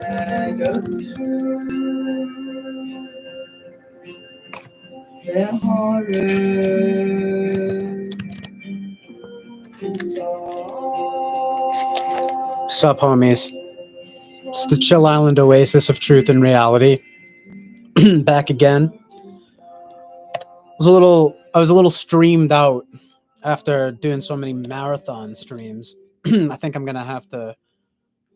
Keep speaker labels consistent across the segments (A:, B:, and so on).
A: Ghost the horrors.
B: Sup, homies? It's the Chill Island Oasis of truth and reality. Back again. I was a little streamed out after doing so many marathon streams. I think I'm gonna have to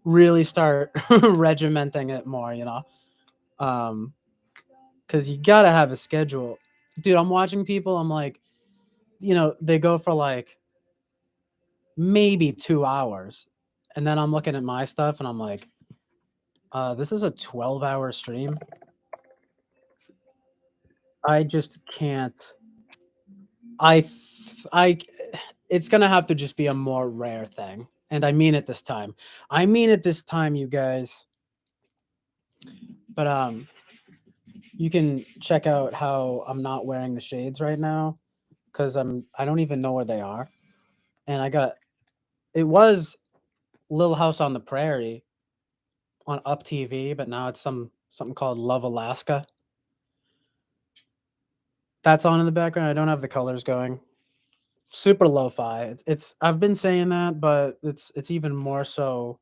B: really start regimenting it more, Um, because you gotta have a schedule. Dude, I'm watching people, I'm like, they go for like maybe 2 hours. And then I'm looking at my stuff and I'm like, this is a 12-hour stream. I just can't. I it's gonna have to just be a more rare thing, and I mean it this time. I mean it this time, you guys. But you can check out how I'm not wearing the shades right now because I don't even know where they are, and it was Little House on the Prairie on Up TV, but now it's something called Love Alaska. That's on in the background. I don't have the colors going. Super lo-fi. It's I've been saying that, but it's even more so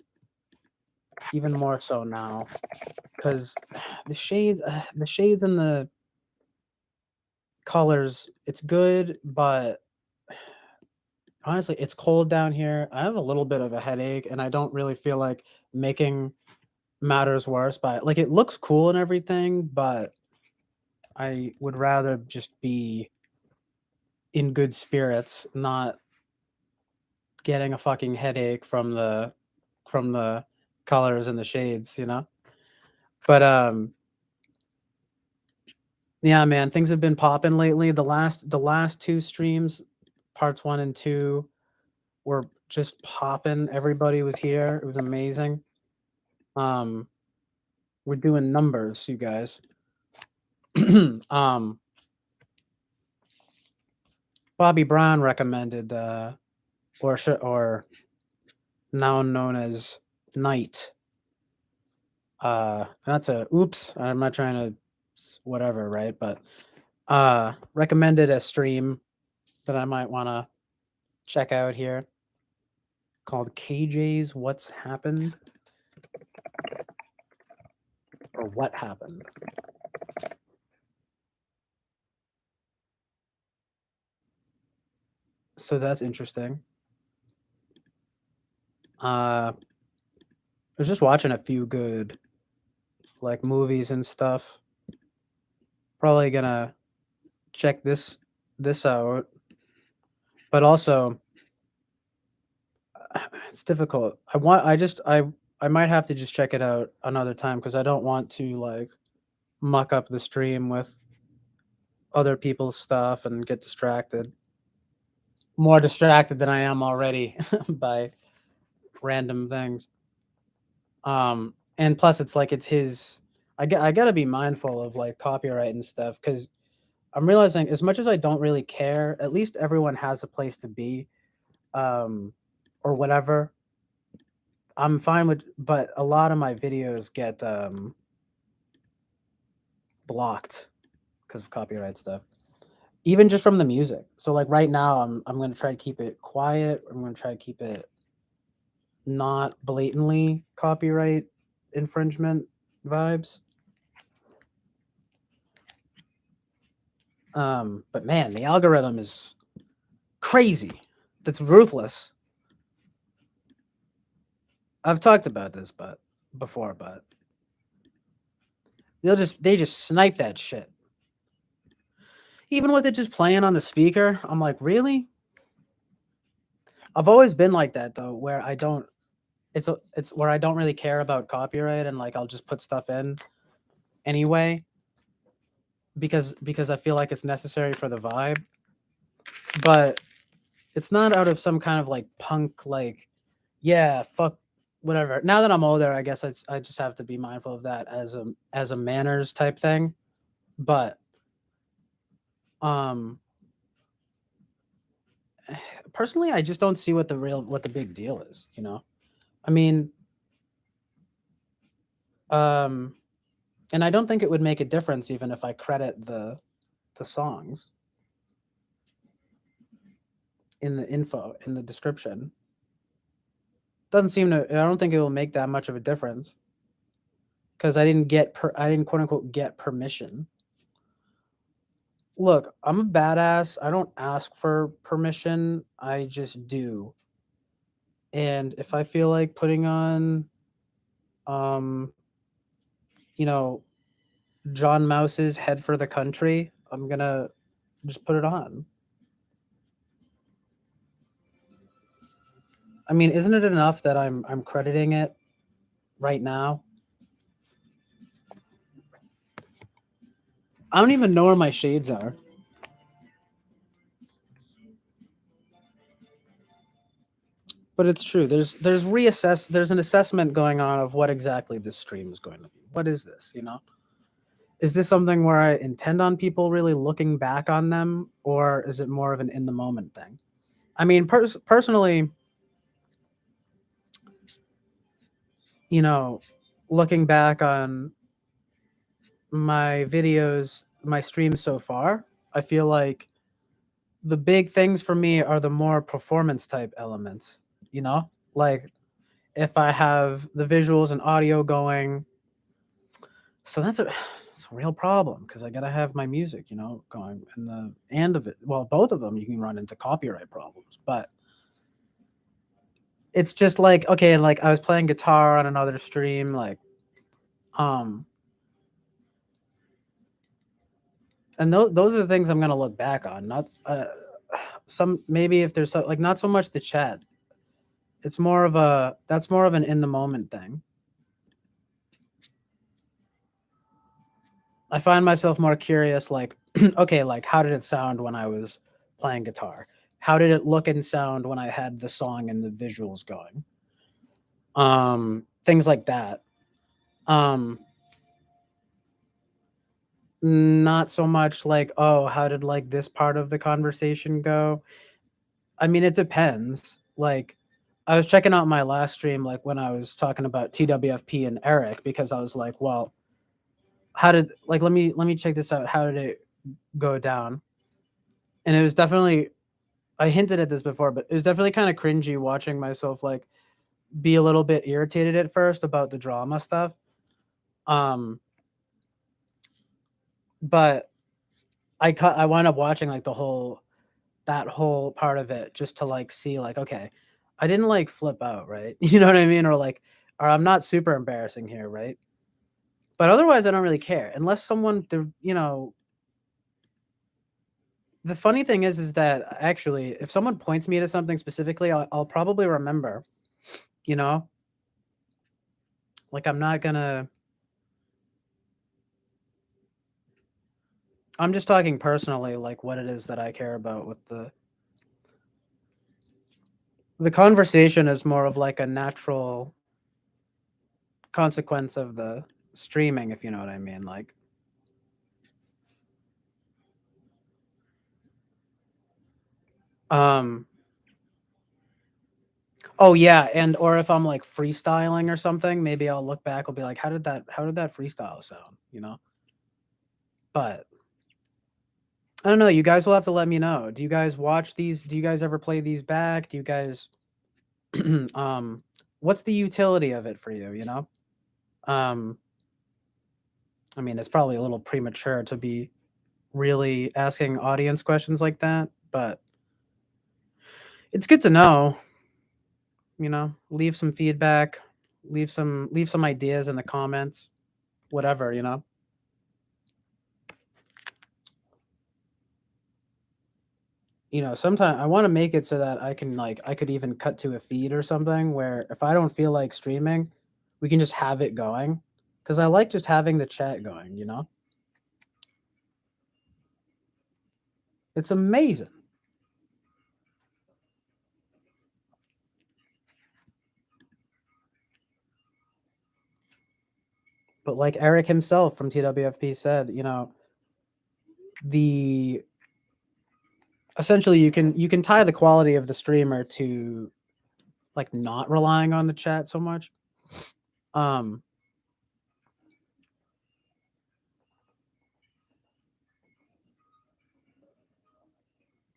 B: now because the shades and the colors, it's good, but honestly, it's cold down here. I have a little bit of a headache, and I don't really feel like making matters worse by like it looks cool and everything, but I would rather just be in good spirits, not getting a fucking headache from the colors and the shades, But yeah, man, things have been popping lately. The last two streams, parts 1 and 2, were just popping. Everybody was here. It was amazing. Um, we're doing numbers, you guys. um, Bobby Brown recommended, or now known as Night. That's a oops. I'm not trying to whatever, right? But recommended a stream that I might want to check out here called KJ's What's Happened or What Happened. So that's interesting. I was just watching a few good like movies and stuff. Probably gonna check this out, but also it's difficult. I might have to just check it out another time because I don't want to like muck up the stream with other people's stuff and get distracted. More distracted than I am already by random things. And plus it's like it's his I got to be mindful of like copyright and stuff cuz I'm realizing as much as I don't really care, at least everyone has a place to be um or whatever. I'm fine with but a lot of my videos get blocked because of copyright stuff. Even just from the music. So like right now I'm going to try to keep it quiet. I'm going to try to keep it not blatantly copyright infringement vibes. But man, the algorithm is crazy. That's ruthless. I've talked about this but before, but they just snipe that shit. Even with it just playing on the speaker, I'm like, really? I've always been like that though, where I don't it's where I don't really care about copyright and like I'll just put stuff in anyway because I feel like it's necessary for the vibe. But it's not out of some kind of like punk like yeah, fuck whatever. Now that I'm older, I guess I just have to be mindful of that as a manners type thing. But um personally, I just don't see what the big deal is, I mean, Um, and I don't think it would make a difference even if I credit the songs in the info in the description. Doesn't seem to. I don't think it will make that much of a difference because I didn't quote unquote get permission. Look, I'm a badass. I don't ask for permission. I just do. And if I feel like putting on, um, you know, John Mouse's "Head for the Country," I'm gonna just put it on. I mean, isn't it enough that I'm crediting it right now? I don't even know where my shades are. But it's true. There's an assessment going on of what exactly this stream is going to be. What is this, you know? Is this something where I intend on people really looking back on them, or is it more of an in the moment thing? I mean, personally, you know, looking back on my videos, my streams so far, I feel like the big things for me are the more performance type elements, you know? Like if I have the visuals and audio going, so it's a real problem because I gotta have my music, you know, going and the end of it. Well, both of them you can run into copyright problems, but it's just like okay, like I was playing guitar on another stream, like um, and those are the things I'm gonna look back on. Not some maybe if there's like not so much the chat. It's more of a that's more of an in the moment thing. I find myself more curious, like, okay, like how did it sound when I was playing guitar? How did it look and sound when I had the song and the visuals going? Things like that. Um, Not so much like, oh, how did like this part of the conversation go? I mean, it depends. Like, I was checking out my last stream, like when I was talking about TWFP and Eric, because I was like, well, how did like let me check this out. How did it go down? And it was definitely I hinted at this before, but it was definitely kind of cringy watching myself like be a little bit irritated at first about the drama stuff. Um, but I wound up watching like that whole part of it just to like see like okay, I didn't like flip out, right? You know what I mean? Or like or I'm not super embarrassing here, right? But otherwise I don't really care unless someone you know, the funny thing is that actually if someone points me to something specifically, I'll probably remember, you know? Like I'm not gonna I'm just talking personally, like what it is that I care about with the conversation is more of like a natural consequence of the streaming, if you know what I mean. Like, um, oh yeah, and or if I'm like freestyling or something, maybe I'll look back, I'll be like, how did that freestyle sound? You know? But I don't know. You guys will have to let me know. Do you guys watch these? Do you guys ever play these back? Do you guys, um, what's the utility of it for you? You know? Um, I mean, it's probably a little premature to be really asking audience questions like that, but it's good to know, you know, leave some feedback, leave some ideas in the comments, whatever, you know. You know, sometimes I want to make it so that I can like I could even cut to a feed or something where if I don't feel like streaming, we can just have it going cuz I like just having the chat going, you know. It's amazing. But like Eric himself from TWFP said, you know, the essentially you can tie the quality of the streamer to like not relying on the chat so much. Um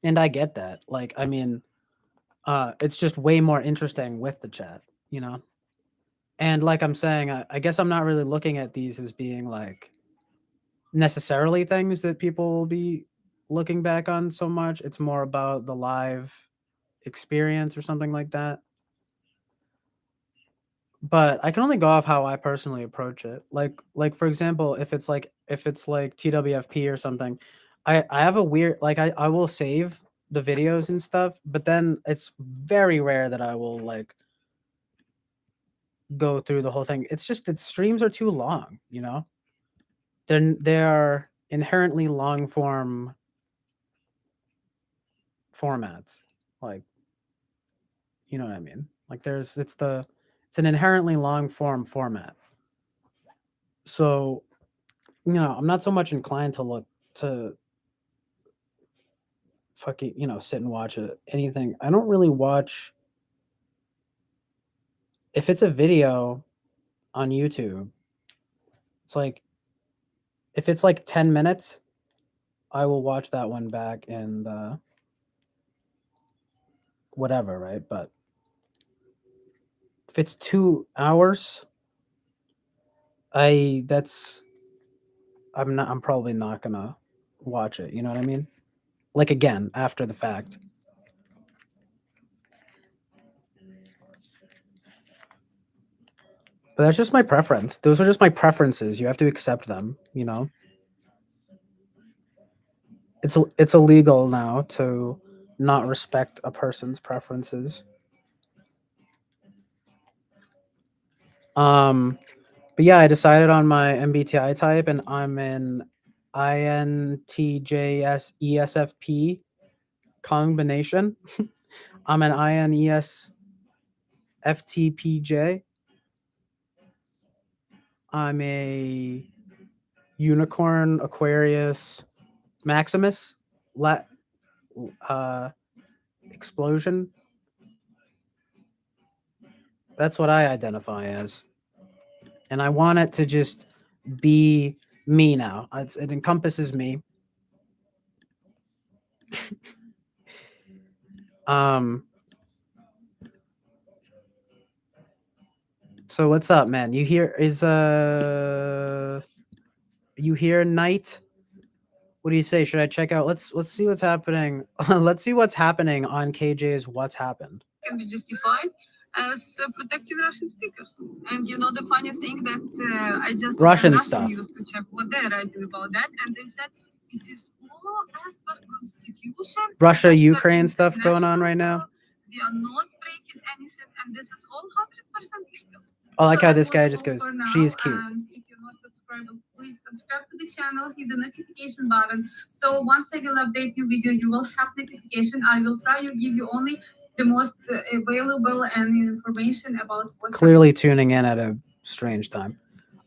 B: And I get that. Like, I mean, it's just way more interesting with the chat, you know? And like I'm saying, I guess I'm not really looking at these as being like necessarily things that people will be looking back on so much. It's more about the live experience or something like that. But I can only go off how I personally approach it. Like for example, if it's like TWFP or something, I have a weird like I will save the videos and stuff, but then it's very rare that I will like go through the whole thing. It's just that streams are too long, you know? They're inherently long form formats. Like, you know what I mean? Like it's an inherently long form format. So, I'm not so much inclined to look to fucking, sit and watch anything. I don't really watch if it's a video on YouTube. It's like if it's like 10 minutes, I will watch that one back and whatever, right? But if it's 2 hours, I that's I'm probably not going to watch it, you know what I mean? Like again, after the fact. But that's just my preference. Those are just my preferences. You have to accept them, you know? It's illegal now to not respect a person's preferences. Um, but yeah, I decided on my MBTI type, and I'm an INTJSESFP combination. I'm an INESFTPJ. I'm a unicorn Aquarius Maximus. Let uh, explosion. That's what I identify as, and I want it to just be me now. It encompasses me. Um. So what's up, man? You hear Night? What do you say? Should I check out? Let's see what's happening. Let's see what's happening on KJ's What's Happened.
A: Can be justified as protecting Russian speakers. And the funny thing that I just
B: Russian stuff.
A: used to check what they're writing about that, and they said it is all as per constitution.
B: Russia Ukraine stuff going on right now.
A: We are not breaking anything, and this is all 100% legal.
B: I like how this guy just goes, she is cute.
A: And if you're not subscribed, please subscribe to the channel, hit the notification button. So once I will update new video, you will have notification. I will try to give you only the most available and information about what's
B: clearly tuning in at a strange time.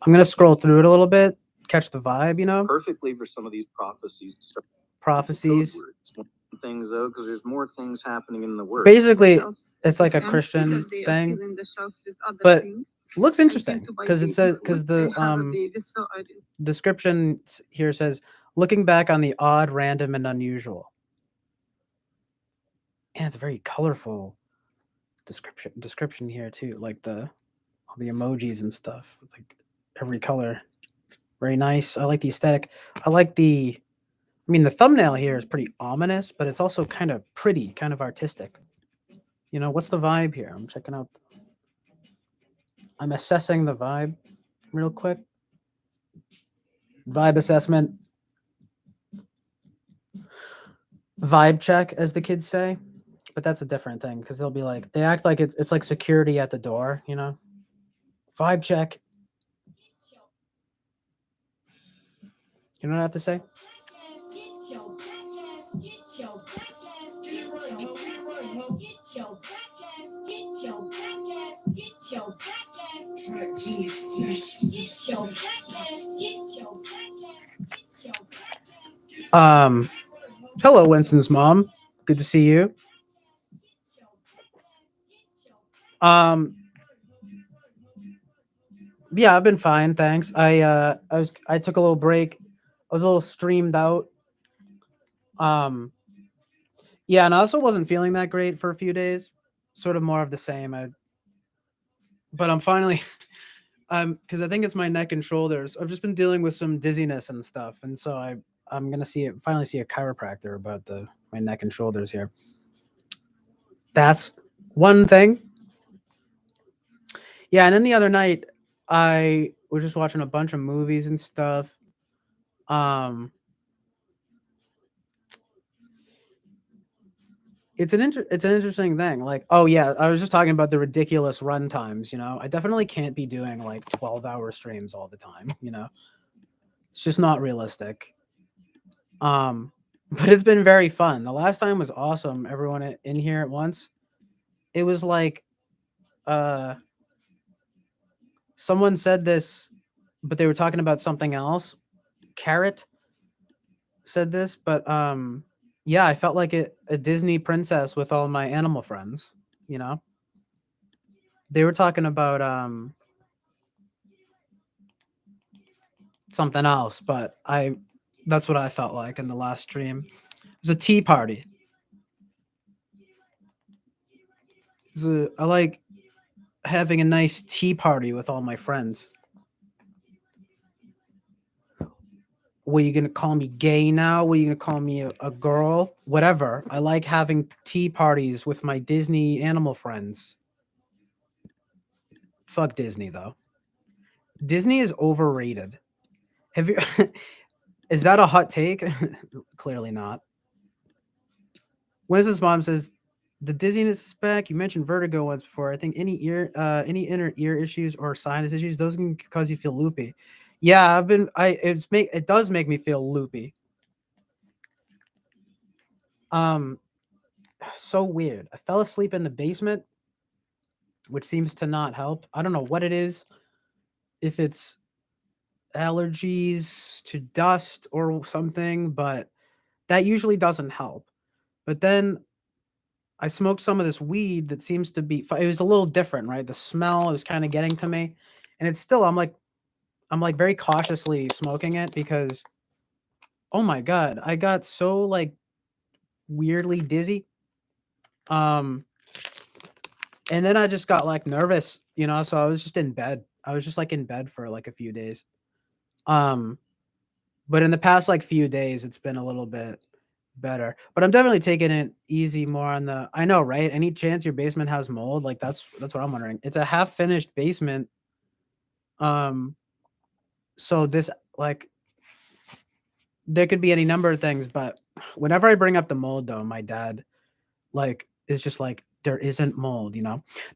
B: I'm gonna scroll through it a little bit, catch the vibe,
C: perfectly for some of these prophecies to start.
B: Prophecies.
C: Things though, because there's more things happening in the world.
B: Basically, it's like a Christian thing, but looks interesting because it says the description here says looking back on the odd, random, and unusual. And it's a very colorful description here too, like all the emojis and stuff, like every color. Very nice. I like the aesthetic. The thumbnail here is pretty ominous, but it's also kind of pretty, kind of artistic. What's the vibe here? I'm checking out. I'm assessing the vibe real quick. Vibe assessment. Vibe check, as the kids say. But that's a different thing because they'll be like, they act like it's like security at the door, Vibe check. You know what I have to say? Hello, Winston's mom. Good to see you. Yeah, I've been fine, thanks. I took a little break. I was a little streamed out. Yeah, and I also wasn't feeling that great for a few days. Sort of more of the same. But I'm finally because I think it's my neck and shoulders. I've just been dealing with some dizziness and stuff, and so I'm gonna finally see a chiropractor about the my neck and shoulders here. That's one thing. Yeah, and then the other night I was just watching a bunch of movies and stuff. Um, it's an interesting thing. Like, oh yeah, I was just talking about the ridiculous run times. I definitely can't be doing like 12-hour streams all the time. It's just not realistic. Um, but it's been very fun. The last time was awesome. Everyone in here at once. It was like uh someone said this, but they were talking about something else. Carrot said this, but yeah, I felt like a Disney princess with all my animal friends, you know. They were talking about something else, but I that's what I felt like in the last stream. It was a tea party. I like having a nice tea party with all my friends. What are you gonna call me gay now? What are you gonna call me a girl? Whatever. I like having tea parties with my Disney animal friends. Fuck Disney though. Disney is overrated. Have you? Is that a hot take? Clearly not. Winston's mom says the dizziness is back. You mentioned vertigo once before. I think any inner ear issues or sinus issues, those can cause you feel loopy. Yeah, it does make me feel loopy. Um, so weird. I fell asleep in the basement, which seems to not help. I don't know what it is. If it's allergies to dust or something, but that usually doesn't help. But then I smoked some of this weed that seems to be it was a little different, right? The smell is kind of getting to me. And it's still I'm like very cautiously smoking it because oh my god, I got so like weirdly dizzy. Um and then I just got like nervous, so I was just in bed. I was just like in bed for like a few days. Um but in the past like few days it's been a little bit better. But I'm definitely taking it easy more on the I know, right? Any chance your basement has mold? Like that's what I'm wondering. It's a half finished basement. Um so this like there could be any number of things, but whenever I bring up the mold though, my dad like is just like there isn't mold.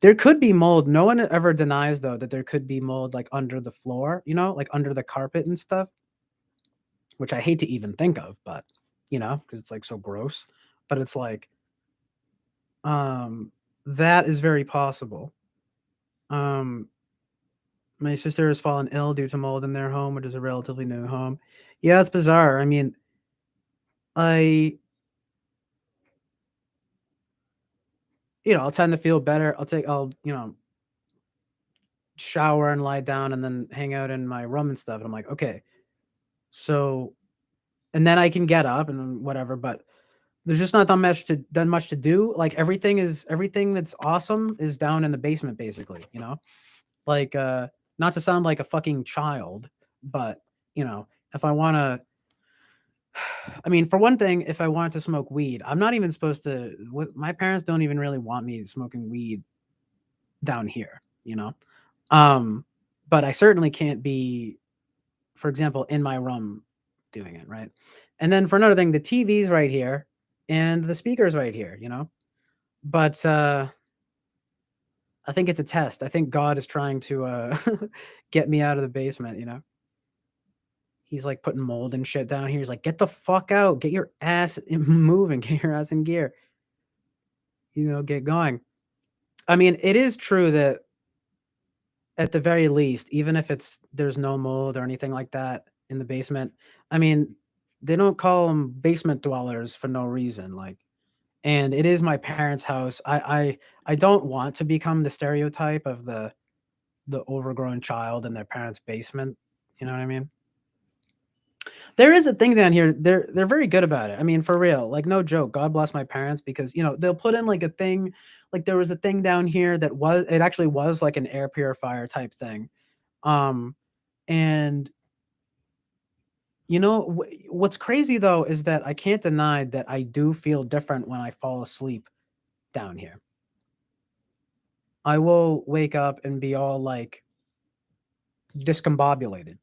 B: There could be mold. No one ever denies though that there could be mold like under the floor, like under the carpet and stuff, which I hate to even think of, but because it's like so gross. But it's like um that is very possible. Um my sister has fallen ill due to mold in their home, which is a relatively new home. Yeah, it's bizarre. I mean, I I'll tend to feel better. I'll shower and lie down and then hang out in my room and stuff. And I'm like, okay, so, and then I can get up and whatever, but there's just not done much to do. Like everything that's awesome is down in the basement, basically, like, not to sound like a fucking child, but, if I want to, I mean, for one thing, if I want to smoke weed, I'm not even supposed to, my parents don't even really want me smoking weed down here, Um, but I certainly can't be, for example, in my room doing it, right? And then for another thing, the TV's right here and the speaker's right here. But I think it's a test. I think God is trying to get me out of the basement. He's like putting mold and shit down here. He's like, get the fuck out, get your ass moving, get your ass in gear, get going. I mean, it is true that at the very least, even if there's no mold or anything like that in the basement, I mean, they don't call them basement dwellers for no reason. Like, and it is my parents' house. I don't want to become the stereotype of the overgrown child in their parents' basement. You know what I mean? There is a thing down here. They're very good about it. I mean, for real, like no joke. God bless my parents because they'll put in like a thing. Like there was a thing down here that was it actually was like an air purifier type thing. Um, and what's crazy though is that I can't deny that I do feel different when I fall asleep down here. I will wake up and be all like discombobulated.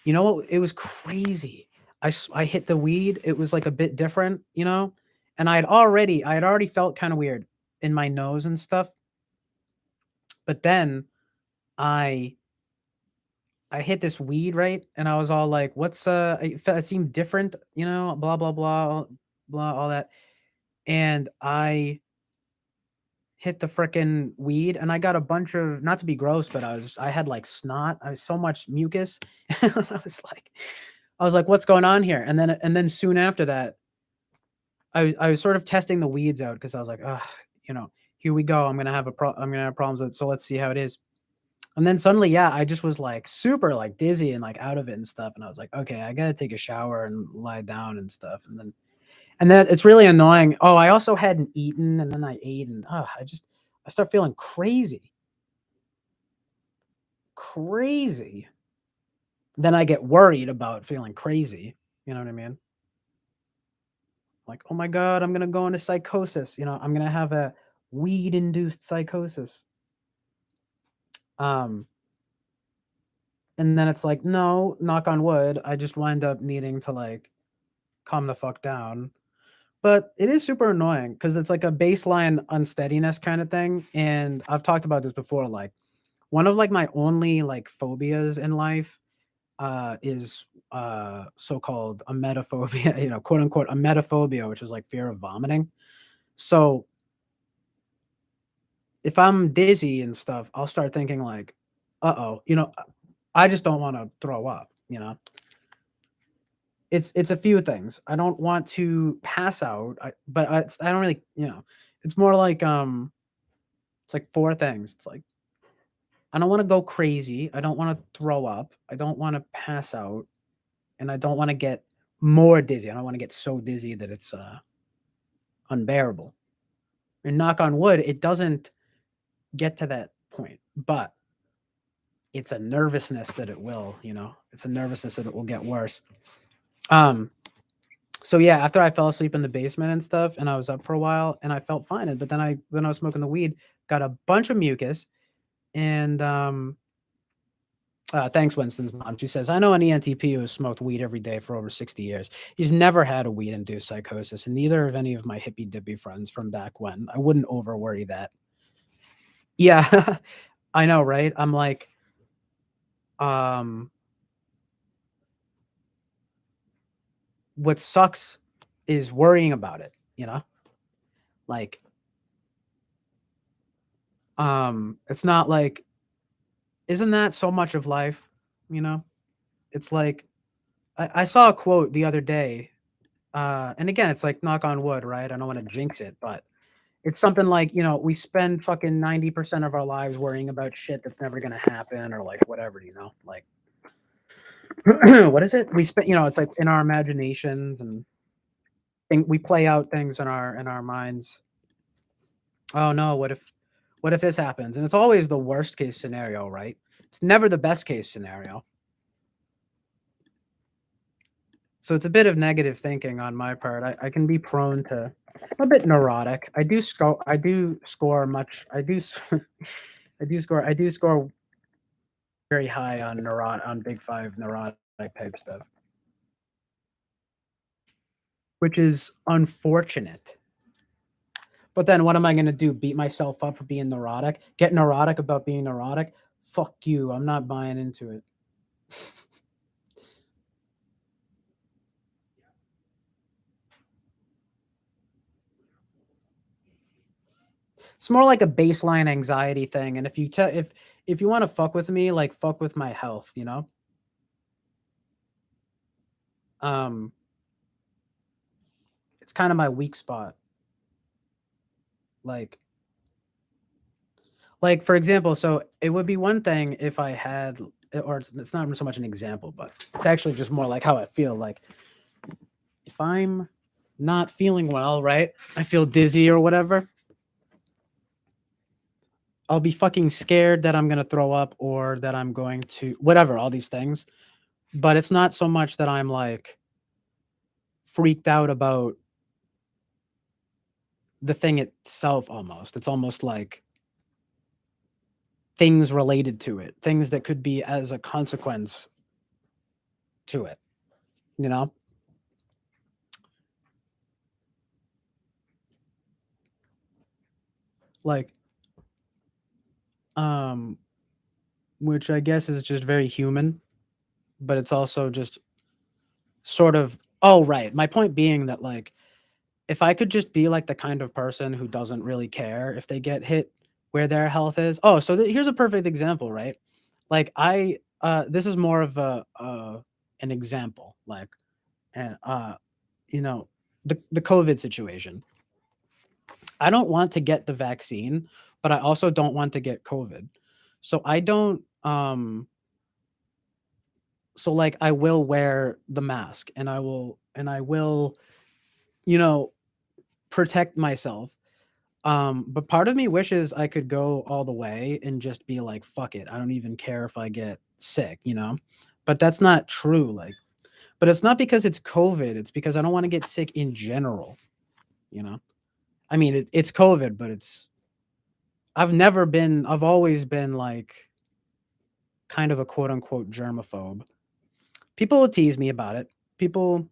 B: You know what? It was crazy. I hit the weed. It was like a bit different, and I had already felt kind of weird in my nose and stuff. But then I I hit this weed, right, and I was all like, "What's it seemed different, blah blah blah, blah all that." And I hit the frickin' weed, and I got a bunch of, not to be gross, but I had like snot. I was so much mucus. I was like, "What's going on here?" And then soon after that, I was sort of testing the weeds out because I was like, "Ugh, here we go. I'm gonna have problems with it. So let's see how it is." And then suddenly, yeah, I just was like super like dizzy and like out of it and stuff. And I was like, "Okay, I gotta take a shower and lie down and stuff." And then it's really annoying. Oh, I also hadn't eaten, and then I ate, and I start feeling crazy, crazy. Then I get worried about feeling crazy. You know what I mean? Like, oh my god, I'm gonna go into psychosis. I'm gonna have a weed-induced psychosis. Um, and then it's like, no, knock on wood, I just wind up needing to like calm the fuck down. But it is super annoying because it's like a baseline unsteadiness kind of thing. And I've talked about this before. Like one of like my only like phobias in life is so-called a metaphobia, quote unquote a metaphobia, which is like fear of vomiting. So if I'm dizzy and stuff, I'll start thinking like, uh-oh, I just don't want to throw up. It's a few things. I don't want to pass out, but I don't really, it's more like it's like four things. It's like I don't want to go crazy. I don't want to throw up. I don't want to pass out, and I don't want to get more dizzy. I don't want to get so dizzy that it's unbearable. And knock on wood, it doesn't get to that point, but it's a nervousness that it will. It's a nervousness that it will get worse. Um, So yeah, after I fell asleep in the basement and stuff, and I was up for a while, and I felt fine. But then when I was smoking the weed, got a bunch of mucus, and thanks, Winston's mom. She says, "I know an ENTP who has smoked weed every day for over 60 years. He's never had a weed-induced psychosis, and neither of any of my hippy dippy friends from back when. I wouldn't over worry that." Yeah, I know, right? I'm like, um, what sucks is worrying about it. Like, it's not like, isn't that so much of life? You know, it's like I saw a quote the other day, and again, it's like knock on wood, right? I don't want to jinx it, but it's something like we spend fucking 90% of our lives worrying about shit that's never gonna happen, or like whatever, like what is it? We spend, it's like in our imaginations and we play out things in our minds. Oh no, what if this happens? And it's always the worst case scenario, right? It's never the best case scenario. So it's a bit of negative thinking on my part. I can be prone to a bit neurotic. I do score much. I do score very high on on Big Five neurotic type stuff, which is unfortunate. But then what am I going to do? Beat myself up for being neurotic? Get neurotic about being neurotic? Fuck you. I'm not buying into it. It's more like a baseline anxiety thing. And if you want to fuck with me, like fuck with my health. Um, it's kind of my weak spot. Like, for example, so it would be one thing if I had or it's not so much an example, but it's actually just more like how I feel. Like if I'm not feeling well, right? I feel dizzy or whatever. I'll be fucking scared that I'm gonna throw up or that I'm going to whatever, all these things. But it's not so much that I'm like freaked out about the thing itself almost. It's almost like things related to it, things that could be as a consequence to it, you know? Like, um, which I guess is just very human, but it's also just sort of, oh, right. My point being that, like, if I could just be like the kind of person who doesn't really care if they get hit where their health is. Oh, so here's a perfect example, right? Like this is more of an example, like, and you know, the COVID situation. I don't want to get the vaccine, but I also don't want to get COVID. So I don't so like I will wear the mask and I will, you know, protect myself. But part of me wishes I could go all the way and just be like, fuck it. I don't even care if I get sick, you know? But that's not true. Like, but it's not because it's COVID. It's because I don't want to get sick in general, you know? I mean, it's COVID, but I've always been like kind of a quote unquote germaphobe. People will tease me about it. People,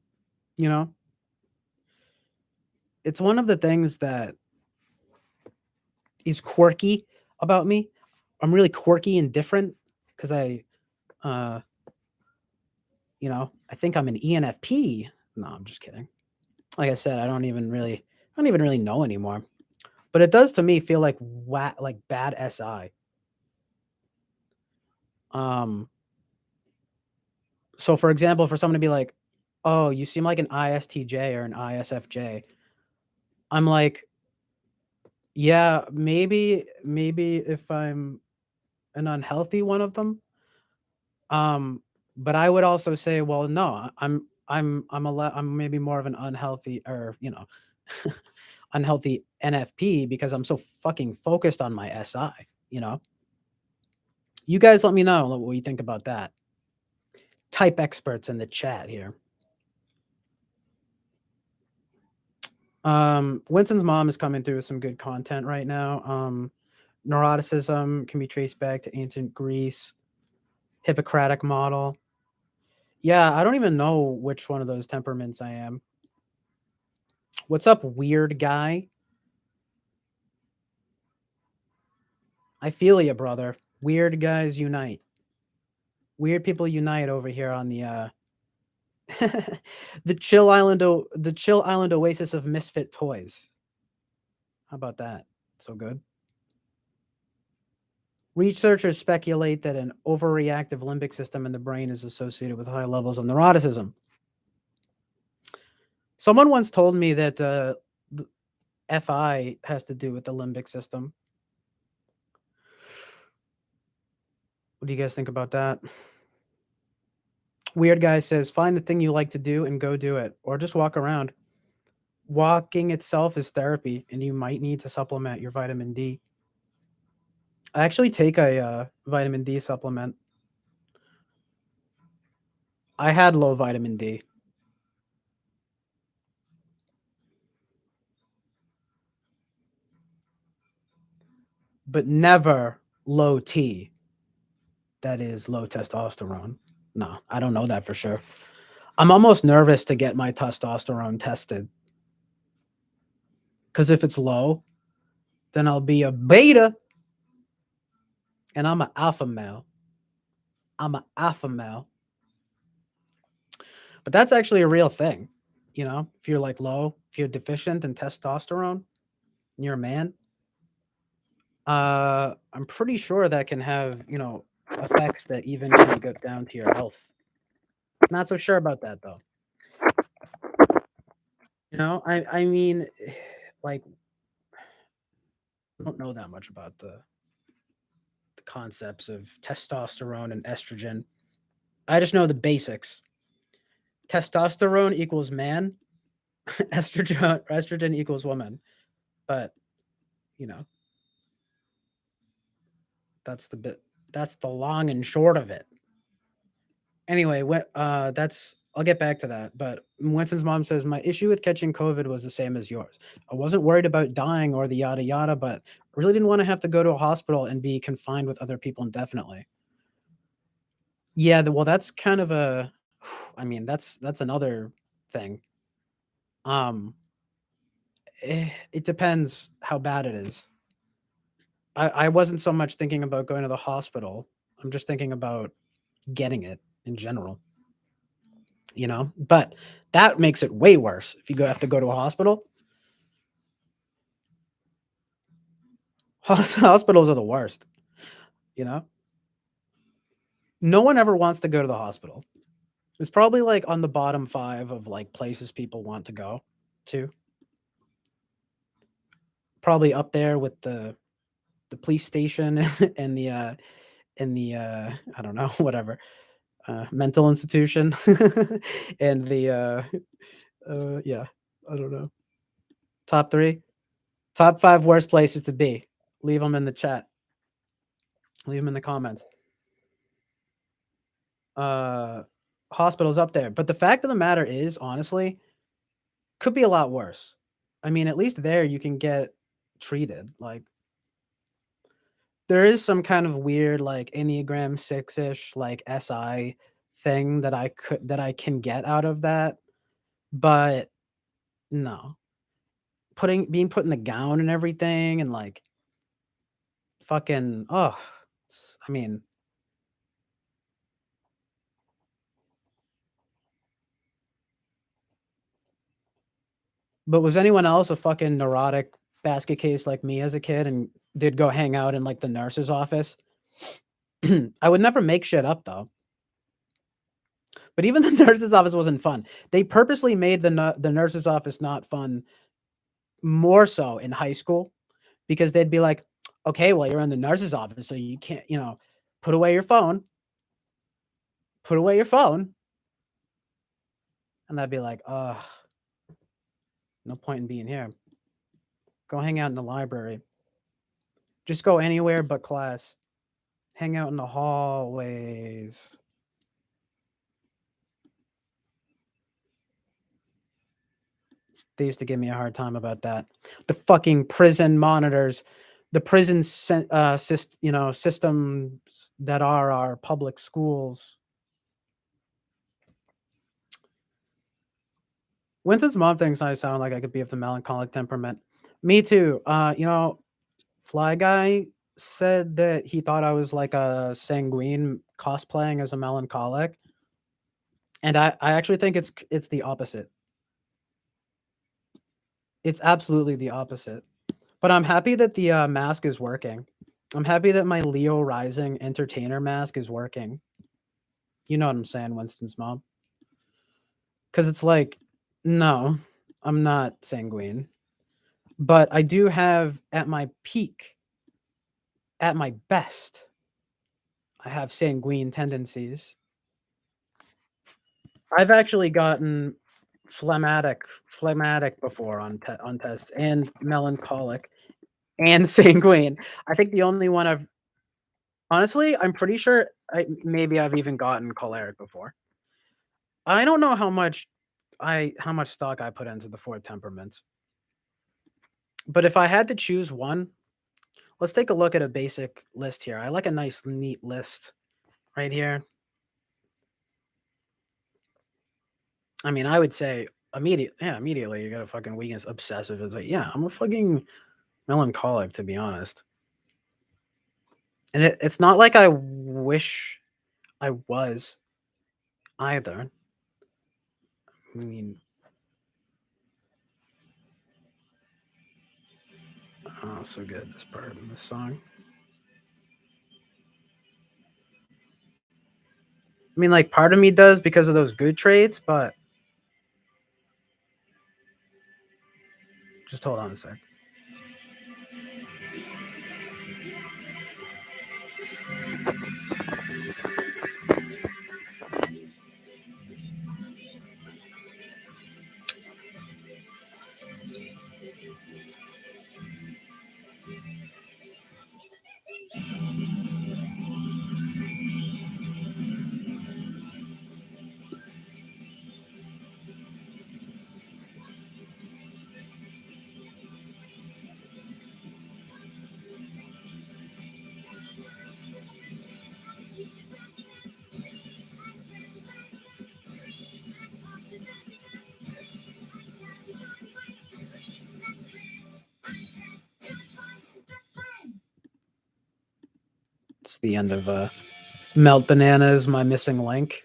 B: you know, it's one of the things that is quirky about me. I'm really quirky and different because uh, I think I'm an ENFP. No, I'm just kidding. Like I said, I don't even really know anymore. But it does to me feel like like bad SI. Um, so for example, for someone to be like, "Oh, you seem like an ISTJ or an ISFJ," I'm like, "Yeah, maybe if I'm an unhealthy one of them." Um, but I would also say, well, no, I'm maybe more of an unhealthy or unhealthy NFP because I'm so fucking focused on my SI. You know, you guys, let me know what you think about that. Type experts in the chat here. Winston's mom is coming through with some good content right now. Neuroticism can be traced back to ancient Greece. Hippocratic model. Yeah, I don't even know which one of those temperaments I am. What's up, weird guy? I feel you, brother. Weird guys unite. Weird people unite over here on the the Chill Island Oasis of misfit toys. How about that? So good. Researchers speculate that an overreactive limbic system in the brain is associated with high levels of neuroticism. Someone once told me that the FI has to do with the limbic system. What do you guys think about that? Weird guy says, find the thing you like to do and go do it, or just walk around. Walking itself is therapy, and you might need to supplement your vitamin D. I actually take a vitamin D supplement. I had low vitamin D, but never low T. That is low testosterone. No, I don't know that for sure. I'm almost nervous to get my testosterone tested because if it's low, then I'll be a beta, and I'm an alpha male. I'm an alpha male. But that's actually a real thing. You know, if you're like low, if you're deficient in testosterone and you're a man, I'm pretty sure that can have, effects that even can get down to your health. Not so sure about that though. I mean, like, I don't know that much about the the concepts of testosterone and estrogen. I just know the basics. Testosterone equals man, estrogen equals woman. But, you know, that's the bit that's the long and short of it. Anyway, that's I'll get back to that. But Winston's mom says my issue with catching COVID was the same as yours. I wasn't worried about dying or the yada yada, but I really didn't want to have to go to a hospital and be confined with other people indefinitely. Yeah, well, that's kind of a. I mean, that's another thing. Um, it depends how bad it is. I wasn't so much thinking about going to the hospital. I'm just thinking about getting it in general. But that makes it way worse if you have to go to a hospital. Hospitals are the worst. You know, no one ever wants to go to the hospital. It's probably like on the bottom five of like places people want to go to. Probably up there with the police station and the I don't know whatever mental institution and yeah, I don't know, top three, top five worst places to be. Leave them in the chat. Leave them in the comments. Uh, Hospitals up there, but the fact of the matter is, honestly, could be a lot worse. I mean, at least there you can get treated. Like there is some kind of weird like Enneagram 6-ish like SI thing that I can get out of that, but no. Being put in the gown and everything and like fucking I mean, but was anyone else a fucking neurotic basket case like me as a kid and did go hang out in like the nurse's office? I would never make shit up though. But even the nurse's office wasn't fun. They purposely made the nurse's office not fun more so in high school because they'd be like, okay, well, you're in the nurse's office, so you can't, put away your phone. Put away your phone. And I'd be like, no point in being here. Go hang out in the library. Just go anywhere but class. Hang out in the hallways. They used to give me a hard time about that. The fucking prison monitors, the prison, systems that are our public schools. Winston's mom thinks I sound like I could be of the melancholic temperament. Me too. Fly Guy said that he thought I was like a sanguine cosplaying as a melancholic. And I actually think it's the opposite. It's absolutely the opposite. But I'm happy that the mask is working. I'm happy that my Leo Rising entertainer mask is working. You know what I'm saying, Winston's mom? Because it's like, no, I'm not sanguine. But I do have at my peak, at my best, I have sanguine tendencies. I've actually gotten phlegmatic before on tests and melancholic and sanguine. I think the only one I've honestly, I'm pretty sure maybe I've even gotten choleric before. I don't know how much stock I put into the four temperaments. But if I had to choose one, let's take a look at a basic list here. I like a nice neat list right here. I mean, I would say immediately you got a fucking weakness, obsessive. It's like, yeah, I'm a fucking melancholic, to be honest. And it's not like I wish I was either. I mean, oh, so good, this part in this song. I mean, like, part of me does because of those good traits, but just hold on a sec. the end of Melt Bananas, My Missing Link.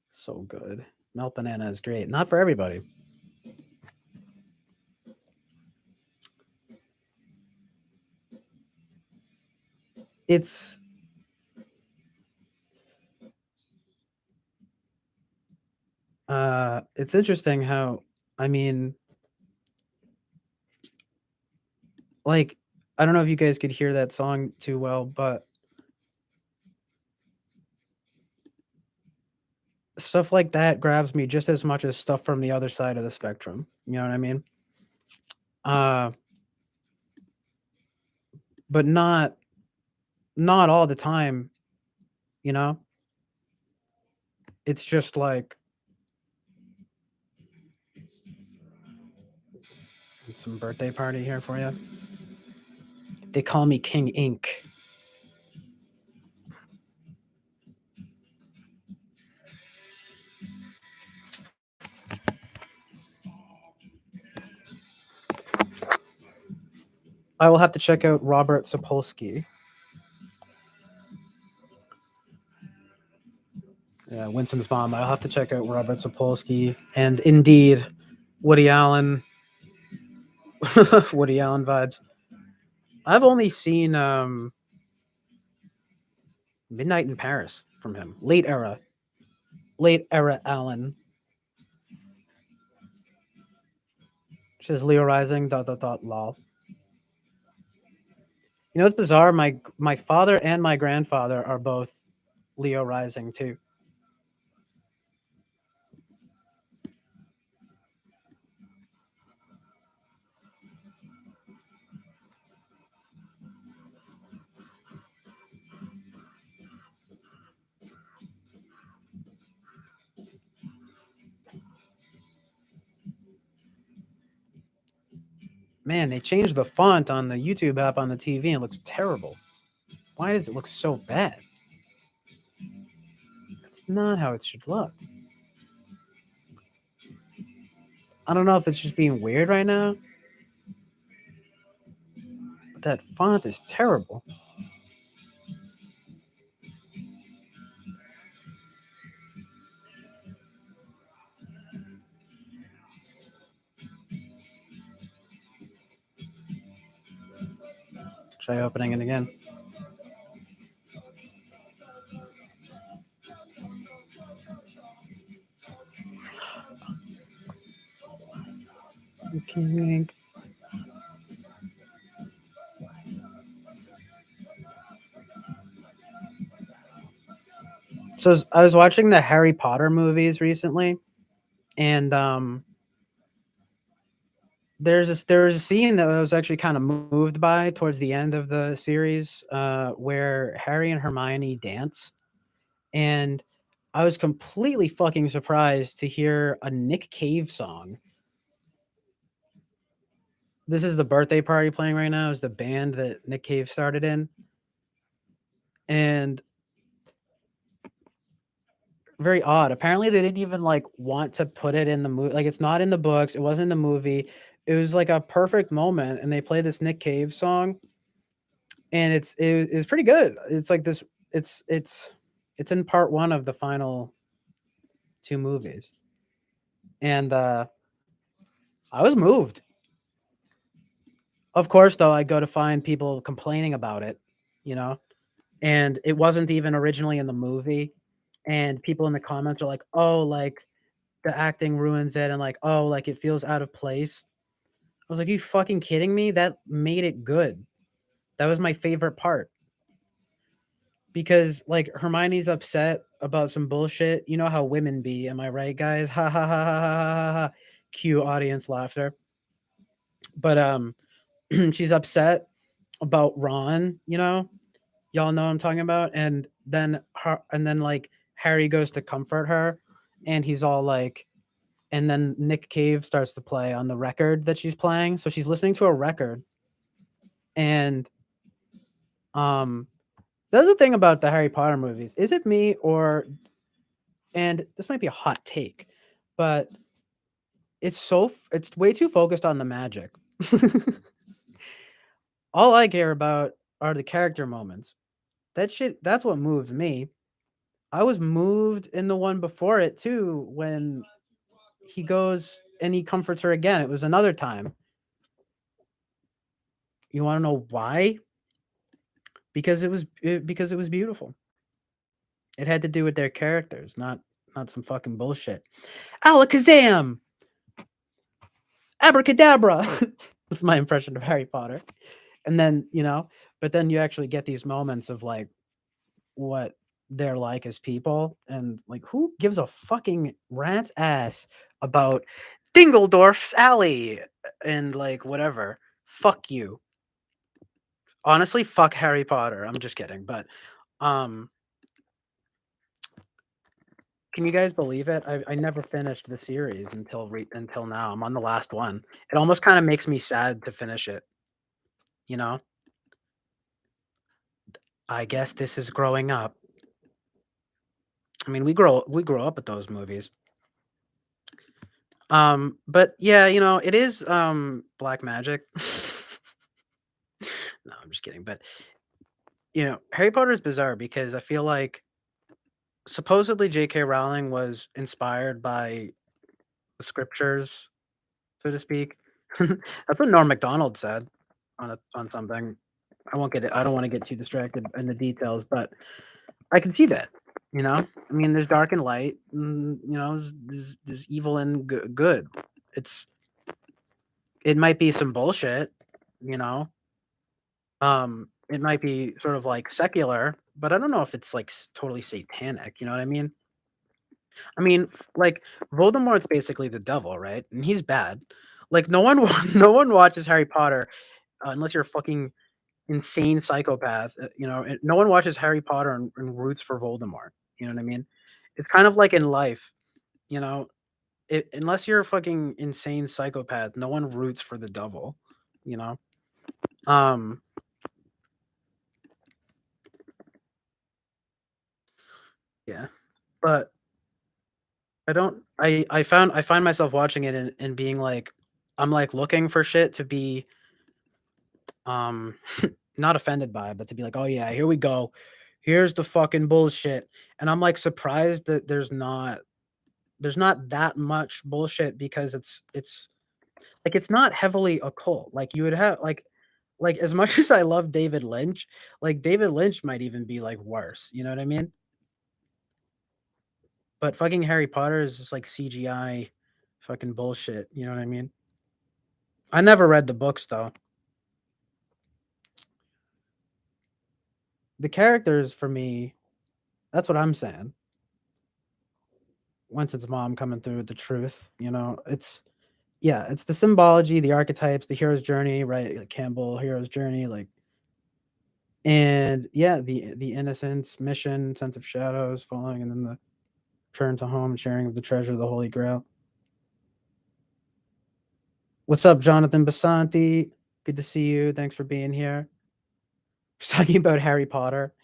B: So good. Melt Banana is great. Not for everybody. It's it's interesting how, I mean, like, I don't know if you guys could hear that song too well, but stuff like that grabs me just as much as stuff from the other side of the spectrum. You know what I mean? Uh, but not all the time, you know? It's just like some birthday party here for you. They call me King Ink. I will have to check out Robert Sapolsky. Yeah, Winston's mom. I'll have to check out Robert Sapolsky and indeed Woody Allen. Woody Allen vibes. I've only seen Midnight in Paris from him. Late era Allen. Says Leo Rising. Dot dot dot. Lol. You know, it's bizarre. My father and my grandfather are both Leo Rising too. Man, they changed the font on the YouTube app on the TV and it looks terrible. Why does it look so bad? That's not how it should look. I don't know if it's just being weird right now, but that font is terrible. Try opening it again. Okay. So I was watching the Harry Potter movies recently, and there was a scene that I was actually kind of moved by towards the end of the series, where Harry and Hermione dance, and I was completely fucking surprised to hear a Nick Cave song. This is the birthday party playing right now. Is the band that Nick Cave started in, and very odd. Apparently, they didn't even like want to put it in the movie. Like, it's not in the books. It wasn't in the movie. It was like a perfect moment, and they played this Nick Cave song, and it's pretty good. It's like this. It's in part one of the final two movies, and I was moved. Of course, though, I go to find people complaining about it, you know, and it wasn't even originally in the movie. And people in the comments are like, "Oh, like the acting ruins it," and like, "Oh, like it feels out of place." I was like, "You fucking kidding me? That made it good. That was my favorite part." Because like Hermione's upset about some bullshit. You know how women be, am I right, guys? Ha ha ha ha ha ha ha. Cue audience laughter. But she's upset about Ron, you know? Y'all know what I'm talking about? And then like Harry goes to comfort her and he's all like, and then Nick Cave starts to play on the record that she's playing. So she's listening to a record. And um that's the thing about the Harry Potter movies. Is it me or, and this might be a hot take, but it's way too focused on the magic. All I care about are the character moments. That shit, that's what moved me. I was moved in the one before it too when he goes and he comforts her again. It was another time. You want to know why? Because it was beautiful. It had to do with their characters, not some fucking bullshit. Alakazam, abracadabra. That's my impression of Harry Potter. And then but then you actually get these moments of like what they're like as people, and like who gives a fucking rat's ass about Dingledorf's alley and like whatever. Fuck you. Honestly, fuck Harry Potter. I'm just kidding, but um can you guys believe it? I never finished the series until now. I'm on the last one. It almost kind of makes me sad to finish it. You know, I guess this is growing up. I mean, we grow up with those movies. But yeah, it is black magic. No, I'm just kidding. But Harry Potter is bizarre because I feel like supposedly J.K. Rowling was inspired by the scriptures, so to speak. That's what Norm Macdonald said on something. I won't get it. I don't want to get too distracted in the details, but I can see that. I mean, there's dark and light. There's evil and good. It's it might be some bullshit. You know, it might be sort of like secular, but I don't know if it's like totally satanic. You know what I mean? I mean, like Voldemort's basically the devil, right? And he's bad. Like no one, no one watches Harry Potter unless you're a fucking insane psychopath. No one watches Harry Potter and roots for Voldemort. You know what I mean? It's kind of like in life. You know, unless you're a fucking insane psychopath, no one roots for the devil. You know. Um. Yeah, but I don't. I find myself watching it and being like, I'm like looking for shit to be um not offended by, but to be like, oh yeah, here we go. Here's the fucking bullshit. And I'm like surprised that there's not that much bullshit because it's like it's not heavily occult. Like you would have like as much as I love David Lynch, like David Lynch might even be like worse. You know what I mean? But fucking Harry Potter is just like CGI fucking bullshit. You know what I mean? I never read the books though. The characters for me, that's what I'm saying. Once it's mom coming through with the truth, it's the symbology, the archetypes, the hero's journey, right? Like Campbell, hero's journey, like and yeah, the innocence, mission, sense of shadows, falling, and then the return to home, sharing of the treasure of the Holy Grail. What's up, Jonathan Basanti? Good to see you. Thanks for being here. We're talking about Harry Potter.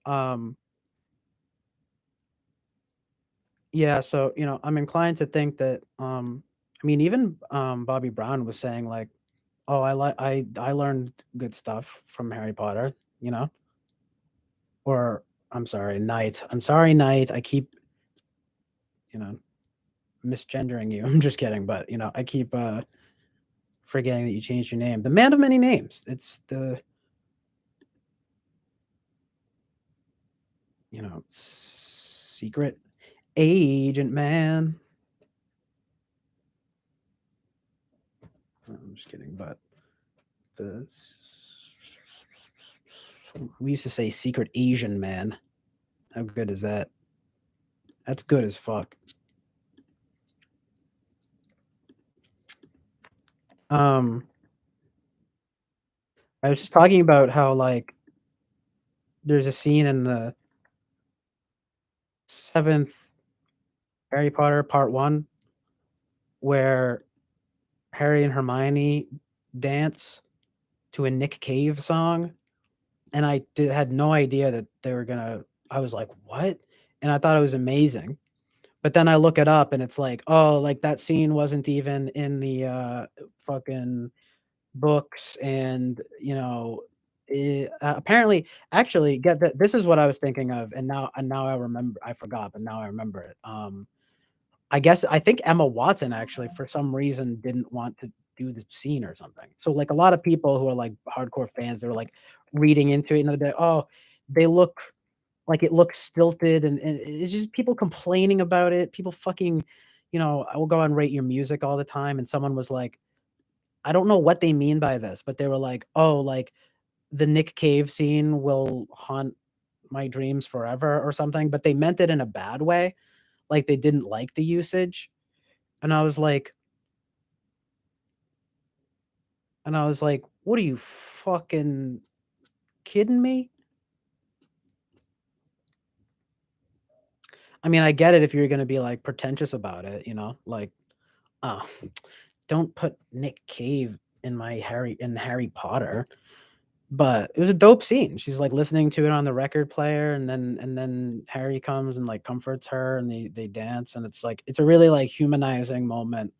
B: Um, yeah, so I'm inclined to think that I mean even Bobby Brown was saying like, "Oh, I learned good stuff from Harry Potter," you know? Or I'm sorry, Knight. I'm sorry, Knight. I keep, you know, misgendering you. I'm just kidding, but I keep forgetting that you changed your name. The man of many names. It's the secret agent man. I'm just kidding, but the we used to say secret Asian man. How good is that? That's good as fuck. Um, I was just talking about how like there's a scene in the seventh Harry Potter Part One where Harry and Hermione dance to a Nick Cave song, and had no idea that they were gonna. I was like, "What?" And I thought it was amazing. But then I look it up, and it's like, oh, like that scene wasn't even in the fucking books and apparently actually get that this is what I was thinking of, and now I remember. I forgot, but now I remember it. I think Emma Watson actually for some reason didn't want to do the scene or something. So like a lot of people who are like hardcore fans, they were like reading into it and they're, oh, they look like it looks stilted, and it's just people complaining about it. People fucking, I will go and rate your music all the time, and someone was like, I don't know what they mean by this, but they were like, oh, like the Nick Cave scene will haunt my dreams forever or something, but they meant it in a bad way. Like they didn't like the usage. And I was like, what are you fucking kidding me? I mean, I get it if you're gonna be like pretentious about it, like, oh, don't put Nick Cave in my Harry Potter. But it was a dope scene. She's like listening to it on the record player, and then Harry comes and like comforts her, and they dance, and it's like it's a really like humanizing moment,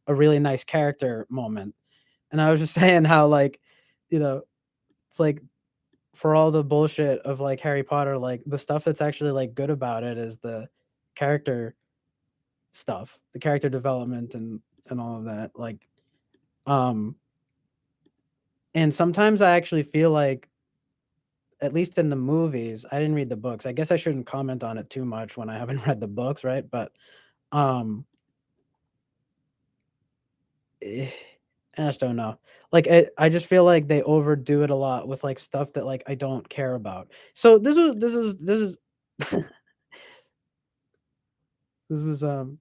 B: a really nice character moment. And I was just saying how like, you know, it's like for all the bullshit of like Harry Potter, like the stuff that's actually like good about it is the character stuff, the character development and all of that. Like, um, and sometimes I actually feel like, at least in the movies, I didn't read the books. I guess I shouldn't comment on it too much when I haven't read the books, right? But um, eh, I just don't know. Like I just feel like they overdo it a lot with like stuff that like I don't care about. So this is this was oh,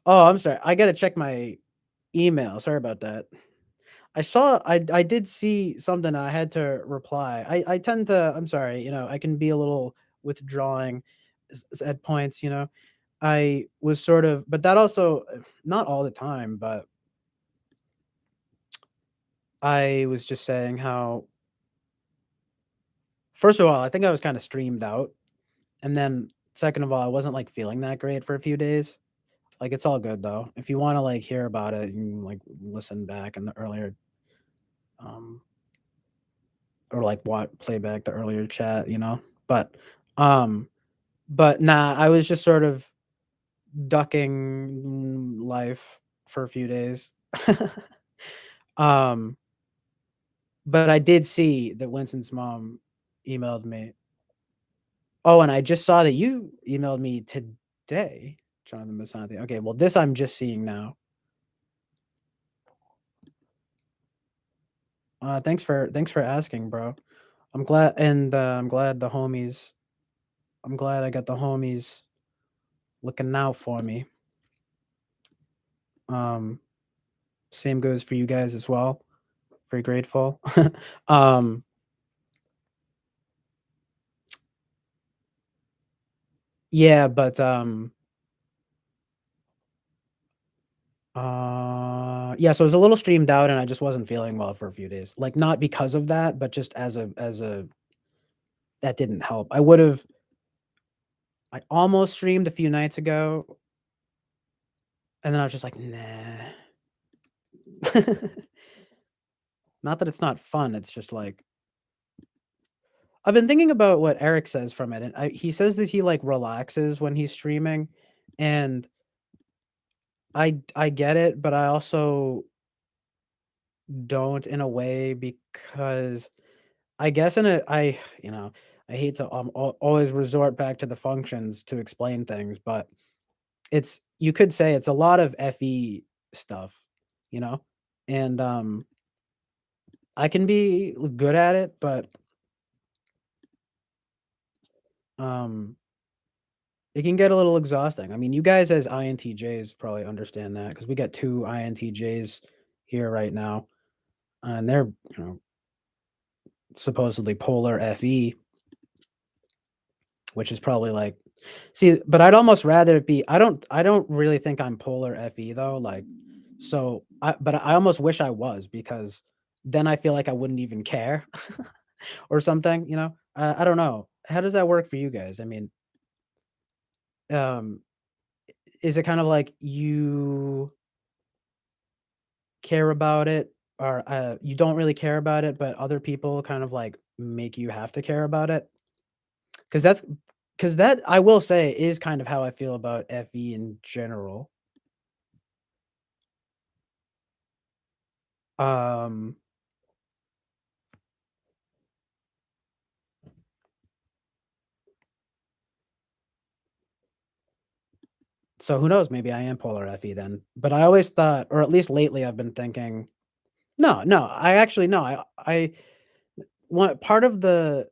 B: I'm sorry. I gotta check my email. Sorry about that. I did see something. I had to reply. I tend to. I'm sorry. I can be a little withdrawing at points. I was sort of, but that also not all the time. But I was just saying how, first of all, I think I was kind of streamed out, and then second of all, I wasn't like feeling that great for a few days. Like it's all good though. If you want to like hear about it, you can like listen back in the earlier um or like what play back the earlier chat. But um but nah, I was just sort of ducking life for a few days. um but I did see that Winston's mom emailed me. Oh, and I just saw that you emailed me today, Jonathan Basanti. Okay, well this I'm just seeing now. Thanks for asking, bro. I'm glad, and I'm glad I got the homies looking out for me. Um, Same goes for you guys as well. Very grateful. um, yeah, but yeah, so it was a little streamed out, and I just wasn't feeling well for a few days. Like not because of that, but just as a that didn't help. I almost streamed a few nights ago, and then I was just like, nah. Not that it's not fun. It's just like I've been thinking about what Eric says from it, and he says that he like relaxes when he's streaming, and I get it, but I also don't in a way because I guess in a I hate to always resort back to the functions to explain things, but you could say it's a lot of FE stuff, you know, and I can be good at it, but um it can get a little exhausting. I mean, you guys as INTJs probably understand that because we got two INTJs here right now, and they're supposedly polar FE, which is probably like, see, but I'd almost rather it be. I don't really think I'm polar FE though. Like, but I almost wish I was because then I feel like I wouldn't even care or something. I don't know. How does that work for you guys? I mean, um, is it kind of like you care about it, or you don't really care about it, but other people kind of like make you have to care about it. Because that I will say is kind of how I feel about FE in general. Um, so who knows? Maybe I am polar FE then. But I always thought, or at least lately, I've been thinking, no, no, I actually no, I one part of the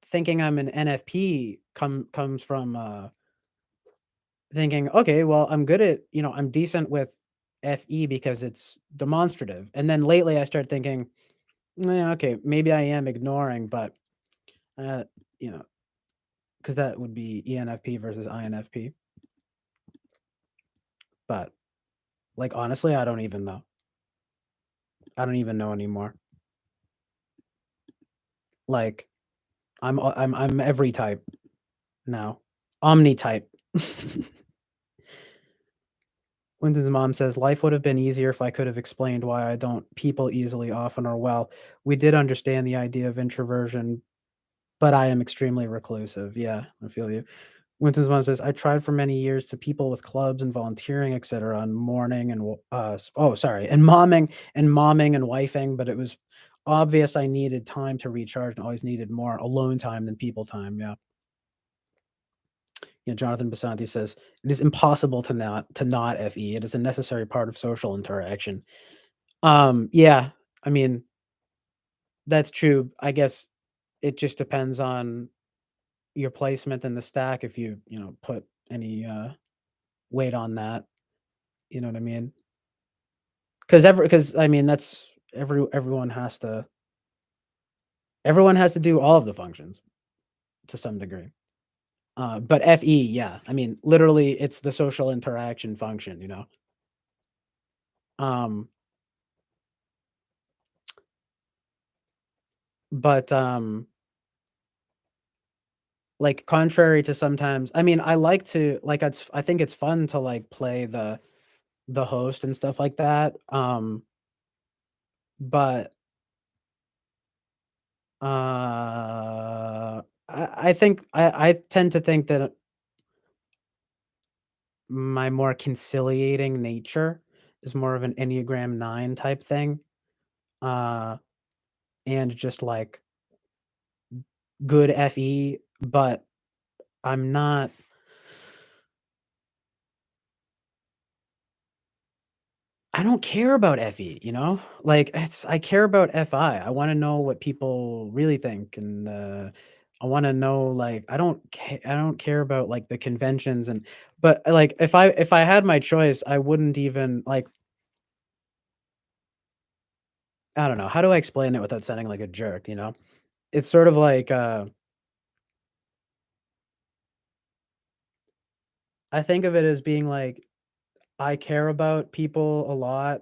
B: thinking I'm an NFP comes from thinking, okay, well, I'm good at, I'm decent with FE because it's demonstrative. And then lately I started thinking, yeah, okay, maybe I am ignoring, but uh, you know, because that would be ENFP versus INFP. But like honestly, I don't even know. I don't even know anymore. Like I'm every type now. Omni type. Lyndon's mom says life would have been easier if I could have explained why I don't people easily often or well. We did understand the idea of introversion, but I am extremely reclusive. Yeah, I feel you. Winston's mom says, I tried for many years to people with clubs and volunteering, etc. on mourning and and momming and wifing, but it was obvious I needed time to recharge and always needed more alone time than people time. Yeah. Jonathan Basanti says, it is impossible to not FE. It is a necessary part of social interaction. Yeah, I mean, that's true. I guess it just depends on your placement in the stack if you, put any weight on that. You know what I mean? Because I mean that's everyone has to do all of the functions to some degree. But FE, yeah, I mean literally it's the social interaction function. Um, but like contrary to sometimes, I mean I like to like I think it's fun to like play the host and stuff like that. But I think I tend to think that my more conciliating nature is more of an Enneagram 9 type thing. Uh, and just like good FE, but I'm not I don't care about FE. Like I care about FI. I want to know what people really think and I want to know like I don't care about like the conventions and but like if I had my choice, I wouldn't even like I don't know. How do I explain it without sounding like a jerk? It's sort of like I think of it as being like I care about people a lot,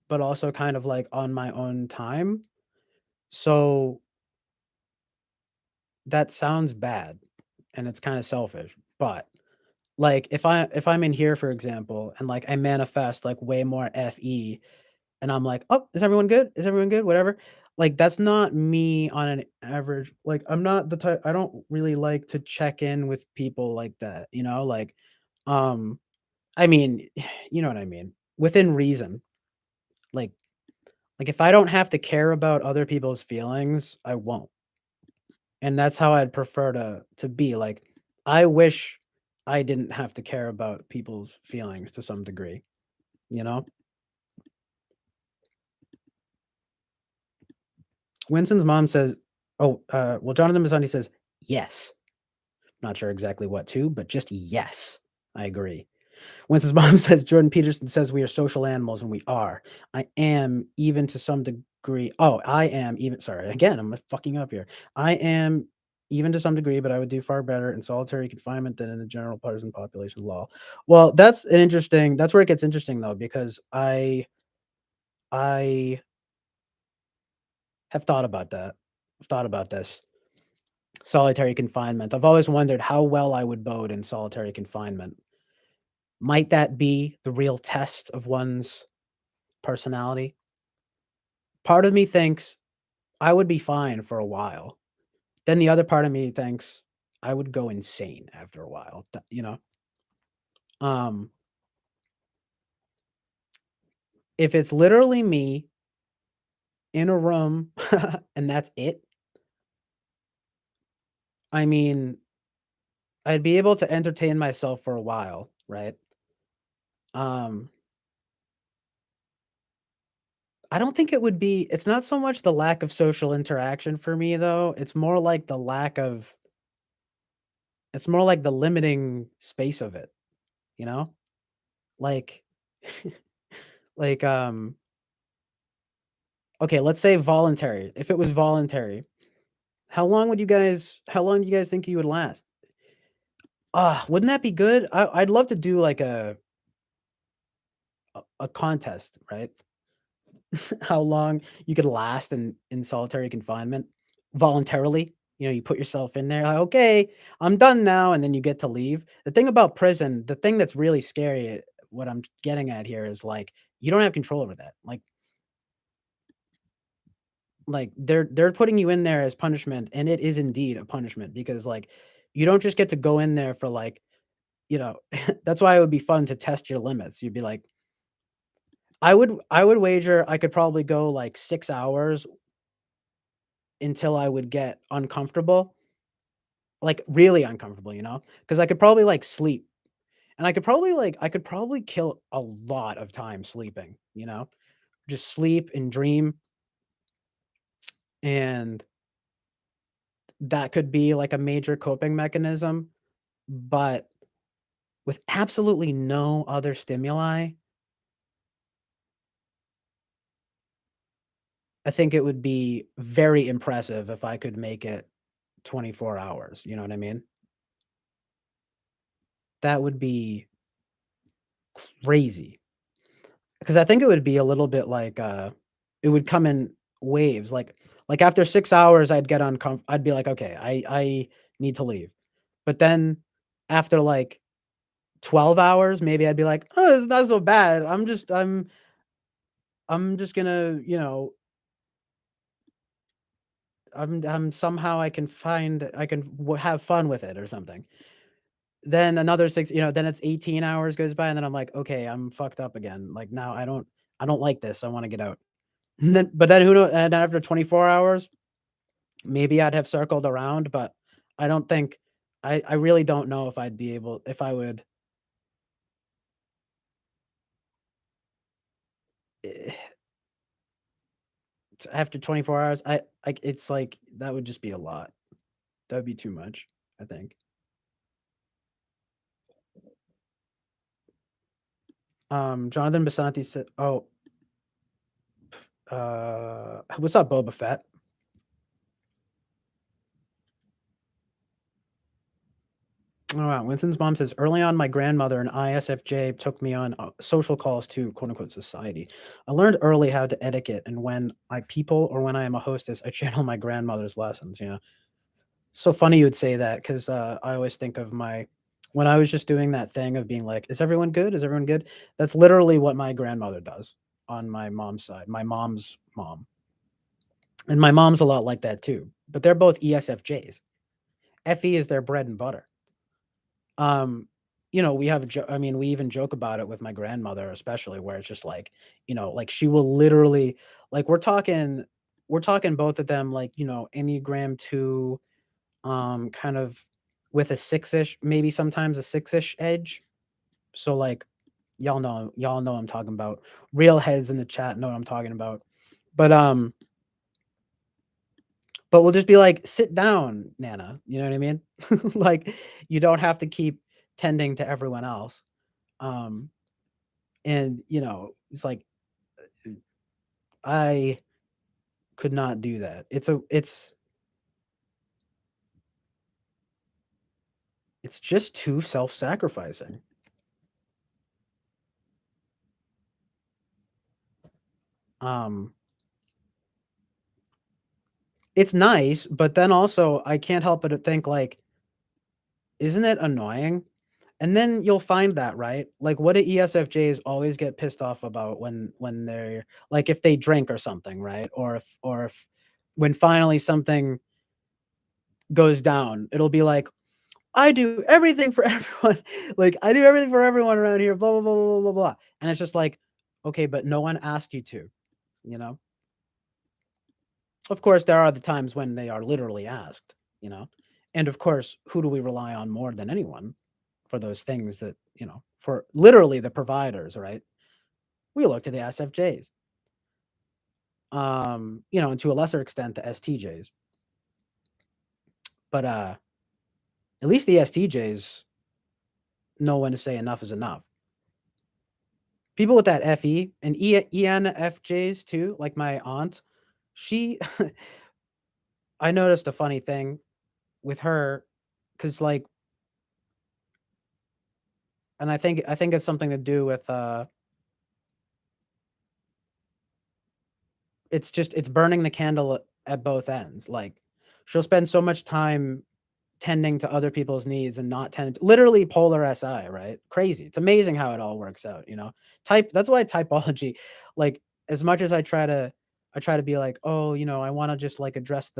B: but also kind of like on my own time. So that sounds bad and it's kind of selfish. But like if I'm in here, for example, and like I manifest like way more FE and I'm like, oh, is everyone good? Is everyone good? Whatever. Like that's not me on an average. Like I'm not the type I don't really like to check in with people like that. Like um I mean, you know what I mean? Within reason. Like like if I don't have to care about other people's feelings, I won't. And that's how I'd prefer to be. Like I wish I didn't have to care about people's feelings to some degree, you know? Winston's mom says, well, Jonathan Missoni says, yes. Not sure exactly what to, but just yes. I agree. Winston's mom says Jordan Peterson says we are social animals, and we are. I am even to some degree. Oh, I am even. Sorry, again, I'm fucking up here. I am even to some degree, but I would do far better in solitary confinement than in the general partisan population law. Well, that's an interesting. That's where it gets interesting though, because I have thought about that. I've thought about this solitary confinement. I've always wondered how well I would bode in solitary confinement. Might that be the real test of one's personality? Part of me thinks I would be fine for a while. Then the other part of me thinks I would go insane after a while, you know? Um, if it's literally me in a room and that's it, I mean, I'd be able to entertain myself for a while, right? Um, I don't think it would be it's not so much the lack of social interaction for me though. It's more like the limiting space of it, you know? Like like okay, let's say voluntary. If it was voluntary, how long do you guys think you would last? Wouldn't that be good? I'd love to do like a contest, right? How long you could last in solitary confinement voluntarily. You know, you put yourself in there, like, okay, I'm done now, and then you get to leave. The thing about prison, the thing that's really scary, what I'm getting at here is like you don't have control over that. Like they're putting you in there as punishment, and it is indeed a punishment because like you don't just get to go in there for like, you know, that's why it would be fun to test your limits. You'd be like, I would wager I could probably go like 6 hours until I would get uncomfortable, like really uncomfortable, you know? Because I could probably like sleep and I could probably kill a lot of time sleeping, you know? Just sleep and dream. And that could be like a major coping mechanism. But with absolutely no other stimuli, I think it would be very impressive if I could make it 24 hours. You know what I mean? That would be crazy. Because I think it would be a little bit like, it would come in waves, like, after 6 hours, I'd be like, "Okay, I need to leave." But then after, like, 12 hours, maybe I'd be like, "Oh, it's not so bad. I'm just gonna, you know, I'm somehow I can w have fun with it or something." Then another 6 you know, then it's 18 hours goes by, and then I'm like, "Okay, I'm fucked up again. Like, now I don't like this. I wanna get out." Then who knows? And after 24 hours, maybe I'd have circled around, but I don't think I really don't know if I'd be able if I would eh, after 24 hours, it's like that would just be a lot. That would be too much, I think. Jonathan Basanti said, "Oh, what's up, Boba Fett?" Oh, wow. Winston's mom says, "Early on, my grandmother and ISFJ took me on social calls to quote unquote society. I learned early how to etiquette, and when I people or when I am a hostess, I channel my grandmother's lessons." Yeah. So funny you would say that because I always think of when I was just doing that thing of being like, "Is everyone good? Is everyone good?" That's literally what my grandmother does on my mom's side, my mom's mom. And my mom's a lot like that too, but they're both ESFJs. FE is their bread and butter. Um, you know, I mean, we even joke about it with my grandmother, especially where it's just like, you know, like she will literally like we're talking both of them like, you know, Enneagram 2, kind of with a 6-ish, maybe sometimes a 6-ish edge. So like y'all know I'm talking about. Real heads in the chat know what I'm talking about. But but we'll just be like, "Sit down, Nana." You know what I mean? Like you don't have to keep tending to everyone else. Um and you know, it's like I could not do that. It's just too self-sacrificing. Um it's nice, but then also I can't help but to think like, isn't it annoying? And then you'll find that, right? Like, what do ESFJs always get pissed off about when they're like if they drink or something, right? Or if when finally something goes down, it'll be like, I do everything for everyone. Like, I do everything for everyone around here, blah, blah, blah, blah, blah, blah. And it's just like, okay, but no one asked you to, you know? Of course, there are the times when they are literally asked, you know? And of course, who do we rely on more than anyone for those things that, for literally the providers, right? We look to the SFJs, and to a lesser extent, the STJs. But at least the STJs know when to say enough is enough. People with that FE and ENFJs too, like my aunt, she, I noticed a funny thing with her, because like, and I think it's something to do with it's burning the candle at both ends. Like, she'll spend so much time tending to other people's needs and not tending to, literally polar SI, right? Crazy. It's amazing how it all works out, That's why typology, like, as much as I try to be like, oh, I want to just like address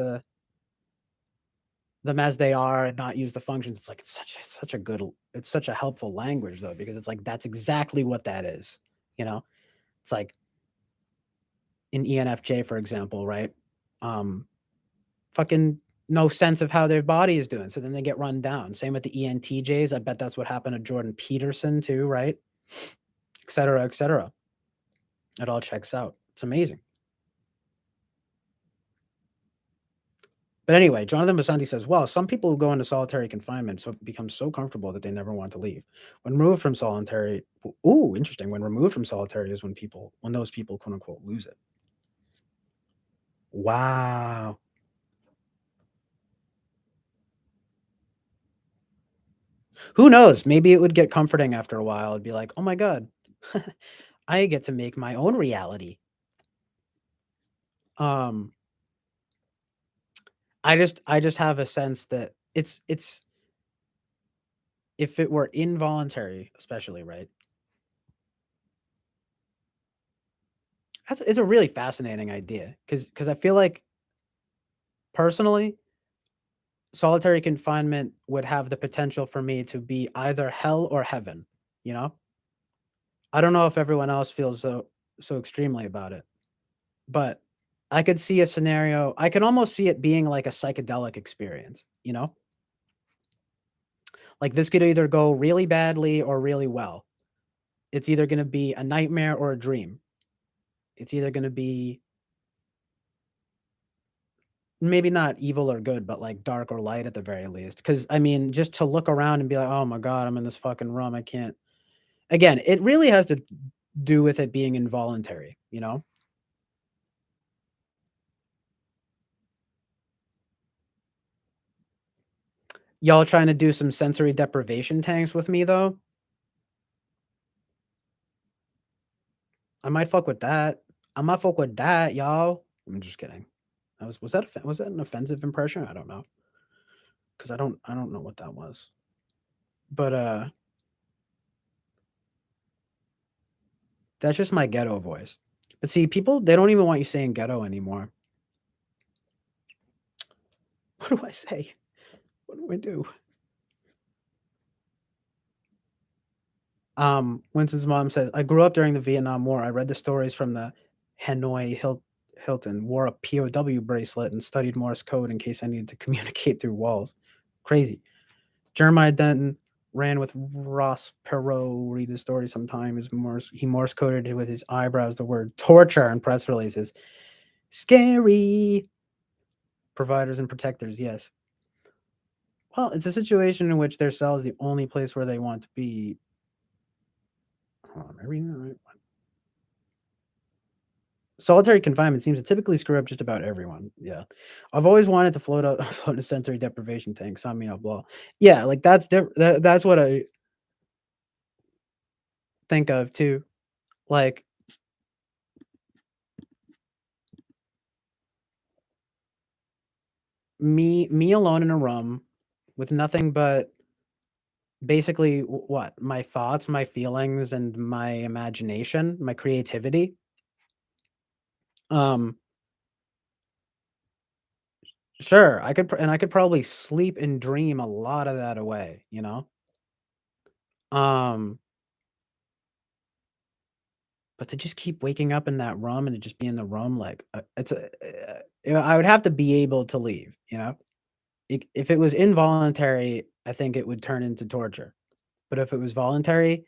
B: them as they are and not use the functions. It's like it's such a helpful language though, because it's like that's exactly what that is, you know? It's like in ENFJ, for example, right? Um, fucking no sense of how their body is doing. So then they get run down. Same with the ENTJs. I bet that's what happened to Jordan Peterson too, right? Et cetera, et cetera. It all checks out. It's amazing. But anyway, Jonathan Basanti says, well, some people who go into solitary confinement become so comfortable that they never want to leave. When removed from solitary, ooh, interesting. When removed from solitary is when those people, quote unquote, lose it. Wow. Who knows? Maybe it would get comforting after a while. It'd be like, oh my God, I get to make my own reality. Um, I just have a sense that it's if it were involuntary, especially, right? It's a really fascinating idea because I feel like personally, solitary confinement would have the potential for me to be either hell or heaven, you know? I don't know if everyone else feels so extremely about it, but I could see a scenario. I can almost see it being like a psychedelic experience, you know? Like, this could either go really badly or really well. It's either going to be a nightmare or a dream. It's either going to be maybe not evil or good, but like dark or light at the very least. Because I mean, just to look around and be like, oh my God, I'm in this fucking room. I can't. Again, it really has to do with it being involuntary, you know? Y'all trying to do some sensory deprivation tanks with me, though? I might fuck with that. I might fuck with that, y'all. I'm just kidding. Was that an offensive impression? I don't know, because I don't know what that was. But that's just my ghetto voice. But see, people, they don't even want you saying ghetto anymore. What do I say? What do I do? Winston's mom says, I grew up during the Vietnam War. I read the stories from the Hanoi Hilton, wore a POW bracelet, and studied Morse code in case I needed to communicate through walls. Crazy. Jeremiah Denton ran with Ross Perot. Read the story sometime. He Morse coded with his eyebrows the word torture in press releases. Scary. Providers and protectors, yes. Well, it's a situation in which their cell is the only place where they want to be. Hold on, am I reading that right? Solitary confinement seems to typically screw up just about everyone. Yeah, I've always wanted to float out float in a sensory deprivation tank. Sign me up, blah. Yeah, like that's what I think of too. Like, me alone in a room with nothing but basically what? My thoughts, my feelings, and my imagination, my creativity. Um, sure, I could probably sleep and dream a lot of that away, you know? Um, but to just keep waking up in that room and to just be in the room, like, you know, I would have to be able to leave, you know? If it was involuntary, I think it would turn into torture. But if it was voluntary,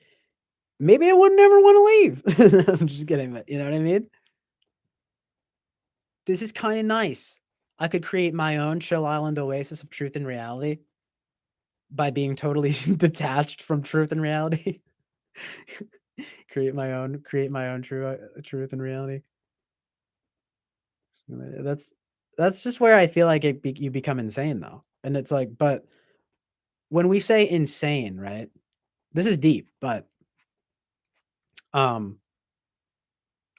B: maybe I would never wanna leave. I'm just kidding, but you know what I mean? This is kinda nice. I could create my own chill island oasis of truth and reality by being totally detached from truth and reality. Create my own truth and reality. That's that's just where I feel like you become insane though. And it's like, but when we say insane, right? This is deep, but um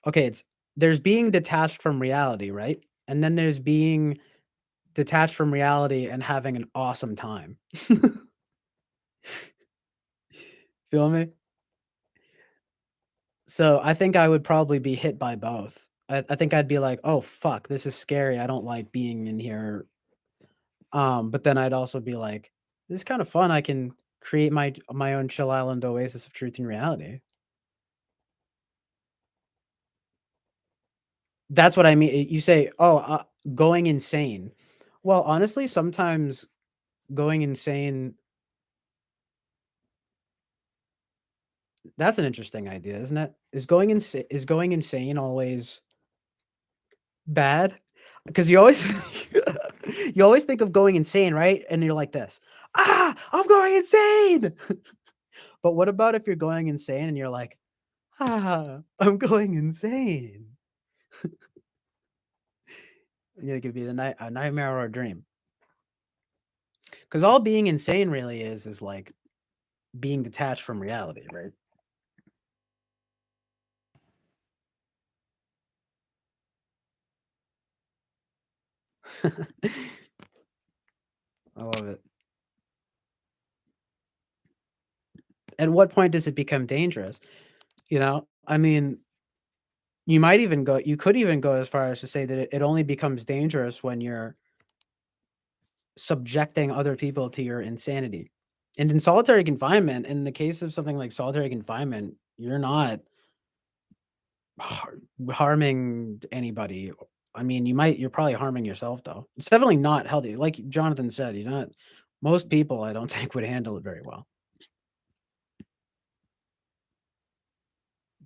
B: okay, it's there's being detached from reality, right? And then there's being detached from reality and having an awesome time. Feel me? So I think I would probably be hit by both. I think I'd be like, "Oh fuck, this is scary. I don't like being in here." But then I'd also be like, "This is kind of fun. I can create my own chill island oasis of truth and reality." That's what I mean. You say, "Oh, going insane." Well, honestly, sometimes going insane, that's an interesting idea, isn't it? Is going insane always bad? Because you always you always think of going insane, right? And you're like this, "Ah, I'm going insane." But what about if you're going insane and you're like, "Ah, I'm going insane." Yeah, it could be a nightmare or a dream. Because all being insane really is like being detached from reality, right? I love it. At what point does it become dangerous? You know, I mean, you could even go as far as to say that it only becomes dangerous when you're subjecting other people to your insanity. And in solitary confinement, in the case of something like solitary confinement, you're not harming anybody. I mean, you're probably harming yourself though. It's definitely not healthy. Like Jonathan said, you're not most people I don't think would handle it very well.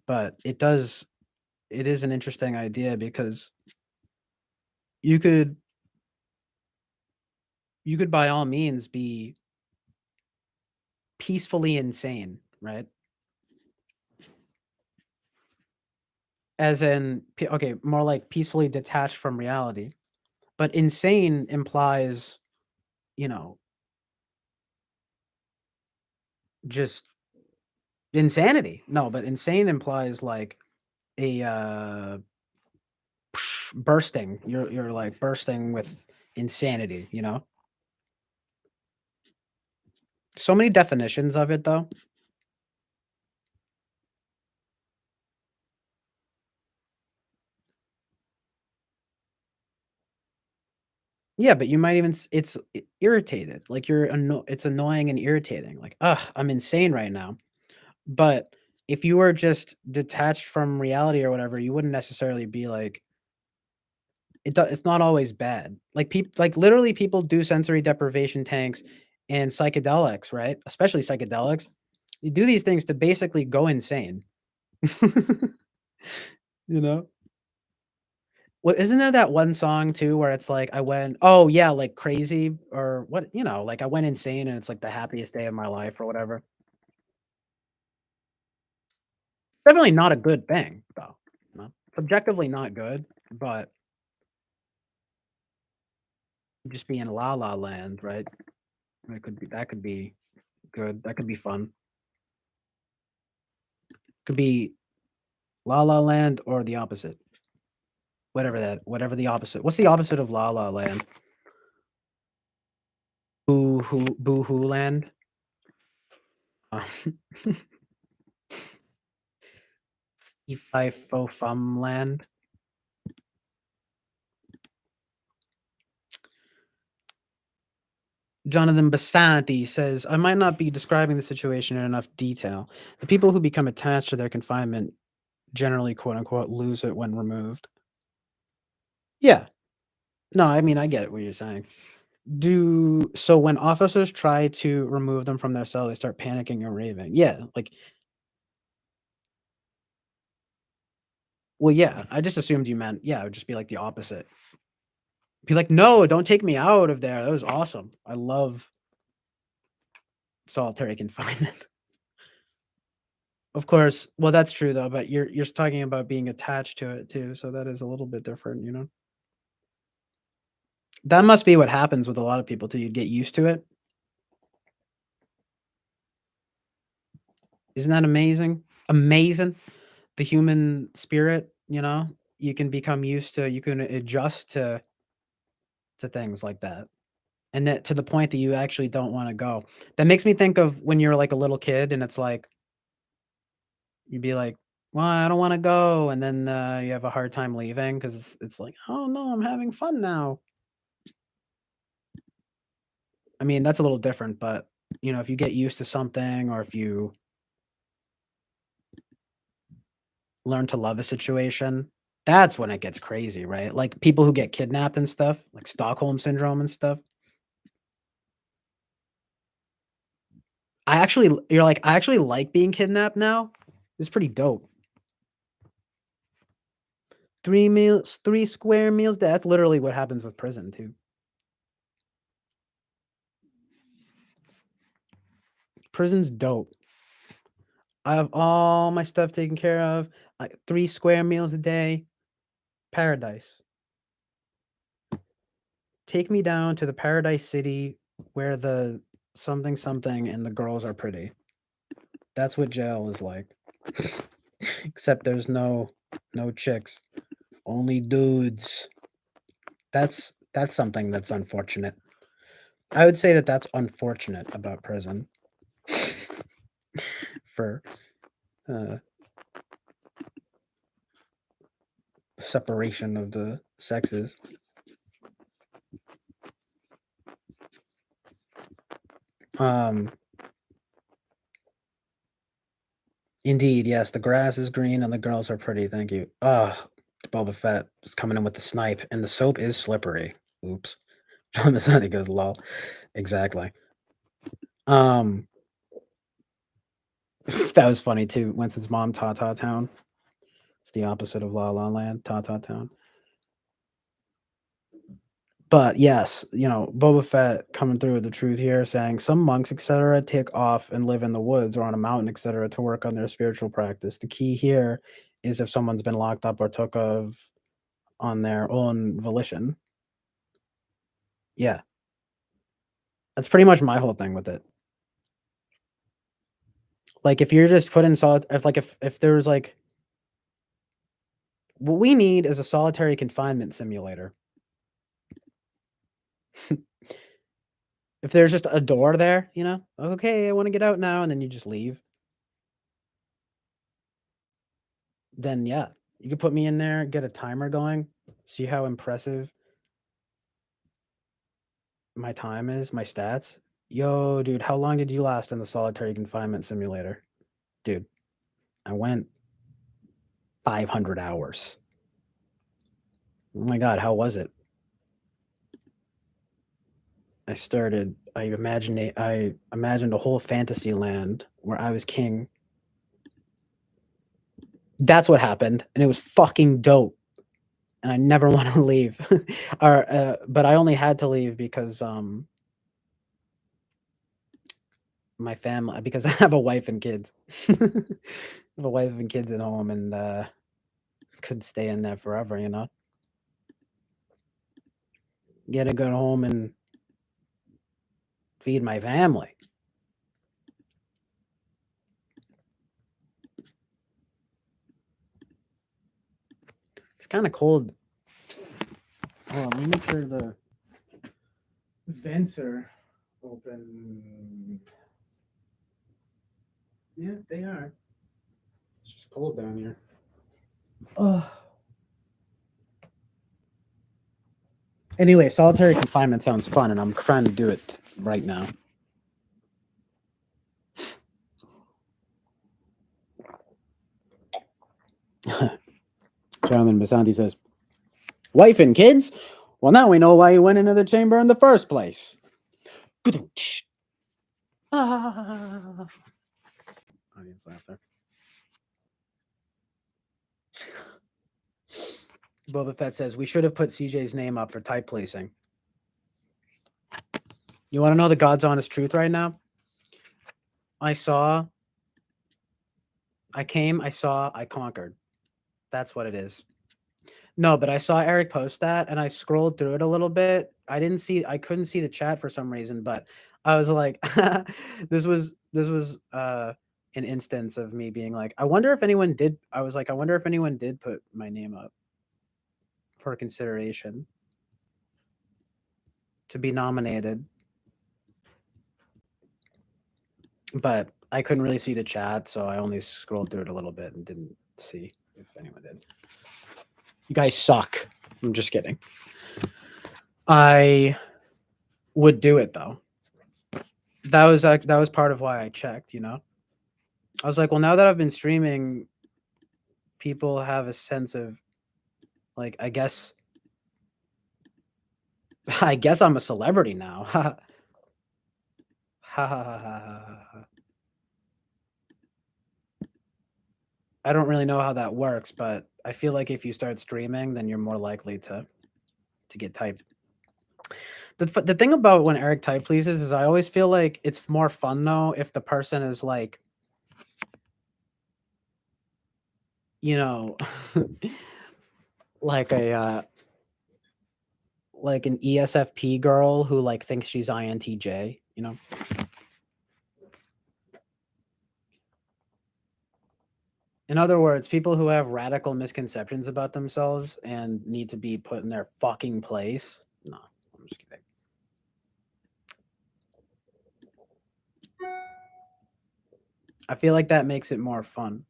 B: But it is an interesting idea because you could you could by all means be peacefully insane, right? As in, okay, more like peacefully detached from reality. But insane implies, you know, just insanity. No, but insane implies like a bursting. You're like bursting with insanity, you know? So many definitions of it though. Yeah, but you might even irritated. Like it's annoying and irritating. Like, ugh, I'm insane right now. But if you were just detached from reality or whatever, you wouldn't necessarily be like it's not always bad. Like people like literally people do sensory deprivation tanks and psychedelics, right? Especially psychedelics. You do these things to basically go insane. You know? What isn't there that one song too where it's like I went, oh yeah, like crazy or what, you know, like I went insane and it's like the happiest day of my life or whatever. Definitely not a good thing though. You know? Subjectively not good, but just be in la la land, right? That could be good. That could be fun. Could be La La Land or the opposite. Whatever the opposite. What's the opposite of La La Land? Boo Hoo Land? Uh, E5 land. Jonathan Basanti says, I might not be describing the situation in enough detail. The people who become attached to their confinement generally, quote unquote, lose it when removed. Yeah. No, I mean, I get what you're saying. So when officers try to remove them from their cell, they start panicking and raving. Yeah. Like, well, yeah. I just assumed you meant, yeah, it would just be like the opposite. Be like, no, don't take me out of there. That was awesome. I love solitary confinement. Of course. Well, that's true though, but you're talking about being attached to it too, so that is a little bit different, you know. That must be what happens with a lot of people too. You get used to it. Isn't that amazing? Amazing. The human spirit, you know, you can become used to, you can adjust to things like that. And that to the point that you actually don't want to go. That makes me think of when you're like a little kid and it's like you'd be like, "Well, I don't wanna go," and then, you have a hard time leaving because it's like, "Oh, no, I'm having fun now." I mean, that's a little different, but, you know, if you get used to something or if you learn to love a situation, that's when it gets crazy, right? Like, people who get kidnapped and stuff, like Stockholm syndrome and stuff. You're like, "I actually like being kidnapped now." It's pretty dope. 3 square meals, that's literally what happens with prison too. Prison's dope. I have all my stuff taken care of, like 3 square meals a day, paradise. Take me down to the paradise city where the something something and the girls are pretty. That's what jail is like. Except there's no chicks, only dudes. That's something that's unfortunate. I would say that that's unfortunate about prison. For uh, separation of the sexes. Um, Indeed, yes, the grass is green and the girls are pretty, thank you. Boba Fett is coming in with the snipe, and the soap is slippery. Oops. John Mazzetti goes, lol. Exactly. Um, that was funny too. Winston's mom, Tata Town. It's the opposite of La La Land, Tata Town. But yes, you know, Boba Fett coming through with the truth here, saying some monks, etc., take off and live in the woods or on a mountain, etc., to work on their spiritual practice. The key here is if someone's been locked up or took of on their own volition. Yeah. That's pretty much my whole thing with it. Like if you're just put in if there's like what we need is a solitary confinement simulator. If there's just a door there, you know, okay, I want to get out now, and then you just leave. Then yeah, you could put me in there, get a timer going, see how impressive my time is, my stats. Yo, dude, how long did you last in the solitary confinement simulator? Dude, I went 500 hours. Oh my god, how was it? I imagined a whole fantasy land where I was king. That's what happened, and it was fucking dope. And I never want to leave. But I only had to leave because my family because I have a wife and kids. I have a wife and kids at home and could stay in there forever, you know. Get to go home and feed my family. It's kind of cold. Hold on, let me make sure the vents are open. Yeah, they are. It's just cold down here. Oh. Anyway, solitary confinement sounds fun, and I'm trying to do it right now. Jonathan Basanti says, "Wife and kids? Well, now we know why you went into the chamber in the first place." Ah. Audience laughter. Boba Fett says, "We should have put CJ's name up for type placing." You want to know the God's honest truth right now? I saw, I came, I saw, I conquered. That's what it is. No, but I saw Eric post that and I scrolled through it a little bit. I couldn't see the chat for some reason, but I was like, this was an instance of me being like, I wonder if anyone did. I was like, I wonder if anyone did put my name up for consideration to be nominated. But I couldn't really see the chat, so I only scrolled through it a little bit and didn't see if anyone did. You guys suck. I'm just kidding. I would do it though. That was part of why I checked, you know. I was like, well, now that I've been streaming, people have a sense of like, I guess I guess I'm a celebrity now. Ha ha ha ha ha ha. I don't really know how that works, but I feel like if you start streaming, then you're more likely to get typed. The thing about when Eric type pleases is I always feel like it's more fun though if the person is like, you know, like a like an ESFP girl who like thinks she's INTJ, you know. In other words, people who have radical misconceptions about themselves and need to be put in their fucking place. No, I'm just kidding. I feel like that makes it more fun.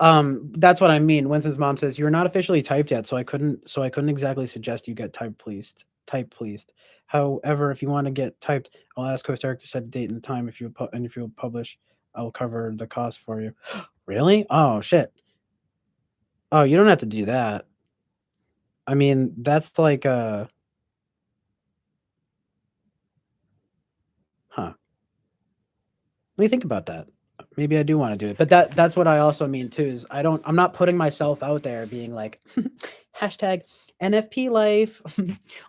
B: That's what I mean. Winston's mom says you're not officially typed yet, so I couldn't exactly suggest you get type pleased. However, if you want to get typed, I'll ask host Eric to set a date and time. If you'll publish, I'll cover the cost for you. Really? Oh shit. Oh, you don't have to do that. I mean, that's like huh. Let me think about that. Maybe I do want to do it. But that's what I also mean too is I'm not putting myself out there being like hashtag NFP life.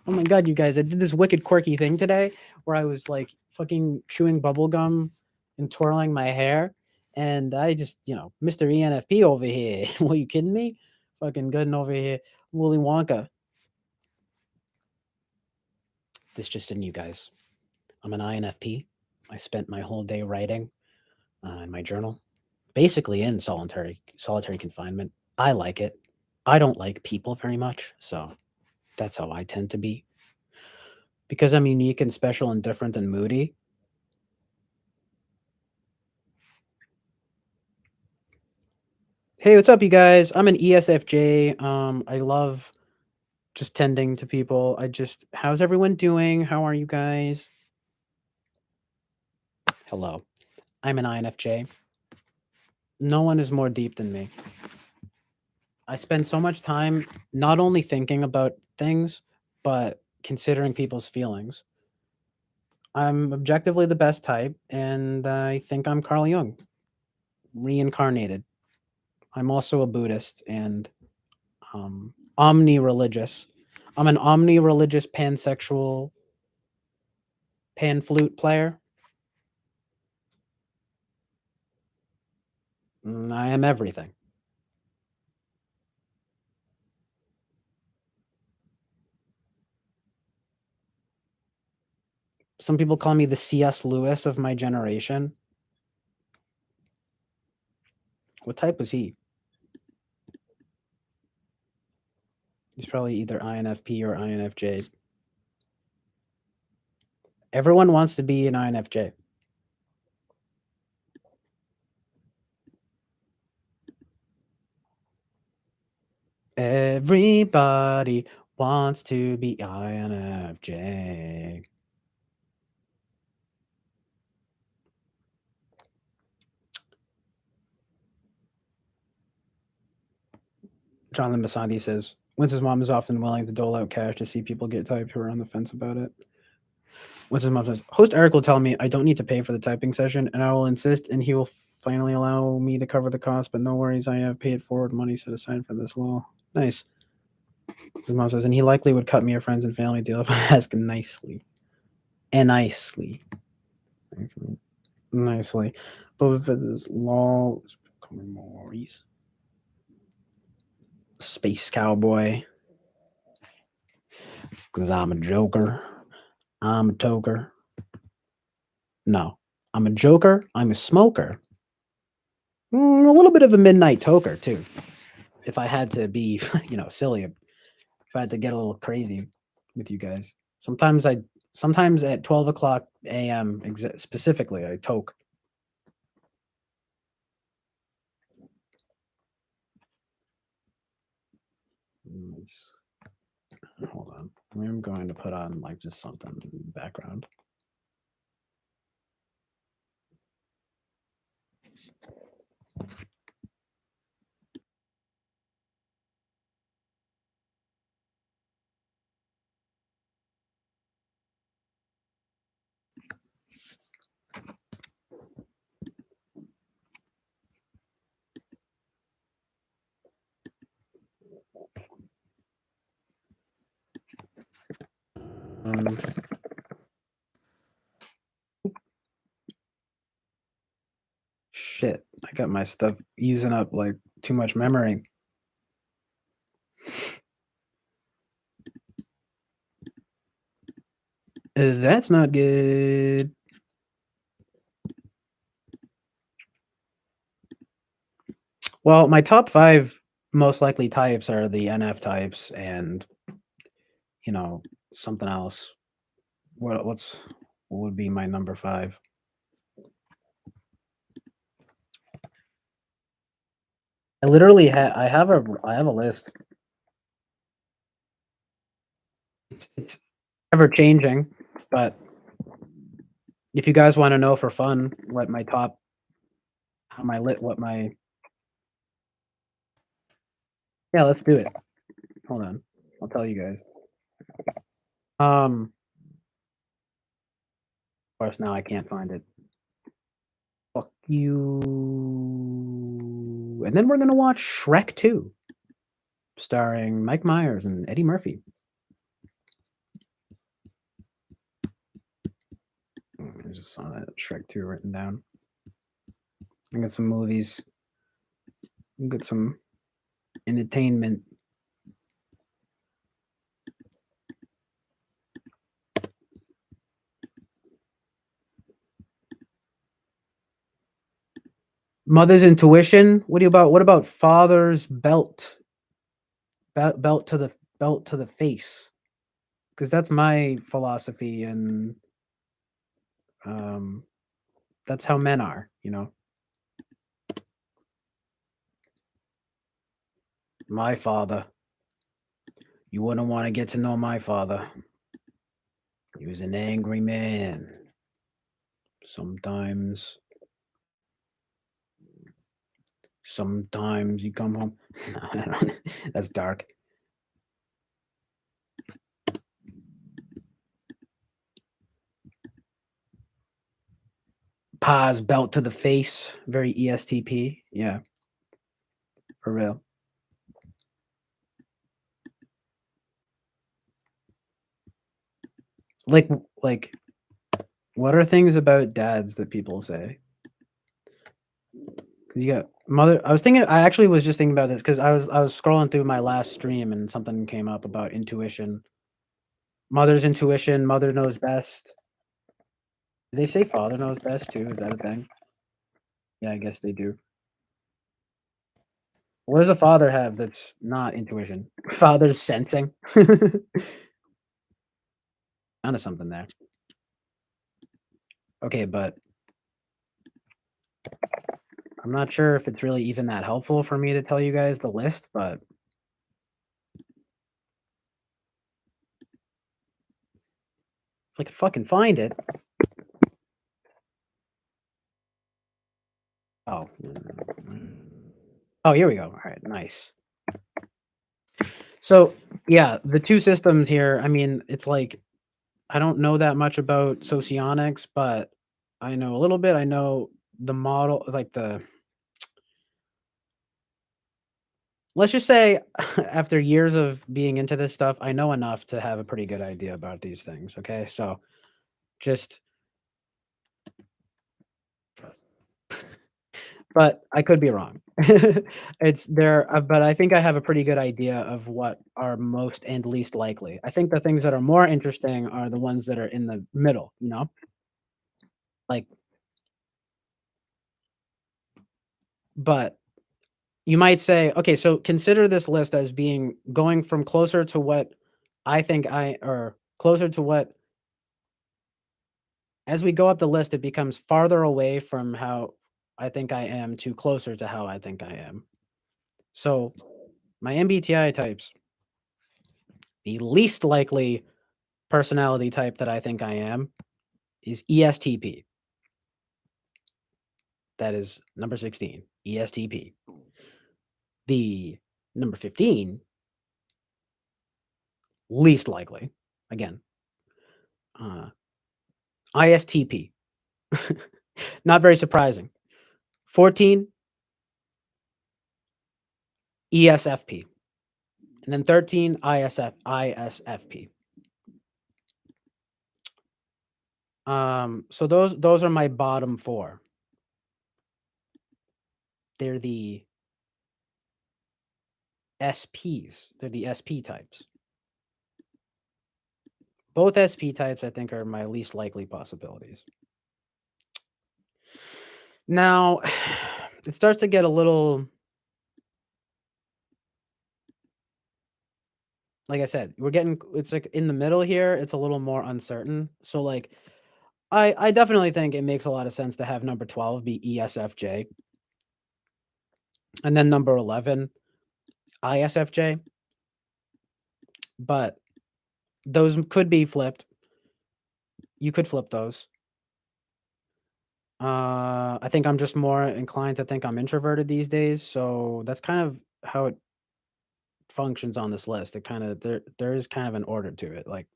B: Oh my god, you guys, I did this wicked quirky thing today where I was like fucking chewing bubble gum and twirling my hair. And I just, Mr. ENFP over here. What, you kidding me? Fucking good over here. Willy Wonka. This just in, you guys. I'm an INFP. I spent my whole day writing in my journal, basically in solitary confinement. I like it. I don't like people very much, so that's how I tend to be. Because I'm unique and special and different and moody. Hey, what's up, you guys? I'm an ESFJ. I love just tending to people. How's everyone doing? How are you guys? Hello. I'm an INFJ. No one is more deep than me. I spend so much time not only thinking about things, but considering people's feelings. I'm objectively the best type, and I think I'm Carl Jung, reincarnated. I'm also a Buddhist and omni-religious. I'm an omni-religious pansexual pan flute player. I am everything. Some people call me the C.S. Lewis of my generation. What type was he? He's probably either INFP or INFJ. Everyone wants to be an INFJ. Everybody wants to be INFJ. Jonathan Basandi says, Winston's mom is often willing to dole out cash to see people get typed who are on the fence about it. Winston's mom says, host Eric will tell me I don't need to pay for the typing session, and I will insist, and he will finally allow me to cover the cost, but no worries, I have paid forward money set aside for this law. Nice. His mom says, and he likely would cut me a friends and family deal if I ask nicely. And nicely. Nicely. But if it is law, Maurice. Space Cowboy. Because I'm a joker. I'm a toker. No. I'm a joker. I'm a smoker. A little bit of a midnight toker, too. If I had to be, silly. If I had to get a little crazy with you guys. Sometimes at 12 o'clock a.m. specifically, I toke. Hold on. I'm going to put on just something in the background. Shit, I got my stuff using up too much memory. That's not good. Well, my top 5 most likely types are the NF types and something else. What would be my number 5? I literally I have a list. It's ever changing, but if you guys want to know for fun what my top yeah, let's do it. Hold on. I'll tell you guys. Of course now I can't find it. Fuck you. And then we're gonna watch Shrek 2, starring Mike Myers and Eddie Murphy. I just saw that Shrek 2 written down. I got some movies. Got some entertainment. Mother's intuition. What about father's belt? Belt to the face. Because that's my philosophy, and that's how men are, My father. You wouldn't want to get to know my father. He was an angry man. Sometimes you come home. That's dark. Pa's belt to the face. Very ESTP. Yeah. For real. Like, what are things about dads that people say? You got mother. I actually was just thinking about this because I was scrolling through my last stream and something came up about intuition. Mother's intuition. Mother knows best. Do they say father knows best too? Is that a thing? Yeah, I guess they do. What does a father have that's not intuition? Father's sensing. Onto something there. Okay, but I'm not sure if it's really even that helpful for me to tell you guys the list, but If I could fucking find it. Oh. Oh, here we go. All right, nice. So yeah, the two systems here. I mean, it's like I don't know that much about socionics, but I know a little bit. I know the model, like the. Let's just say, after years of being into this stuff, I know enough to have a pretty good idea about these things. Okay, so just, but I could be wrong. It's there, but I think I have a pretty good idea of what are most and least likely. I think the things that are more interesting are the ones that are in the middle. Like, but you might say, okay, so consider this list as being going from closer to what I think or closer to what, as we go up the list, it becomes farther away from how I think I am to closer to how I think I am. So my MBTI types, the least likely personality type that I think I am is ESTP. That is number 16, ESTP. The number 15, least likely, again, ISTP. Not very surprising. 14, ESFP. And then 13, ISFP. So those are my bottom four. They're the SPs. They're the SP types. Both SP types, I think, are my least likely possibilities. Now, it starts to get a little, like I said, it's like in the middle here. It's a little more uncertain. So like, I definitely think it makes a lot of sense to have number 12 be ESFJ. And then number 11, ISFJ. But those could be flipped. You could flip those. I think I'm just more inclined to think I'm introverted these days, so that's kind of how it functions on this list. It kind of there is kind of an order to it, like,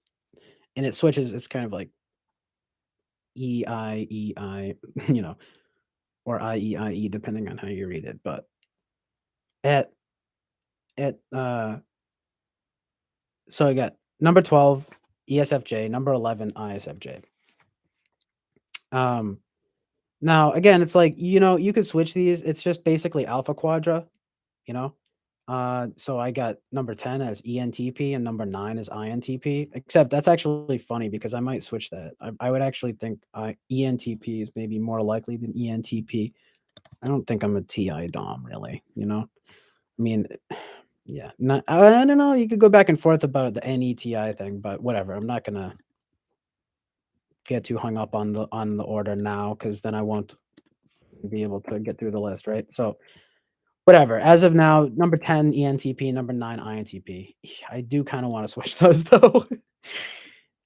B: and it switches. It's kind of like E I, you know, or IEIE, depending on how you read it. But at at so I got number 12 ESFJ, number 11 ISFJ. Um, Now again, it's like, you could switch these. It's just basically alpha quadra, you know. So I got number 10 as ENTP and number 9 as INTP. Except that's actually funny because I might switch that. I would actually think ENTP is maybe more likely than ENTP. I don't think I'm a TI Dom really, I mean, yeah, not, I don't know. You could go back and forth about the NETI thing, but whatever. I'm not gonna get too hung up on the order now because then I won't be able to get through the list, right? So whatever. As of now, number 10 ENTP, number 9 INTP. I do kind of want to switch those though.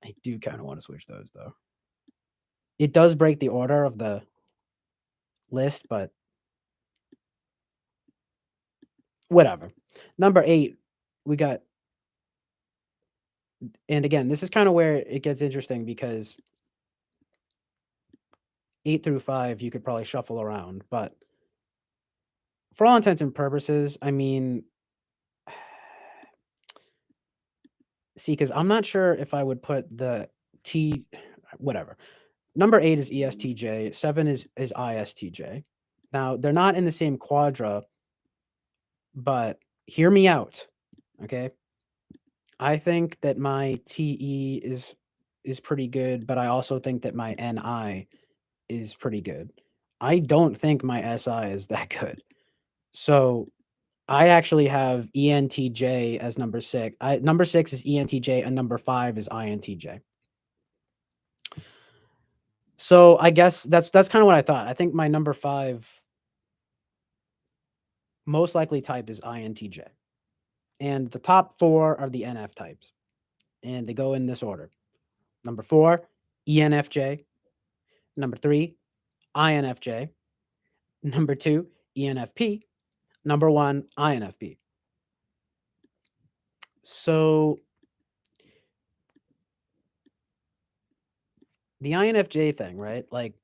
B: I do kind of want to switch those though. It does break the order of the list, but whatever. Number 8, we got, and again, this is kind of where it gets interesting because 8 through 5 you could probably shuffle around, but for all intents and purposes, I mean, see, because I'm not sure if I would put the T, whatever. Number 8 is ESTJ, 7 is ISTJ. Now, they're not in the same quadra, but hear me out, okay? I think that my TE is pretty good, but I also think that my NI is pretty good. I don't think my SI is that good. So, I actually have ENTJ as number 6. Number 6 is ENTJ and number 5 is INTJ. So I guess that's kind of what I thought. I think my number 5 most likely type is INTJ. And the top 4 are the NF types. And they go in this order. Number 4, ENFJ. Number 3, INFJ. Number 2, ENFP. Number 1, INFP. So the INFJ thing, right? Like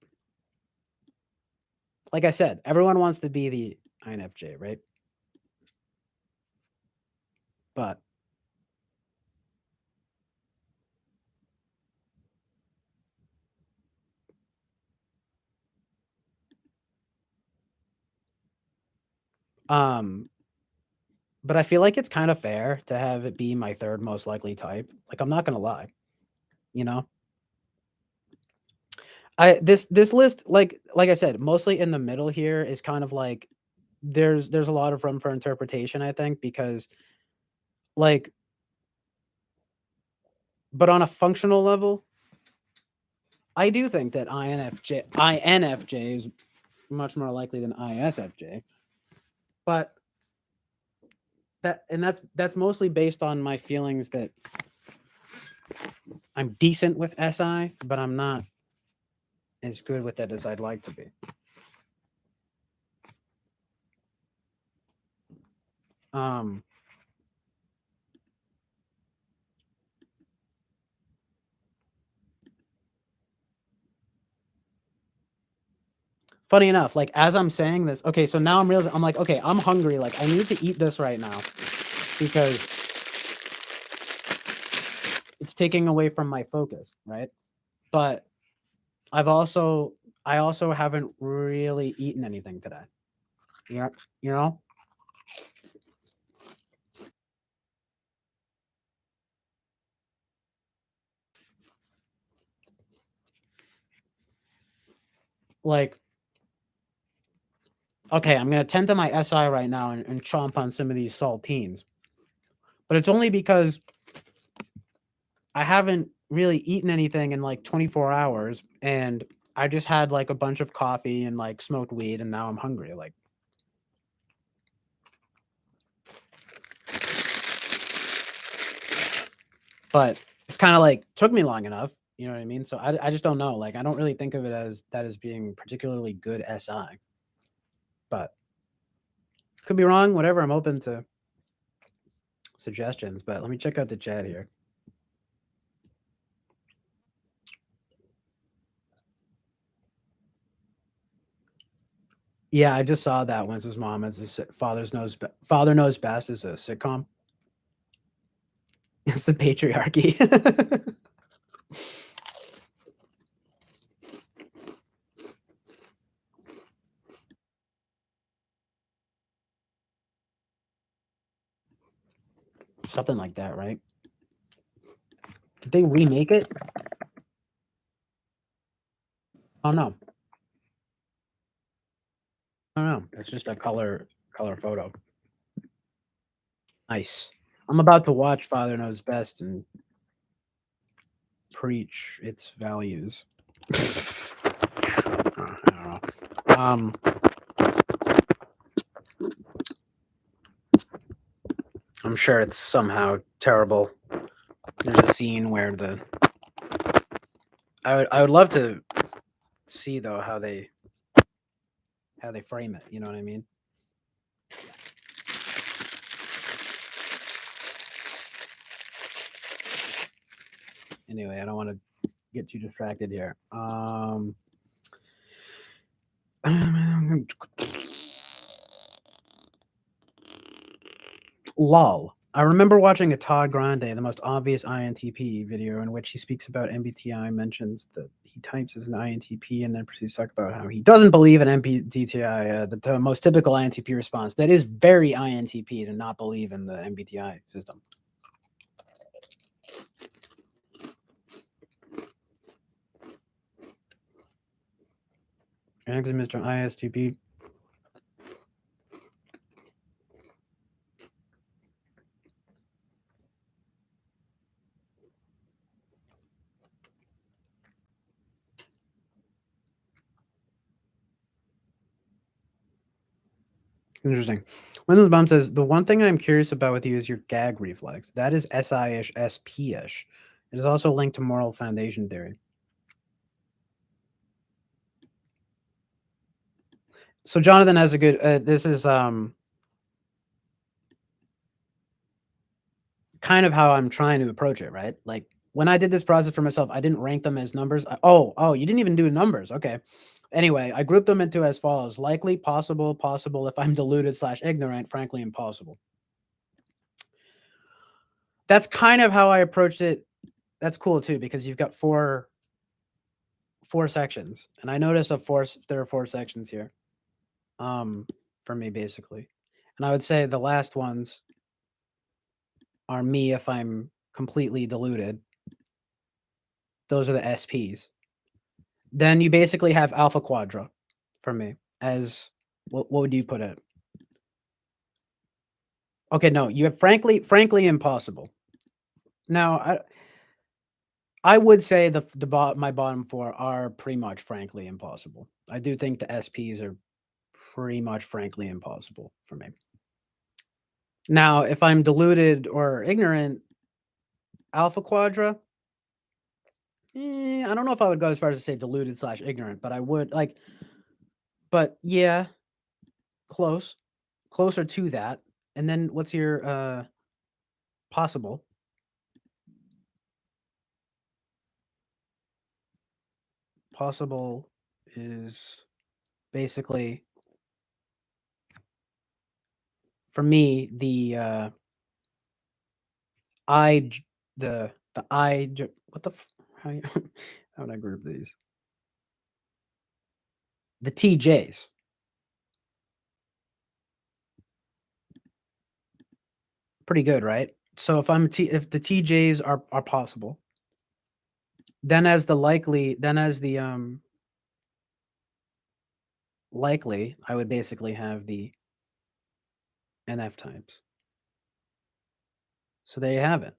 B: I said, everyone wants to be the INFJ, right? But um but I feel like it's kind of fair to have it be my third most likely type. Like I'm not going to lie, you know? This list like I said, mostly in the middle here is kind of like there's a lot of room for interpretation, I think, because like but on a functional level, I do think that INFJ is much more likely than ISFJ. But that's mostly based on my feelings that I'm decent with SI, but I'm not as good with it as I'd like to be. Um Funny enough, like as I'm saying this, okay, so now I'm realizing I'm like, okay, I'm hungry. Like I need to eat this right now because it's taking away from my focus, right? But I also haven't really eaten anything today. Yeah, you know? Like, okay, I'm gonna tend to my SI right now and chomp on some of these saltines. But it's only because I haven't really eaten anything in like 24 hours and I just had like a bunch of coffee and like smoked weed and now I'm hungry. Like but it's kind of like took me long enough, you know what I mean? So I just don't know. Like I don't really think of it as that as being particularly good SI. But could be wrong, whatever. I'm open to suggestions, but let me check out the chat here. Yeah, I just saw that When's His Mom as Father Knows Best is a sitcom. It's the patriarchy. Something like that, right? Did they remake it? Oh no. I don't know. It's just a color photo. Nice. I'm about to watch Father Knows Best and preach its values. I don't know. I'm sure it's somehow terrible. There's a scene where I would love to see though how they frame it. You know what I mean? Anyway, I don't want to get too distracted here. Lol. I remember watching a Todd Grande, the most obvious INTP video, in which he speaks about MBTI, mentions that he types as an INTP, and then proceeds to talk about how he doesn't believe in MBTI, the most typical INTP response. That is very INTP to not believe in the MBTI system. Thanks, Mr. ISTP. Interesting. Windows Bomb says, the one thing I'm curious about with you is your gag reflex. That is SI-ish, SP-ish. It is also linked to moral foundation theory. So Jonathan has a good. This is kind of how I'm trying to approach it, right? Like when I did this process for myself, I didn't rank them as numbers. Oh, you didn't even do numbers. Okay. Anyway, I grouped them into as follows: likely, possible, possible if I'm deluded / ignorant, frankly impossible. That's kind of how I approached it. That's cool too because you've got four sections, and I noticed there are 4 sections here. For me basically, and I would say the last ones are me if I'm completely deluded. Those are the SPs. Then you basically have alpha quadra for me as what would you put it? Okay, no, you have frankly impossible. Now I would say my bottom 4 are pretty much frankly impossible. I do think the SPs are pretty much frankly impossible for me. Now, if I'm deluded or ignorant, alpha quadra, I don't know if I would go as far as to say deluded / ignorant, but I would like, but yeah, closer to that. And then what's your possible? Possible is basically for me I the what the how, how would I group these? The TJs. Pretty good, right? So if the TJs are possible, then as the likely, I would basically have the NF types. So there you have it.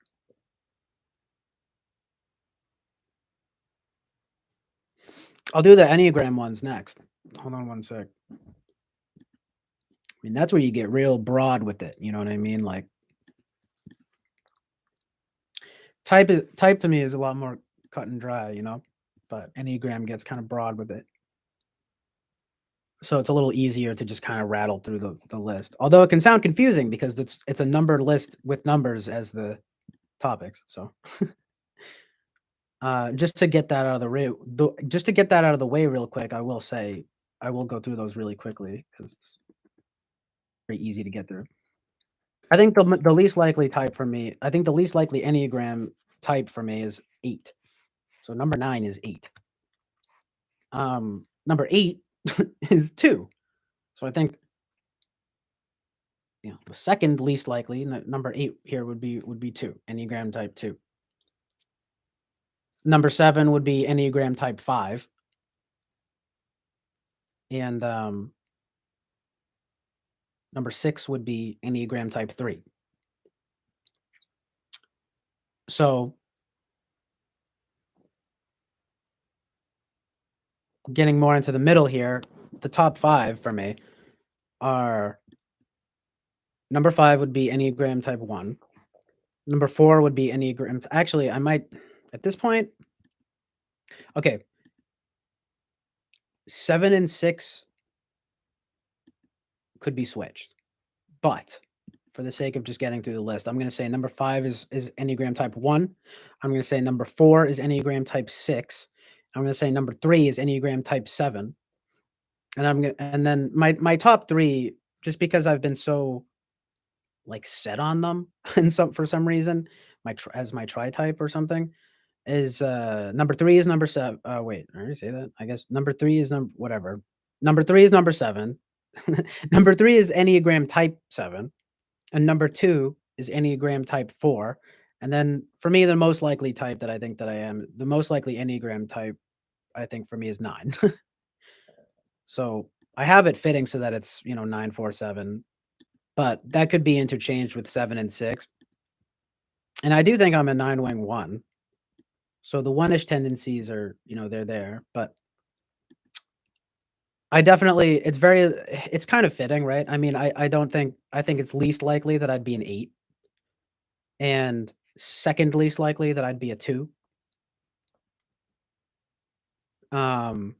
B: I'll do the Enneagram ones next. Hold on one sec. I mean, that's where you get real broad with it. You know what I mean? Like type to me is a lot more cut and dry, you know, but Enneagram gets kind of broad with it. So it's a little easier to just kind of rattle through the list. Although it can sound confusing because it's a numbered list with numbers as the topics. So just to get that out of the way real quick, I will say I will go through those really quickly because it's very easy to get through. I think the least likely type for me, I think the least likely Enneagram type for me is 8. So number 9 is 8. Number 8 is 2. So I think the second least likely number 8 here would be 2, Enneagram type 2. Number 7 would be Enneagram type 5. And number 6 would be Enneagram type 3. So getting more into the middle here, the top 5 for me are number 5 would be Enneagram type 1. Number 4 would be Enneagram. Actually, I might at this point. Okay. 7 and 6 could be switched. But for the sake of just getting through the list, I'm going to say number 5 is Enneagram type 1. I'm going to say number 4 is Enneagram type 6. I'm going to say number 3 is Enneagram type 7. And then my top 3, just because I've been so like set on them and for some reason, as my tri type or something, is number 3 is number 7. Wait, I already say that. I guess number 3 is whatever. Number 3 is number 7. Number 3 is Enneagram type 7. And number 2 is Enneagram type 4. And then for me, the most likely type that I think that I am, the most likely Enneagram type, I think for me is 9. So I have it fitting so that it's, 9, 4, 7, but that could be interchanged with 7 and 6. And I do think I'm a 9 wing 1. So the one-ish tendencies are, they're there, but it's kind of fitting, right? I mean, I think it's least likely that I'd be an 8. And second least likely that I'd be a 2. Um,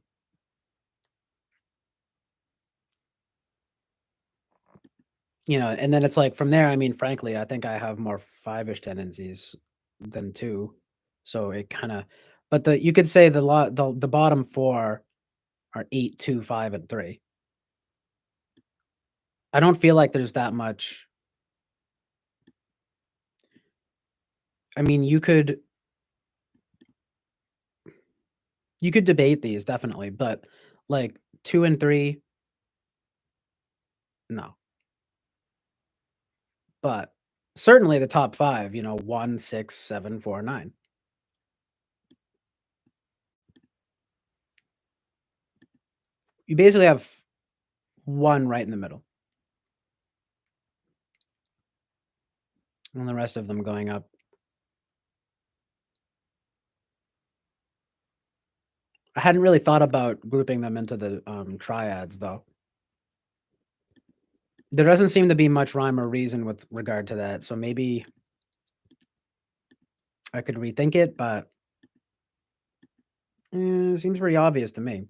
B: and then it's like from there, I mean, frankly, I think I have more 5-ish tendencies than 2. So it kind of, but you could say the bottom 4 are 8, 2, 5, and 3. I don't feel like there's that much. I mean, you could debate these definitely, but like 2 and 3, no. But certainly the top 5, 1, 6, 7, 4, 9. You basically have 1 right in the middle. And the rest of them going up. I hadn't really thought about grouping them into the triads, though. There doesn't seem to be much rhyme or reason with regard to that, so maybe I could rethink it, but it seems pretty obvious to me.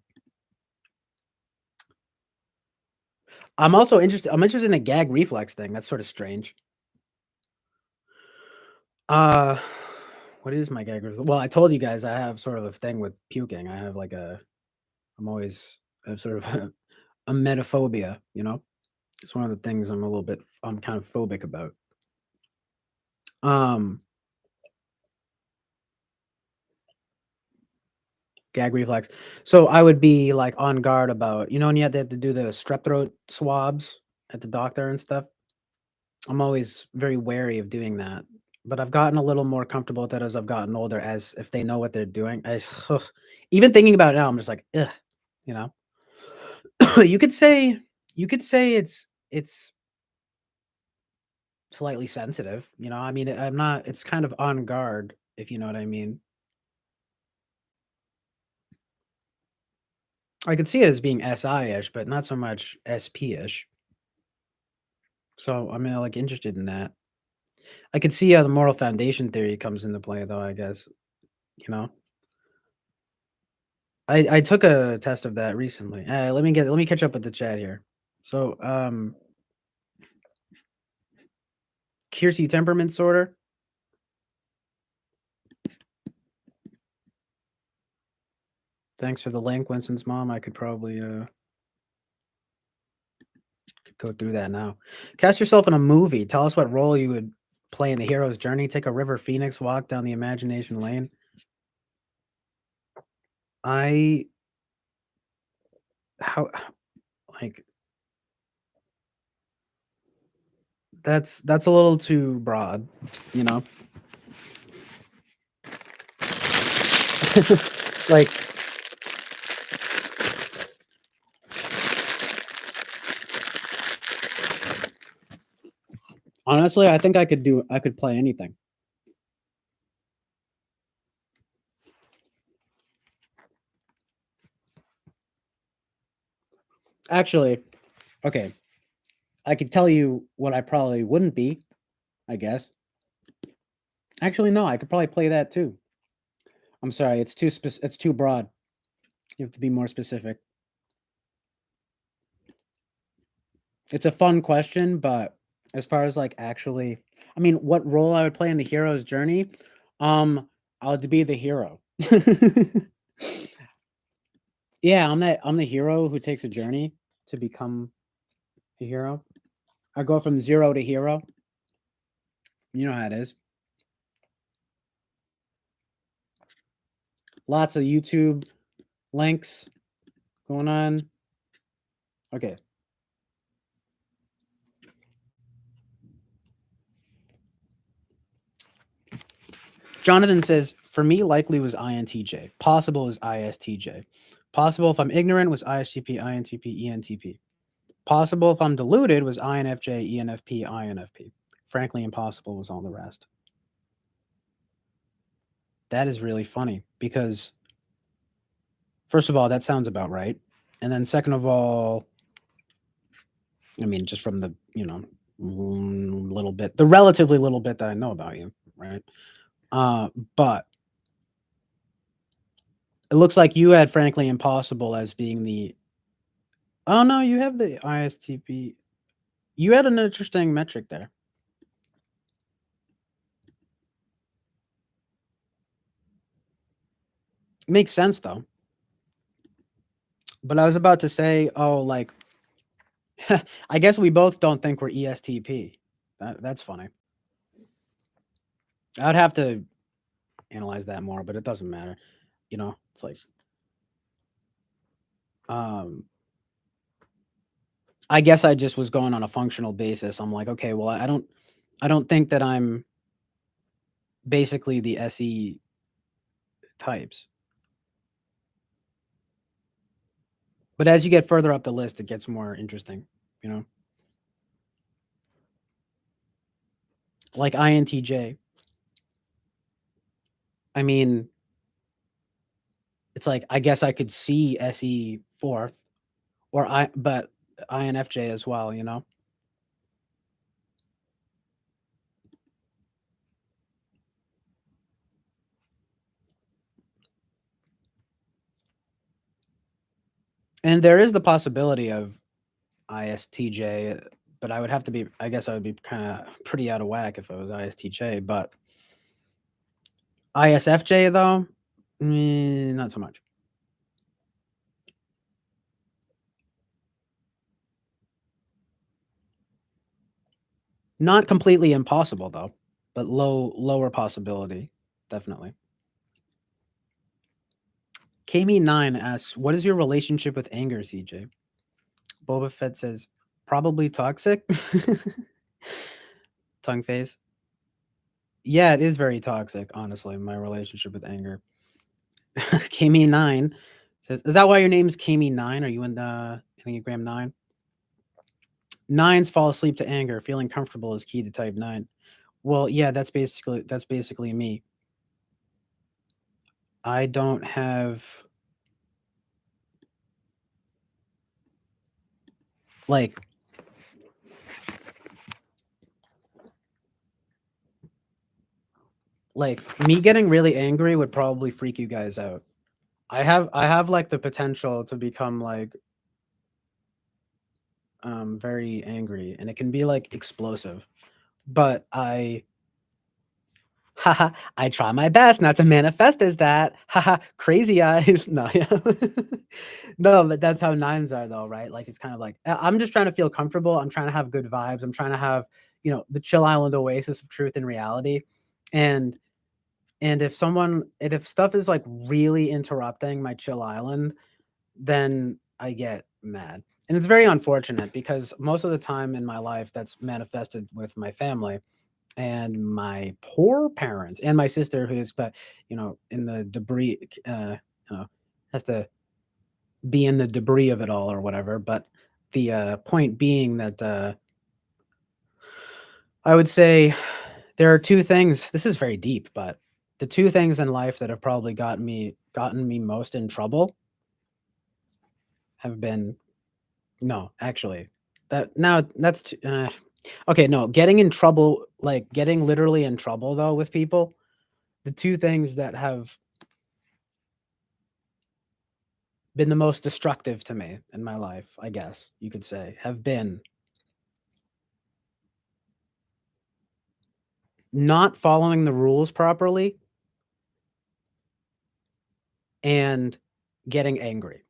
B: I'm also interested. I'm interested in the gag reflex thing. That's sort of strange. Uh, what is my gag reflex? Well, I told you guys I have sort of a thing with puking. I have like I'm always sort of a metaphobia. It's one of the things I'm kind of phobic about. Gag reflex. So I would be like on guard about, when you had to do the strep throat swabs at the doctor and stuff. I'm always very wary of doing that. But I've gotten a little more comfortable with it as I've gotten older, as if they know what they're doing. Even thinking about it now, I'm just like, ugh, you know. you could say it's slightly sensitive, I mean, I'm not, it's kind of on guard, if you know what I mean. I could see it as being SI-ish, but not so much SP-ish. So I'm like interested in that. I could see how the moral foundation theory comes into play, though. I guess you know. I took a test of that recently. Let me catch up with the chat here. So Kiersey temperament disorder. Thanks for the link, Winston's mom. I could probably go through that now. Cast yourself in a movie. Tell us what role you would play in the hero's journey. Take a River Phoenix walk down the imagination lane. How like that's a little too broad, like honestly, I think I could play anything. Actually, okay. I could tell you what I probably wouldn't be, I guess. Actually, no, I could probably play that too. I'm sorry, it's too broad. You have to be more specific. It's a fun question, but as far as like actually, I mean, what role I would play in the hero's journey? I would be the hero. Yeah, I'm the hero who takes a journey to become a hero. I go from 0 to hero. You know how it is. Lots of YouTube links going on. Okay. Jonathan says, for me, likely was INTJ. Possible is ISTJ. Possible if I'm ignorant was ISTP, INTP, ENTP. Possible if I'm deluded was INFJ, ENFP, INFP. Frankly, impossible was all the rest. That is really funny because, first of all, that sounds about right. And then second of all, I mean, just from the, the relatively little bit that I know about you, right? But it looks like you had Frankly Impossible as being the. Oh no, you have the ISTP. You had an interesting metric there. Makes sense though. But I was about to say, oh, like, I guess we both don't think we're ESTP. That's funny. I'd have to analyze that more, but it doesn't matter. It's like, um, I guess I just was going on a functional basis. I'm like, okay, well, I don't think that I'm basically the SE types. But as you get further up the list, it gets more interesting, you know, like INTJ. I mean, it's like, I guess I could see SE fourth but INFJ as well, you know? And there is the possibility of ISTJ, but I would have to be, I guess I would be kind of pretty out of whack if I was ISTJ, but ISFJ though, not so much. Not completely impossible though, but lower possibility, definitely. Kami9 asks, "What is your relationship with anger, CJ?" Boba Fett says, "Probably toxic." Tongue face. Yeah, it is very toxic, honestly, my relationship with anger. Kami9 says, "Is that why your name's Kami9? Are you in the Enneagram 9?" Nines fall asleep to anger. Feeling comfortable is key to type 9. Well, yeah, that's basically me. I don't have like me getting really angry would probably freak you guys out. I have like the potential to become like very angry, and it can be like explosive. But haha, I try my best not to manifest as that. Haha, crazy eyes. No, yeah. No, but that's how nines are though, right? Like it's kind of like I'm just trying to feel comfortable. I'm trying to have good vibes. I'm trying to have, the chill island oasis of truth and reality. And if stuff is like really interrupting my chill island, then I get mad. And it's very unfortunate because most of the time in my life that's manifested with my family and my poor parents and my sister who's but in the debris you know has to be in the debris of it all or whatever. But the point being that I would say there are two things. This is very deep, but the two things in life that have probably gotten me most in trouble have been no, actually, that now that's okay. No, getting in trouble, like getting literally in trouble though with people. The two things that have been the most destructive to me in my life, I guess you could say, have been not following the rules properly and getting angry.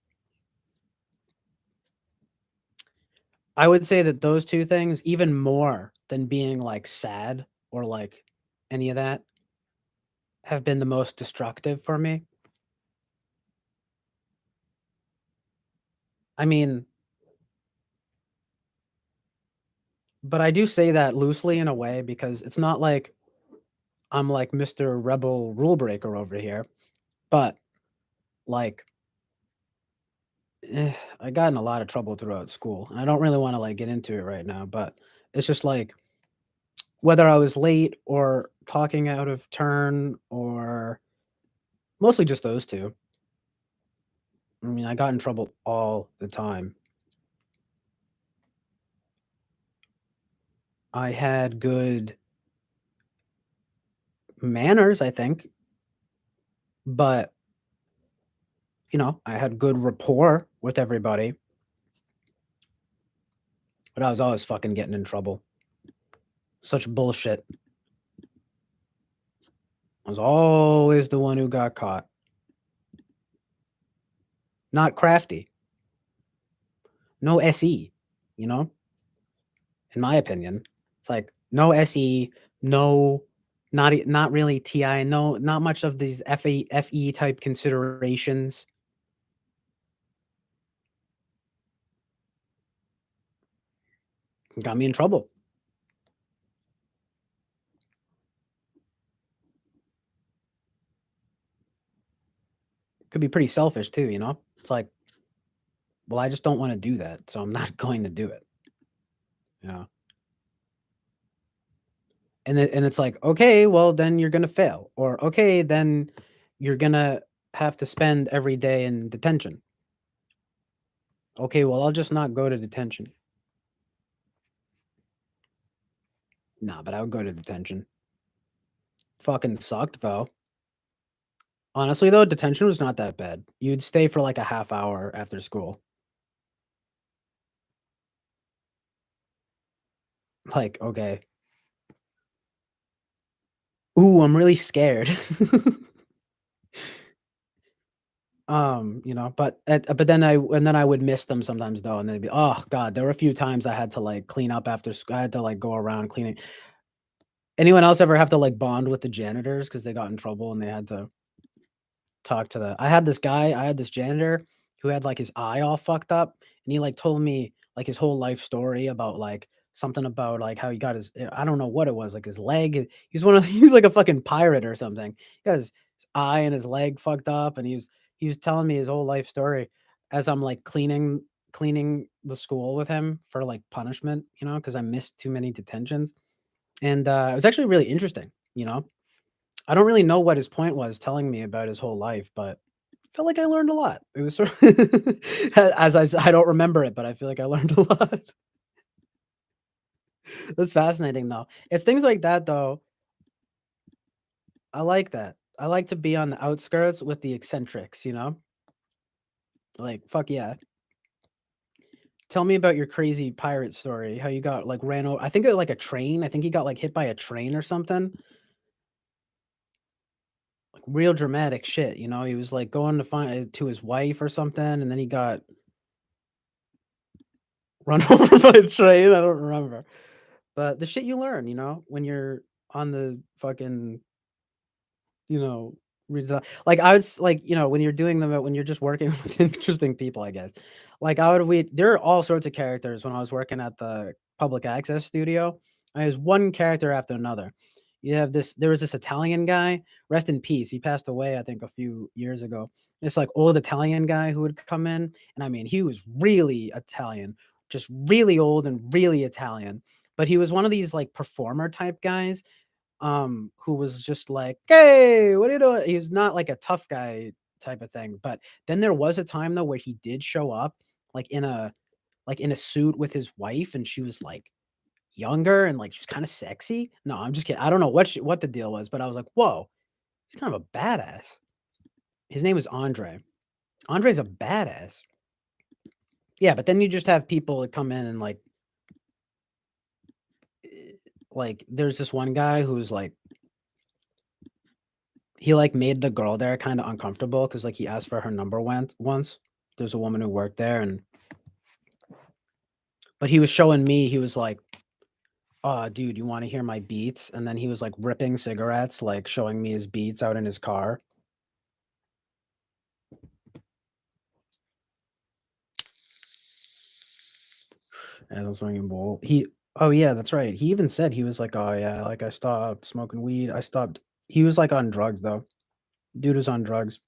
B: I would say that those two things, even more than being like sad or like any of that, have been the most destructive for me. I mean, but I do say that loosely in a way because it's not like I'm like Mr. Rebel rule breaker over here, but like I got in a lot of trouble throughout school. And I don't really want to like get into it right now, but it's just like whether I was late or talking out of turn or mostly just those two. I mean, I got in trouble all the time. I had good manners, I think, but I had good rapport with everybody, but I was always fucking getting in trouble. Such bullshit. I was always the one who got caught. Not crafty. No SE, you know? In my opinion. It's like no SE, no not really TI, no not much of these FE type considerations. Got me in trouble. Could be pretty selfish too, you know? It's like, well, I just don't want to do that, so I'm not going to do it. You know? And it's like, okay, well then you're gonna fail. Or okay, then you're gonna have to spend every day in detention. Okay, well I'll just not go to detention. Nah, but I would go to detention. Fucking sucked though. Honestly though, detention was not that bad. You'd stay for like a half hour after school. Like, okay. Ooh, I'm really scared. But then I would miss them sometimes though, and then it'd be, oh god, there were a few times I had to like clean up after school. I had to like go around cleaning. Anyone else ever have to like bond with the janitors because they got in trouble and they had to talk to the I had this janitor who had like his eye all fucked up, and he like told me like his whole life story about like something about like how he got his I don't know what it was, like his leg. He was he was like a fucking pirate or something. He got his eye and his leg fucked up, and he was telling me his whole life story as I'm like cleaning the school with him for like punishment, because I missed too many detentions. And it was actually really interesting. I don't really know what his point was telling me about his whole life, but I felt like I learned a lot. It was sort of I don't remember it, but I feel like I learned a lot. That's fascinating though. It's things like that though. I like that. I like to be on the outskirts with the eccentrics. Like fuck yeah. Tell me about your crazy pirate story. How you got like ran over. I think it like a train. I think he got like hit by a train or something. Like real dramatic shit. He was like going to find to his wife or something, and then he got run over by a train. I don't remember. But the shit you learn, when you're on the fucking, you know, like I was like, when you're doing them, when you're just working with interesting people, I guess. Like there are all sorts of characters when I was working at the public access studio. I was one character after another. There was this Italian guy, rest in peace. He passed away, I think, a few years ago. This like old Italian guy who would come in. And I mean, he was really Italian, just really old and really Italian. But he was one of these like performer type guys, who was just like, "Hey, what are you doing?" He was not like a tough guy type of thing. But then there was a time though where he did show up like in a suit with his wife, and she was like younger and like she's kind of sexy. No, I'm just kidding. I don't know what the deal was, but I was like, "Whoa, he's kind of a badass." His name is Andre. Andre's a badass. Yeah, but then you just have people that come in and like there's this one guy who's like he like made the girl there kind of uncomfortable because like he asked for her number once. There's a woman who worked there, but he was showing me. He was like, "Oh, dude, you want to hear my beats?" And then he was like ripping cigarettes, like showing me his beats out in his car. And I was swinging bowl. Oh yeah, that's right. He even said he was like, "Oh yeah, like I stopped smoking weed. I stopped." He was like on drugs though. Dude was on drugs.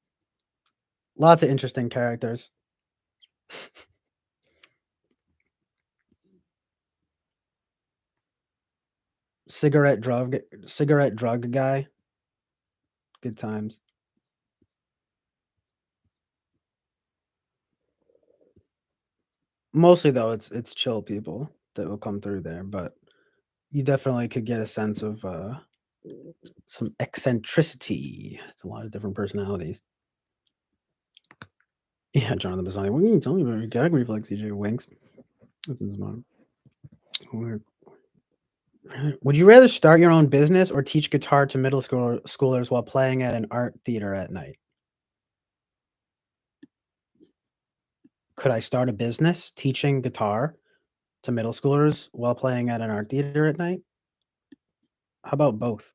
B: Lots of interesting characters. Cigarette drug guy. Good times. Mostly though, it's chill people that will come through there, but you definitely could get a sense of some eccentricity. It's a lot of different personalities. Yeah, Jonathan Bassani. What can you tell me about your gag reflex, DJ Winks? That's his mom. Would you rather start your own business or teach guitar to middle schoolers while playing at an art theater at night? Could I start a business teaching guitar to middle schoolers while playing at an art theater at night? How about both?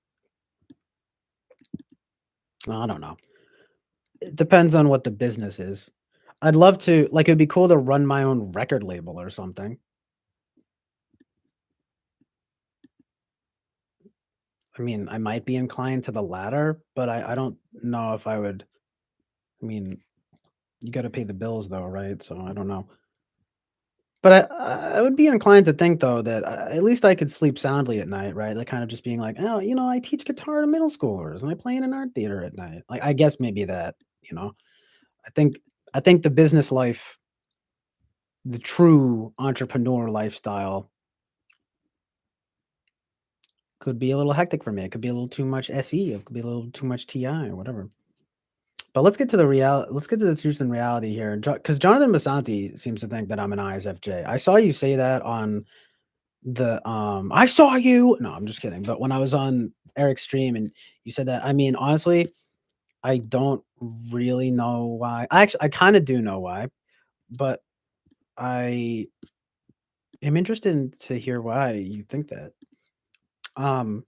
B: I don't know. It depends on what the business is. I'd love to, like, it'd be cool to run my own record label or something. I mean, I might be inclined to the latter, but I don't know if I would. I mean, you got to pay the bills though, right? So I don't know. But I would be inclined to think though that at least I could sleep soundly at night, right? Like kind of just being like, oh, I teach guitar to middle schoolers and I play in an art theater at night. Like I guess maybe that, you know. I think the business life, the true entrepreneur lifestyle could be a little hectic for me. It could be a little too much SE. It could be a little too much TI or whatever. But let's get to the reality. Let's get to the truth and reality here. Because Jonathan Basanti seems to think that I'm an ISFJ. I saw you say that on the I saw you. No, I'm just kidding. But when I was on Eric's stream and you said that, I mean, honestly, I don't really know why. I kind of do know why, but I am interested to hear why you think that. Um,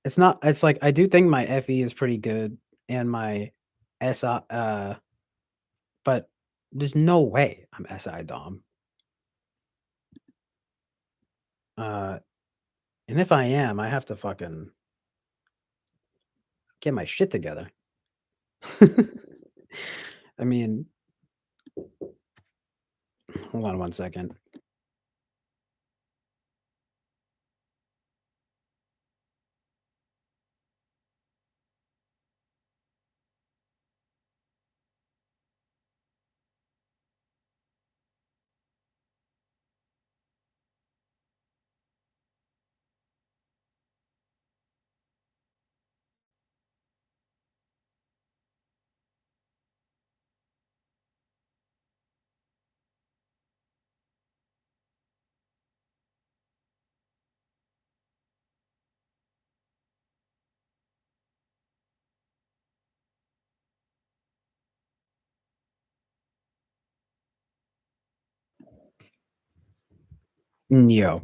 B: it's not. It's like I do think my FE is pretty good and my SI. But there's no way I'm SI Dom. And if I am, I have to fucking get my shit together. I mean, hold on one second. Yo,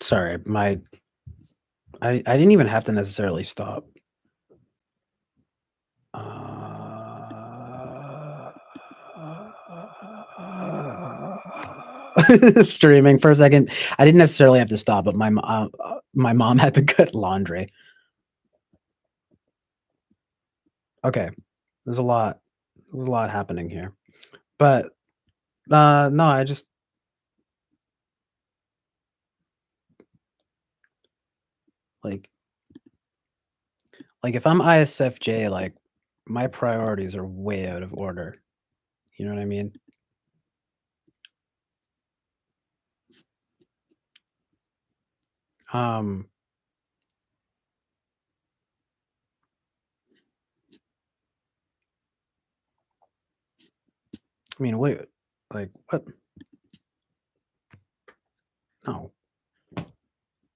B: sorry, I didn't even have to necessarily stop. Streaming for a second. I didn't necessarily have to stop, but my mom had to cut laundry. Okay, there's a lot happening here, but no, I just like if I'm ISFJ, like my priorities are way out of order. You know what I mean? Um, I mean, wait, like what? No.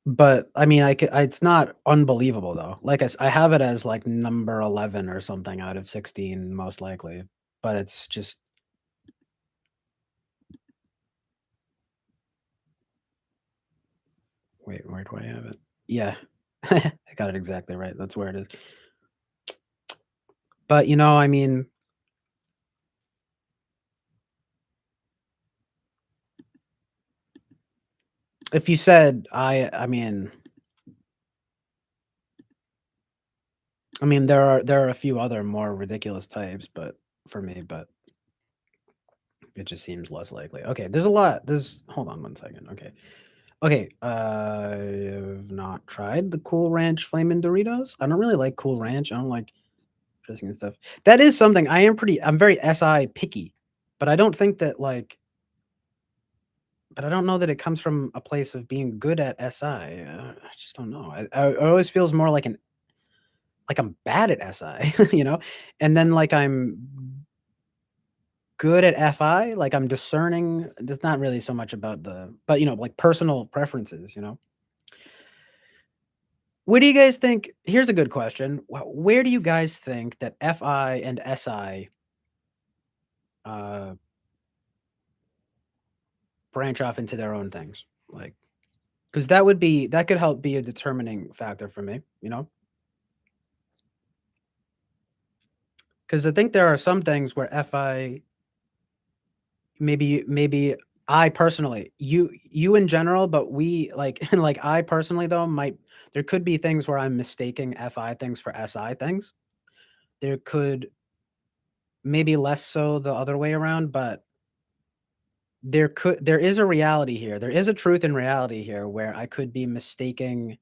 B: But I mean, it's not unbelievable though. Like I have it as like number 11 or something out of 16, most likely. But it's just wait, where do I have it? Yeah, I got it exactly right. That's where it is. But I mean, if you said I mean, there are a few other more ridiculous types, but for me, but it just seems less likely. Okay, there's a lot. Hold on one second. Okay, I have not tried the Cool Ranch Flamin' Doritos. I don't really like Cool Ranch. I don't like dressing and stuff. That is something I'm very SI picky, but I don't think that like but I don't know that it comes from a place of being good at SI. I just don't know. It always feels more like I'm bad at SI, you know, and then like I'm good at FI, like I'm discerning. It's not really so much about but like personal preferences, you know. What do you guys think? Here's a good question. Where do you guys think that FI and SI uh, branch off into their own things? Like, because that could help be a determining factor for me, you know. Because I think there are some things where FI maybe I personally, you in general, but we like like I personally though might there could be things where I'm mistaking FI things for SI things. There could maybe less so the other way around, but there is a reality here. There is a truth in reality here where I could be mistaking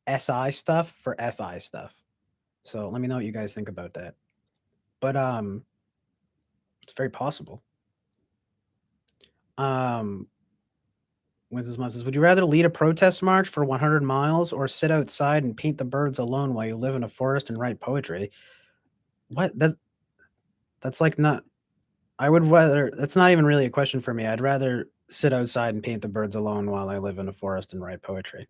B: SI stuff for FI stuff. So let me know what you guys think about that. But it's very possible. Um Winston's mom says, "Would you rather lead a protest march for 100 miles or sit outside and paint the birds alone while you live in a forest and write poetry?" What? That's like not. I would rather. That's not even really a question for me. I'd rather sit outside and paint the birds alone while I live in a forest and write poetry.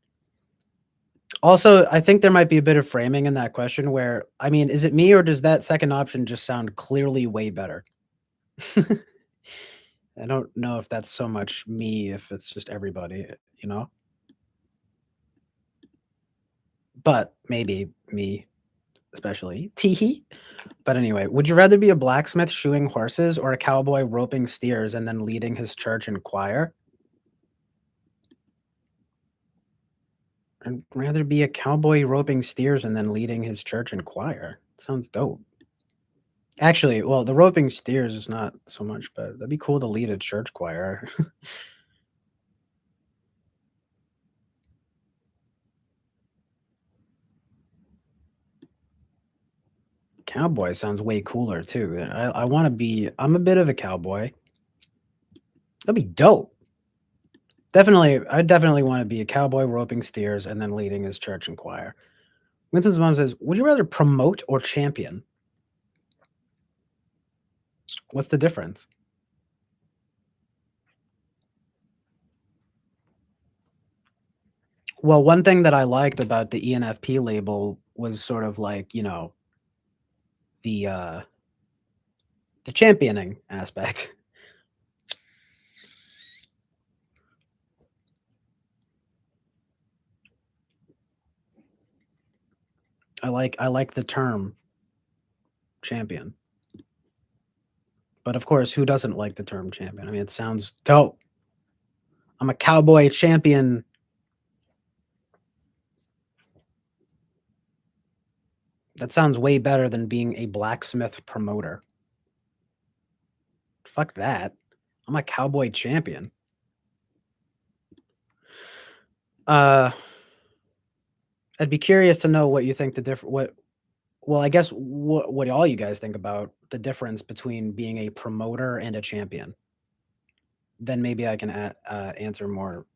B: Also, I think there might be a bit of framing in that question where, I mean, is it me or does that second option just sound clearly way better? I don't know if that's so much me, if it's just everybody, you know? But maybe me, especially. Teehee. But anyway, would you rather be a blacksmith shoeing horses or a cowboy roping steers and then leading his church and choir? I'd rather be a cowboy roping steers and then leading his church and choir. Sounds dope. Actually, well, the roping steers is not so much, but that'd be cool to lead a church choir. Cowboy sounds way cooler too. I want to be. I'm a bit of a cowboy. That'd be dope. Definitely, I definitely want to be a cowboy roping steers and then leading his church and choir. Winston's mom says, "Would you rather promote or champion?" What's the difference? Well, one thing that I liked about the ENFP label was sort of like, the uh the championing aspect. I like the term champion. But of course, who doesn't like the term champion? I mean, it sounds dope. I'm a cowboy champion. That sounds way better than being a blacksmith promoter. Fuck that. I'm a cowboy champion. Uh, I'd be curious to know what you think the different what well, I guess what all you guys think about the difference between being a promoter and a champion. Then maybe I can answer more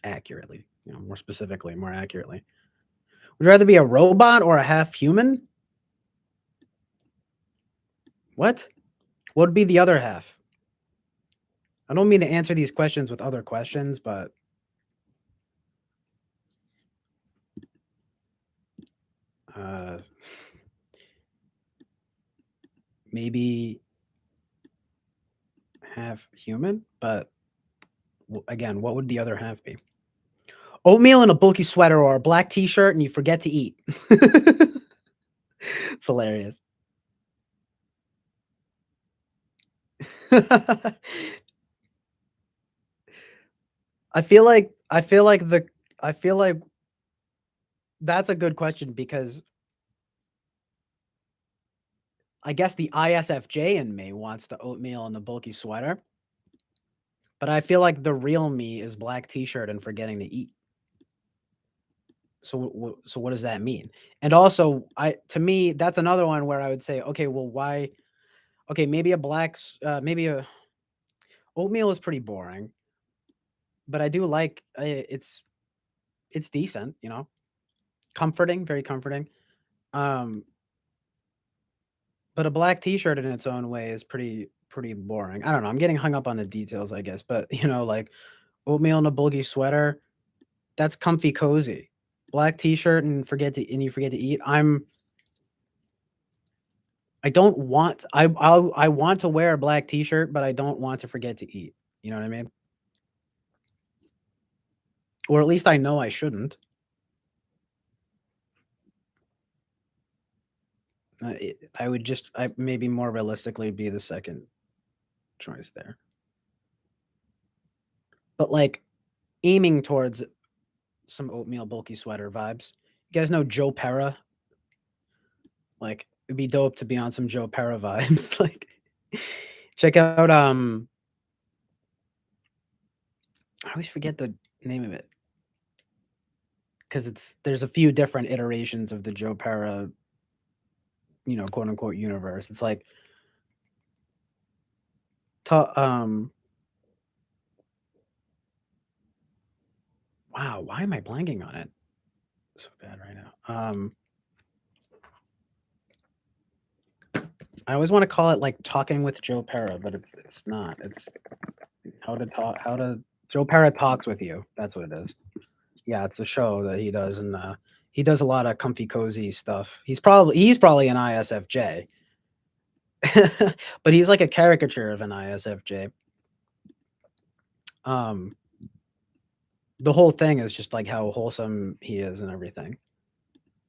B: accurately, more specifically, more accurately. Would you rather be a robot or a half human? What? What would be the other half? I don't mean to answer these questions with other questions, but uh, maybe half human. But again, what would the other half be? Oatmeal in a bulky sweater or a black t-shirt and you forget to eat. It's hilarious. I feel like that's a good question because I guess the ISFJ in me wants the oatmeal and the bulky sweater, but I feel like the real me is black t-shirt and forgetting to eat. So what does that mean? And also, to me, that's another one where I would say, okay, well, why? Okay, maybe maybe a oatmeal is pretty boring. but I do like it's decent, comforting, very comforting. Um, but a black t-shirt in its own way is pretty boring. I don't know. I'm getting hung up on the details, I guess, but like oatmeal and a bulgy sweater, that's comfy cozy. Black t-shirt and you forget to eat. I don't want I want to wear a black t-shirt, but I don't want to forget to eat. You know what I mean? Or at least I know I shouldn't. I would I maybe more realistically be the second choice there. But like aiming towards some oatmeal bulky sweater vibes. You guys know Joe Pera? Like it'd be dope to be on some Joe Pera vibes. Like check out I always forget the name of it because there's a few different iterations of the Joe Pera, quote unquote universe. It's like wow, why am I blanking on it so bad right now? I always want to call it like talking with Joe Pera, but it's not. It's how to Joe Pera talks with you. That's what it is. Yeah, it's a show that he does, and he does a lot of comfy cozy stuff. He's probably an ISFJ, but he's like a caricature of an ISFJ. Um, the whole thing is just like how wholesome he is and everything.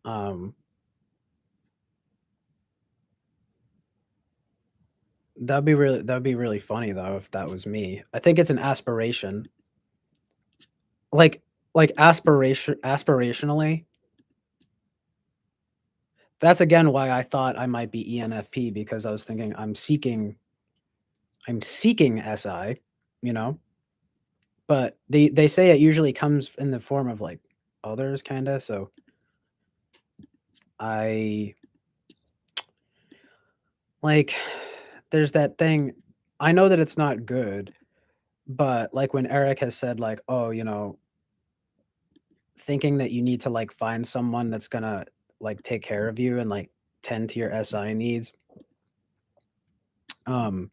B: Um, that'd be really funny though if that was me. I think it's an aspiration, like aspirationally. That's again why I thought I might be ENFP because I was thinking I'm seeking SI, you know, but they say it usually comes in the form of like others kind of. So I like there's that thing. I know that it's not good, but like when Eric has said like, oh, thinking that you need to like find someone that's gonna like take care of you and like tend to your SI needs. Um,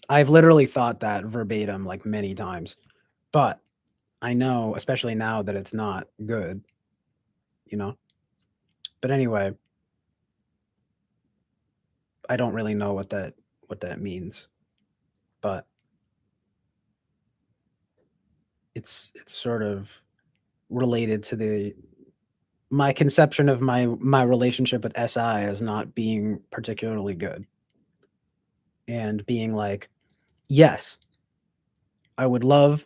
B: I've literally thought that verbatim like many times, but I know, especially now, that it's not good, you know? But anyway, I don't really know what that means, but it's sort of related to the my conception of my relationship with SI as not being particularly good and being like, yes, I would love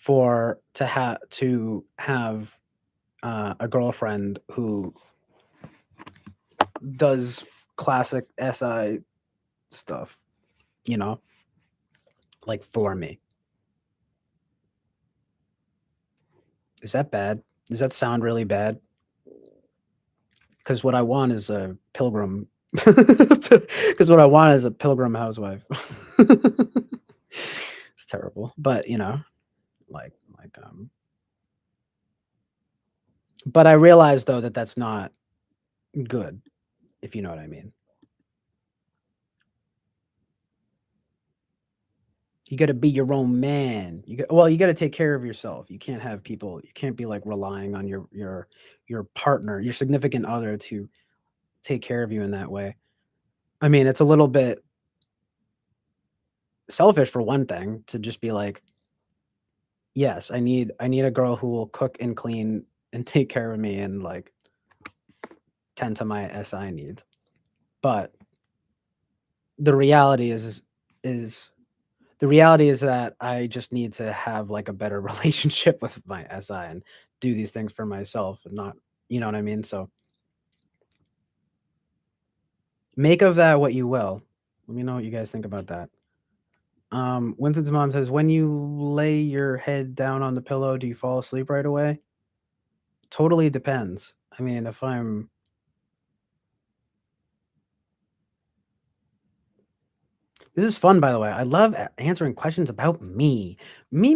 B: to have a girlfriend who does classic SI stuff, you know, like for me. Is that bad? Does that sound really bad? Because what I want is a pilgrim. Because what I want is a pilgrim housewife. It's terrible, but like. But I realize though that that's not good, if you know what I mean. You got to be your own man. You got to take care of yourself. You can't have people. You can't be like relying on your partner, your significant other to take care of you in that way. I mean, it's a little bit selfish for one thing to just be like, yes, I need a girl who will cook and clean and take care of me and like tend to my SI needs. But the reality is the reality is that I just need to have like a better relationship with my SI and do these things for myself and not, you know what I mean? So make of that what you will. Let me know what you guys think about that. Winston's mom says, when you lay your head down on the pillow, do you fall asleep right away? Totally depends. I mean, if I'm This is fun, by the way. I love answering questions about me. Me.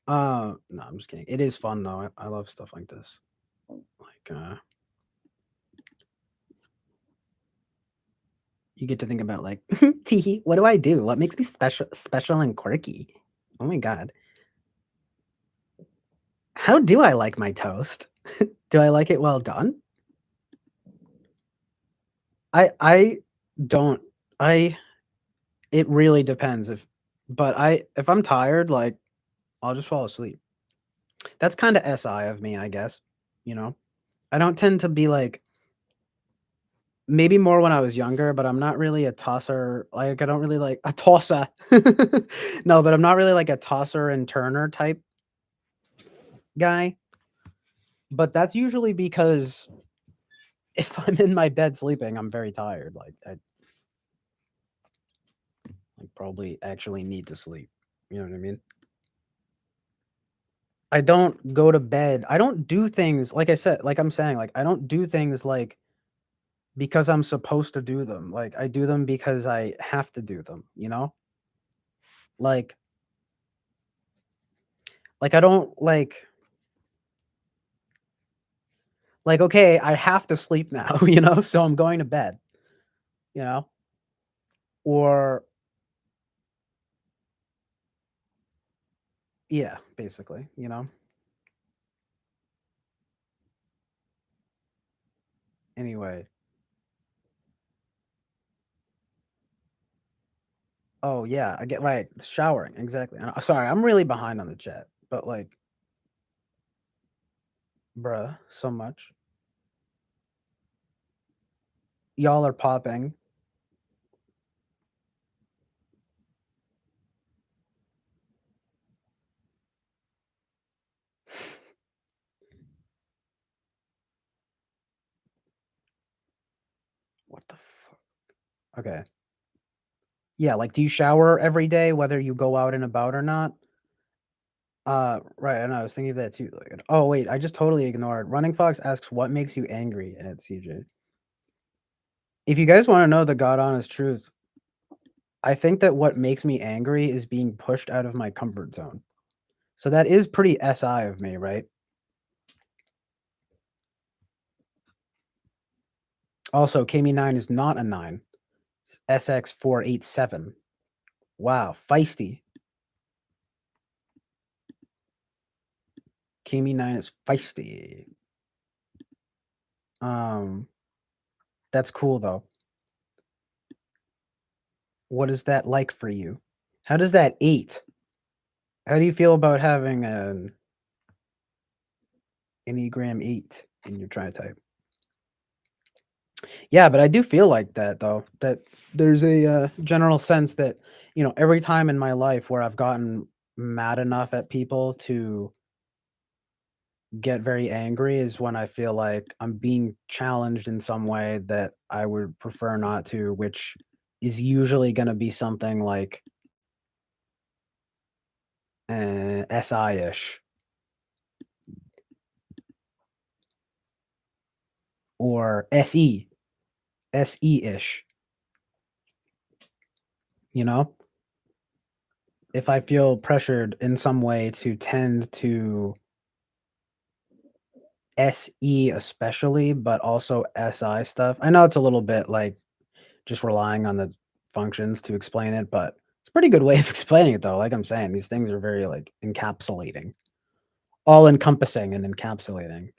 B: No, I'm just kidding. It is fun though. I love stuff like this. Like, you get to think about like, tee, what do I do? What makes me special and quirky? Oh my god. How do I like my toast? Do I like it well done? I don't. I It really depends if I'm tired, like I'll just fall asleep. That's kind of SI of me, I guess. You know, I don't tend to be like maybe more when I was younger, but I'm not really a tosser. Like I don't really like a tosser. No, but I'm not really like a tosser and turner type guy. But that's usually because if I'm in my bed sleeping, I'm very tired. Like I probably actually need to sleep. You know what I mean? I don't go to bed. I don't do things like I said, like I'm saying, like I don't do things like because I'm supposed to do them. Like I do them because I have to do them, you know? Like I don't like okay, I have to sleep now, you know? So I'm going to bed, you know? Or yeah, basically, you know? Anyway. Oh yeah, I get right. Showering, exactly. Sorry, I'm really behind on the chat, but like, bruh, so much. Y'all are popping. What the fuck? Okay. Yeah, like do you shower every day whether you go out and about or not? Right, I know, I was thinking of that too. Like, oh wait, I just totally ignored. Running Fox asks what makes you angry at CJ. If you guys want to know the god honest truth, I think that what makes me angry is being pushed out of my comfort zone. So that is pretty SI of me, right? Also, KME9 is not a 9. SX487. Wow, feisty. KME9 is feisty. That's cool though. What is that like for you? How does that 8? How do you feel about having an Enneagram 8 in your tritype? Yeah, but I do feel like that though. That there's a general sense that every time in my life where I've gotten mad enough at people to get very angry is when I feel like I'm being challenged in some way that I would prefer not to, which is usually going to be something like SI-ish or SE-ish, you know? If I feel pressured in some way to tend to SE especially, but also SI stuff. I know it's a little bit like just relying on the functions to explain it, but it's a pretty good way of explaining it though. Like I'm saying, these things are very like encapsulating, all encompassing and encapsulating.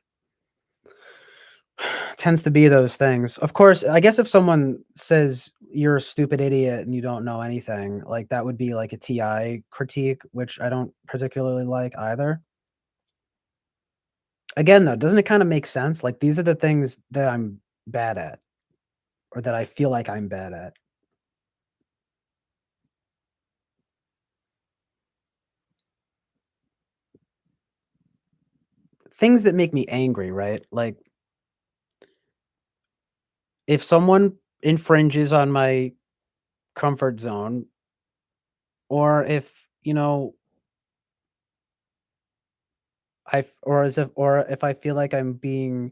B: Tends to be those things. Of course, I guess if someone says you're a stupid idiot and you don't know anything, like that would be like a TI critique, which I don't particularly like either. Again, though, doesn't it kind of make sense? Like these are the things that I'm bad at or that I feel like I'm bad at. Things that make me angry, right? Like if someone infringes on my comfort zone or if, or if I feel like I'm being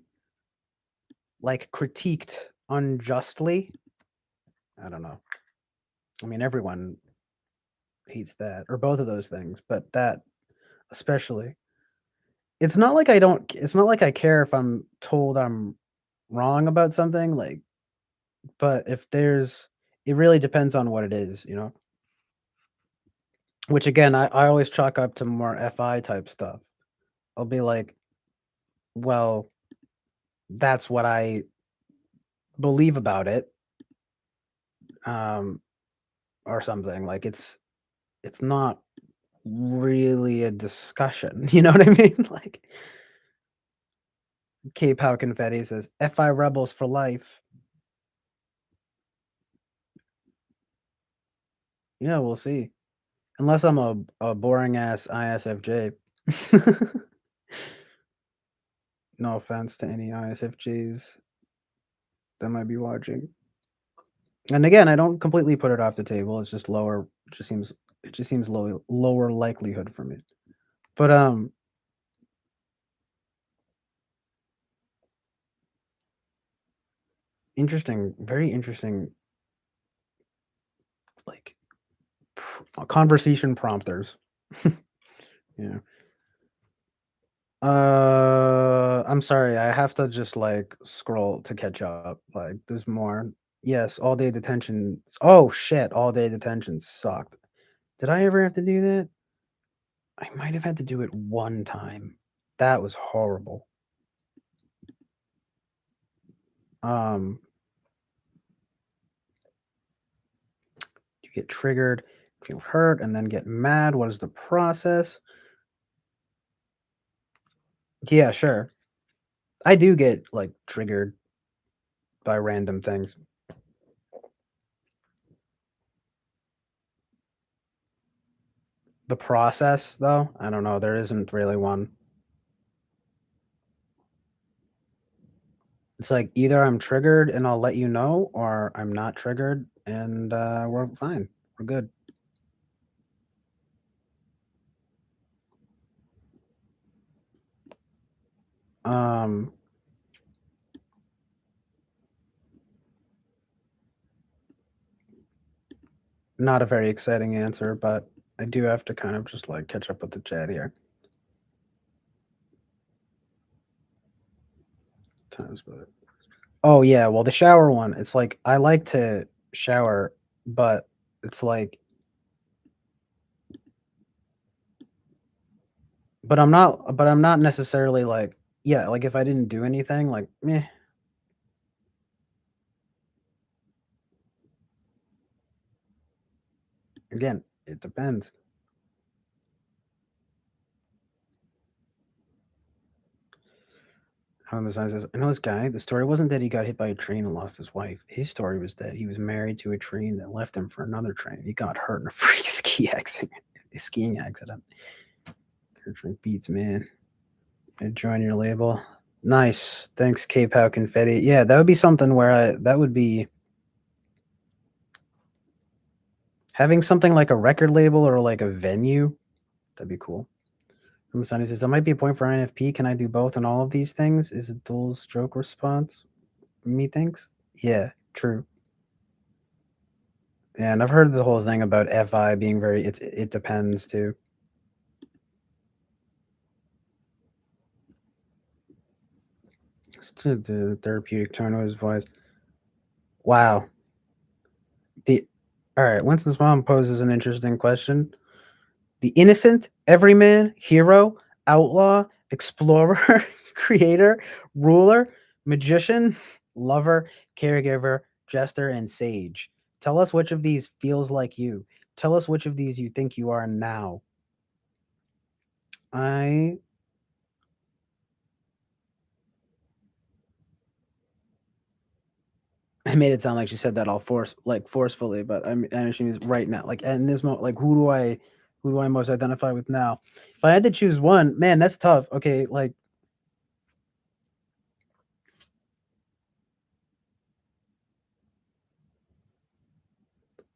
B: like critiqued unjustly, I don't know. I mean, everyone hates that or both of those things, but that especially. It's not like I don't. It's not like I care if I'm told I'm wrong about something. Like, but if there's, it really depends on what it is, you know. Which again, I always chalk up to more FI type stuff. I'll be like, well, that's what I believe about it, um, or something. Like it's not really a discussion. You know what I mean? Like Cape How Confetti says, FI rebels for life. Yeah, we'll see. Unless I'm a boring ass ISFJ. No offense to any ISFJs that might be watching. And again, I don't completely put it off the table. It's just lower. It just seems lower likelihood for me. But interesting, very interesting, like conversation prompters. Yeah. I'm sorry. I have to just like scroll to catch up. Like, there's more. Yes, all day detention. Oh shit! All day detention sucked. Did I ever have to do that? I might have had to do it one time. That was horrible. Um, you get triggered, feel hurt, and then get mad. What is the process? Yeah, sure. I do get like triggered by random things. The process, though, I don't know. There isn't really one. It's like either I'm triggered and I'll let you know, or I'm not triggered and we're fine. We're good. Um, Not a very exciting answer, but I do have to kind of just like catch up with the chat here. Times, but oh yeah, well the shower one, it's like I like to shower, but it's like, but I'm not necessarily like, yeah, like if I didn't do anything, like meh. Again, it depends. How the sign says, I know this guy. The story wasn't that he got hit by a train and lost his wife. His story was that he was married to a train that left him for another train. He got hurt in a freak skiing accident. Drink beats, man. I join your label. Nice. Thanks, Cape How Confetti. Yeah, that would be something where that would be having something like a record label or like a venue. That'd be cool. From Sunny says, that might be a point for INFP. Can I do both and all of these things? Is a dual stroke response? Methinks? Yeah, true. Yeah, and I've heard the whole thing about FI being very it depends too. The therapeutic tone of his voice. Wow. The All right, Winston's mom poses an interesting question. The innocent, everyman, hero, outlaw, explorer, creator, ruler, magician, lover, caregiver, jester, and sage. Tell us which of these feels like you. Tell us which of these you think you are now. I I made it sound like she said that all forcefully, but I know she means right now. Like in this moment, like who do I most identify with now? If I had to choose one, man, that's tough. Okay, like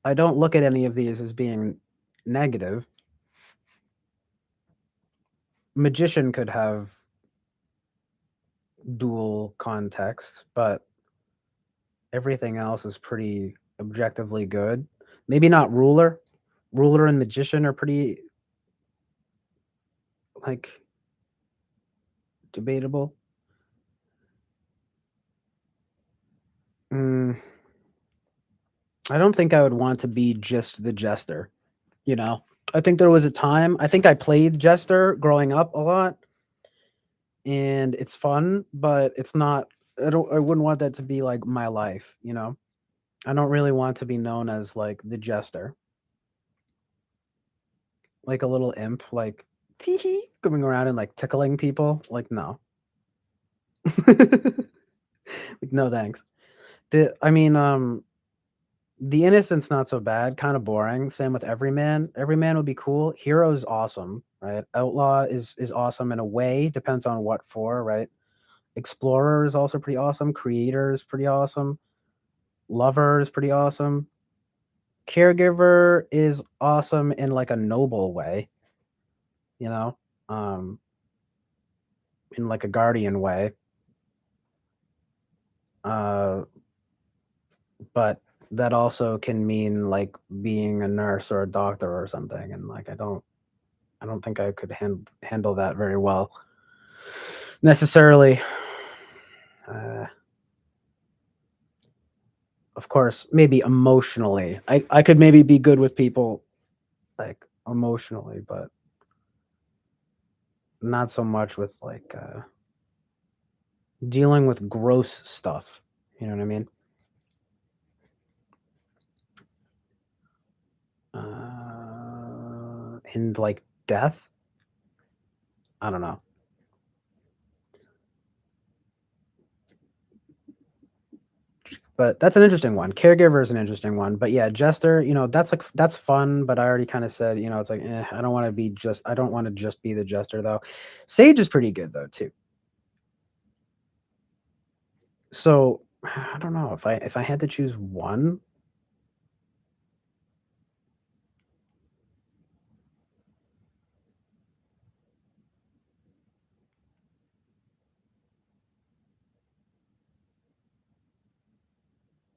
B: I don't look at any of these as being negative. Magician could have dual contexts, but everything else is pretty objectively good. Maybe not ruler. Ruler and magician are pretty like debatable. Mm, I don't think I would want to be just the jester. You know, I think there was a time. I think I played jester growing up a lot, and it's fun, but it's not. I don't. I wouldn't want that to be like my life. You know, I don't really want to be known as like the jester, like a little imp, like tee hee, going around and like tickling people. Like no, like no thanks. I mean, the innocent's not so bad, kind of boring. Same with everyman. Everyman would be cool. Hero is awesome, right? Outlaw is awesome in a way. Depends on what for, right? Explorer is also pretty awesome. Creator is pretty awesome. Lover is pretty awesome. Caregiver is awesome in like a noble way, you know, um, in like a guardian way. Uh, but that also can mean like being a nurse or a doctor or something, and like I don't think I could handle that very well necessarily. Uh, of course, maybe emotionally, I could maybe be good with people like emotionally, but not so much with like dealing with gross stuff. You know what I mean? And like death, I don't know. But that's an interesting one. Caregiver is an interesting one. But yeah, jester, you know, that's like that's fun. But I already kind of said, you know, it's like I don't want to be just. I don't want to just be the jester though. Sage is pretty good though too. So I don't know if I had to choose one.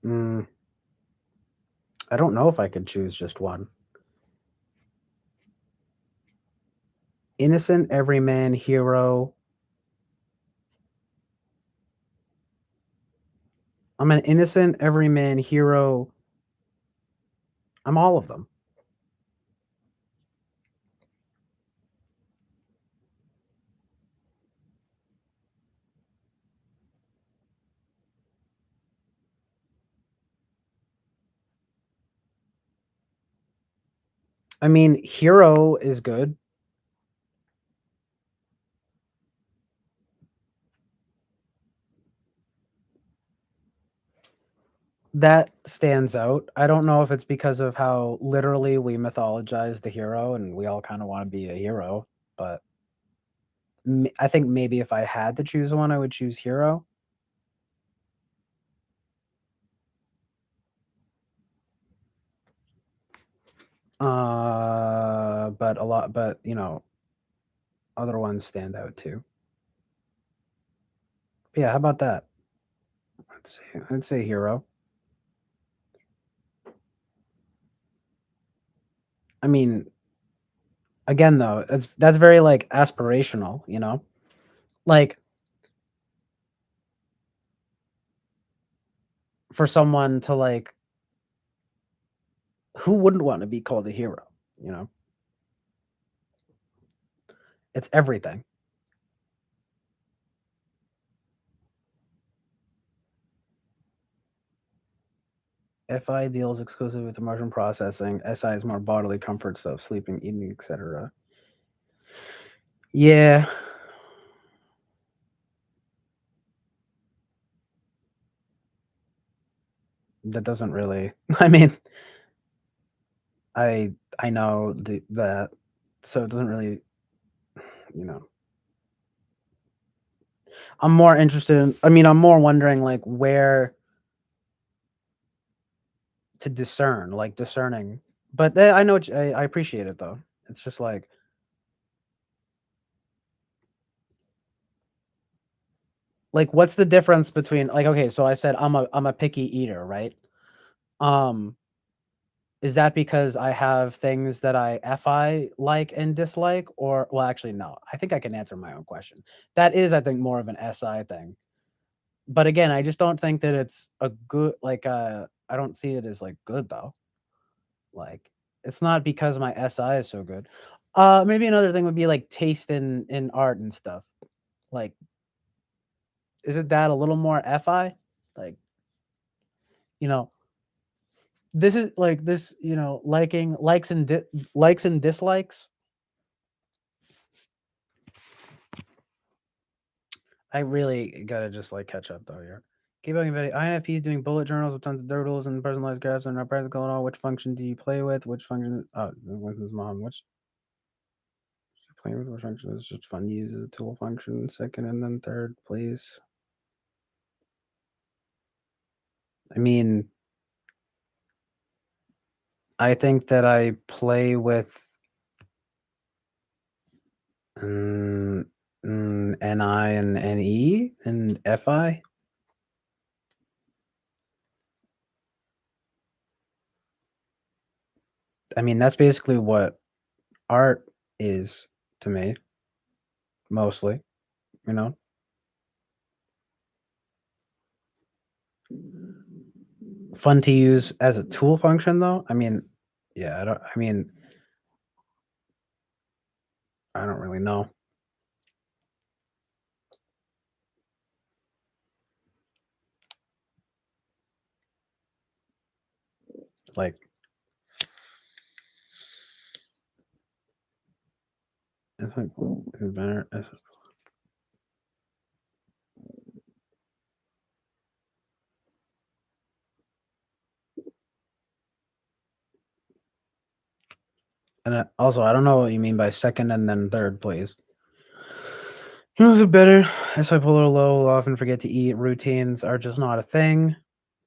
B: Mm, I don't know if I could choose just one. Innocent everyman hero. I'm an innocent everyman hero. I'm all of them. I mean, hero is good. That stands out. I don't know if it's because of how literally we mythologize the hero and we all kind of want to be a hero, but I think maybe if I had to choose one, I would choose hero. But a lot, but you know, other ones stand out too. But yeah, how about that? Let's see. I'd say hero. I mean, again though, that's very like aspirational, you know? Like for someone to like who wouldn't want to be called a hero, you know? It's everything. FI deals exclusively with emotion processing. SI is more bodily comfort stuff, sleeping, eating, etc. Yeah, that doesn't really. I mean, I know that, so it doesn't really. You know, I'm more interested in. I mean, I'm more wondering like where to discern, like discerning. But I know I appreciate it though. It's just like what's the difference between like okay, so I said I'm a picky eater, right? Um Is that because I have things that I FI like and dislike? Or, well, actually, no. I think I can answer my own question. That is, I think, more of an SI thing. But again, I just don't think that it's a good, like, I don't see it as like good though. Like, it's not because my SI is so good. Maybe another thing would be like taste in art and stuff. Like, isn't that a little more FI? Like, you know, this is like this, liking likes and dislikes. I really gotta just like catch up though here. Keep on getting INFP is doing bullet journals with tons of doodles and personalized graphs and not practical at all. Which function do you play with? Which function? Oh, with his mom. Which playing with which function is just fun to use as a tool function. Second and then third, please. I mean, I think that I play with NI and NE and FI. I mean, that's basically what art is to me, mostly, you know? Fun to use as a tool function, though? I mean, yeah, I don't really know. Like, I think it's better. And also, I don't know what you mean by second and then third, please. Who's it better? As I pull or low, will often forget to eat. Routines are just not a thing.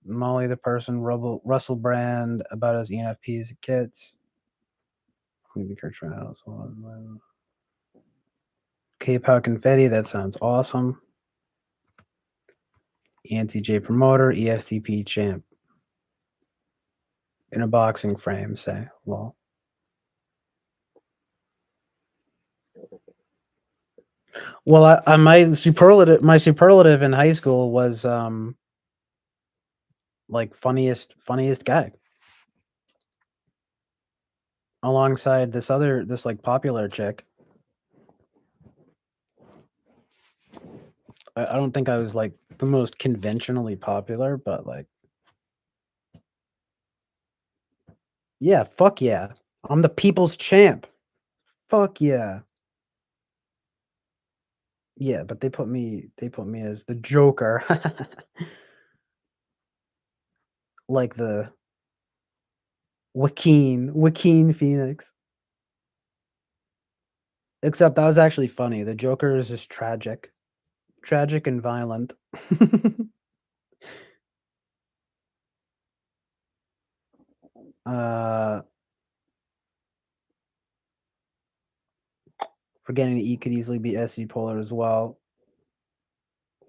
B: Molly, the person, Russell Brand, about as ENFP as it gets. Maybe Kurt Trials. K-Pow Confetti, that sounds awesome. ENTJ Promoter, ESTP Champ. In a boxing frame, say. Well. Well, my superlative in high school was like funniest guy, alongside this like popular chick. I don't think I was like the most conventionally popular, but like, yeah, fuck yeah, I'm the people's champ. Fuck yeah, yeah. But they put me as the Joker, like the Joaquin Phoenix. Except that was actually funny. The Joker is just tragic and violent. uh, Forgetting to eat could easily be SC polar as well.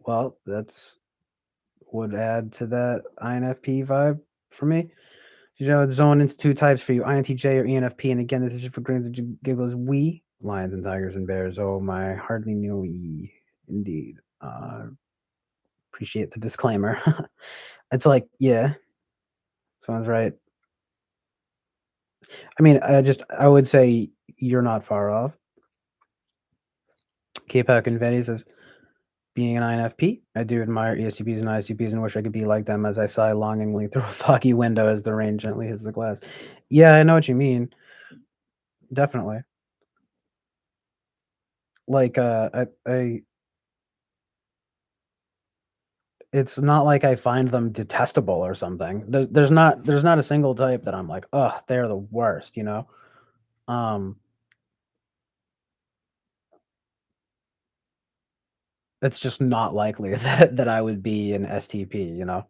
B: Well, that's would add to that INFP vibe for me. It's zoned into two types for you, INTJ or ENFP. And again, this is just for grins and giggles. We, lions and tigers and bears. Oh, my hardly knew we. Indeed. Appreciate the disclaimer. It's like, yeah, sounds right. I mean, I would say you're not far off. K-Pac Confetti says, being an INFP, I do admire ESTPs and ISTPs and wish I could be like them as I sigh longingly through a foggy window as the rain gently hits the glass. Yeah, I know what you mean. Definitely. Like, I it's not like I find them detestable or something. There's not a single type that I'm like, oh, they're the worst, you know? Um, it's just not likely that I would be an STP, you know?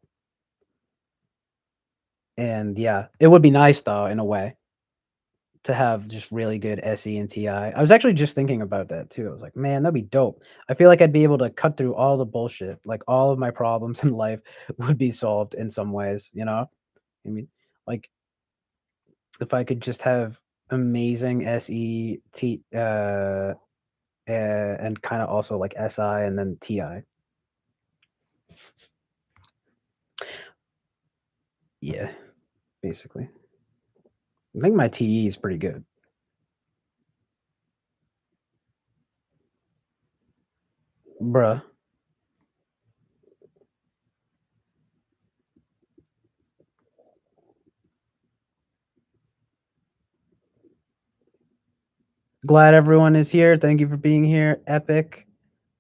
B: And yeah, it would be nice though, in a way, to have just really good SE and TI. I was actually just thinking about that too. I was like, man, that'd be dope. I feel like I'd be able to cut through all the bullshit. Like all of my problems in life would be solved in some ways, you know? I mean, like if I could just have amazing SET and kind of also like SI and then TI. Yeah, basically. I think my TE is pretty good. Bruh. Glad everyone is here. Thank you for being here. Epic,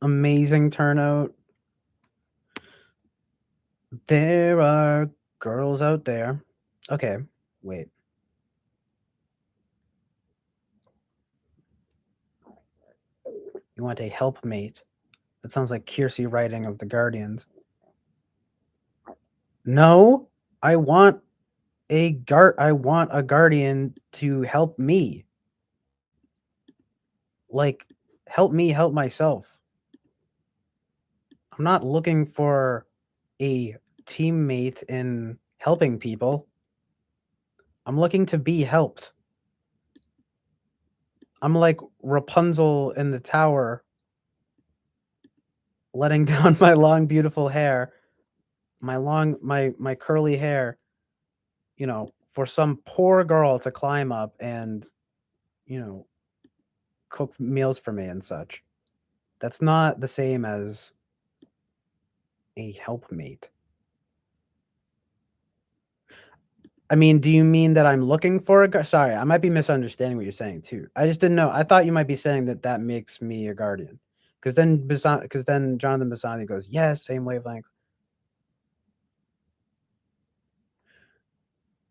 B: amazing turnout. There are girls out there. Okay, wait. You want a helpmate? That sounds like Kiersey writing of the Guardians. No, I want I want a guardian to help me. Like help me help myself. I'm not looking for a teammate in helping people. I'm looking to be helped. I'm like Rapunzel in the tower, letting down my long, beautiful hair, my curly hair, for some poor girl to climb up and, you know, cook meals for me and such. That's not the same as a helpmate. I mean, do you mean that I'm looking for sorry, I might be misunderstanding what you're saying too. I just didn't know. I thought you might be saying that that makes me a guardian. Because then Jonathan Basani goes, yes, same wavelength.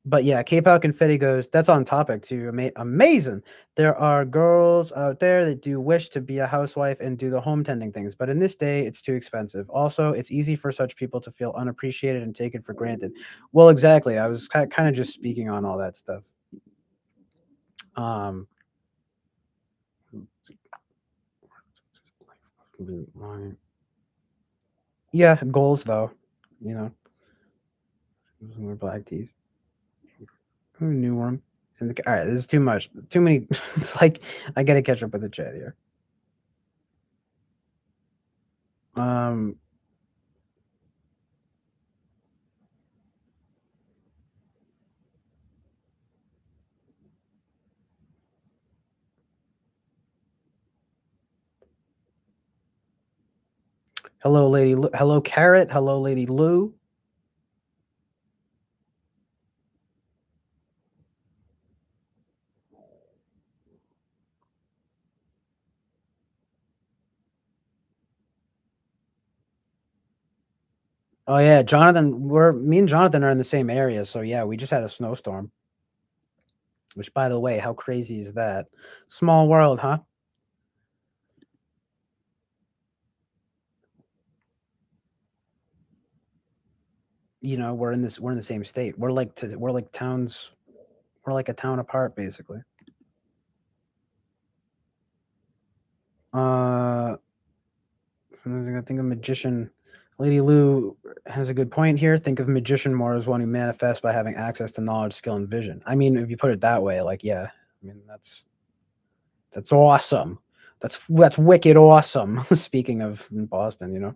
B: But yeah, K-pop confetti goes, that's on topic too. Amazing. There are girls out there that do wish to be a housewife and do the home tending things, but in this day, it's too expensive. Also, it's easy for such people to feel unappreciated and taken for granted. Well, exactly. I was kind of just speaking on all that stuff. Um, yeah, goals though. You know, more black tees. New one. All right, this is too much. Too many. It's like I gotta catch up with the chat here. Um, hello, Lady. Hello, Carrot. Hello, Lady Lou. Oh yeah, Jonathan. Me and Jonathan are in the same area, so yeah, we just had a snowstorm. Which, by the way, how crazy is that? Small world, huh? We're in the same state. We're like towns. We're like a town apart, basically. Uh, I think a magician. Lady Lou has a good point here. Think of magician more as one who manifests by having access to knowledge, skill, and vision. I mean, if you put it that way, like yeah, I mean that's awesome. That's wicked awesome. Speaking of Boston,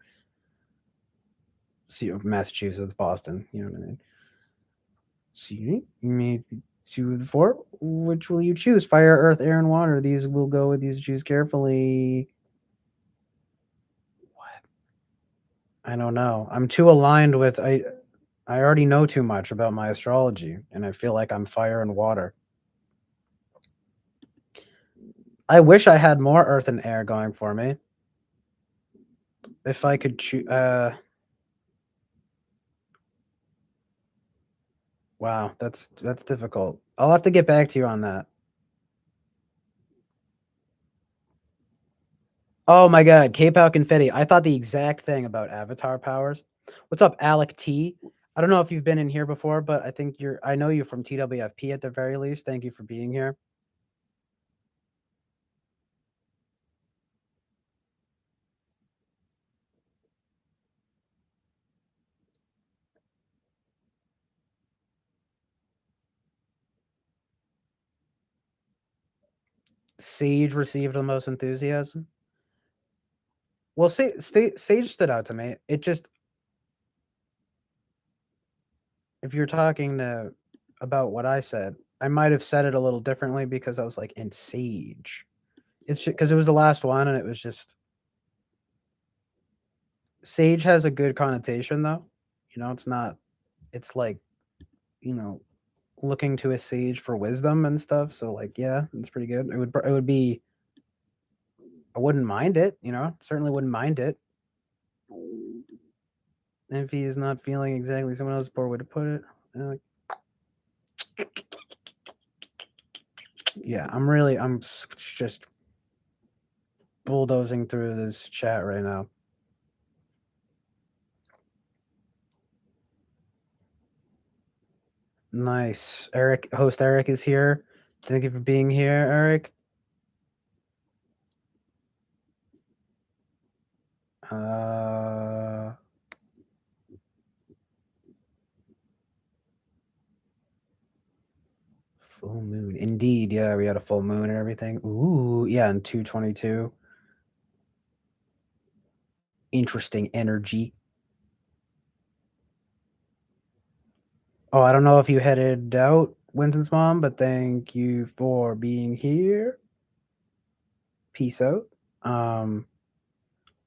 B: see Massachusetts, Boston. You know what I mean? See, maybe 2 of the 4. Which will you choose? Fire, earth, air, and water. These will go with these. Choose carefully. What? I don't know. I'm too aligned with I already know too much about my astrology, and I feel like I'm fire and water. I wish I had more earth and air going for me. If I could choose, wow, that's difficult. I'll have to get back to you on that. Oh my god, K-Pow Confetti. I thought the exact thing about avatar powers. What's up, Alec T? I don't know if you've been in here before, but I know you from TWFP at the very least. Thank you for being here. Sage received the most enthusiasm. Well, Sage stood out to me. It just, if you're talking to about what I said, I might have said it a little differently because I was like, in Sage. It's because it was the last one, and it was just Sage has a good connotation though. It's not. It's like, you know looking to a sage for wisdom and stuff. So like, yeah, it's pretty good. It would be. I wouldn't mind it. Certainly wouldn't mind it if he is not feeling exactly someone else's poor way to put it. Like, yeah, just bulldozing through this chat right now. Nice. Host Eric is here. Thank you for being here, Eric. Uh, Full moon. Indeed. Yeah, we had a full moon and everything. Ooh, yeah, and 222. Interesting energy. Oh, I don't know if you headed out, Winton's mom, but thank you for being here. Peace out. Um,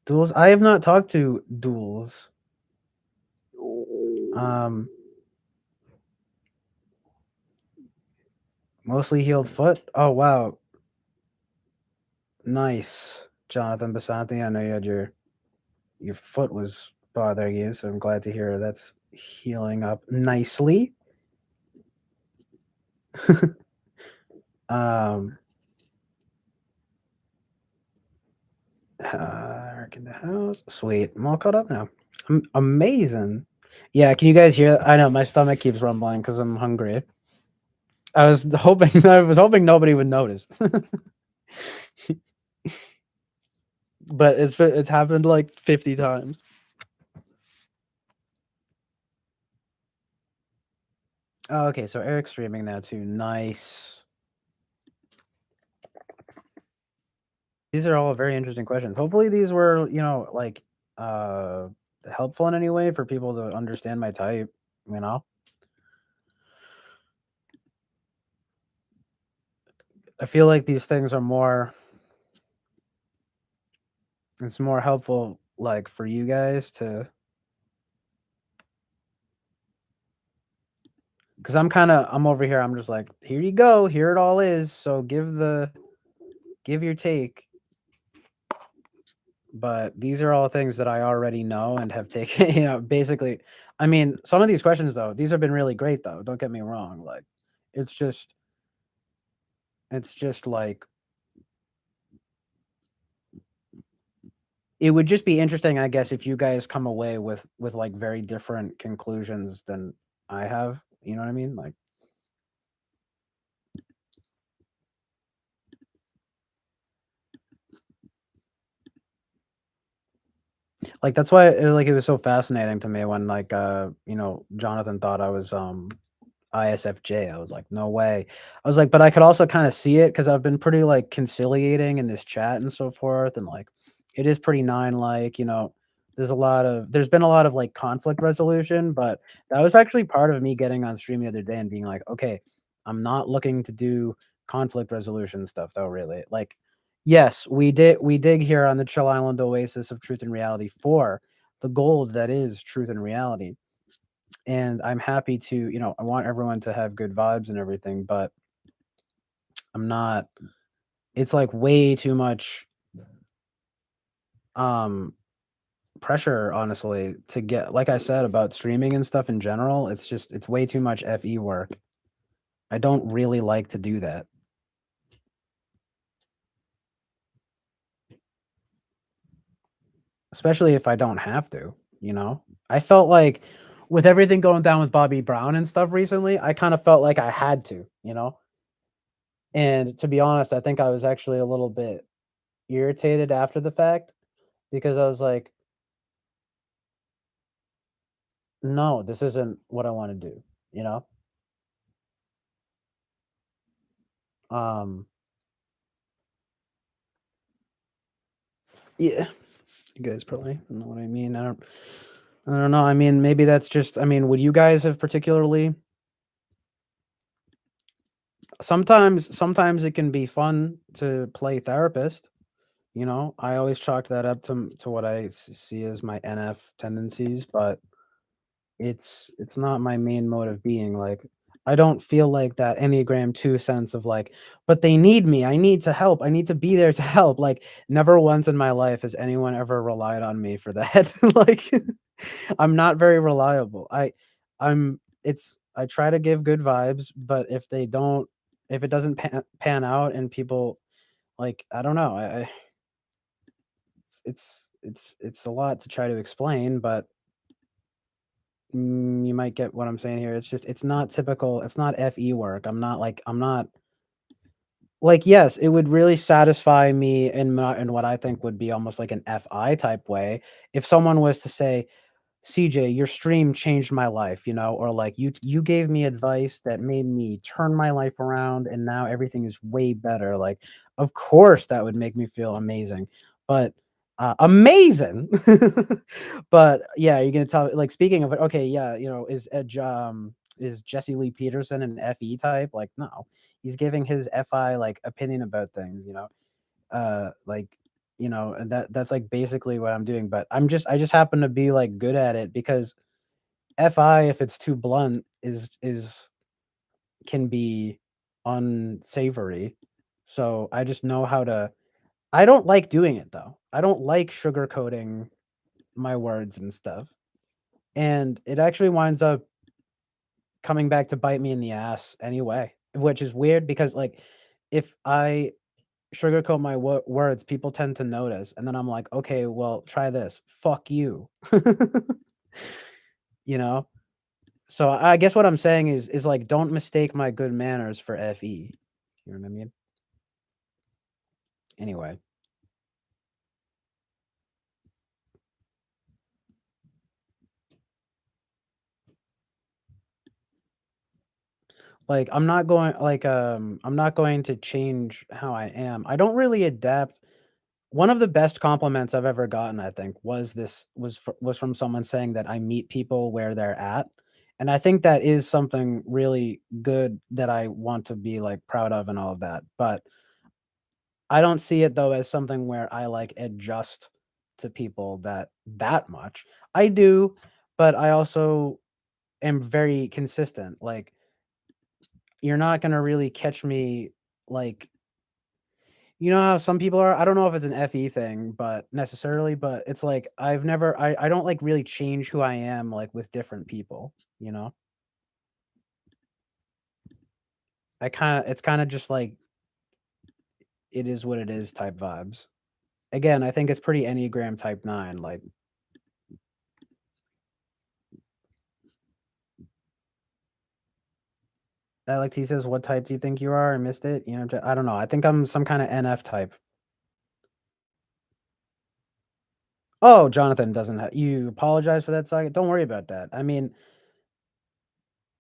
B: Duels. I have not talked to Duels. Um, Mostly healed foot. Oh wow, nice, Jonathan Basanti. I know you had your foot was bothering you, so I'm glad to hear that's healing up nicely. um, Eric in the house. Sweet. I'm all caught up now. Amazing. Yeah, can you guys hear? I know my stomach keeps rumbling because I'm hungry. I was hoping nobody would notice, but it's happened like 50 times. Oh, okay, so Eric's streaming now too. Nice. These are all very interesting questions. Hopefully these were, like uh helpful in any way for people to understand my type, you know? I feel like these things are more it's more helpful like for you guys to cuz I'm over here, I'm just like, here you go, here it all is. So give your take. But these are all things that I already know and have taken, basically. I mean, some of these questions though, these have been really great though. Don't get me wrong. Like it's just like it would just be interesting, I guess, if you guys come away with like very different conclusions than I have. You know what I mean? Like that's why it was so fascinating to me when Jonathan thought I was ISFJ. I was like, no way. I was like, but I could also kind of see it because I've been pretty like conciliating in this chat and so forth, and like it is pretty nine like. There's been a lot of like conflict resolution, but that was actually part of me getting on stream the other day and being like, okay, I'm not looking to do conflict resolution stuff though. Really, like, yes, we dig here on the Chill Island Oasis of Truth and Reality for the gold that is truth and reality, and I'm happy to, I want everyone to have good vibes and everything, but I'm not it's like way too much um pressure honestly to get, like I said about streaming and stuff in general, it's way too much FE work. I don't really like to do that, especially if I don't have to, I felt like with everything going down with Bobby Brown and stuff recently, I kind of felt like I had to. And to be honest, I think I was actually a little bit irritated after the fact because I was like, no, this isn't what I want to do, you know? Um, Yeah, you guys probably know what I mean. I don't know. I mean, maybe that's just. I mean, would you guys have particularly? Sometimes it can be fun to play therapist. You know, I always chalk that up to what I see as my NF tendencies, but it's not my main mode of being. Like, I don't feel like that Enneagram 2 sense of like, but they need me. I need to help. I need to be there to help. Like, never once in my life has anyone ever relied on me for that. Like, I'm not very reliable. I try to give good vibes, but if it doesn't pan out and people like, I don't know. I it's a lot to try to explain, but you might get what I'm saying here. It's not typical. It's not FE work. I'm not like, yes, it would really satisfy me in what I think would be almost like an FI type way if someone was to say, CJ, your stream changed my life, you know, or like you gave me advice that made me turn my life around and now everything is way better. Like, of course that would make me feel amazing. But amazing. But yeah, you're gonna tell like speaking of it, okay, yeah, you know, is Jesse Lee Peterson an FE type? Like, no. He's giving his FI like opinion about things, you know. Like, you know, and that's like basically what I'm doing, but I just happen to be like good at it because FI, if it's too blunt, is can be unsavory. So I just know how to. I don't like doing it though. I don't like sugarcoating my words and stuff, and it actually winds up coming back to bite me in the ass anyway, which is weird because like if I sugarcoat my words, people tend to notice, and then I'm like, okay, well, try this. Fuck you. You know. So I guess what I'm saying is like, don't mistake my good manners for fe. You know what I mean? Anyway, like I'm not going to change how I am. I don't really adapt. One of the best compliments I've ever gotten, I think, was from someone saying that I meet people where they're at. And I think that is something really good that I want to be like proud of and all of that. But I don't see it though as something where I like adjust to people that much. I do, but I also am very consistent. Like, you're not going to really catch me like, you know how some people are. I don't know if it's an FE thing, but necessarily, but it's like I don't like really change who I am like with different people, you know? It's kind of just like it is what it is type vibes. Again, I think it's pretty Enneagram type 9. Like, Alex, he says, what type do you think you are? I missed it. You know, I don't know. I think I'm some kind of NF type. Oh, Jonathan doesn't have, you apologize for that second. Don't worry about that. I mean,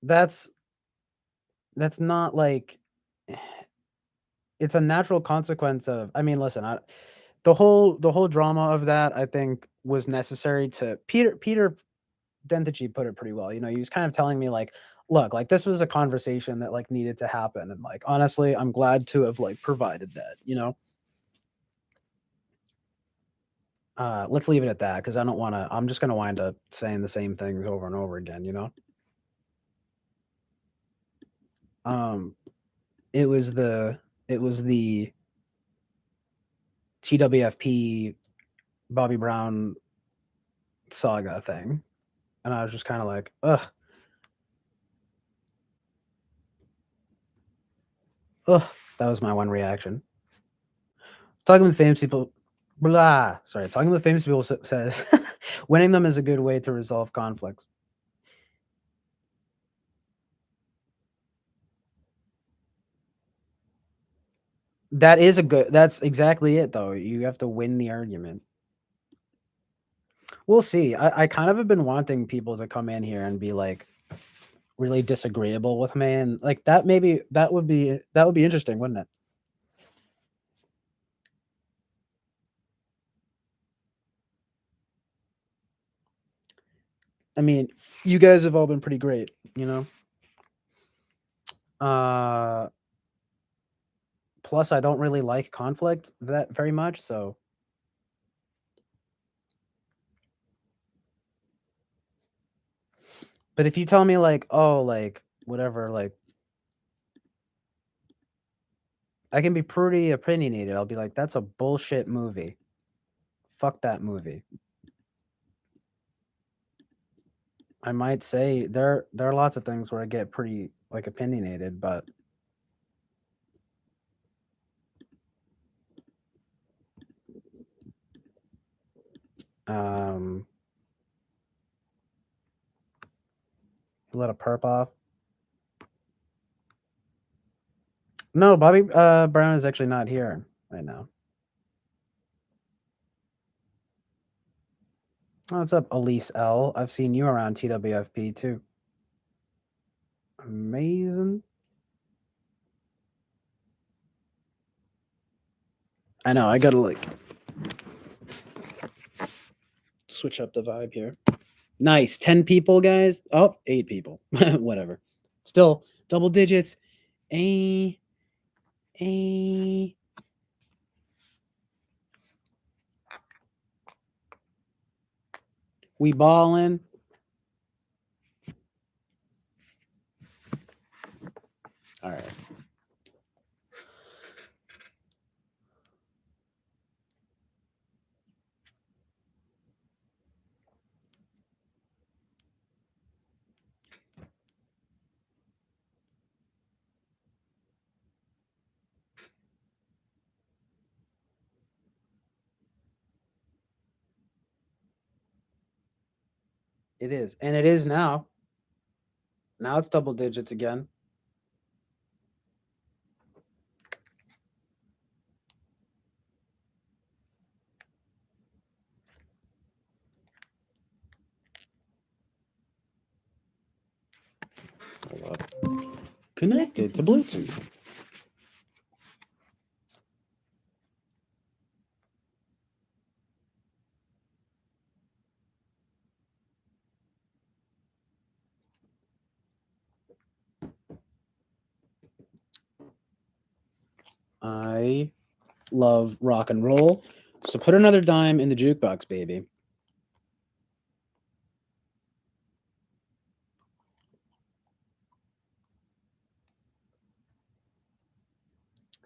B: that's not like it's a natural consequence of, I mean, listen, the whole drama of that I think was necessary to Peter Dentici put it pretty well. You know, he was kind of telling me like, look, like this was a conversation that like needed to happen, and like honestly, I'm glad to have like provided that, you know. Let's leave it at that because I don't want to. I'm just gonna wind up saying the same things over and over again, you know. Um, it was the TWFP Bobby Brown saga thing, and I was just kind of like, ugh, ugh. That was my one reaction. Talking with famous people, blah. Sorry, talking with famous people says winning them is a good way to resolve conflicts. That is a good. That's exactly it, though. You have to win the argument. We'll see. I kind of have been wanting people to come in here and be like really disagreeable with me, and like that. Maybe that would be interesting, wouldn't it? I mean, you guys have all been pretty great, you know. Plus, I don't really like conflict that very much, so. But if you tell me like, oh, like whatever, like I can be pretty opinionated. I'll be like, that's a bullshit movie. Fuck that movie. I might say there are lots of things where I get pretty like opinionated, but um you let a perp off. No, Bobby Brown is actually not here right now. Oh, what's up, Elise L? I've seen you around TWFP too. Amazing. I know, I gotta like switch up the vibe here. Nice. 10 people, guys. Oh, 8 people. Whatever. Still double digits. A. We ballin'. All right. It is. And it is now. Now it's double digits again. Hold up. Connected to Bluetooth. I love rock and roll. So put another dime in the jukebox, baby.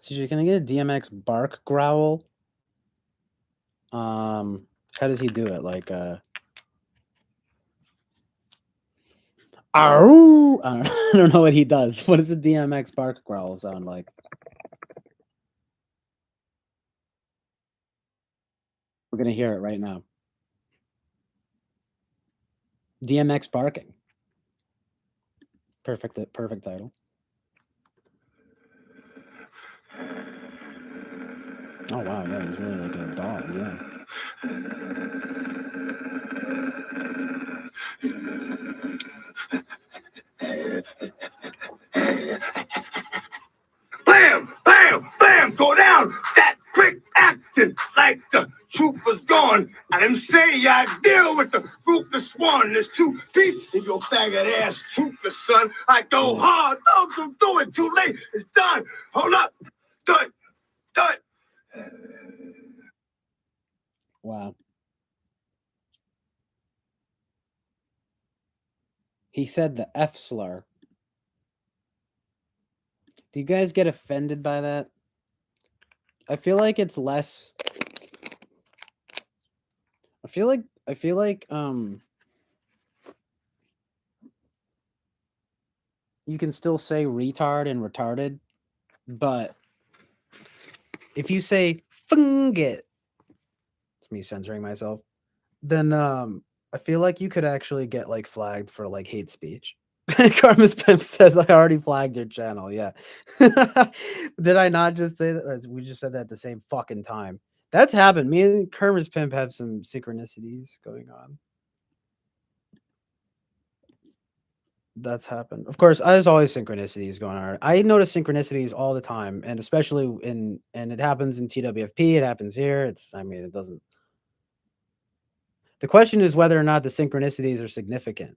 B: CJ, can I get a DMX bark growl? How does he do it? Like Ow! I don't, I don't know what he does. What does a DMX bark growl sound like? We're gonna hear it right now. DMX barking. Perfect title. Oh wow, yeah, he's really like a dog, yeah.
D: Bam, bam, bam, go down. That quick acting like the truth was gone. I didn't say I deal with the ruthless one. There's 2 pieces in your faggot ass toothless son. I go
B: Yes.
D: hard, don't do it too late. It's done. Hold up. Done. Done.
B: Wow. He said the F slur. Do you guys get offended by that? I feel like it's less. I feel like you can still say retard and retarded, but if you say fungit, it's me censoring myself, then I feel like you could actually get like flagged for like hate speech. Karma's Pimp says I already flagged your channel. Yeah. Did I not just say that? Or we just said that at the same fucking time. That's happened. Me and Kermit's Pimp have some synchronicities going on. That's happened. Of course, there's always synchronicities going on. I notice synchronicities all the time, and especially and it happens in TWFP. It happens here. I mean, it doesn't. The question is whether or not the synchronicities are significant.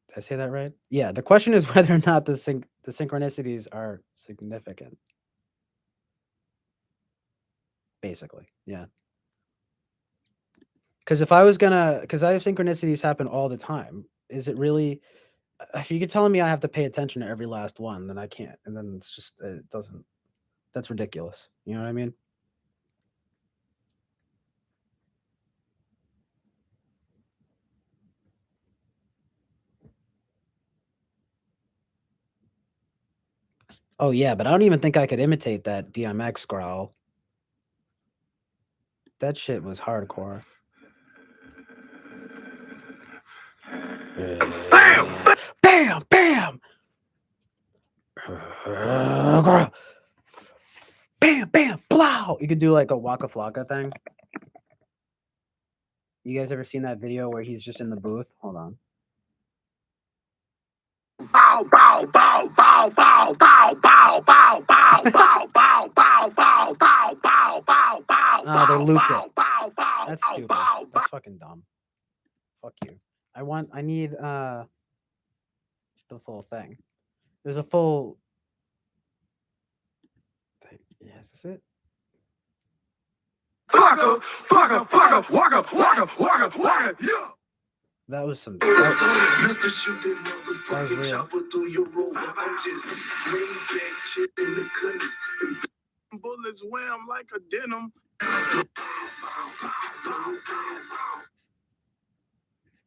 B: Did I say that right? Yeah, the question is whether or not the synchronicities are significant. Basically, yeah. Because if I was gonna, because I have synchronicities happen all the time, is it really? If you're telling me I have to pay attention to every last one, then I can't, and then it's just it doesn't. That's ridiculous. You know what I mean? Oh yeah, but I don't even think I could imitate that DMX growl. That shit was hardcore.
D: Bam!
B: Bam! Bam! Bam! Bam! Blow! You could do like a Waka Flocka thing. You guys ever seen that video where he's just in the booth? Hold on.
D: Bow, bow, bow, bow, bow, bow, bow, bow, bow, bow, bow, bow, bow, bow, bow, bow, bow.
B: Ah, they looped
D: bow,
B: it.
D: bow, bow,
B: That's
D: bow,
B: stupid.
D: bow,
B: That's fucking dumb. Fuck you. I need the full thing. There's a full thing. Yeah, is this it?
D: Flocka, flocka, flocka, waka, waka, waka, waka, yeah.
B: That was some
D: Mr. Shooting
B: that was real.
D: chopper through your rover. I'm just way back chilling the goodness. Bullets wham like a denim.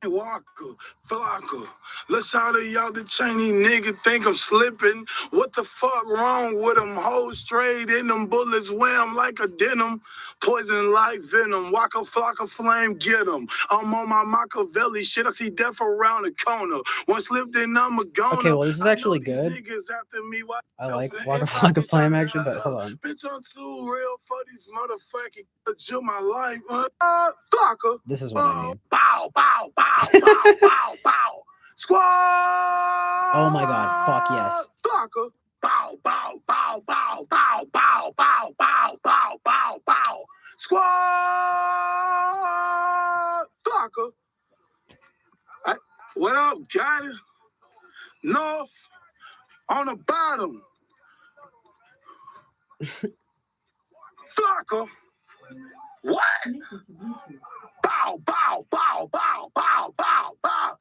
D: Walker, Flocka. Let's shout at y'all the Chinese nigga think I'm slipping. What the fuck wrong with them? Hoes straight in them bullets wham like a denim. Poison like venom. Waka Flocka flame get them. I'm on my Machiavelli shit. I see death around the corner. One slipped in, I'm a goner.
B: Okay, well this is actually good. I like Waka Flocka Flame actually, but hold on.
D: Bitch, I'm too real for these motherfucking chill my life. Flocka.
B: This is what I mean.
D: Bow, bow, bow, bow, bow, bow. Squad.
B: Oh my god, fuck yes.
D: Flocka. Bow, bow, bow, bow, bow, bow, bow, bow, bow, bow, bow. Squad. Flocka. What up, got it? North on the bottom. Flocka. What? Bow, bow, bow, bow, bow, bow, bow.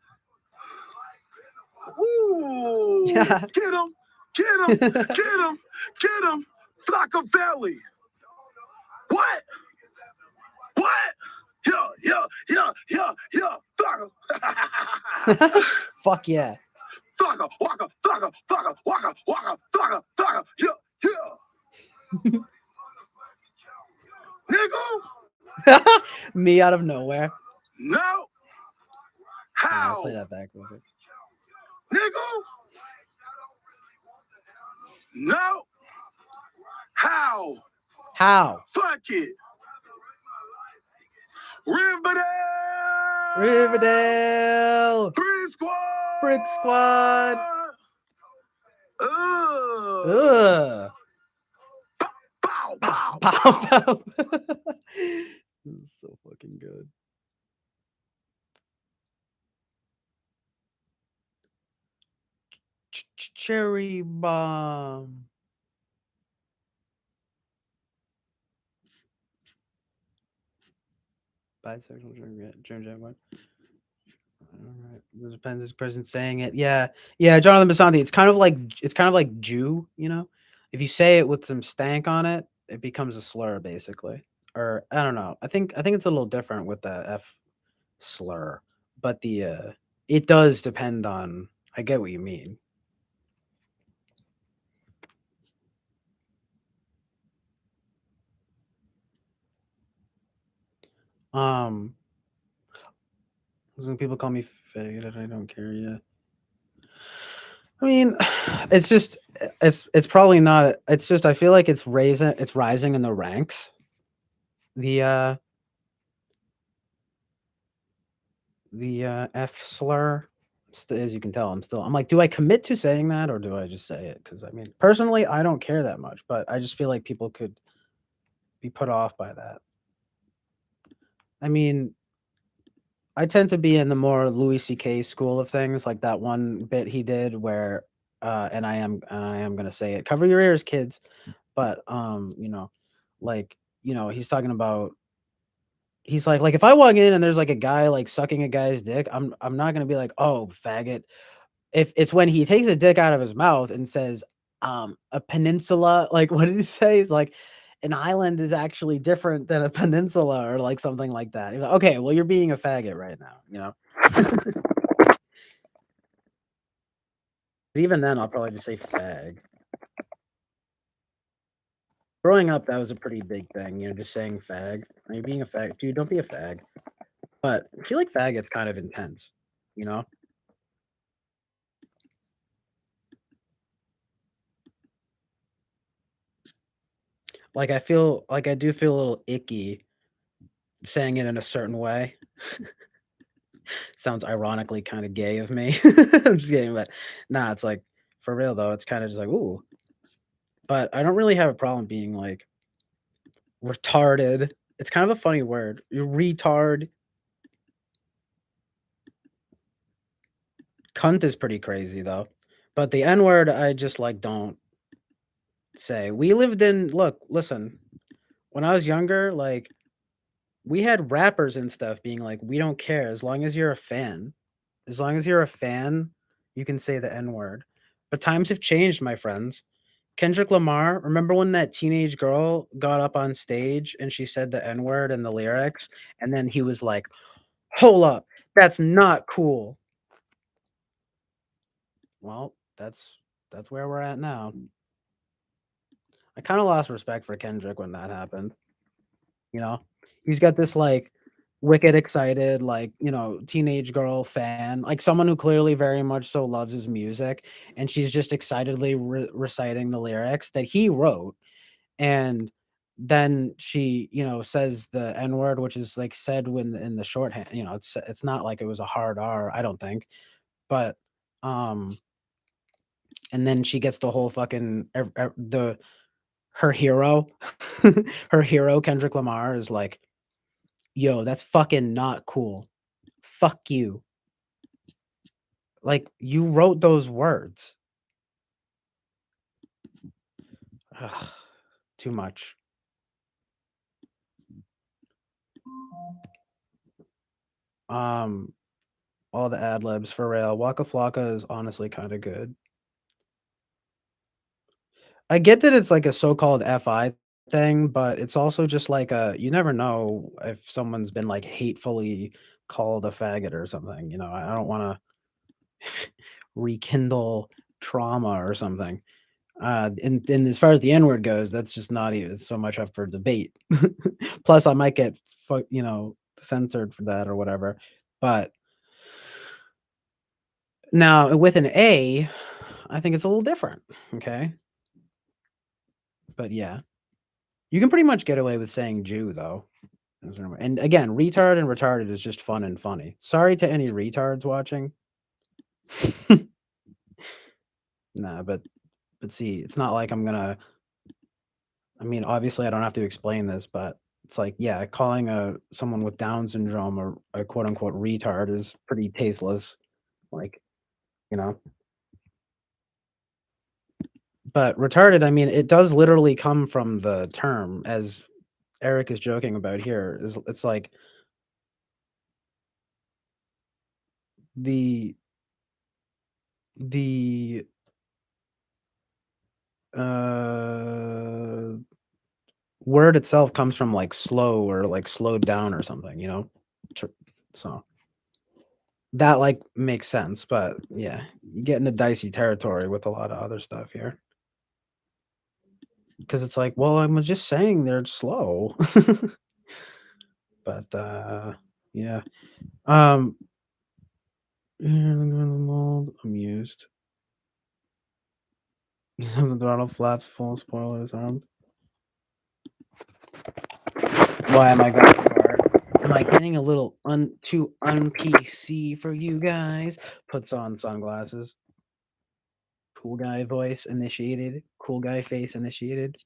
D: Ooh.
B: Yeah.
D: Get him, get him, get him, get him. Flocka Valley. What? What? Yeah. Flocka.
B: Fuck yeah.
D: Flocka, waka, flocka, flocka, waka, waka, flocka, flocka. Yeah. Nigga.
B: Me out of nowhere.
D: No.
B: I'll
D: How?
B: play that back real quick.
D: Nigga. No. How?
B: How?
D: Fuck it. Riverdale.
B: Riverdale.
D: Brick Squad.
B: Brick Squad.
D: Ugh.
B: Ugh.
D: Bow, bow,
B: Pow, pow. This is so fucking good. Cherry bomb. Bisexual germ jaguar. All right. It depends this person saying it. Yeah. Yeah, Jonathan Basandi. It's kind of like Jew, you know? If you say it with some stank on it, it becomes a slur basically. Or I don't know. I think it's a little different with the F slur. But the it does depend on I get what you mean. Some people call me faggot and I don't care. Yeah. I mean, it's just it's probably not. It's just I feel like it's rising in the ranks. The F slur. As you can tell, I'm like, do I commit to saying that or do I just say it? Because I mean, personally, I don't care that much, but I just feel like people could be put off by that. I mean, I tend to be in the more Louis C.K. school of things, like that one bit he did where, and I am gonna say it. Cover your ears, kids. But like he's talking about. He's like if I walk in and there's like a guy like sucking a guy's dick, I'm not gonna be like, oh faggot. If it's when he takes a dick out of his mouth and says, a peninsula, like what did he say? He's like, an island is actually different than a peninsula or like something like that. He's like, okay, well, you're being a faggot right now. But even then, I'll probably just say fag. Growing up, that was a pretty big thing, just saying fag. Are you being a fag? Dude, don't be a fag. But I feel like faggot's kind of intense, you know? Like I do feel a little icky saying it in a certain way. Sounds ironically kind of gay of me. I'm just kidding, but nah, it's like for real though, it's kind of just like, ooh. But I don't really have a problem being like retarded. It's kind of a funny word. You retard. Cunt is pretty crazy though. But the N word I just like don't say. We lived in look, listen. When I was younger, like we had rappers and stuff being like, we don't care as long as you're a fan. As long as you're a fan, you can say the N word. But times have changed, my friends. Kendrick Lamar, remember when that teenage girl got up on stage and she said the N word in the lyrics? And then he was like, hold up, that's not cool. Well, that's where we're at now. I kind of lost respect for Kendrick when that happened. You know, he's got this like wicked excited, like, teenage girl fan, like someone who clearly very much so loves his music. And she's just excitedly reciting the lyrics that he wrote. And then she, says the N word, which is like said when in the shorthand, it's not like it was a hard R, I don't think. But, um, and then she gets the whole fucking, her hero, her hero, Kendrick Lamar is like, yo, that's fucking not cool. Fuck you. Like you wrote those words. Ugh, too much. Um, all the ad libs for real. Waka Flocka is honestly kind of good. I get that it's like a so-called FI thing, but it's also just like you never know if someone's been like hatefully called a faggot or something. I don't want to rekindle trauma or something. And as far as the N word goes, that's just not even so much up for debate. Plus, I might get censored for that or whatever. But now with an A, I think it's a little different. Okay, but yeah, you can pretty much get away with saying Jew though. And again, retard and retarded is just fun and funny. Sorry to any retards watching. Nah, but see, it's not like I'm gonna. I mean, obviously, I don't have to explain this, but it's like, yeah, calling someone with Down syndrome or a quote unquote retard is pretty tasteless. Like, you know. But retarded, I mean, it does literally come from the term, as Eric is joking about here. It's like the the uh word itself comes from like slow or like slowed down or something. So that like makes sense, but yeah, you get into dicey territory with a lot of other stuff here. Because it's like, well, I'm just saying they're slow. But yeah. Um mold, amused. The throttle flaps full spoilers armed. Why am I going far? Am I getting a little too un-PC for you guys? Puts on sunglasses. Cool guy voice initiated. Cool guy face initiated.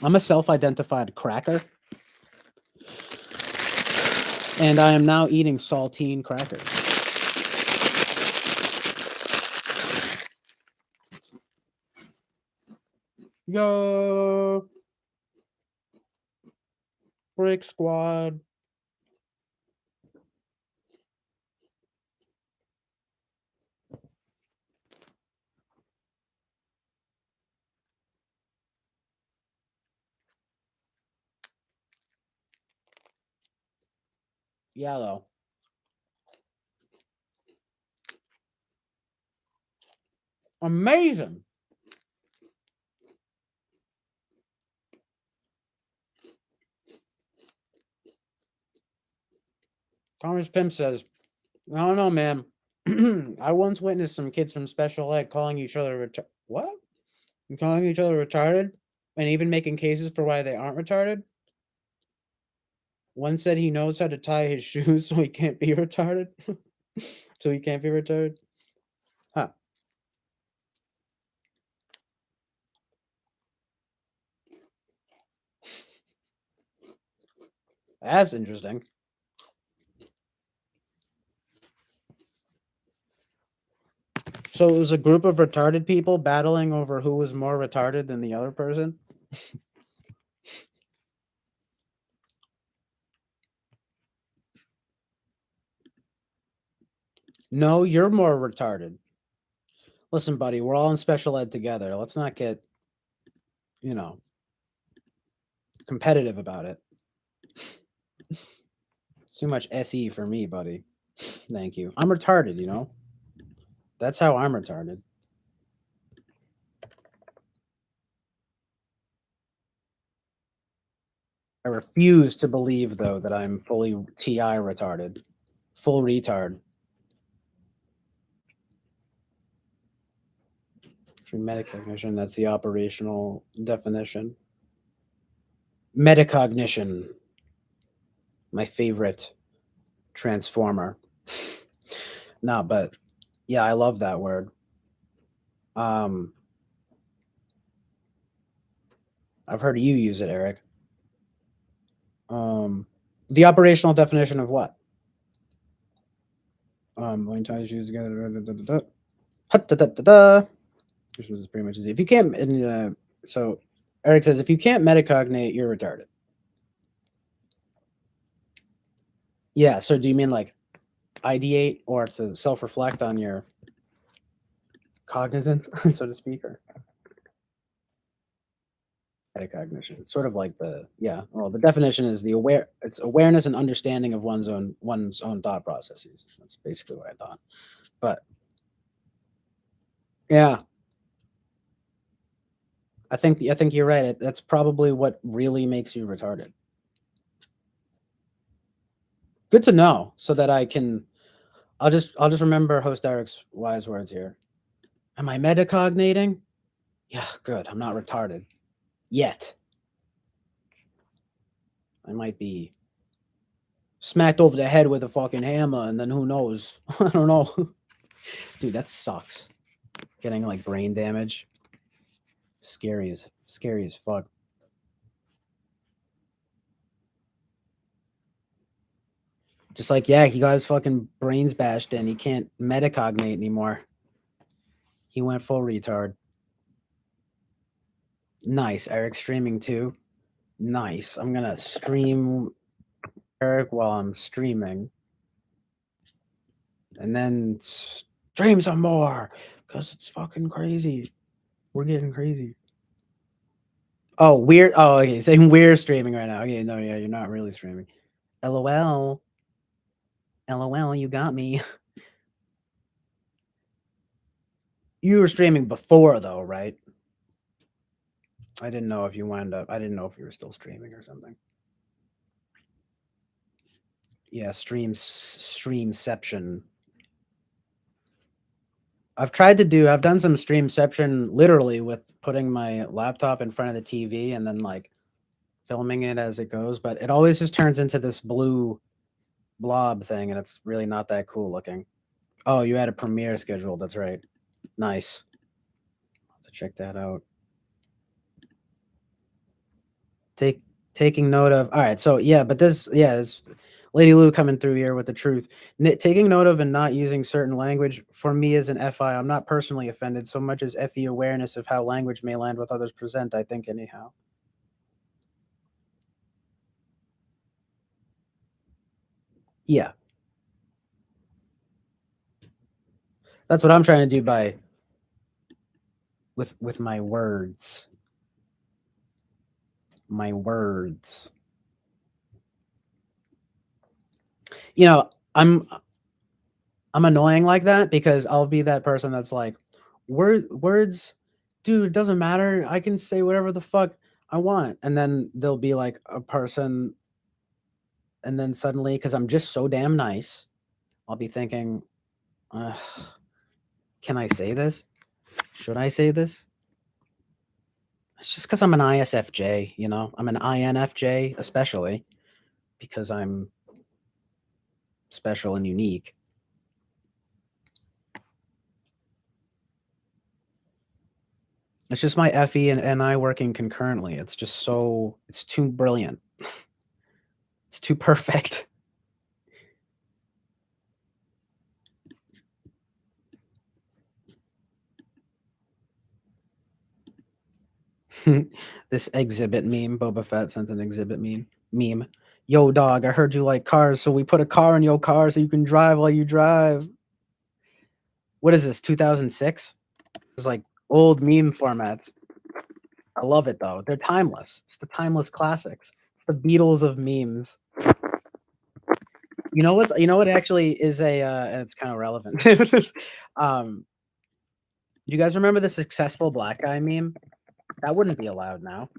B: I'm a self-identified cracker, and I am now eating saltine crackers. Yo, Brick Squad. Yellow. Amazing. Thomas Pimp says, I don't know, man. I once witnessed some kids from special ed calling each other what? Calling each other retarded and even making cases for why they aren't retarded. One said he knows how to tie his shoes so he can't be retarded. So he can't be retarded. Huh. That's interesting. So it was a group of retarded people battling over who was more retarded than the other person. No, you're more retarded. Listen, buddy, we're all in special ed together. Let's not get, competitive about it. It's too much SE for me, buddy. Thank you. I'm retarded, That's how I'm retarded. I refuse to believe, though, that I'm fully TI retarded. Full retard. Metacognition, that's the operational definition. Metacognition. My favorite transformer. No, but yeah, I love that word. I've heard you use it, Eric. The operational definition of what? When ties used together. Which was pretty much easy. If you can't, so Eric says, if you can't metacognate, you're retarded. Yeah. So do you mean like ideate or to self-reflect on your cognizance, so to speak, or metacognition? It's sort of like the definition is it's awareness and understanding of one's own thought processes. That's basically what I thought. But yeah, I think you're right. That's probably what really makes you retarded. Good to know, so that I can. I'll just remember host Eric's wise words here. Am I metacognating? Yeah, good. I'm not retarded yet. I might be smacked over the head with a fucking hammer, and then who knows? I don't know. Dude, that sucks. Getting like brain damage. Scary as fuck. Just like, yeah, he got his fucking brains bashed in. He can't metacognate anymore. He went full retard. Nice. Eric streaming too. Nice. I'm gonna stream Eric while I'm streaming. And then stream some more. Because it's fucking crazy. We're getting crazy. Oh, weird. Oh, okay. Saying we're streaming right now. Okay, no, yeah, you're not really streaming. LOL. LOL, you got me. You were streaming before, though, right? I didn't know if you wound up. I didn't know if you were still streaming or something. Yeah, streamception. I've done some streamception literally with putting my laptop in front of the TV and then like filming it as it goes, but it always just turns into this blue blob thing and it's really not that cool looking. Oh, you had a premiere scheduled. That's right. Nice. I'll have to check that out. Taking note of. All right, so yeah, but this yeah, it's Lady Lou coming through here with the truth. Taking note of and not using certain language for me as an FI, I'm not personally offended so much as FE awareness of how language may land with others present, I think anyhow. Yeah. That's what I'm trying to do by with my words. My words. You know, I'm annoying like that because I'll be that person that's like, words, dude, it doesn't matter. I can say whatever the fuck I want. And then there'll be like a person, and then suddenly, because I'm just so damn nice, I'll be thinking, "Ugh, can I say this? Should I say this? It's just because I'm an ISFJ, you know? I'm an INFJ, especially because I'm special and unique. It's just my FE and I working concurrently. It's just so, it's too brilliant. It's too perfect. This exhibit meme, Boba Fett sent an exhibit meme. Yo, dog, I heard you like cars, so we put a car in your car so you can drive while you drive. What is this, 2006? It's like old meme formats. I love it though. They're timeless. It's the timeless classics. It's the Beatles of memes. You know what actually is a and it's kind of relevant. um do you guys remember the successful black guy meme? That wouldn't be allowed now.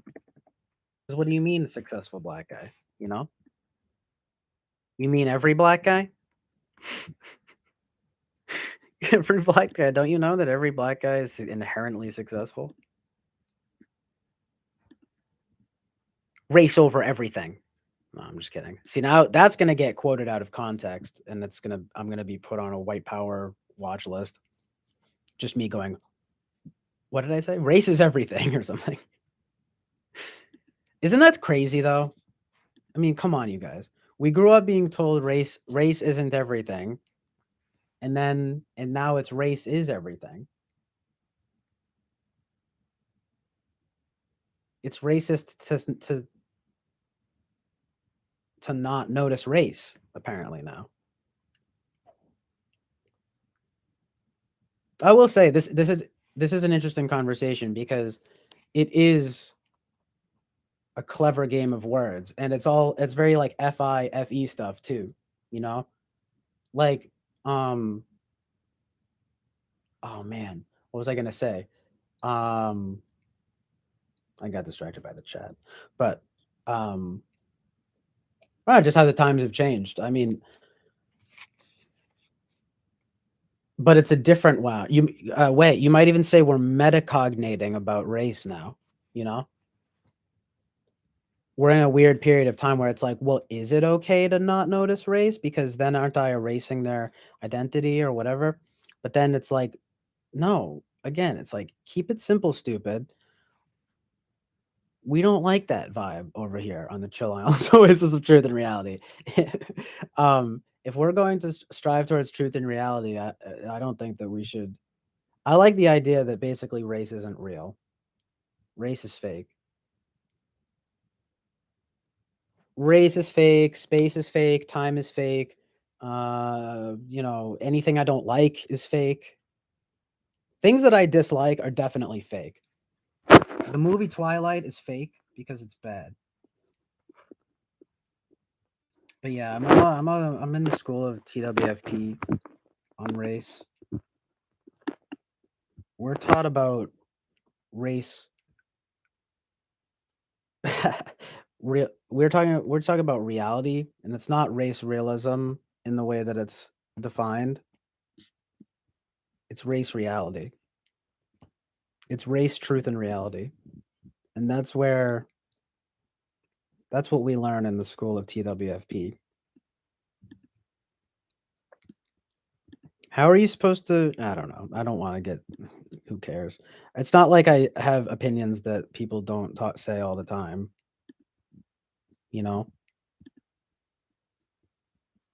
B: 'Cause what do you mean successful black guy? You know? You mean every black guy? Every black guy. Don't you know that every black guy is inherently successful? Race over everything. No, I'm just kidding. See, now that's gonna get quoted out of context, and I'm gonna be put on a white power watch list. Just me going, what did I say? Race is everything or something. Isn't that crazy though? I mean, come on, you guys. We grew up being told race isn't everything, and now it's race is everything. It's racist to not notice race, apparently now. I will say this is an interesting conversation because it is a clever game of words, and it's very like FE stuff too, you know? Like, um oh man, what was I gonna say? Um I got distracted by the chat. But just how the times have changed. I mean, but it's a different wow. Wait, you might even say we're metacognating about race now, you know? We're in a weird period of time where it's like, well, is it okay to not notice race? Because then aren't I erasing their identity or whatever? But then it's like, no, again, it's like, keep it simple, stupid. We don't like that vibe over here on the Chill Islands Oasis of Truth and Reality. If we're going to strive towards truth and reality, I don't think that we should. I like the idea that basically race isn't real. Race is fake. Race is fake. Space is fake. Time is fake. Anything I don't like is fake. Things that I dislike are definitely fake. The movie Twilight is fake because it's bad. But yeah, I'm in the school of TWFP on race. We're taught about race. We're talking about reality, and it's not race realism in the way that it's defined. It's race reality. It's race, truth, and reality. And that's what we learn in the school of TWFP. How are you supposed to? I don't know. I don't want to get. Who cares? It's not like I have opinions that people don't say all the time. you know?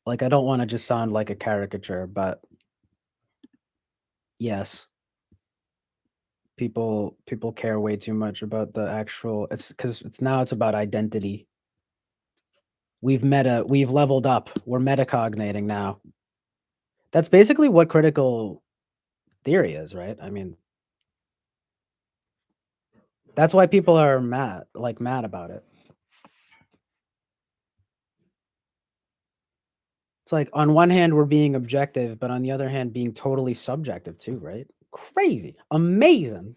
B: Like, I don't want to just sound like a caricature, but yes, people care way too much about the actual. It's because it's about identity. We've leveled up. We're metacognating now. That's basically what critical theory is, right? I mean, that's why people are mad about it. It's like on one hand we're being objective, but on the other hand being totally subjective too, right? Crazy. Amazing.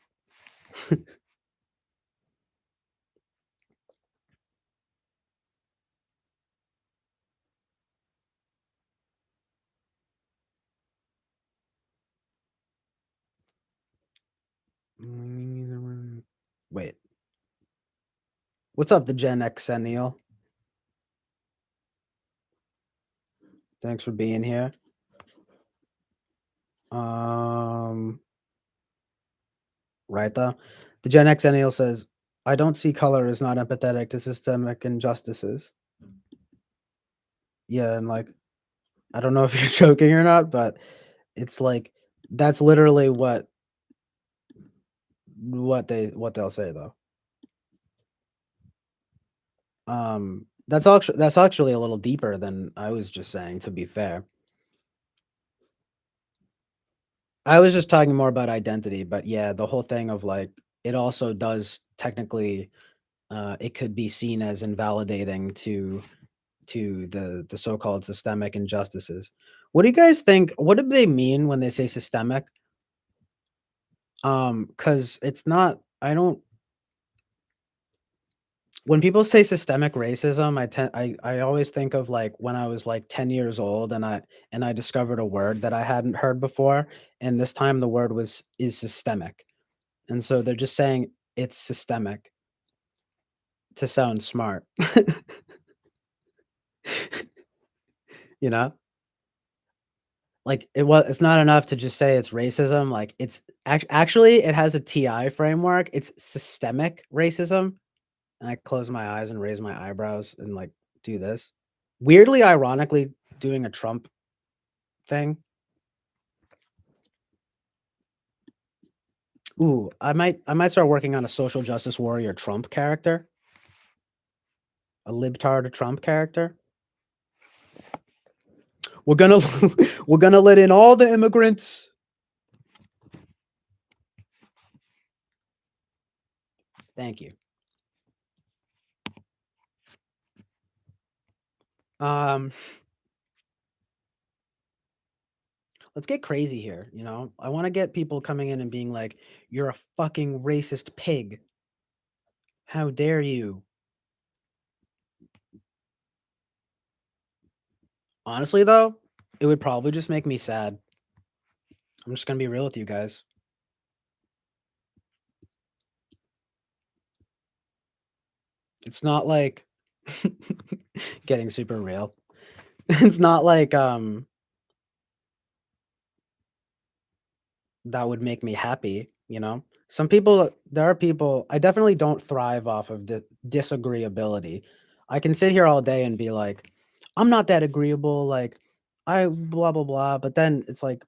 B: Wait. What's up, the Gen X Neil? Thanks for being here. Right though. The Gen X Neil says, I don't see color as not empathetic to systemic injustices. Yeah, and like I don't know if you're joking or not, but it's like that's literally what they'll say though. That's actually a little deeper than I was just saying, to be fair. I was just talking more about identity, but yeah, the whole thing of like it also does technically it could be seen as invalidating to the so-called systemic injustices. What do you guys think? What do they mean when they say systemic? Because it's not. I don't. When people say systemic racism, I always think of like when I was like 10 years old and I discovered a word that I hadn't heard before, and this time the word is systemic. And so they're just saying it's systemic to sound smart. You know? Like it's not enough to just say it's racism, like it's actually it has a TI framework. It's systemic racism. And I close my eyes and raise my eyebrows and like do this. Weirdly, ironically, doing a Trump thing. Ooh, I might start working on a social justice warrior Trump character. A libtard Trump character. We're gonna we're gonna let in all the immigrants. Thank you. Let's get crazy here, you know? I want to get people coming in and being like, "You're a fucking racist pig. How dare you?" Honestly though, it would probably just make me sad. I'm just going to be real with you guys. It's not like getting super real. It's not like that would make me happy, you know? There are people, I definitely don't thrive off of the disagreeability. I can sit here all day and be like, I'm not that agreeable, like, I blah, blah, blah. But then it's like,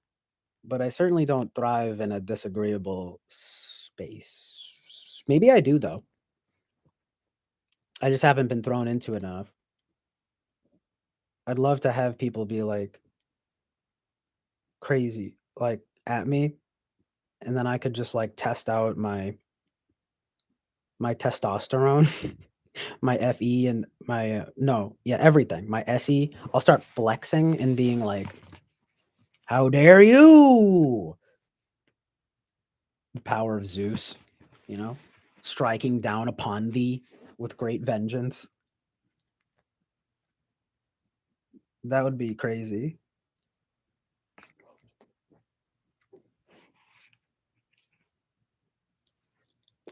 B: but I certainly don't thrive in a disagreeable space. Maybe I do, though. I just haven't been thrown into it enough. I'd love to have people be like crazy, like at me, and then I could just like test out my testosterone, my FE, and my no, yeah, everything. My SE. I'll start flexing and being like, "How dare you!" The power of Zeus, you know, striking down upon thee with great vengeance. That would be crazy.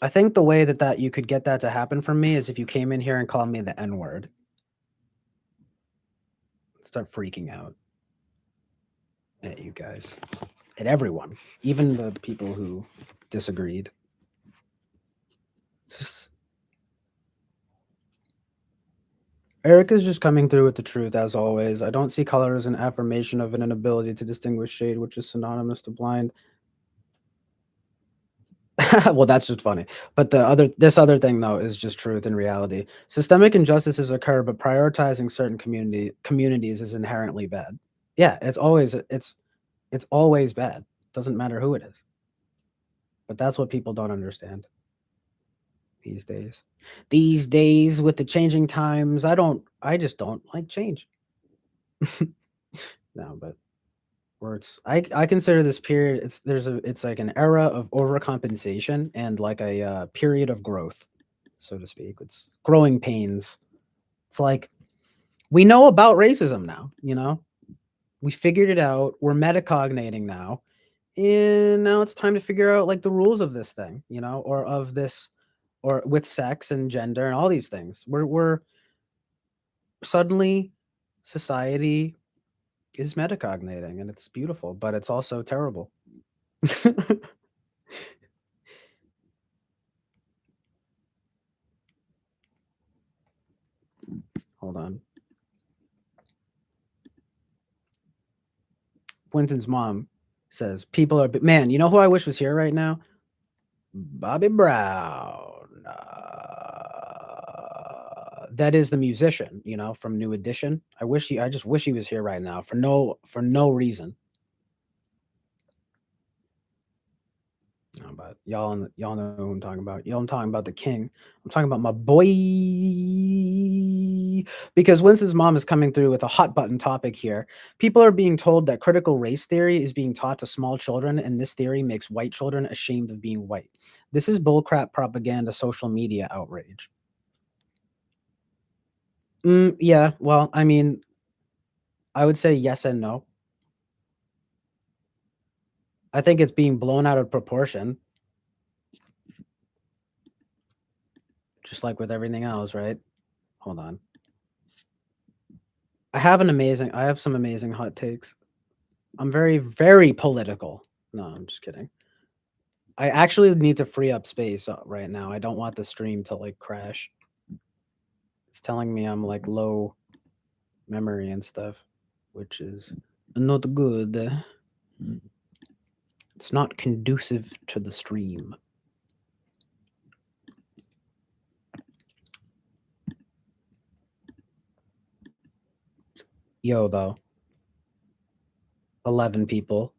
B: I think the way that you could get that to happen from me is if you came in here and called me the N-word. Start freaking out at you guys, at everyone, even the people who disagreed. Just Eric is just coming through with the truth as always. I don't see color as an affirmation of an inability to distinguish shade, which is synonymous to blind. Well, that's just funny. But this other thing though is just truth and reality. Systemic injustices occur, but prioritizing certain communities is inherently bad. Yeah, it's always bad. Doesn't matter who it is. But that's what people don't understand these days. These days with the changing times, I just don't like change. No, but where I consider this period it's like an era of overcompensation and like a period of growth, so to speak. It's growing pains. It's like we know about racism now, you know? We figured it out. We're metacognating now. And now it's time to figure out like the rules of this thing, you know, or of this or with sex and gender and all these things. We're suddenly society is metacognating and it's beautiful, but it's also terrible. Hold on. Winton's mom says people are man. You know who I wish was here right now? Bobby Brown. That is the musician, you know, from New Edition. I just wish he was here right now for no reason. No, but y'all know who I'm talking about. I'm talking about the king. I'm talking about my boy. Because Winston's mom is coming through with a hot button topic here. People are being told that critical race theory is being taught to small children, and this theory makes white children ashamed of being white. This is bullcrap propaganda, social media outrage. Yeah, well, I mean, I would say yes and no. I think it's being blown out of proportion. Just like with everything else, right? Hold on. I have some amazing hot takes. I'm very, very political. No, I'm just kidding. I actually need to free up space right now. I don't want the stream to like crash. It's telling me I'm like low memory and stuff, which is not good. It's not conducive to the stream. Yo, though. 11 people.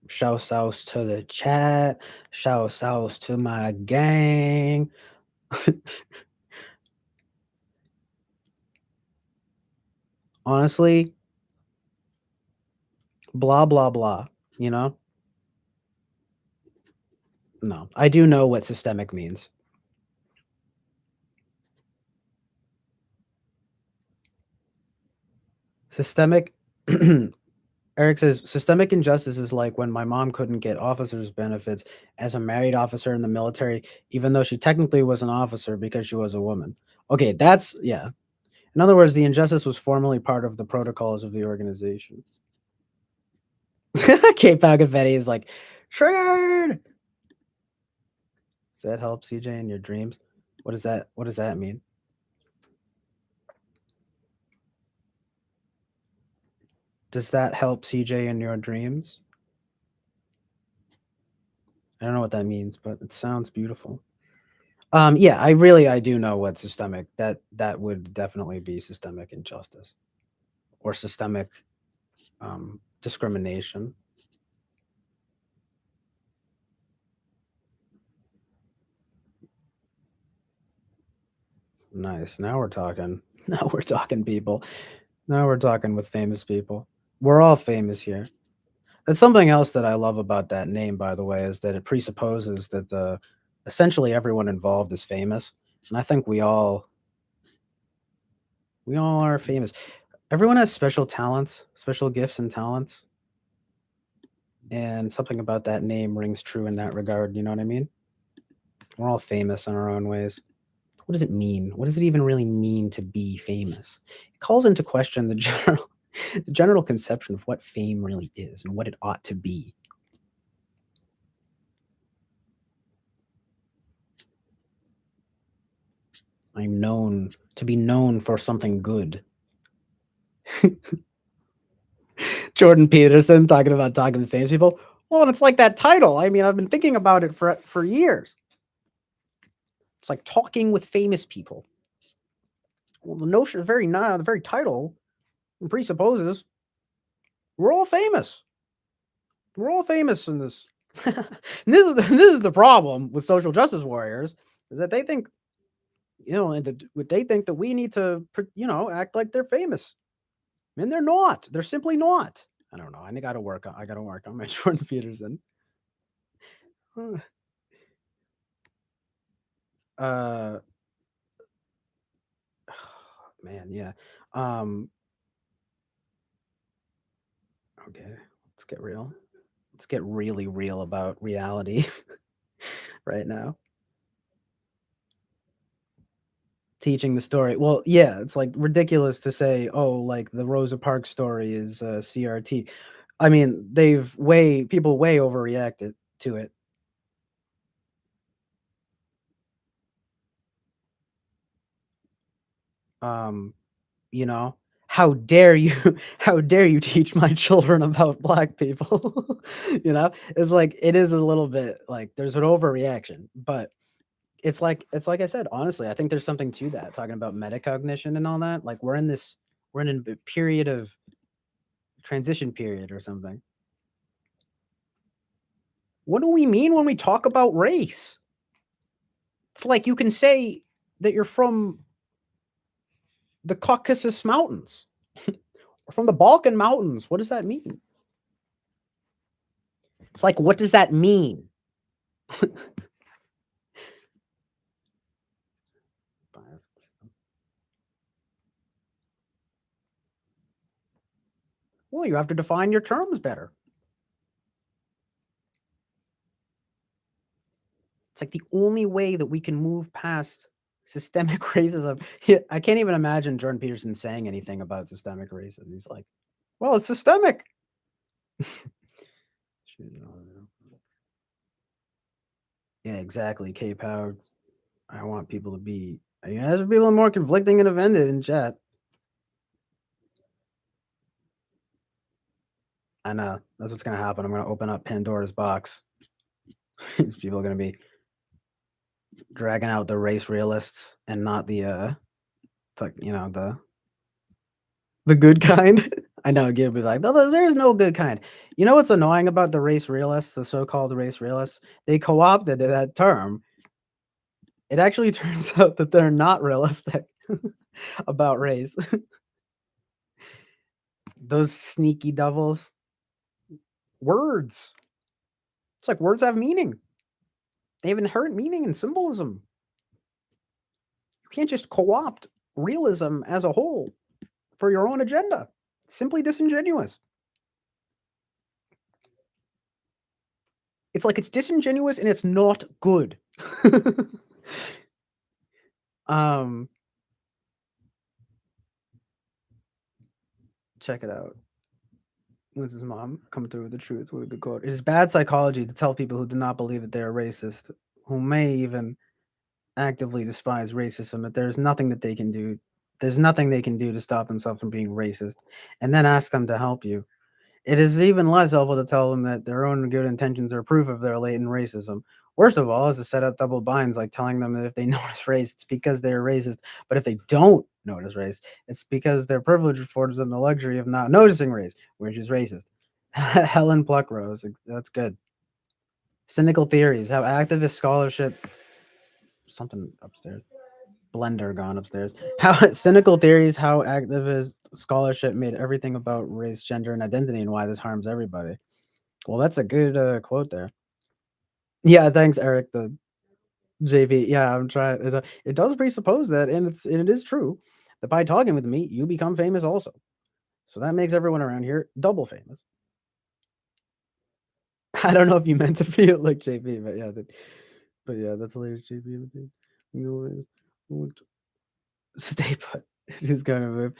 B: Shouts outs to the chat. Shouts outs to my gang. Honestly, blah, blah, blah. You know? No, I do know what systemic means. Systemic. Eric says systemic injustice is like when my mom couldn't get officers' benefits as a married officer in the military, even though she technically was an officer because she was a woman. Okay, that's yeah. In other words, the injustice was formally part of the protocols of the organization. Kate Pagafetti is like, triggered. Does that help, CJ, in your dreams? What does that mean? Does that help, CJ, in your dreams? I don't know what that means, but it sounds beautiful. Yeah, I do know what systemic that would definitely be systemic injustice or systemic discrimination. Nice. Now we're talking. Now we're talking, people. Now we're talking with famous people. We're all famous here. That's something else that I love about that name, by the way, is that it presupposes that essentially everyone involved is famous, and I think we all are famous. Everyone has special talents, special gifts and talents, and something about that name rings true in that regard. You know what I mean? We're all famous in our own ways. What does it mean? What does it even really mean to be famous? It calls into question the general conception of what fame really is and what it ought to be. I'm known to be known for something good. Jordan Peterson talking about talking to famous people. Well, and it's like that title. I mean, I've been thinking about it for years. It's like talking with famous people. Well, the notion, the very title presupposes we're all famous. We're all famous in this. And this is the problem with social justice warriors is that they think, they think that we need to, act like they're famous, and they're not. They're simply not. I don't know. I got to work on. I got to work on my Jordan Peterson. Uh, man, yeah. Okay, let's get real. Let's get really real about reality right now. Teaching the story. Well, yeah, it's like ridiculous to say, oh, like the Rosa Parks story is CRT. I mean, people way overreacted to it. Um, you know, how dare you how dare you teach my children about black people? It's like it is a little bit like there's an overreaction, but it's like I said, honestly, I think there's something to that, talking about metacognition and all that. Like we're in a period of transition period or something. What do we mean when we talk about race? It's like you can say that you're from the Caucasus Mountains or from the Balkan Mountains. What does that mean? It's like, what does that mean? Well, you have to define your terms better. It's like the only way that we can move past systemic racism. I can't even imagine Jordan Peterson saying anything about systemic racism. He's like, well, it's systemic. Yeah, exactly. K-Pow. I want people to be. As people are more conflicting and offended in chat. I know. That's what's going to happen. I'm going to open up Pandora's box. People are going to be dragging out the race realists and not the the good kind. I know you'll be like, no, there is no good kind. You know what's annoying about the race realists, the so-called race realists? They co-opted that term. It actually turns out that they're not realistic about race. Those sneaky devils. Words. It's like words have meaning. They have inherent meaning and symbolism. You can't just co-opt realism as a whole for your own agenda. It's simply disingenuous. It's like it's disingenuous and it's not good. Check it out. When's his mom coming through with the truth with a good quote? It is bad psychology to tell people who do not believe that they are racist, who may even actively despise racism, that there's nothing that they can do. There's nothing they can do to stop themselves from being racist, and then ask them to help you. It is even less helpful to tell them that their own good intentions are proof of their latent racism. Worst of all is to set up double binds, like telling them that if they notice race, it's because they're racist. But if they don't notice race, it's because their privilege affords them the luxury of not noticing race, which is racist. Helen Pluckrose, that's good. Cynical theories, how activist scholarship, something upstairs. Blender gone upstairs. How cynical theories, how activist scholarship made everything about race, gender, and identity, and why this harms everybody. Well, that's a good quote there. Yeah, thanks, Eric. The JV. Yeah, I'm trying. It does presuppose that, and it is true that by talking with me, you become famous also. So that makes everyone around here double famous. I don't know if you meant to feel like JP, but yeah, that's hilarious. JP, you know, stay put. He's gonna move.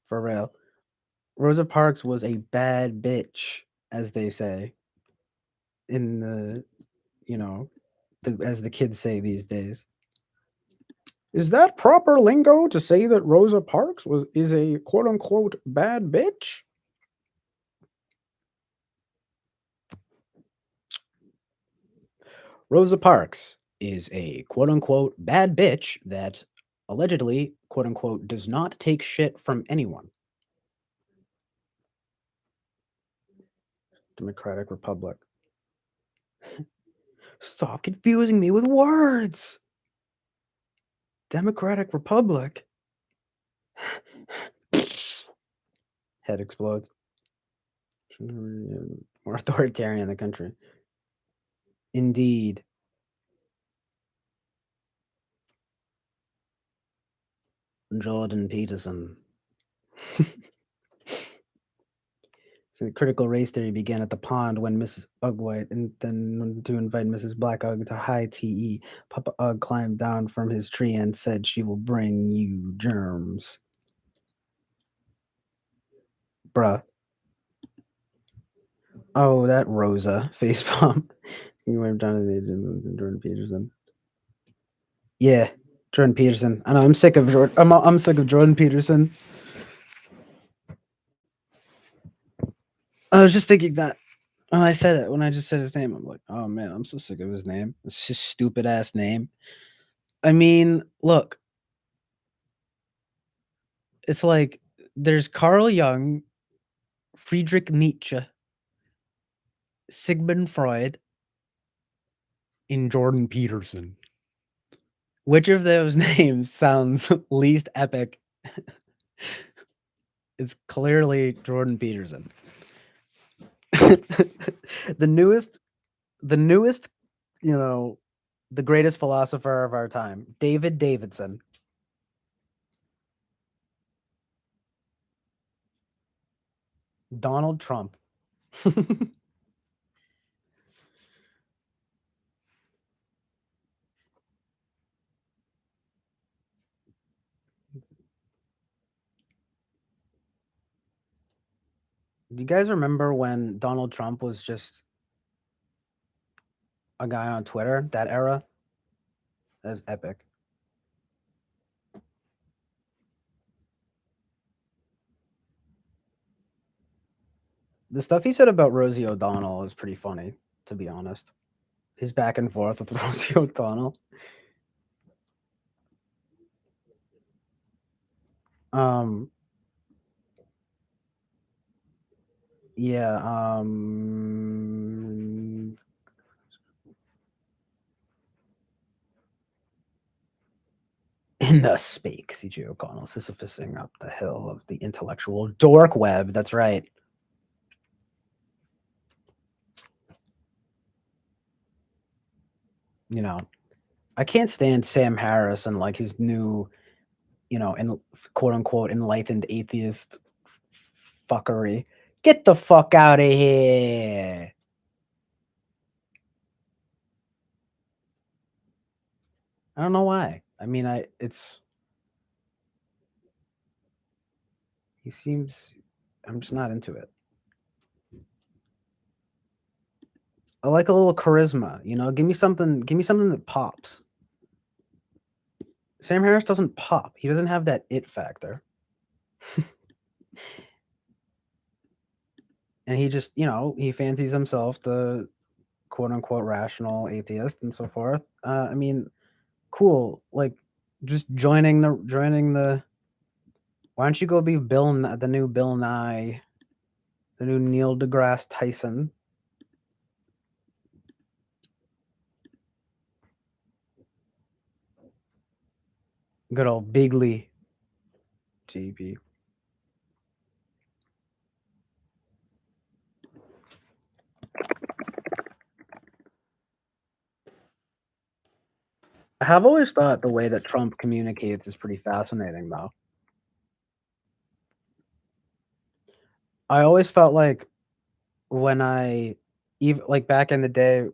B: For real. Rosa Parks was a bad bitch, as they say, in the, as the kids say these days. Is that proper lingo to say that Rosa Parks is a quote unquote bad bitch? Rosa Parks is a quote unquote bad bitch that allegedly, quote unquote, does not take shit from anyone. Democratic Republic. Stop confusing me with words. Democratic Republic. Head explodes. More authoritarian in the country. Indeed. Jordan Peterson. So the critical race theory began at the pond when Mrs. Ugwhite and then to invite Mrs. Black Ugg to high tea. Papa Ugg climbed down from his tree and said she will bring you germs. Bruh. Oh, that Rosa facepalm. You went down to Jordan Peterson. Yeah, Jordan Peterson. I know I'm sick of Jordan. I'm sick of Jordan Peterson. I was just thinking that when I said it, when I just said his name, I'm like, oh man, I'm so sick of his name. It's just stupid ass name. I mean, look, it's like there's Carl Jung, Friedrich Nietzsche, Sigmund Freud, and Jordan Peterson. Which of those names sounds least epic? It's clearly Jordan Peterson. the newest, you know, the greatest philosopher of our time, David Davidson. Donald Trump. Do you guys remember when Donald Trump was just a guy on Twitter? That era? That was epic. The stuff he said about Rosie O'Donnell is pretty funny, to be honest. His back and forth with Rosie O'Donnell. Yeah, in the spake, CJ O'Connell, Sisyphusing up the hill of the intellectual dork web. That's right. You know, I can't stand Sam Harris and like his new, quote unquote enlightened atheist fuckery. Get the fuck out of here. I don't know why. I mean, he seems, I'm just not into it. I like a little charisma, give me something that pops. Sam Harris doesn't pop. He doesn't have that it factor. And he just, he fancies himself the quote unquote rational atheist and so forth. I mean, cool. Like just joining the why don't you go be the new Bill Nye, the new Neil deGrasse Tyson? Good old Bigly. GB. I have always thought the way that Trump communicates is pretty fascinating, though. I always felt like when even like back in the day,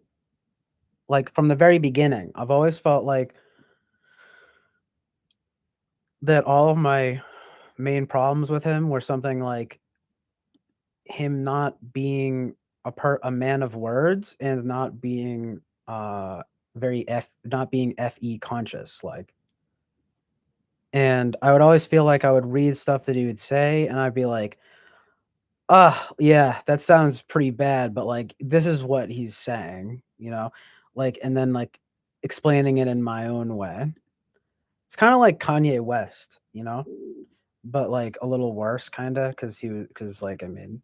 B: like from the very beginning, I've always felt like that all of my main problems with him were something like him not being a man of words and not being not being fe conscious. Like And I would always feel like I would read stuff that he would say, and I'd be like, yeah, that sounds pretty bad, but like this is what he's saying, you know? Like, and then like explaining it in my own way. It's kind of like Kanye West, you know? But like a little worse, kind of, because like, I mean,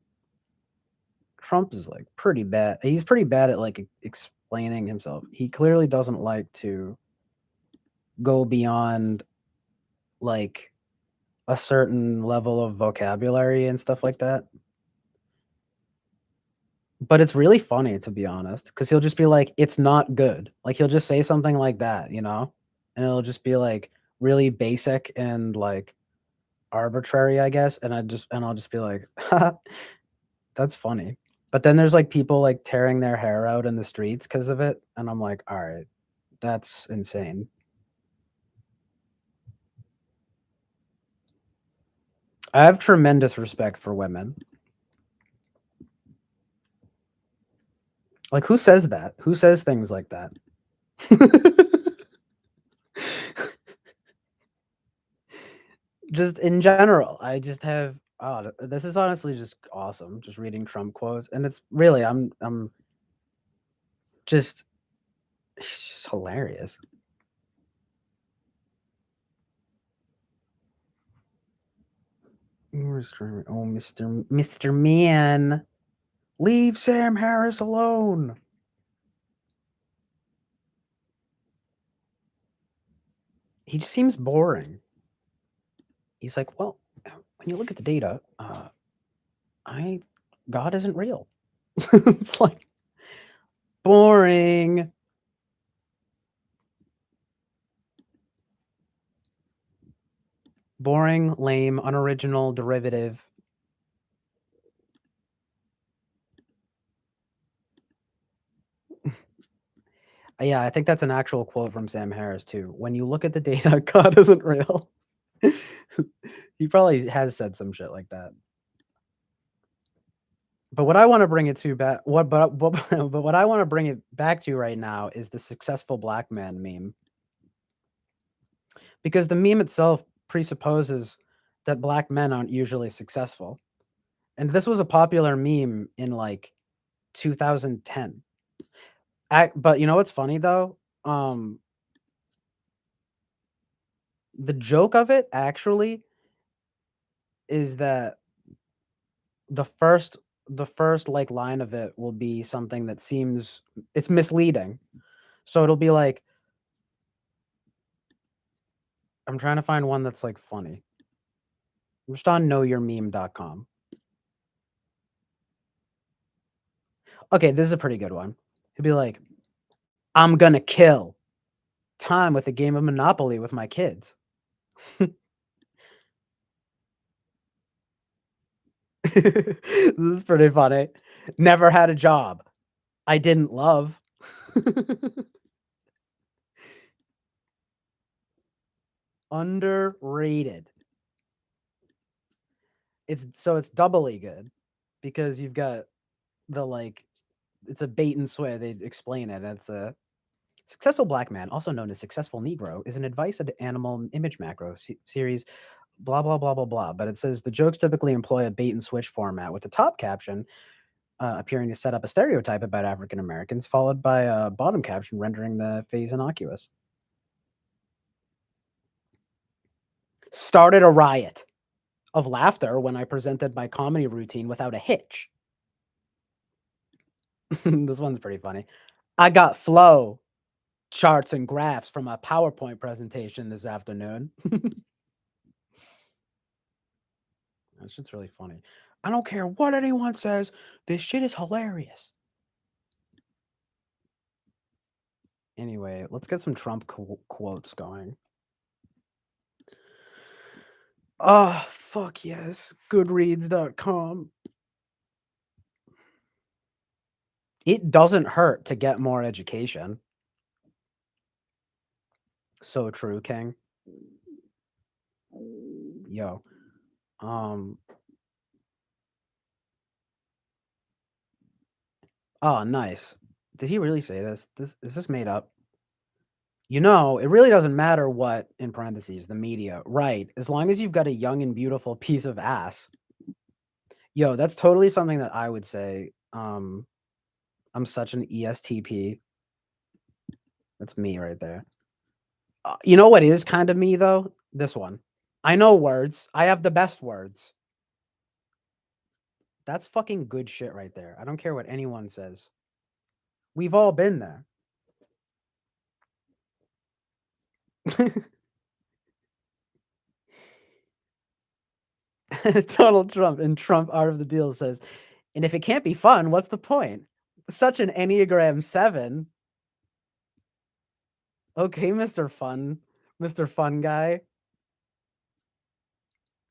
B: Trump is like pretty bad. He's pretty bad at like explaining himself. He clearly doesn't like to go beyond like a certain level of vocabulary and stuff like that. But it's really funny, to be honest, because he'll just be like, "It's not good." Like he'll just say something like that, you know, and it'll just be like really basic and like arbitrary, I guess. And I'll just be like, "That's funny." But then there's like people like tearing their hair out in the streets because of it, and I'm like, "All right, that's insane." I have tremendous respect for women. Like, who says that? Who says things like that? Just in general, I just have this is honestly just awesome, just reading Trump quotes, and it's really I'm just it's just hilarious. Oh, Mr. Man, leave Sam Harris alone. He just seems boring. He's like, well, when you look at the data, I God isn't real. It's like boring. Boring, lame, unoriginal, derivative. Yeah, I think that's an actual quote from Sam Harris too. When you look at the data, God isn't real. He probably has said some shit like that. But what I want to bring it to back, but what I want to bring it back to right now is the successful black man meme, because the meme itself presupposes that black men aren't usually successful, and this was a popular meme in like 2010. But you know what's funny though? The joke of it actually is that the first the first like line of it will be something that seems it's misleading. So it'll be like, I'm trying to find one that's like funny. I'm just on knowyourmeme.com. Okay, this is a pretty good one. He'll be like, I'm gonna kill time with a game of Monopoly with my kids. This is pretty funny. Never had a job I didn't love. Underrated. It's doubly good because you've got the like it's a bait and switch. They explain it. It's a successful black man, also known as successful Negro, is an advice and animal image macro series. Blah blah blah blah blah. But it says the jokes typically employ a bait and switch format, with the top caption appearing to set up a stereotype about African Americans, followed by a bottom caption rendering the phase innocuous. Started a riot of laughter when I presented my comedy routine without a hitch. This one's pretty funny. I got flow charts and graphs from a PowerPoint presentation this afternoon. That shit's really funny. I don't care what anyone says. This shit is hilarious. Anyway, let's get some Trump quotes going. Oh, fuck yes. Goodreads.com. It doesn't hurt to get more education. So true, King. Yo. Oh, nice. Did he really say this? Is this made up? it really doesn't matter what, in parentheses, the media, right? As long as you've got a young and beautiful piece of ass. Yo, that's totally something that I would say. I'm such an ESTP. That's me right there. You know what is kind of me though? This one. I know words. I have the best words. That's fucking good shit right there. I don't care what anyone says. We've all been there. Donald Trump in Trump Art of the Deal says, and if it can't be fun, what's the point? Such an Enneagram 7. Okay, Mr. Fun guy.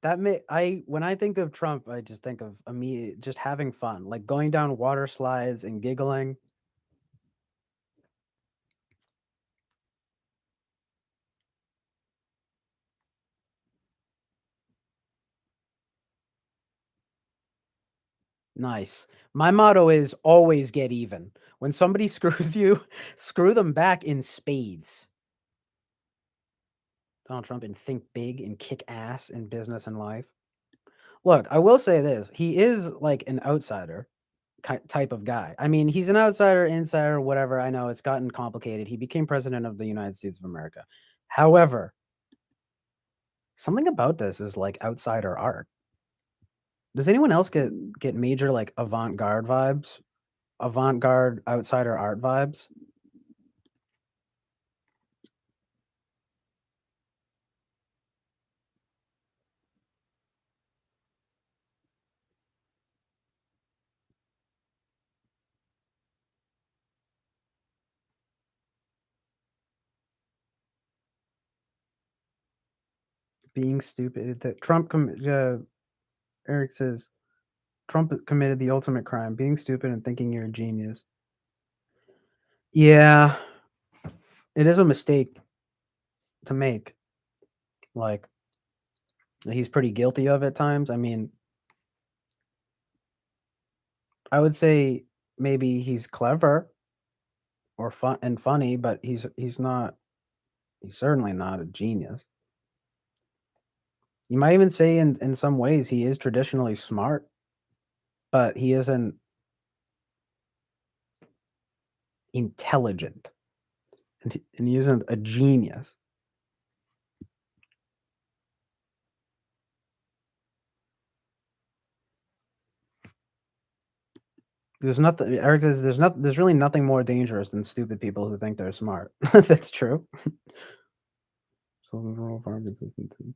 B: When I think of Trump, I just think of immediate just having fun, like going down water slides and giggling. Nice. My motto is always get even. When somebody screws you, screw them back in spades. Donald Trump and think big and kick ass in business and life. Look, I will say this. He is like an outsider type of guy. I mean, he's an outsider, insider, whatever. I know it's gotten complicated. He became president of the United States of America. However, something about this is like outsider art. Does anyone else get major like avant-garde vibes? Avant-garde outsider art vibes? Being stupid. That Eric says Trump committed the ultimate crime, being stupid and thinking you're a genius. Yeah, it is a mistake to make. Like, he's pretty guilty of at times. I mean, I would say maybe he's clever or fun and funny, but he's certainly not a genius. You might even say in some ways he is traditionally smart, but he isn't intelligent. And he isn't a genius. There's nothing. Eric says there's really nothing more dangerous than stupid people who think they're smart. That's true. So rural farm consistency.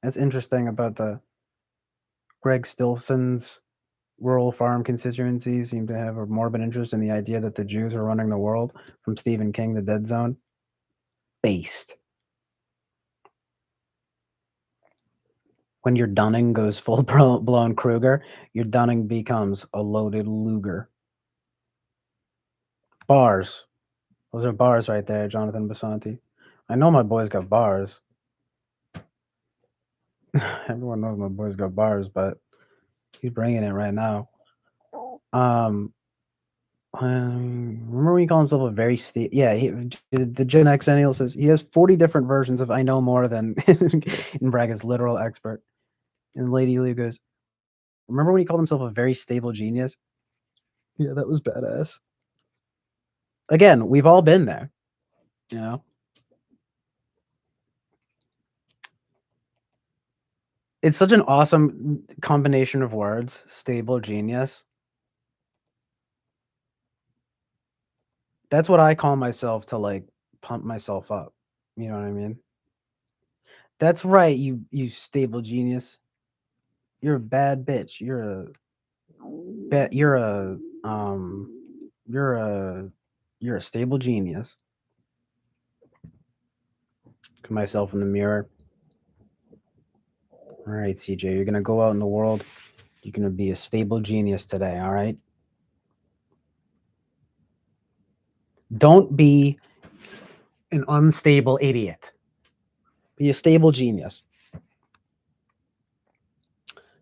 B: That's interesting about the Greg Stilson's rural farm constituency seem to have a morbid interest in the idea that the Jews are running the world from Stephen King, The Dead Zone. Based. When your Dunning goes full blown Kruger, your Dunning becomes a loaded Luger. Bars. Those are bars right there, Jonathan Basanti. I know my boy's got bars. Everyone knows my boy's got bars, but he's bringing it right now. Remember when he called himself a very the Gen X Ennial says he has 40 different versions of I know more than in brackets literal expert. And Lady Lou goes, remember when he called himself a very stable genius? Yeah, that was badass. Again, we've all been there, you know. It's such an awesome combination of words, stable genius. That's what I call myself to like pump myself up. You know what I mean? That's right, you stable genius. You're a bad bitch. You're a stable genius. Look at myself in the mirror. All right, CJ, you're gonna go out in the world. You're gonna be a stable genius today. All right. Don't be an unstable idiot. Be a stable genius.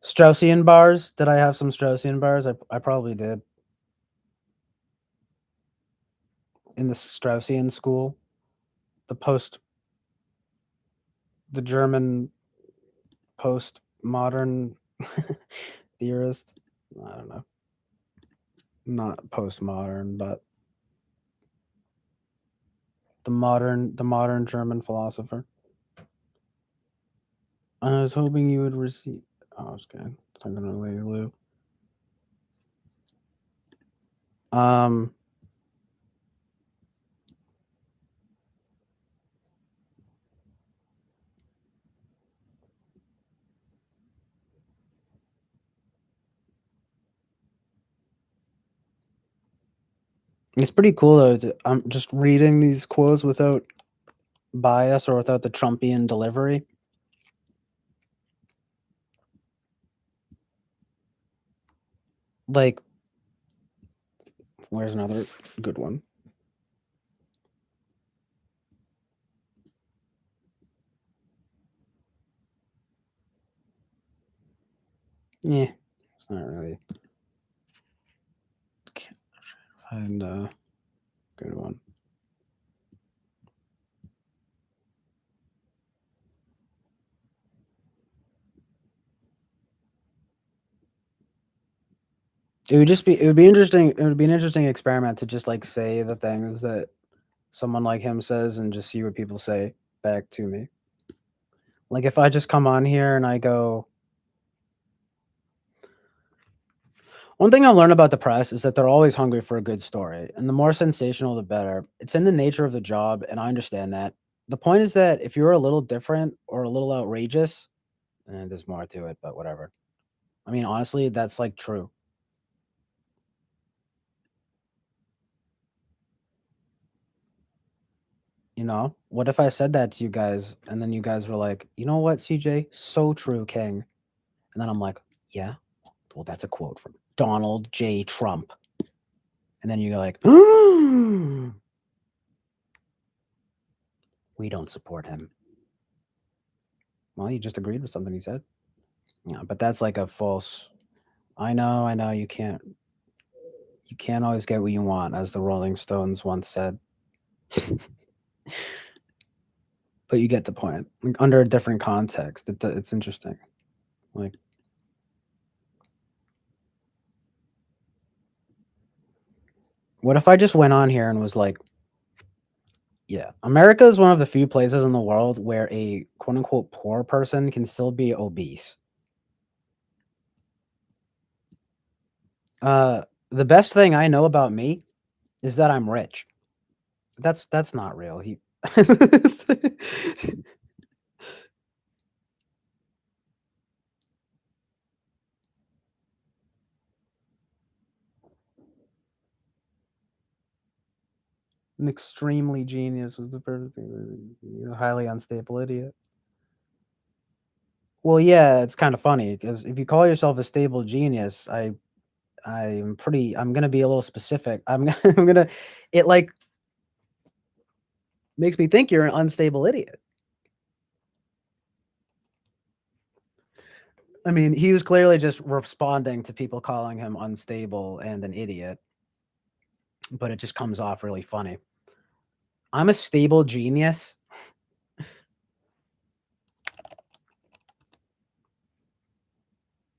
B: Straussian bars. Did I have some Straussian bars? I probably did. In the Straussian school, the German postmodern theorist. I don't know. Not postmodern, but the modern German philosopher. I was hoping you would receive. Oh, I was kidding. Talking to Lady Lou. It's pretty cool though. I'm just reading these quotes without bias or without the Trumpian delivery. Like, where's another good one? Yeah, it's not really. Can't find a good one. It would be interesting. It would be an interesting experiment to just like say the things that someone like him says and just see what people say back to me. Like if I just come on here and I go, one thing I learned about the press is that they're always hungry for a good story, and the more sensational, the better. It's in the nature of the job, and I understand that. The point is that if you're a little different or a little outrageous, and there's more to it, but whatever. I mean, honestly, that's like true. You know, what if I said that to you guys and then you guys were like, you know what, CJ? So true, King. And then I'm like, yeah, well, that's a quote from Donald J. Trump. And then you're like, we don't support him. Well, you just agreed with something he said. Yeah, but that's like a false. I know, you can't always get what you want, as the Rolling Stones once said. But you get the point. Like under a different context, it's interesting. Like, what if I just went on here and was like, yeah, America is one of the few places in the world where a quote unquote poor person can still be obese. The best thing I know about me is that I'm rich. That's not real. He an extremely genius was the perfect thing. A highly unstable idiot. Well, yeah, it's kind of funny because if you call yourself a stable genius, I'm gonna be a little specific. I'm gonna it like makes me think you're an unstable idiot. I mean, he was clearly just responding to people calling him unstable and an idiot, but it just comes off really funny. I'm a stable genius.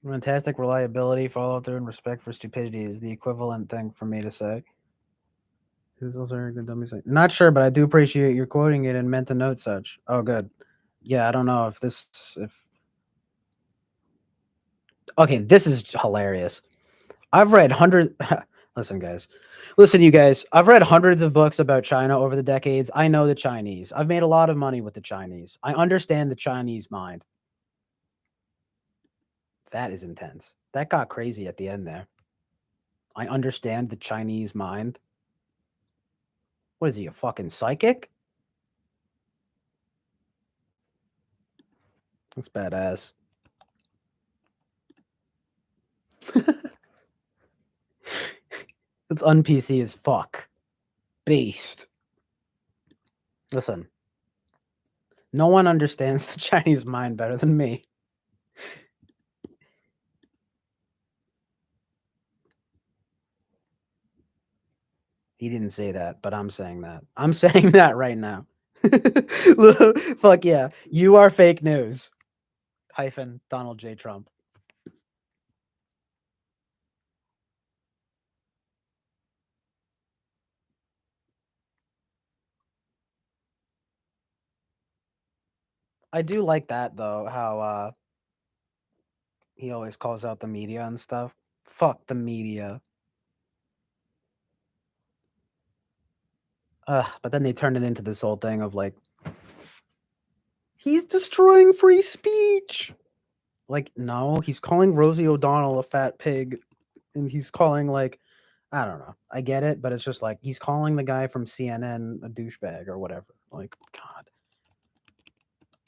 B: Fantastic reliability, follow through, and respect for stupidity is the equivalent thing for me to say. Who's also a good dummy? Not sure, but I do appreciate your quoting it and meant to note such. Oh, good. Yeah, I don't know if. Okay, this is hilarious. I've read hundreds. Listen, guys. Listen, you guys. I've read hundreds of books about China over the decades. I know the Chinese. I've made a lot of money with the Chinese. I understand the Chinese mind. That is intense. That got crazy at the end there. I understand the Chinese mind. What is he, a fucking psychic? That's badass. It's un-PC as fuck. Beast. Listen. No one understands the Chinese mind better than me. He didn't say that, but I'm saying that. I'm saying that right now. Fuck yeah. You are fake news. Hyphen Donald J. Trump. I do like that though, how he always calls out the media and stuff. Fuck the media. But then they turned it into this whole thing of like, he's destroying free speech. Like, no, he's calling Rosie O'Donnell a fat pig, and he's calling like, I don't know. I get it, but it's just like he's calling the guy from CNN a douchebag or whatever. Like, God,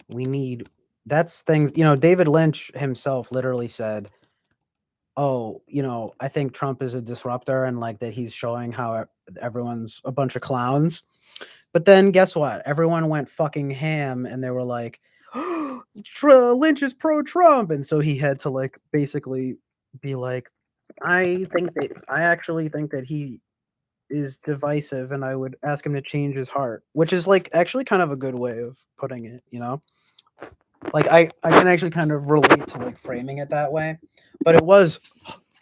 B: we need that's things. David Lynch himself literally said, "Oh, I think Trump is a disruptor, and like that he's showing how everyone's a bunch of clowns." But then guess what? Everyone went fucking ham and they were like, Lynch is pro Trump. And so he had to like basically be like, I actually think that he is divisive and I would ask him to change his heart, which is like actually kind of a good way of putting it. Like I can actually kind of relate to like framing it that way. But it was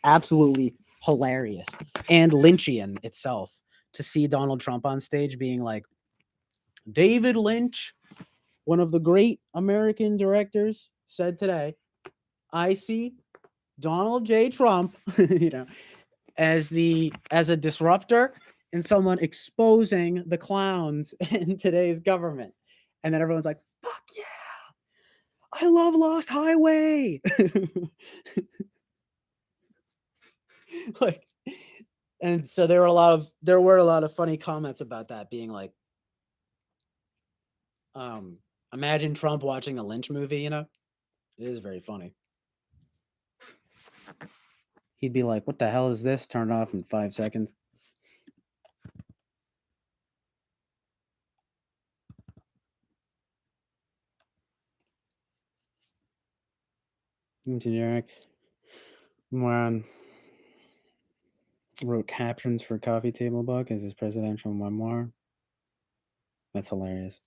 B: absolutely hilarious and Lynchian itself to see Donald Trump on stage being like, David Lynch, one of the great American directors, said today, I see Donald J. Trump, as a disruptor and someone exposing the clowns in today's government. And then everyone's like, fuck yeah, I love Lost Highway. Like, and so there were a lot of funny comments about that being like, imagine Trump watching a Lynch movie, It is very funny. He'd be like, what the hell is this? Turn it off in 5 seconds. Generic. Moran wrote captions for Coffee Table Book as his presidential memoir. That's hilarious.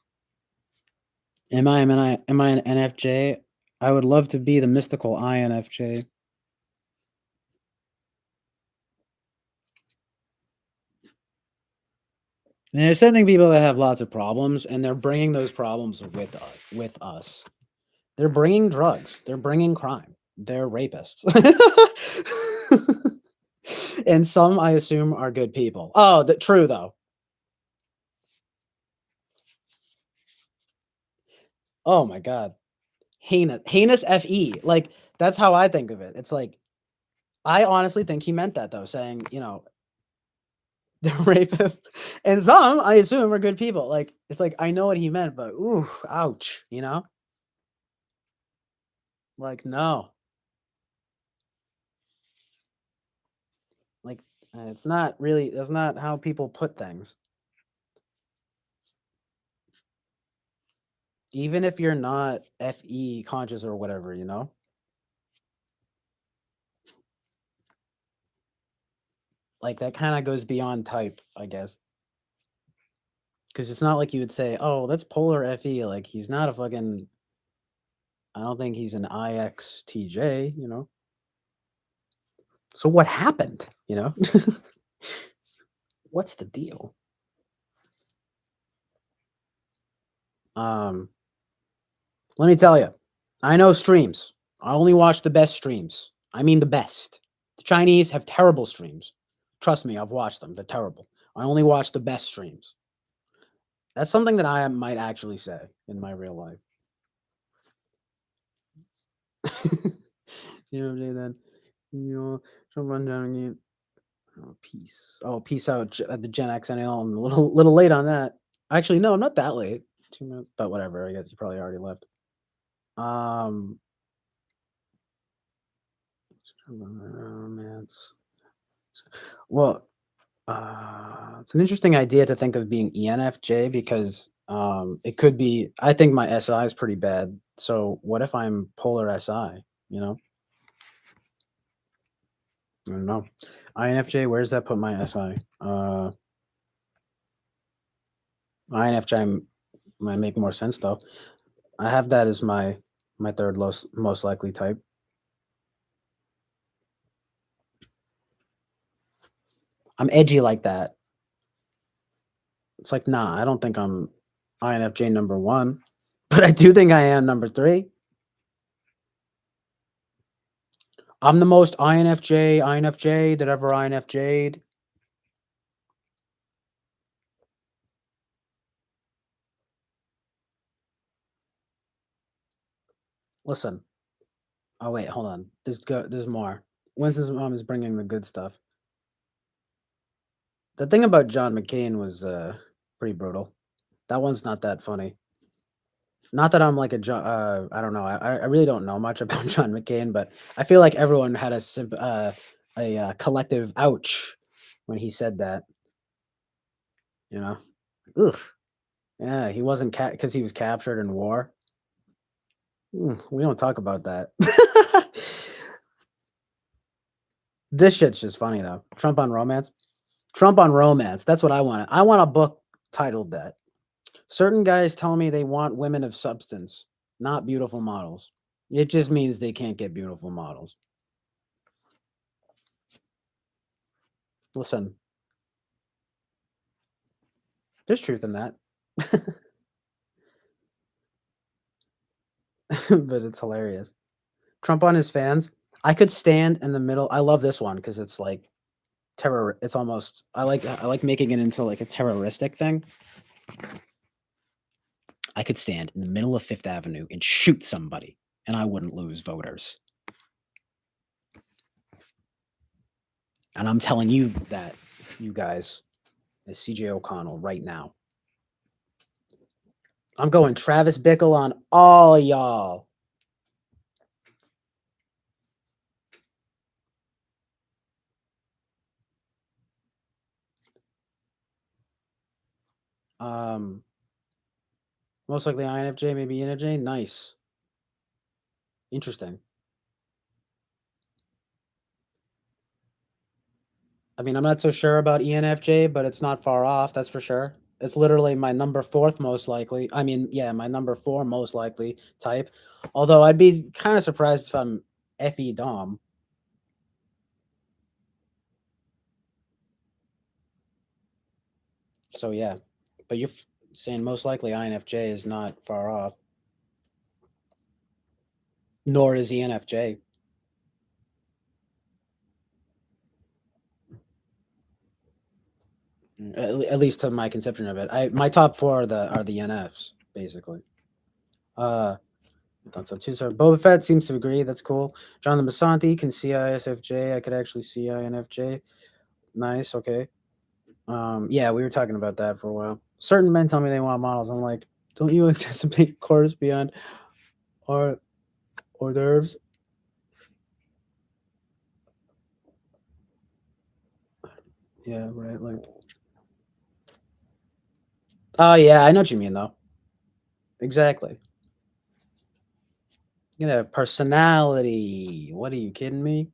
B: Am I an NFJ? I would love to be the mystical INFJ. And there's sending people that have lots of problems, and they're bringing those problems with us. They're bringing drugs. They're bringing crime. They're rapists. And some, I assume, are good people. Oh, true, though. Oh, my God. Heinous FE. Like, that's how I think of it. It's like, I honestly think he meant that, though, saying, they're rapists. And some, I assume, are good people. Like, it's like, I know what he meant, but, ooh, ouch, Like, no. Like, that's not how people put things. Even if you're not FE conscious or whatever, Like, that kind of goes beyond type, I guess. Because it's not like you would say, oh, that's polar FE. Like, he's not a fucking, I don't think he's an IXTJ, So what happened, What's the deal? Let me tell you, I know streams. I only watch the best streams. I mean the best. The Chinese have terrible streams. Trust me, I've watched them. They're terrible. I only watch the best streams. That's something that I might actually say in my real life. Then she'll run down again. Oh, peace. Oh, peace out at the Gen X NL. I'm a little late on that. Actually, no, I'm not that late. 2 minutes, but whatever. I guess you probably already left. Romance. Well, it's an interesting idea to think of being ENFJ because it could be. I think my SI is pretty bad. So what if I'm polar SI? I don't know. INFJ. Where's that put my SI? INFJ might make more sense though. I have that as my third most likely type. I'm edgy like that. It's like, nah, I don't think I'm INFJ number 1, but I do think I am number 3. I'm the most INFJ that ever INFJ'd. Listen. Oh wait, hold on. There's more. Winston's mom is bringing the good stuff. The thing about John McCain was pretty brutal. That one's not that funny. Not that I'm like I don't know. I really don't know much about John McCain, but I feel like everyone had a collective ouch when he said that. You know, ugh. Yeah, he wasn't because he was captured in war. We don't talk about that. This shit's just funny though. Trump on romance. Trump on romance. That's what I want. I want a book titled that. Certain guys tell me they want women of substance, not beautiful models. It just means they can't get beautiful models. Listen, there's truth in that. But it's hilarious. Trump on his fans. I could stand in the middle. I love this one because it's like terror. It's almost I like making it into like a terroristic thing. I could stand in the middle of Fifth Avenue and shoot somebody, and I wouldn't lose voters. And I'm telling you that, you guys, as CJ O'Connell right now. I'm going Travis Bickle on all y'all. Most likely INFJ, maybe ENFJ. Nice. Interesting. I mean, I'm not so sure about ENFJ, but it's not far off, that's for sure. It's literally my number 4th most likely. I mean, yeah, my number 4 most likely type. Although I'd be kind of surprised if I'm FE Dom. So yeah, but you're saying most likely INFJ is not far off. Nor is ENFJ. At least to my conception of it. My top 4 are the NFs basically. I thought so too. So Boba Fett seems to agree. That's cool. John the Basanti can see ISFJ. I could actually see INFJ. Nice. Okay. Yeah, we were talking about that for a while. Certain men tell me they want models. I'm like, don't you anticipate course beyond hors d'oeuvres? Yeah, right. Like, oh yeah, I know what you mean though. Exactly. You know, personality. What are you kidding me?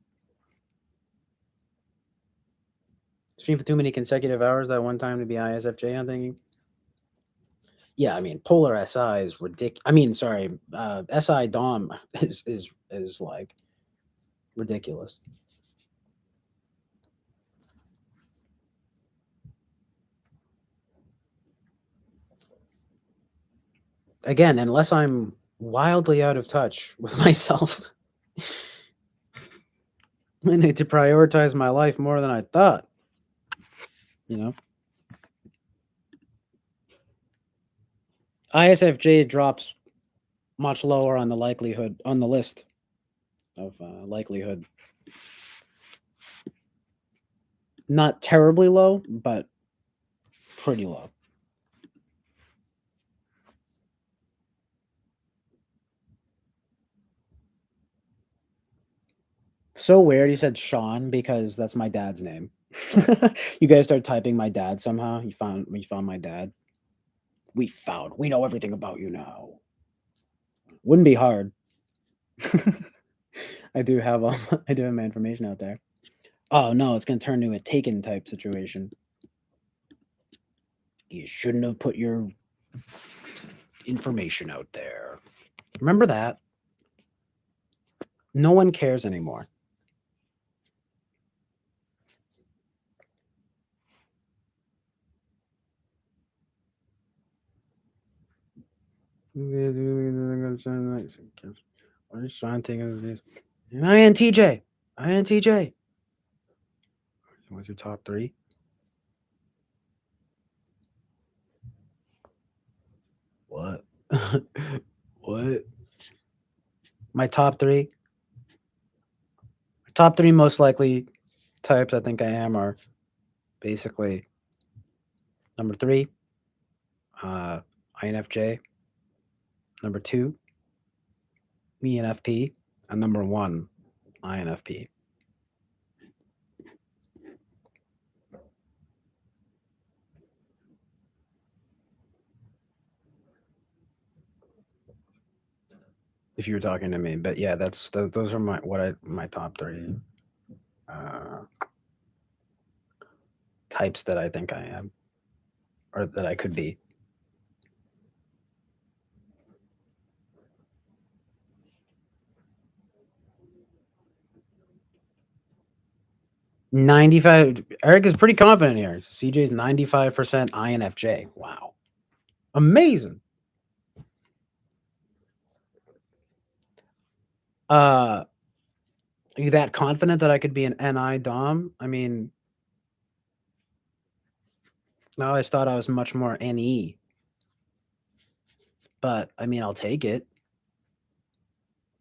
B: Stream for too many consecutive hours that one time to be ISFJ, I'm thinking. Yeah, I mean, Polar SI is ridiculous. I mean, sorry, SI Dom is like ridiculous. Again, unless I'm wildly out of touch with myself, I need to prioritize my life more than I thought. You know, ISFJ drops much lower on the likelihood on the list of likelihood. Not terribly low, but pretty low. So weird. You said Sean because that's my dad's name. You guys start typing my dad somehow. We found my dad. We know everything about you now. Wouldn't be hard. I do have my information out there. Oh no, it's gonna turn into a Taken type situation. You shouldn't have put your information out there. Remember that? No one cares anymore. INTJ. INTJ. What's your top 3? What? What? My top 3? Top 3 most likely types I think I am are basically number 3, INFJ. Number 2, ENFP. And number 1, INFP. If you were talking to me, but yeah, those are my top 3 types that I think I am, or that I could be. 95. Eric is pretty confident here. CJ's 95% INFJ. Wow, amazing. Are you that confident that I could be an NI Dom? I mean, I always thought I was much more NE. But I mean, I'll take it.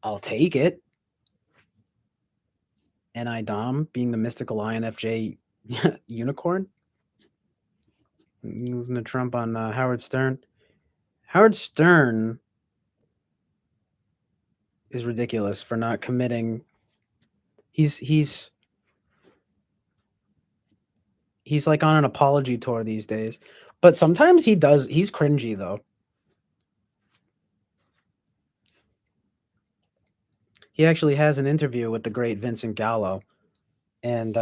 B: I'll take it. NI Dom being the mystical INFJ unicorn. Listen to Trump on Howard Stern. Howard Stern is ridiculous for not committing. He's like on an apology tour these days, but sometimes he's cringy though. He actually has an interview with the great Vincent Gallo, and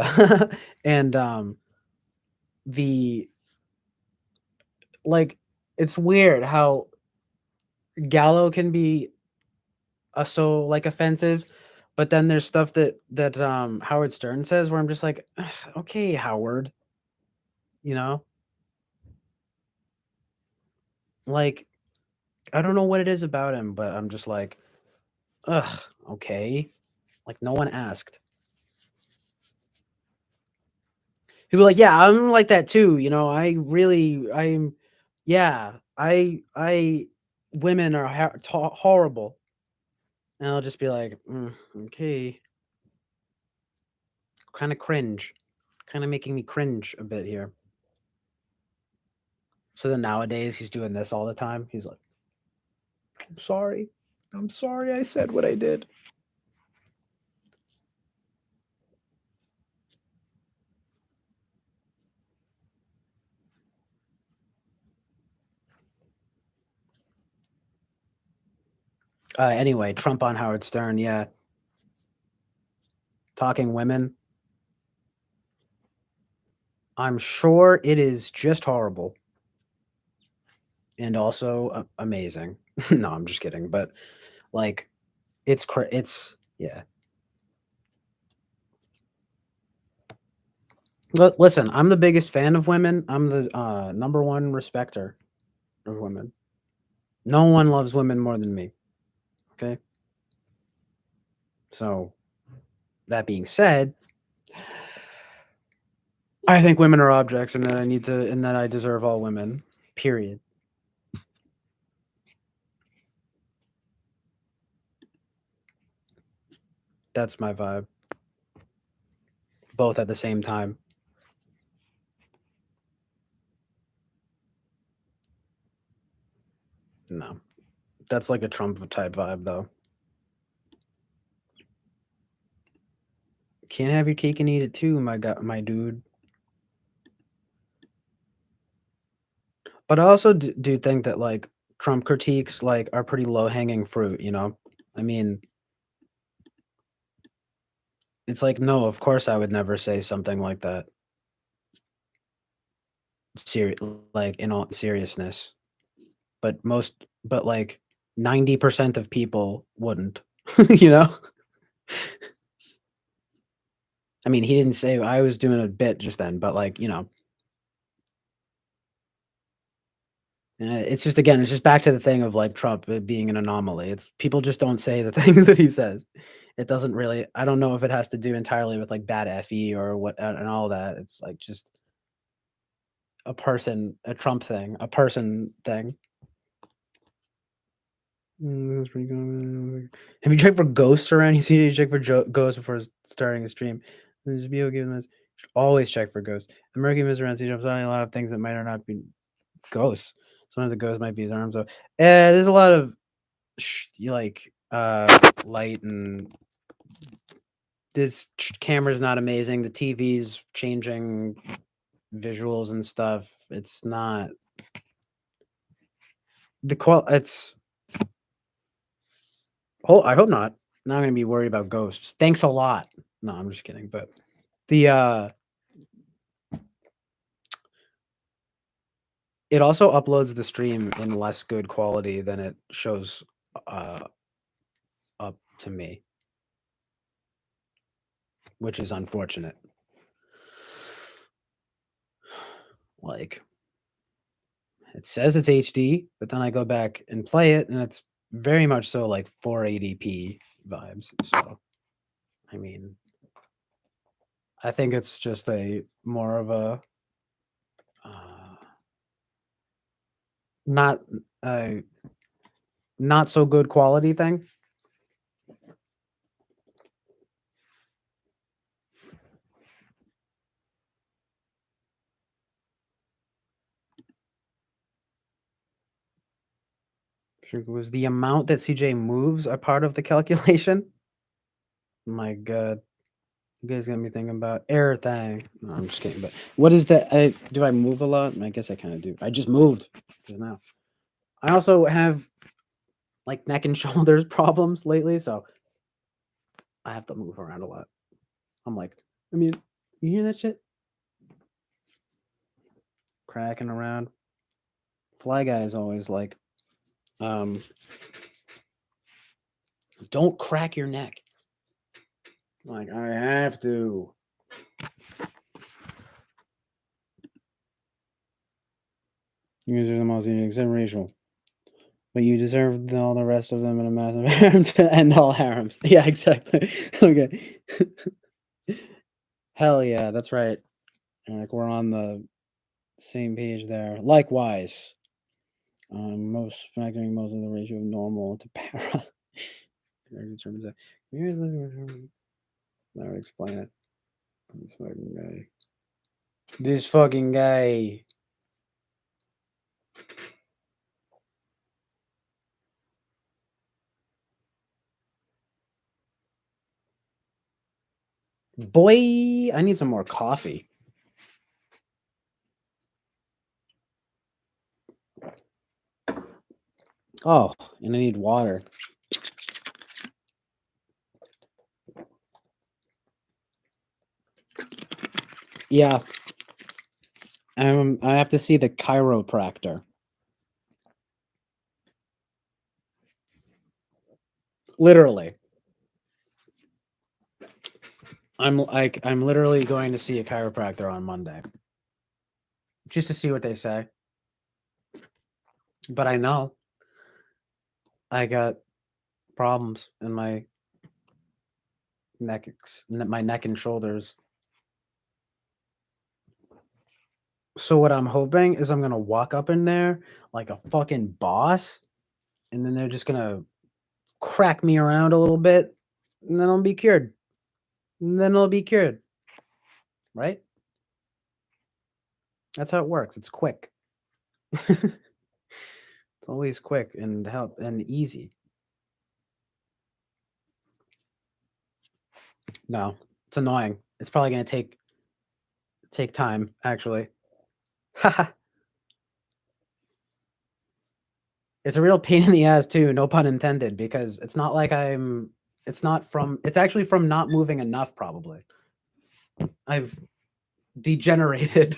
B: and the like it's weird how Gallo can be so like offensive, but then there's stuff that Howard Stern says where I'm just like, okay, Howard, you know, like I don't know what it is about him, but I'm just like, ugh, okay, like no one asked. He'd be like, yeah, I'm like that too, you know. Yeah, women are horrible, and I'll just be like, okay, kind of cringe, kind of making me cringe a bit here. So then nowadays he's doing this all the time. He's like, I'm sorry I said what I did. Anyway, Trump on Howard Stern, yeah. Talking women. I'm sure it is just horrible. And also amazing. No, I'm just kidding. But like, it's yeah. Listen, I'm the biggest fan of women. I'm the number 1 respecter of women. No one loves women more than me. Okay. So that being said, I think women are objects, and that I deserve all women. Period. That's my vibe. Both at the same time. No. That's like a Trump type vibe though. Can't have your cake and eat it too, my dude. But I also do think that like Trump critiques like are pretty low hanging fruit, you know? I mean, it's like, no, of course I would never say something like that. like in all seriousness, but like 90% of people wouldn't, you know? I mean, he didn't say I was doing a bit just then, but like, you know, it's just again, it's just back to the thing of like Trump being an anomaly. It's people just don't say the things that he says. It doesn't really. I don't know if it has to do entirely with like bad fe or what and all that. It's like just a Trump thing, a person thing. That's pretty good. Have you checked for ghosts around? You see, you check for ghosts before starting a stream. Then just be okay with this. Always check for ghosts. The murky mist around CJ. I'm finding a lot of things that might or not be ghosts. Sometimes the ghost might be his arms. So, there's a lot of like light, and this camera's not amazing. The TV's changing visuals and stuff. It's not the it's. Oh, I hope not. Not gonna be worried about ghosts. Thanks a lot. No, I'm just kidding. But the it also uploads the stream in less good quality than it shows up to me, which is unfortunate. Like, it says it's HD, but then I go back and play it, and it's very much so like 480p vibes. So, I mean, I think it's just a more of a not a not so good quality thing. Was the amount that CJ moves a part of the calculation? My God, you guys got me thinking about air thing. No, I'm just kidding. But what is that? Do I move a lot? I guess I kind of do. I just moved just now. I also have like neck and shoulders problems lately, so I have to move around a lot. I'm like, I mean, you hear that shit? Cracking around. Fly Guy is always like, don't crack your neck. Like, I have to. You guys are the most unique, except racial. But you deserve all the rest of them in a massive harem to end all harems. Yeah, exactly. Okay. Hell yeah, that's right. Like, we're on the same page there. Likewise. Most factoring most of the ratio of normal to para. That would explain it. This fucking guy. This fucking guy. Boy, I need some more coffee. Oh, and I need water. Yeah. I have to see the chiropractor. Literally. I'm literally going to see a chiropractor on Monday. Just to see what they say. But I know I got problems in my neck and shoulders. So what I'm hoping is I'm going to walk up in there like a fucking boss, and then they're just going to crack me around a little bit, and then I'll be cured. And then I'll be cured. Right? That's how it works. It's quick. It's always quick and easy. No, it's annoying. It's probably going to take time, actually. It's a real pain in the ass too, no pun intended, because it's not like it's actually from not moving enough, probably. I've degenerated.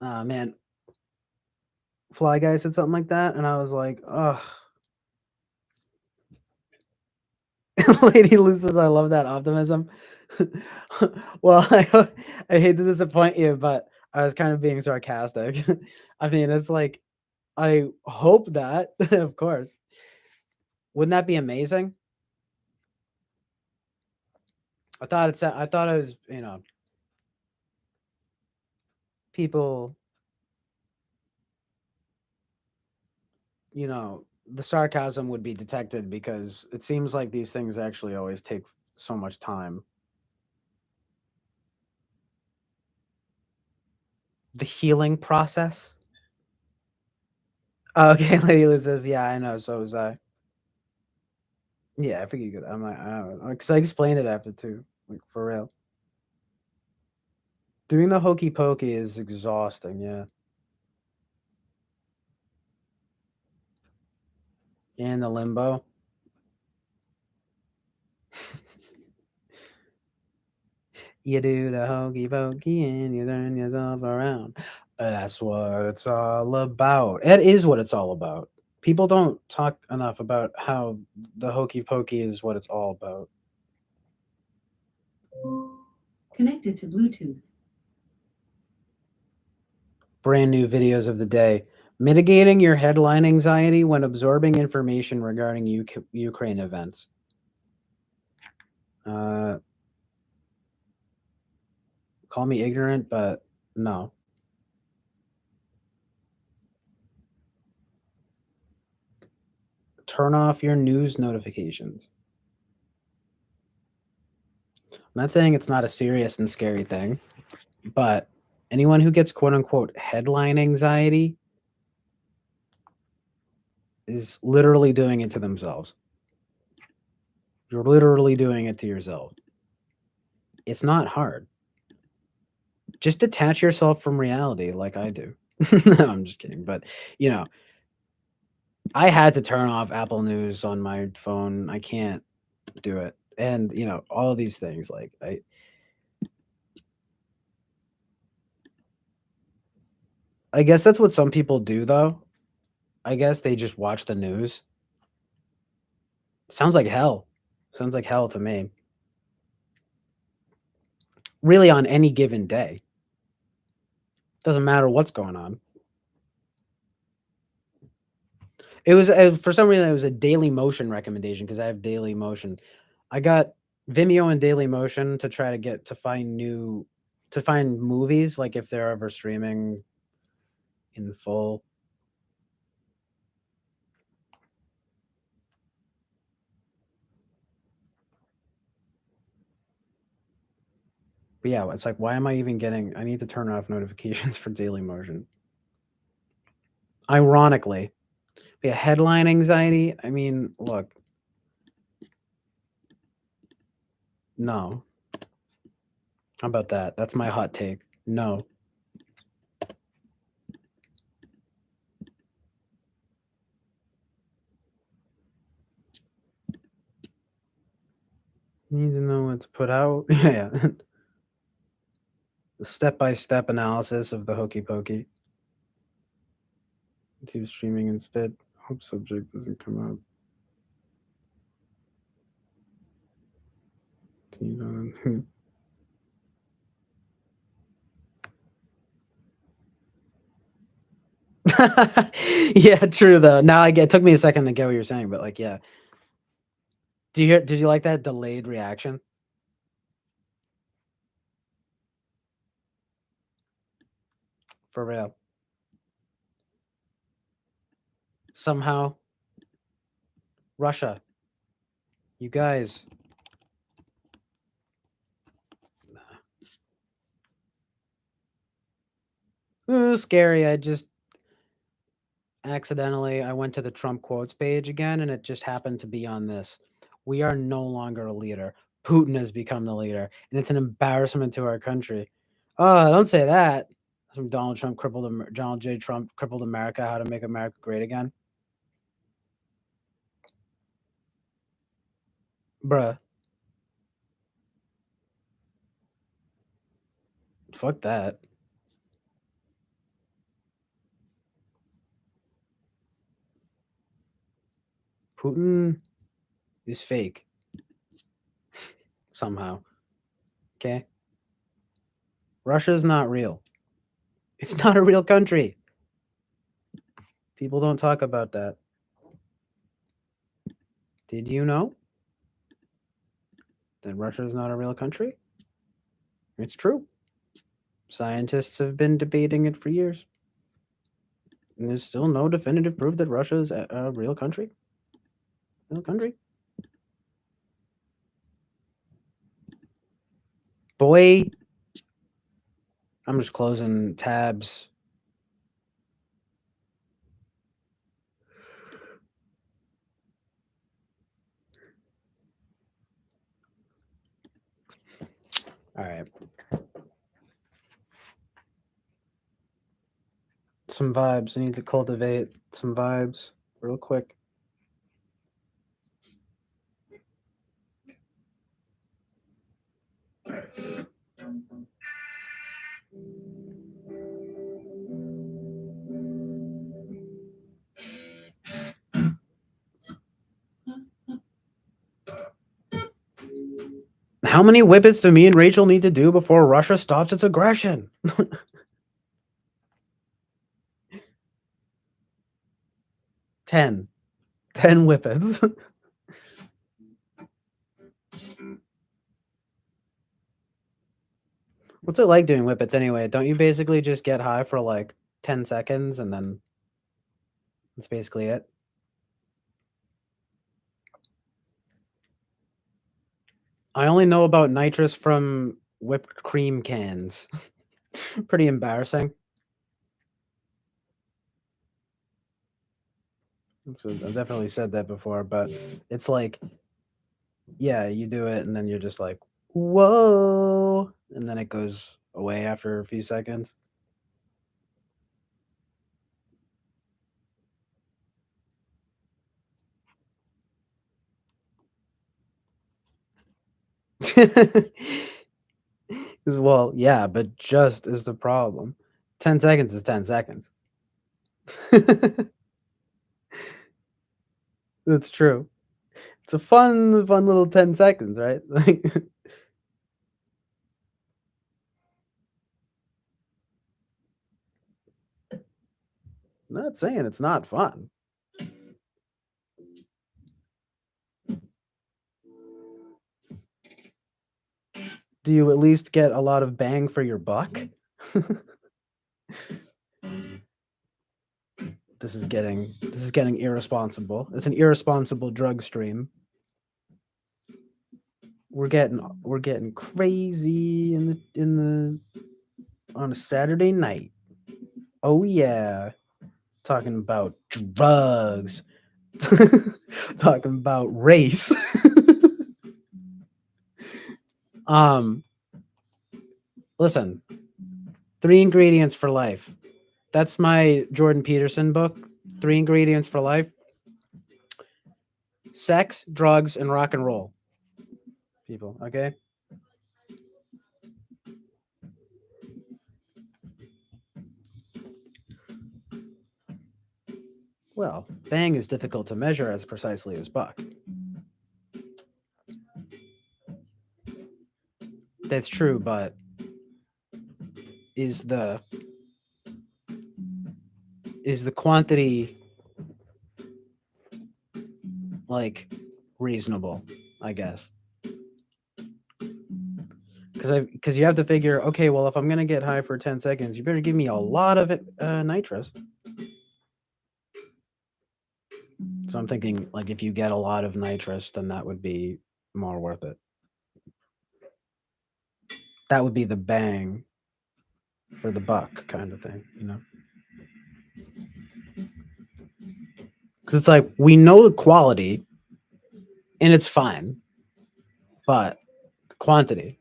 B: Man, Fly Guy said something like that, and I was like, ugh. Lady Lou says, I love that optimism. Well, I hate to disappoint you, but I was kind of being sarcastic. I mean, it's like, I hope that, of course. Wouldn't that be amazing? I thought it was, people, the sarcasm would be detected because it seems like these things actually always take so much time. The healing process. Okay, Lady Lou says, yeah, I know, so was I. Yeah, I figured you could. I'm like, I don't know, because I explained it after too, like for real. Doing the hokey pokey is exhausting. Yeah, and the limbo. You do the hokey pokey and you turn yourself around. That's what it's all about. It is what it's all about. People don't talk enough about how the hokey pokey is what it's all about.
E: Connected to Bluetooth.
B: Brand new videos of the day. Mitigating your headline anxiety when absorbing information regarding Ukraine events. Call me ignorant, but no. Turn off your news notifications. I'm not saying it's not a serious and scary thing, but anyone who gets quote unquote headline anxiety is literally doing it to themselves. You're literally doing it to yourself. It's not hard. Just detach yourself from reality like I do. No, I'm just kidding. But, I had to turn off Apple News on my phone. I can't do it. And, all of these things like I guess that's what some people do though. I guess they just watch the news. Sounds like hell. Sounds like hell to me. Really on any given day. Doesn't matter what's going on. It was for some reason it was a Daily Motion recommendation because I have Daily Motion. I got Vimeo and Daily Motion to try to get to find movies like if they're ever streaming in full. But yeah, it's like why am I even getting I need to turn off notifications for Daily Motion. Ironically. But yeah, headline anxiety. I mean, look. No. How about that? That's my hot take. No. Need to know what to put out. Yeah. The step-by-step analysis of the hokey pokey. Keep streaming instead. Hope subject doesn't come up. Yeah, true though. Now it took me a second to get what you're saying, but like, yeah. Did you like that delayed reaction? For real. Somehow, Russia, you guys. Ooh, scary. I just accidentally I went to the Trump quotes page again and it just happened to be on this. We are no longer a leader. Putin has become the leader, and it's an embarrassment to our country. Oh, don't say that. From Donald J. Trump crippled America. How to make America great again, bruh. Fuck that. Putin is fake somehow. Okay? Russia's not real. It's not a real country. People don't talk about that. Did you know that Russia is not a real country? It's true. Scientists have been debating it for years. And there's still no definitive proof that Russia is a real country. Real country. Boy, I'm just closing tabs. All right. Some vibes. I need to cultivate some vibes real quick. How many whippets do me and Rachel need to do before Russia stops its aggression? 10. 10 whippets. What's it like doing whippets anyway? Don't you basically just get high for like 10 seconds and then that's basically it? I only know about nitrous from whipped cream cans. Pretty embarrassing. I've definitely said that before, but it's like, yeah, you do it and then you're just like, whoa, and then it goes away after a few seconds. Well, yeah, but just is the problem. 10 seconds is 10 seconds. That's true. It's a fun little 10 seconds, right? Like I'm not saying it's not fun. Do you at least get a lot of bang for your buck? This is getting irresponsible. It's an irresponsible drug stream. We're getting crazy in the on a Saturday night. Oh yeah. Talking about drugs. Talking about race. Listen. 3 ingredients for life. That's my Jordan Peterson book. 3 ingredients for life. Sex, drugs, and rock and roll. People, okay? Well, bang is difficult to measure as precisely as buck. That's true, but is the quantity like reasonable, I guess? Because you have to figure, okay, well, if I'm gonna get high for 10 seconds, you better give me a lot of it, nitrous. So I'm thinking, like, if you get a lot of nitrous, then that would be more worth it. That would be the bang for the buck kind of thing, you know? Because it's like, we know the quality, and it's fine, but the quantity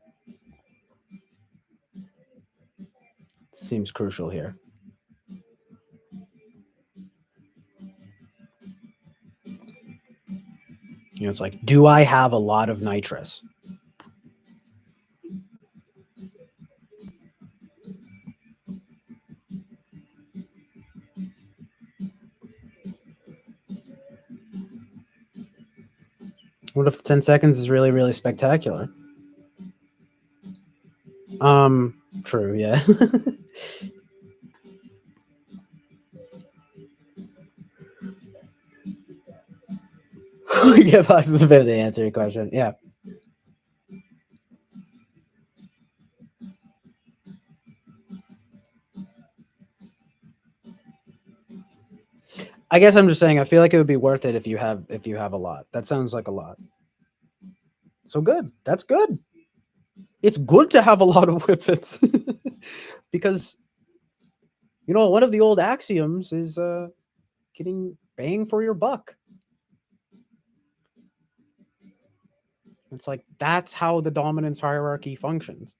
B: seems crucial here. You know, it's like, do I have a lot of nitrous? What if 10 seconds is really, really spectacular? True, yeah. Yeah, Fox is a bit of the answer to your question. Yeah. I guess I'm just saying I feel like it would be worth it if you have a lot. That sounds like a lot. So good. That's good. It's good to have a lot of whippets. Because one of the old axioms is getting bang for your buck. It's like that's how the dominance hierarchy functions.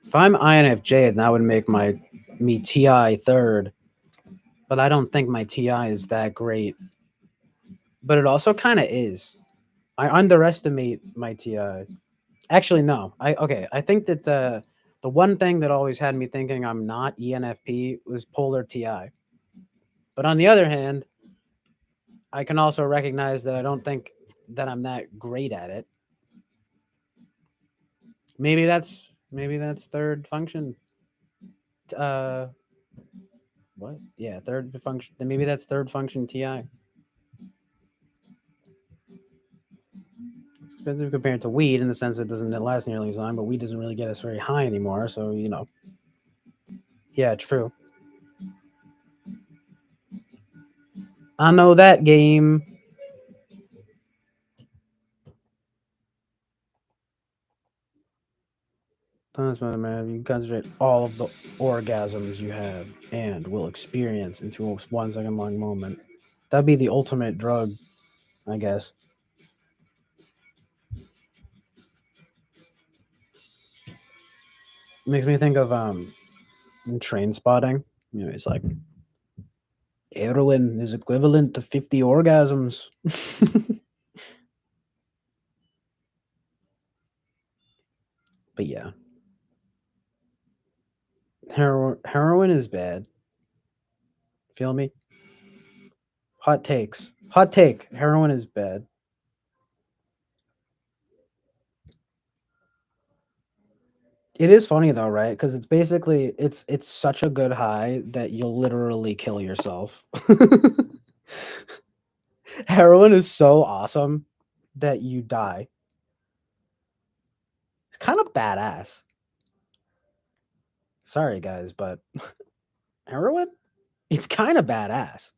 B: If I'm INFJ, then that would make me TI third. But I don't think my TI is that great. But it also kind of is. I underestimate my TI. Actually, no. I think that the one thing that always had me thinking I'm not ENFP was polar TI. But on the other hand, I can also recognize that I don't think that I'm that great at it. Maybe that's third function. Uh, what? Yeah, third function. Then maybe that's third function TI. It's expensive compared to weed in the sense that it doesn't last nearly as long, but weed doesn't really get us very high anymore. So yeah, true. I know that game. That's what man. You concentrate all of the orgasms you have and will experience into a 1 second long moment. That'd be the ultimate drug, I guess. Makes me think of train spotting. It's like heroin is equivalent to 50 orgasms. But yeah, heroin is bad. Feel me? Hot takes. Hot take. Heroin is bad. It is funny though, right? Because it's such a good high that you'll literally kill yourself. Heroin is so awesome that you die. It's kind of badass. Sorry guys, but heroin? It's kind of badass.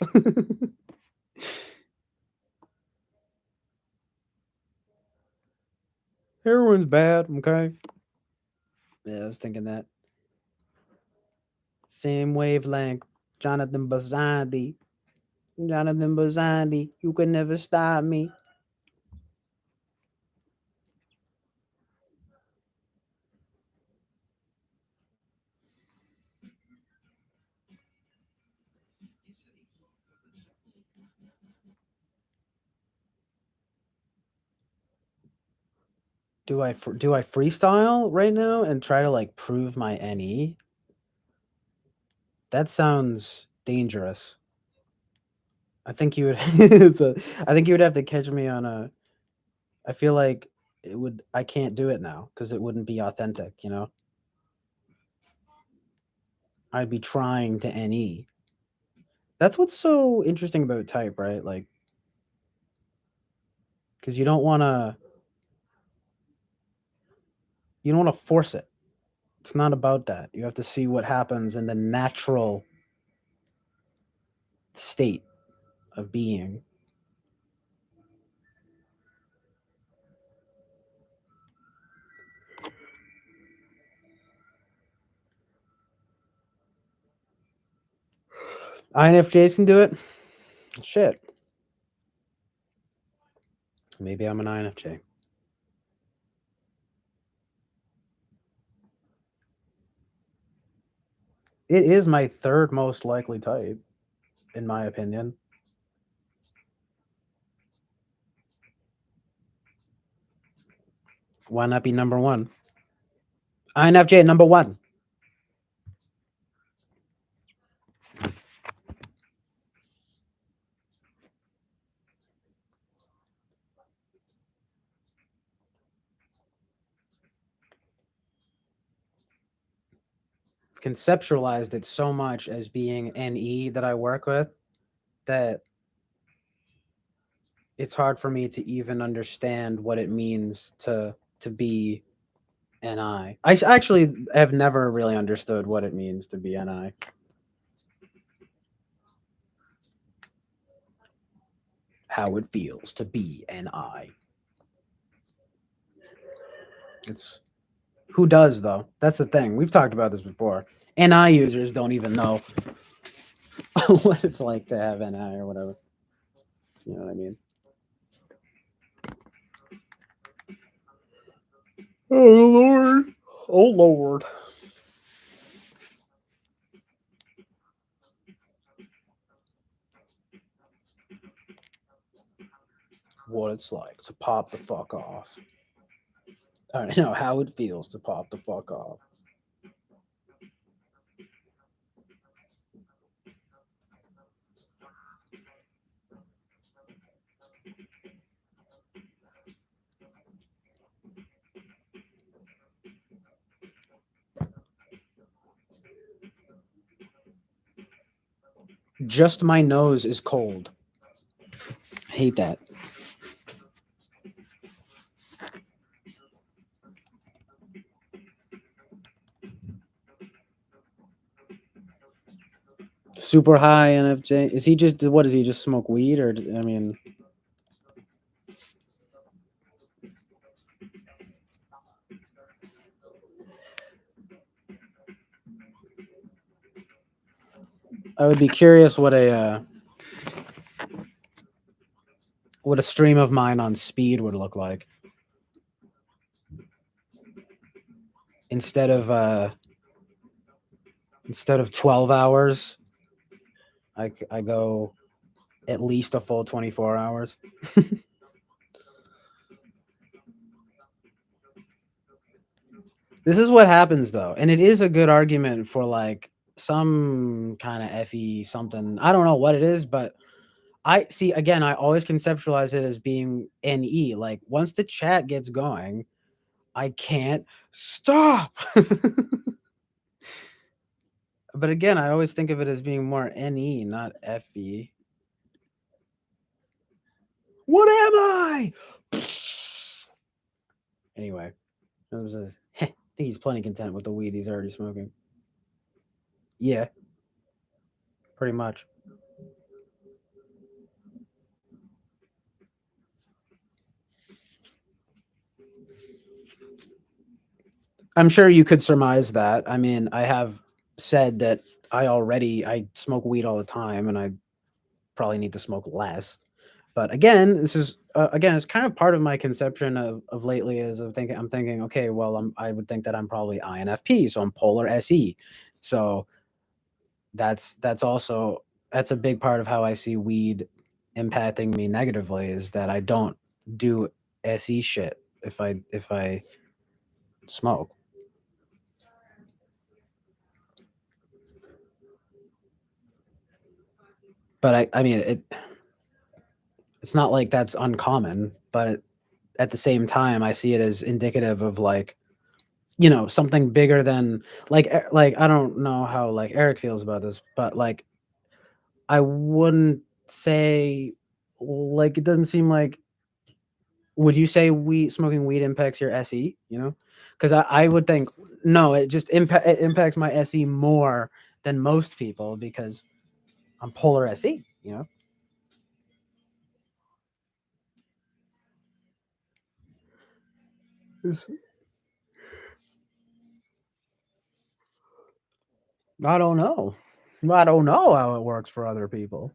B: Heroin's bad, okay? Yeah, I was thinking that. Same wavelength. Jonathan Bazandi. Jonathan Bazandi. You could never stop me. Do I freestyle right now and try to like prove my NE? That sounds dangerous. I think you would I think you would have to catch me on a I feel like I can't do it now cuz it wouldn't be authentic. I'd be trying to NE. That's what's so interesting about type, right? Like cuz you don't want to force it. It's not about that. You have to see what happens in the natural state of being. INFJs can do it. Shit. Maybe I'm an INFJ. It is my third most likely type, in my opinion. Why not be number one? INFJ number one. Conceptualized it so much as being NE that I work with that it's hard for me to even understand what it means to be NI. Actually have never really understood what it means to be NI. How it feels to be NI. It's who does though? That's the thing. We've talked about this before. NI users don't even know what it's like to have NI or whatever. You know what I mean? Oh Lord. Oh Lord. What it's like to pop the fuck off. I don't know how it feels to pop the fuck off. Just my nose is cold. I hate that. Super high NFJ. Is he just what does he just smoke weed or I mean I would be curious what a stream of mine on speed would look like. Instead of 12 hours, I go at least a full 24 hours. This is what happens though, and it is a good argument for like some kind of FE something. I don't know what it is, but I see again, I always conceptualize it as being NE. Like once the chat gets going, I can't stop. But again, I always think of it as being more NE, not FE. What am I? Anyway, I think he's plenty content with the weed he's already smoking. Yeah, pretty much. I'm sure you could surmise that. I mean, I have said that I smoke weed all the time, and I probably need to smoke less. But again, this is again, it's kind of part of my conception of lately is I'm thinking, okay, well, I would think that I'm probably INFP, so I'm polar SE. So that's also that's a big part of how I see weed impacting me negatively is that I don't do SE shit if I smoke. But I mean it's not like that's uncommon, but at the same time I see it as indicative of like something bigger than like I don't know how like Eric feels about this, but like I wouldn't say like it doesn't seem like would you say smoking weed impacts your SE, because I would think no, it just it impacts my SE more than most people because I'm polar SE. I don't know. I don't know how it works for other people.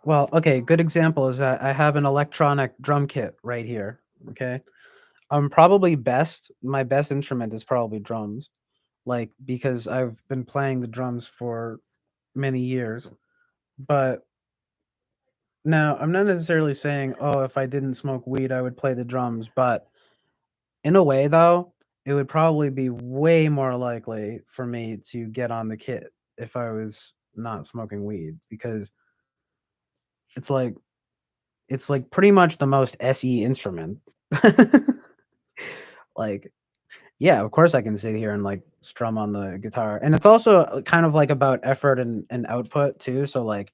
B: Well, okay, good example is that I have an electronic drum kit right here Okay. I'm probably best. My best instrument is probably drums, like because I've been playing the drums for many years. But now I'm not necessarily saying, oh, if I didn't smoke weed, I would play the drums. But in a way, though, it would probably be way more likely for me to get on the kit if I was not smoking weed because it's like it's like pretty much the most SE instrument. Like, yeah, of course I can sit here and like strum on the guitar. And it's also kind of like about effort and output too. So like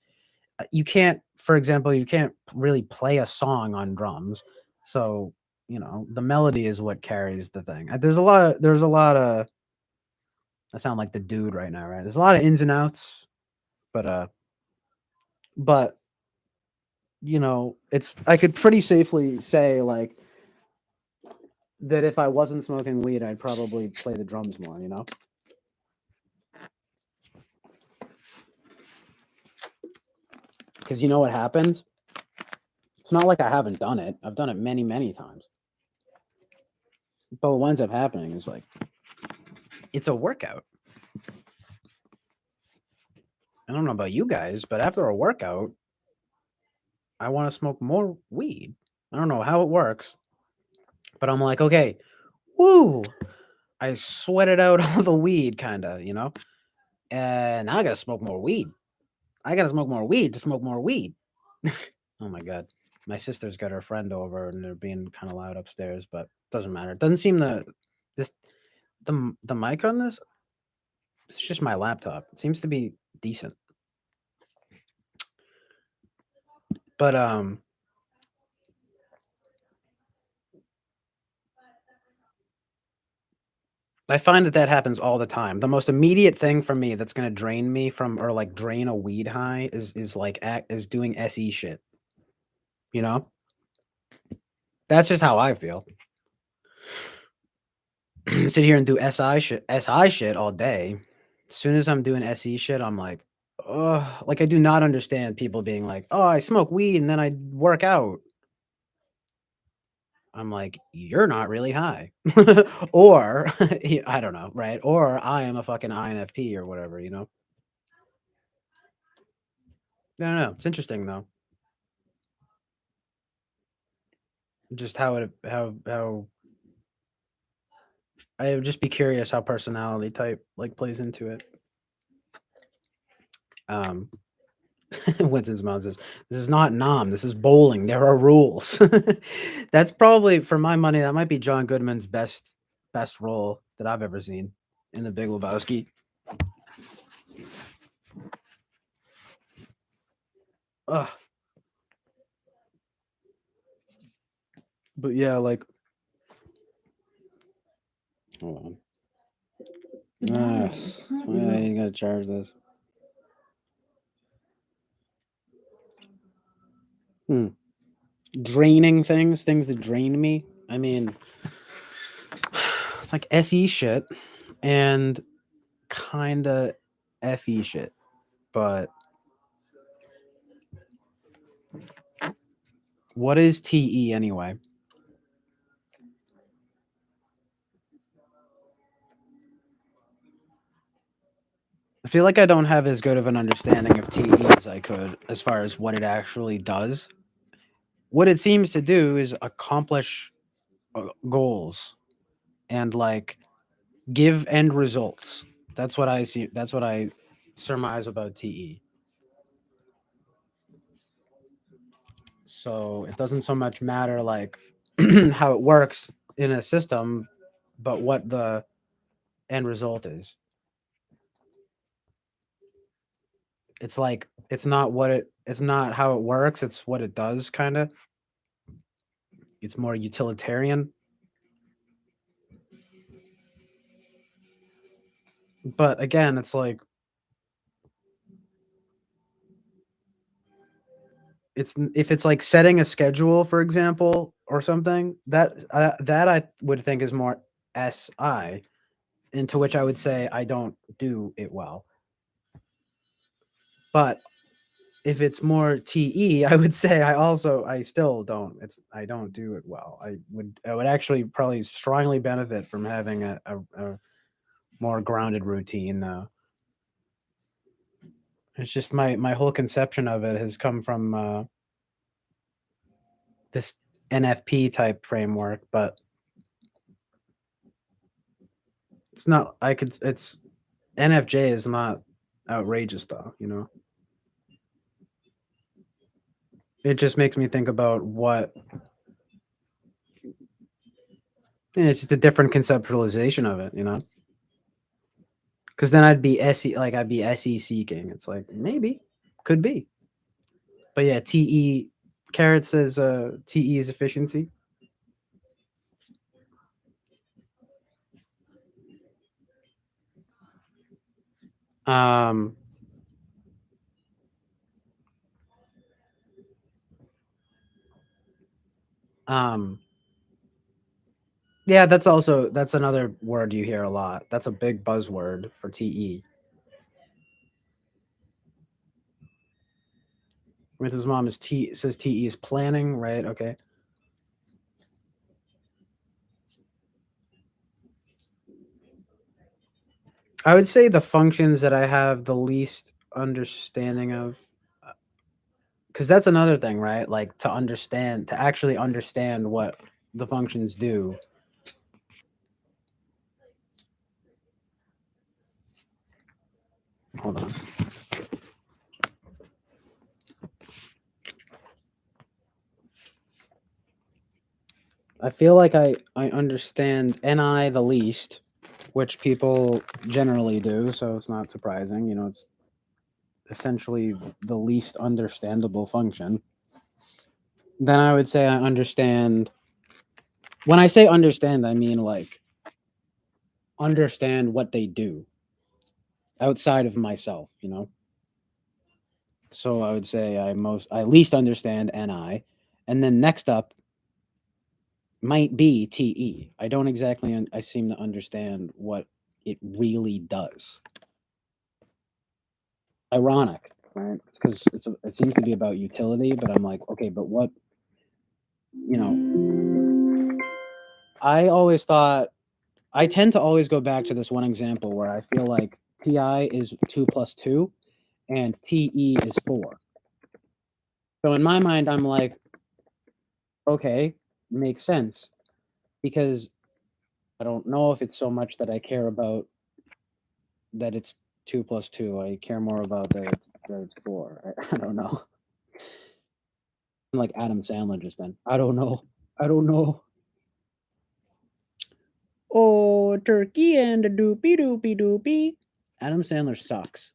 B: you can't, for example, you can't really play a song on drums. So, you know, the melody is what carries the thing. There's a lot of I sound like the dude right now, right? There's a lot of ins and outs, but but you know, it's I could pretty safely say like that if I wasn't smoking weed, I'd probably play the drums more, you know? Because you know what happens? It's not like I haven't done it. I've done it many, many times. But what ends up happening is like, it's a workout. I don't know about you guys, but after a workout, I want to smoke more weed. I don't know how it works, but I'm like, okay, woo! I sweated out all the weed, kind of, you know? And now I got to smoke more weed. I got to smoke more weed to smoke more weed. Oh my God. My sister's got her friend over and they're being kind of loud upstairs, but doesn't matter. It doesn't seem this, the mic on this, it's just my laptop. It seems to be decent. But I find that happens all the time. The most immediate thing for me that's going to drain me from or like drain a weed high is like is doing SE shit. You know? That's just how I feel. Sit here and do SI shit all day. As soon as I'm doing SE shit, I'm like, oh, like I do not understand people being like, oh, I smoke weed and then I work out. I'm like, you're not really high. Or I don't know, right? Or I am a fucking INFP or whatever, you know? I don't know. It's interesting though. Just how I would just be curious how personality type like plays into it. Um Winston's mom says, "This is not Nom. This is bowling. There are rules." That's probably, for my money, that might be John Goodman's best role that I've ever seen in The Big Lebowski. Ugh. But yeah, like, hold on. Yeah, you gotta charge this. Draining things that drain me. I mean, it's like SE shit and kind of FE shit, but what is TE anyway? I feel like I don't have as good of an understanding of TE as I could as far as what it actually does. What it seems to do is accomplish goals and like give end results. That's what I see. That's what I surmise about TE. So it doesn't so much matter like how it works in a system, but what the end result is. It's like it's not how it works, it's what it does kind of. It's more utilitarian. But again, it's like if it's like setting a schedule, for example, or something that I would think is more SI, into which I would say I don't do it well. But if it's more TE, I would say I still don't. I don't do it well. I would actually probably strongly benefit from having a more grounded routine. It's just my whole conception of it has come from this NFP type framework, but it's not. It's NFJ is not outrageous though. It just makes me think about what. It's just a different conceptualization of it. Because then I'd be I'd be SE seeking. It's like maybe, could be, but yeah, TE. Carrot says TE is efficiency. Um, um, yeah, that's another word you hear a lot. That's a big buzzword for TE. With his mom is says TE is planning, right? Okay. I would say the functions that I have the least understanding of, because that's another thing, right? Like to actually understand what the functions do. Hold on. I feel like I understand NI the least, which people generally do, so it's not surprising. It's essentially the least understandable function. Then I would say I understand. When I say understand, I mean like understand what they do outside of myself. So I would say I least understand NI, and then next up might be TE. I don't exactly I seem to understand what it really does. Ironic, right? It's because it seems to be about utility, but I'm like, okay, but what? I always thought I tend to always go back to this one example where I feel like TI is 2 plus 2 and TE is 4. So in my mind, I'm like, okay, makes sense because I don't know if it's so much that I care about that it's 2 plus 2. I care more about that it's 4. I don't know. I'm like Adam Sandler just then. I don't know. I don't know. Oh, turkey and a doopy doopy doopy. Adam Sandler sucks.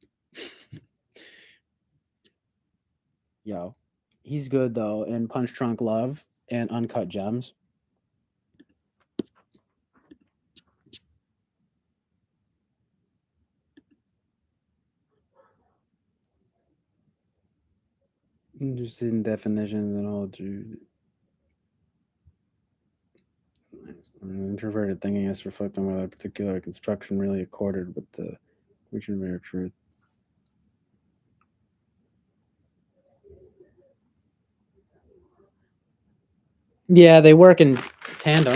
B: Yo, he's good though in Punch Drunk Love and Uncut Gems. Interested in definitions and all. Introverted thinking has to reflect on whether a particular construction really accorded with the creation of truth. Yeah, they work in tandem.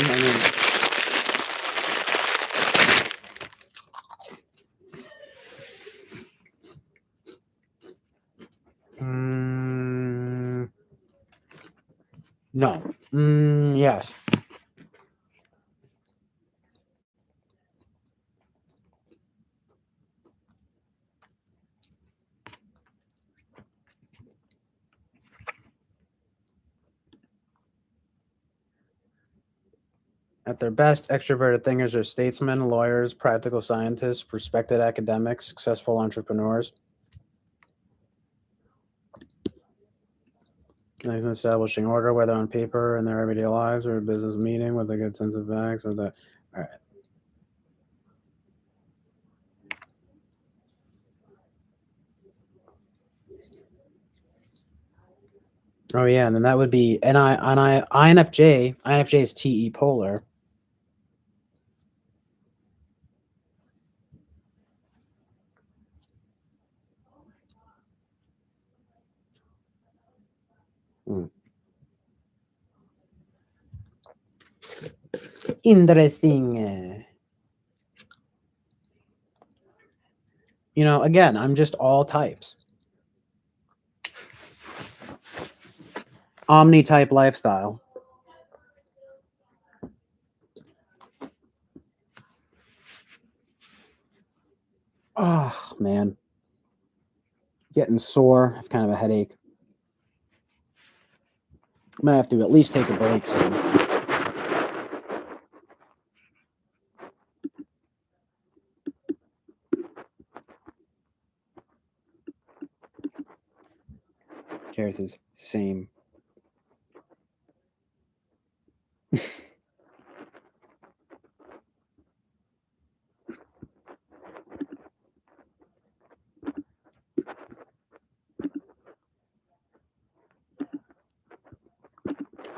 B: No. Yes. At their best, extroverted thinkers are statesmen, lawyers, practical scientists, respected academics, successful entrepreneurs. Nice in establishing order, whether on paper in their everyday lives or a business meeting with a good sense of facts or that. All right. Oh yeah, and then that would be INFJ. INFJ is TE polar. Interesting. You know, again, I'm just all types. Omni type lifestyle. Oh, man. Getting sore. I have kind of a headache. I'm going to have to at least take a break soon. Karis is same.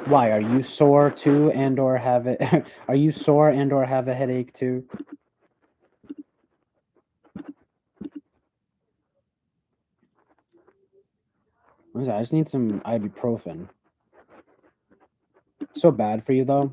B: Why are you sore too, and or have it? Are you sore and or have a headache too? What is that? I just need some ibuprofen. So bad for you though.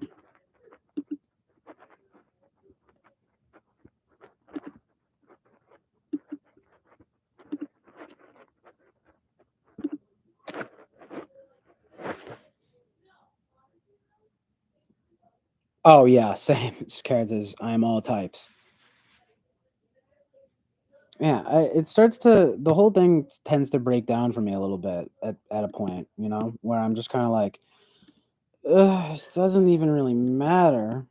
B: Oh yeah, same. Carrots is I am all types. Yeah, it starts to the whole thing tends to break down for me a little bit at a point, you know, where I'm just kind of like, ugh, it doesn't even really matter.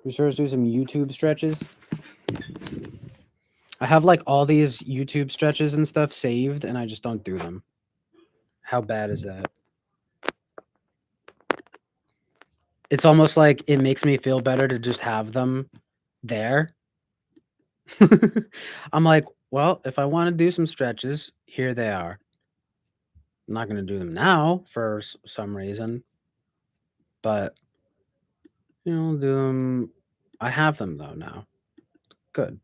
B: We sure do some YouTube stretches. I have like all these YouTube stretches and stuff saved, and I just don't do them. How bad is that? It's almost like it makes me feel better to just have them there. I'm like, well, if I want to do some stretches, here they are. I'm not going to do them now for some reason, but you know, do them. I have them though now. Good.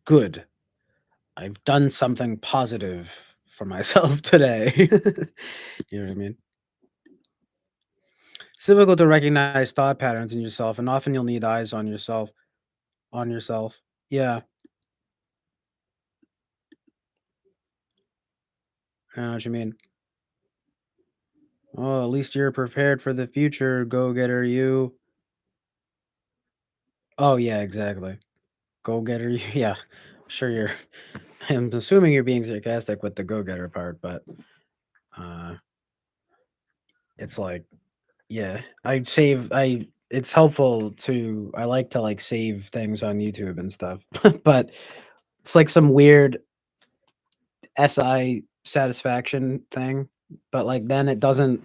B: Good. I've done something positive for myself today. You know what I mean? It's difficult to recognize thought patterns in yourself, and often you'll need eyes on yourself. On yourself. Yeah. I know what you mean. Oh, at least you're prepared for the future, go getter you. Oh yeah, exactly. Go getter you. Yeah. I'm sure you're I'm assuming you're being sarcastic with the go getter part, but uh it's like, yeah. I it's helpful to I like to like save things on YouTube and stuff. But it's like some weird SI satisfaction thing. But like then it doesn't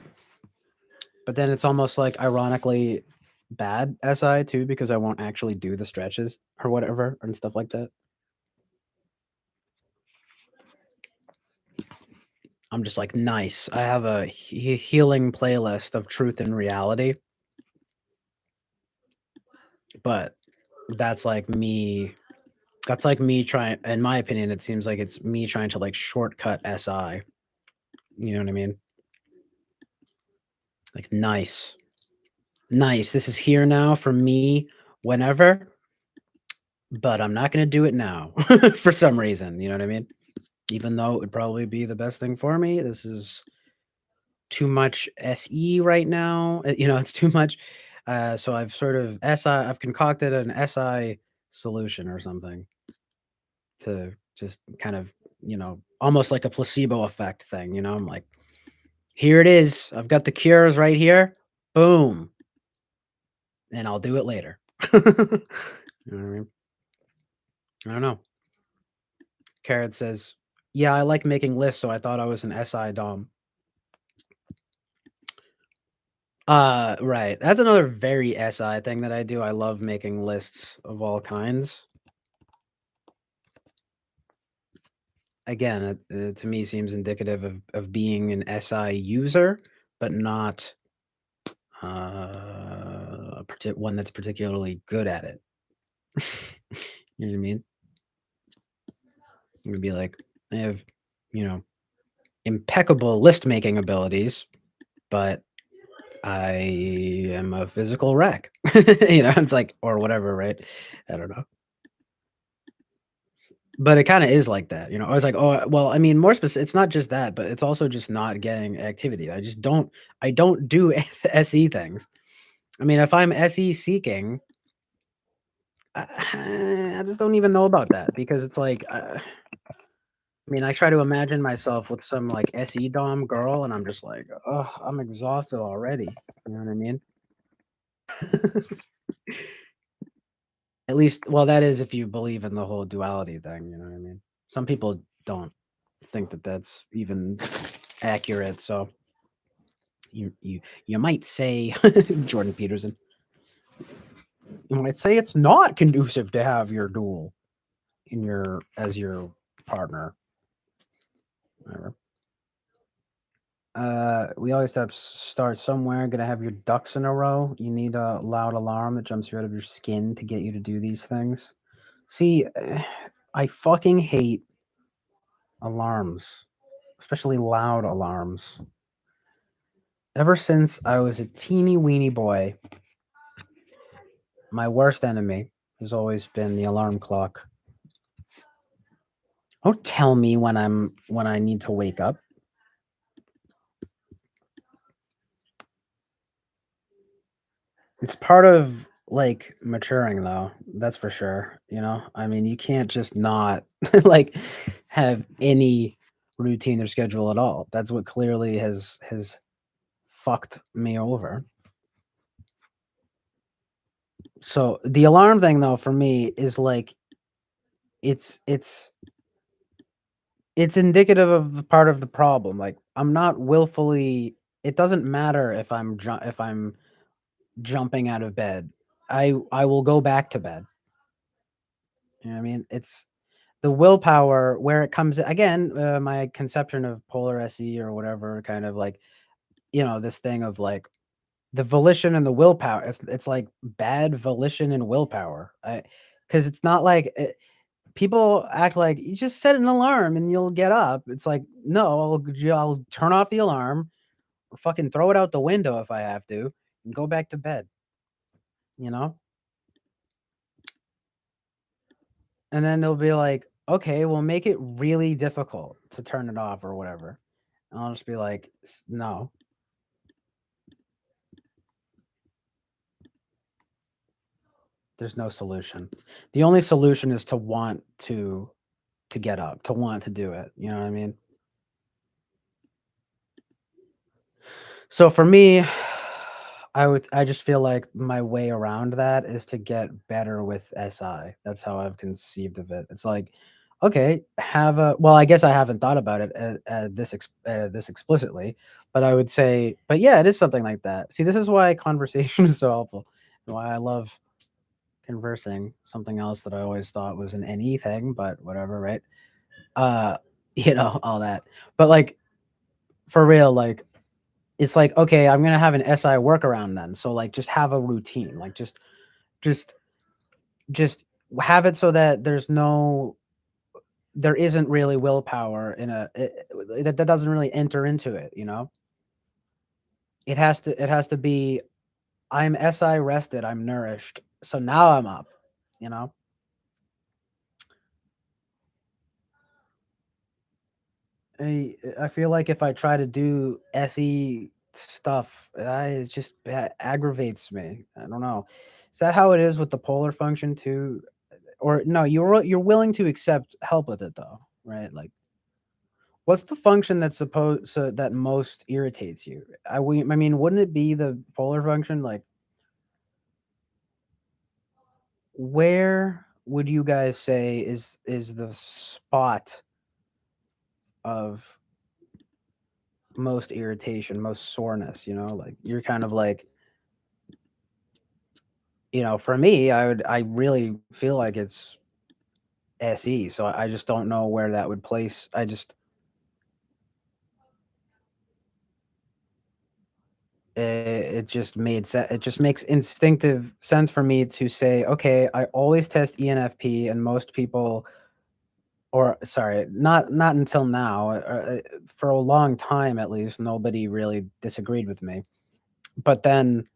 B: but then it's almost like ironically bad SI too because I won't actually do the stretches or whatever and stuff like that. I'm just like, nice. I have a healing playlist of truth and reality, but that's like me. That's like me trying. In my opinion, it seems like it's me trying to like shortcut SI. You know what I mean? Like, nice, nice. This is here now for me whenever, but I'm not gonna do it now for some reason. You know what I mean? Even though it would probably be the best thing for me, this is too much SE right now. You know, it's too much. So I've sort of I've concocted an SI solution or something to just kind of, you know, almost like a placebo effect thing. You know, I'm like, here it is. I've got the cures right here. Boom. And I'll do it later. You know what I mean? I don't know. Carrot says, yeah, I like making lists, so I thought I was an SI Dom. Right. That's another very SI thing that I do. I love making lists of all kinds. again, to me seems indicative of being an SI user, but not one that's particularly good at it. You know what I mean? It would be like, I have, you know, impeccable list making abilities, but I am a physical wreck. It's like, or whatever, right? I don't know. But it kind of is like that, I was like, oh, well, I mean, more specific, it's not just that, but it's also just not getting activity. I don't do SE things. I mean, if I'm SE seeking, I just don't even know about that because it's like, I mean, I try to imagine myself with some like SE dom girl, and I'm just like, oh, I'm exhausted already. You know what I mean? At least, well, that is if you believe in the whole duality thing. You know what I mean? Some people don't think that that's even accurate. So you might say, Jordan Peterson, you might say it's not conducive to have your dual in your as your partner. Whatever. We always have start somewhere. Gonna have your ducks in a row. You need a loud alarm that jumps you out of your skin to get you to do these things. See, I fucking hate alarms, especially loud alarms. Ever since I was a teeny weeny boy, my worst enemy has always been the alarm clock. Don't tell me when I need to wake up. It's part of like maturing though, that's for sure. I mean, you can't just not like have any routine or schedule at all. That's what clearly has fucked me over. So the alarm thing though for me is like it's it's it's indicative of part of the problem. Like I'm not willfully, it doesn't matter if if I'm jumping out of bed. I will go back to bed. You know what I mean? It's the willpower where it comes again, my conception of polar SE or whatever kind of like, this thing of like the volition and the willpower. It's like bad volition and willpower. Because it's not like people act like you just set an alarm and you'll get up. It's like, no, I'll turn off the alarm or fucking throw it out the window if I have to and go back to bed, you know? And then they'll be like, okay, well, make it really difficult to turn it off or whatever. And I'll just be like, no. There's no solution. The only solution is to want to get up, to want to do it. You know what I mean? So for me, I just feel like my way around that is to get better with SI. That's how I've conceived of it. It's like, okay, well, I guess I haven't thought about it this explicitly, but I would say, but yeah, it is something like that. See, this is why conversation is so helpful, and why I love conversing. Something else that I always thought was an NE thing, but whatever, right? Uh, all that. But like for real, like it's like, okay, I'm gonna have an SI workaround then. So like just have a routine. Like just just have it so that there isn't really willpower in that doesn't really enter into it, it has to be, I'm SI rested, I'm nourished, so now I'm up, you know I feel like if I try to do SE stuff, it just aggravates me. I don't know. Is that how it is with the polar function too? Or no, you're willing to accept help with it though, right? Like, what's the function that's supposed so that most irritates you? I mean, wouldn't it be the polar function? Like, where would you guys say is the spot of most irritation, most soreness, like you're kind of like, for me, I really feel like it's SE. So I just don't know where that would place. It just made sense. It just makes instinctive sense for me to say, okay, I always test ENFP, and most people, or sorry, not until now, for a long time at least, nobody really disagreed with me. But then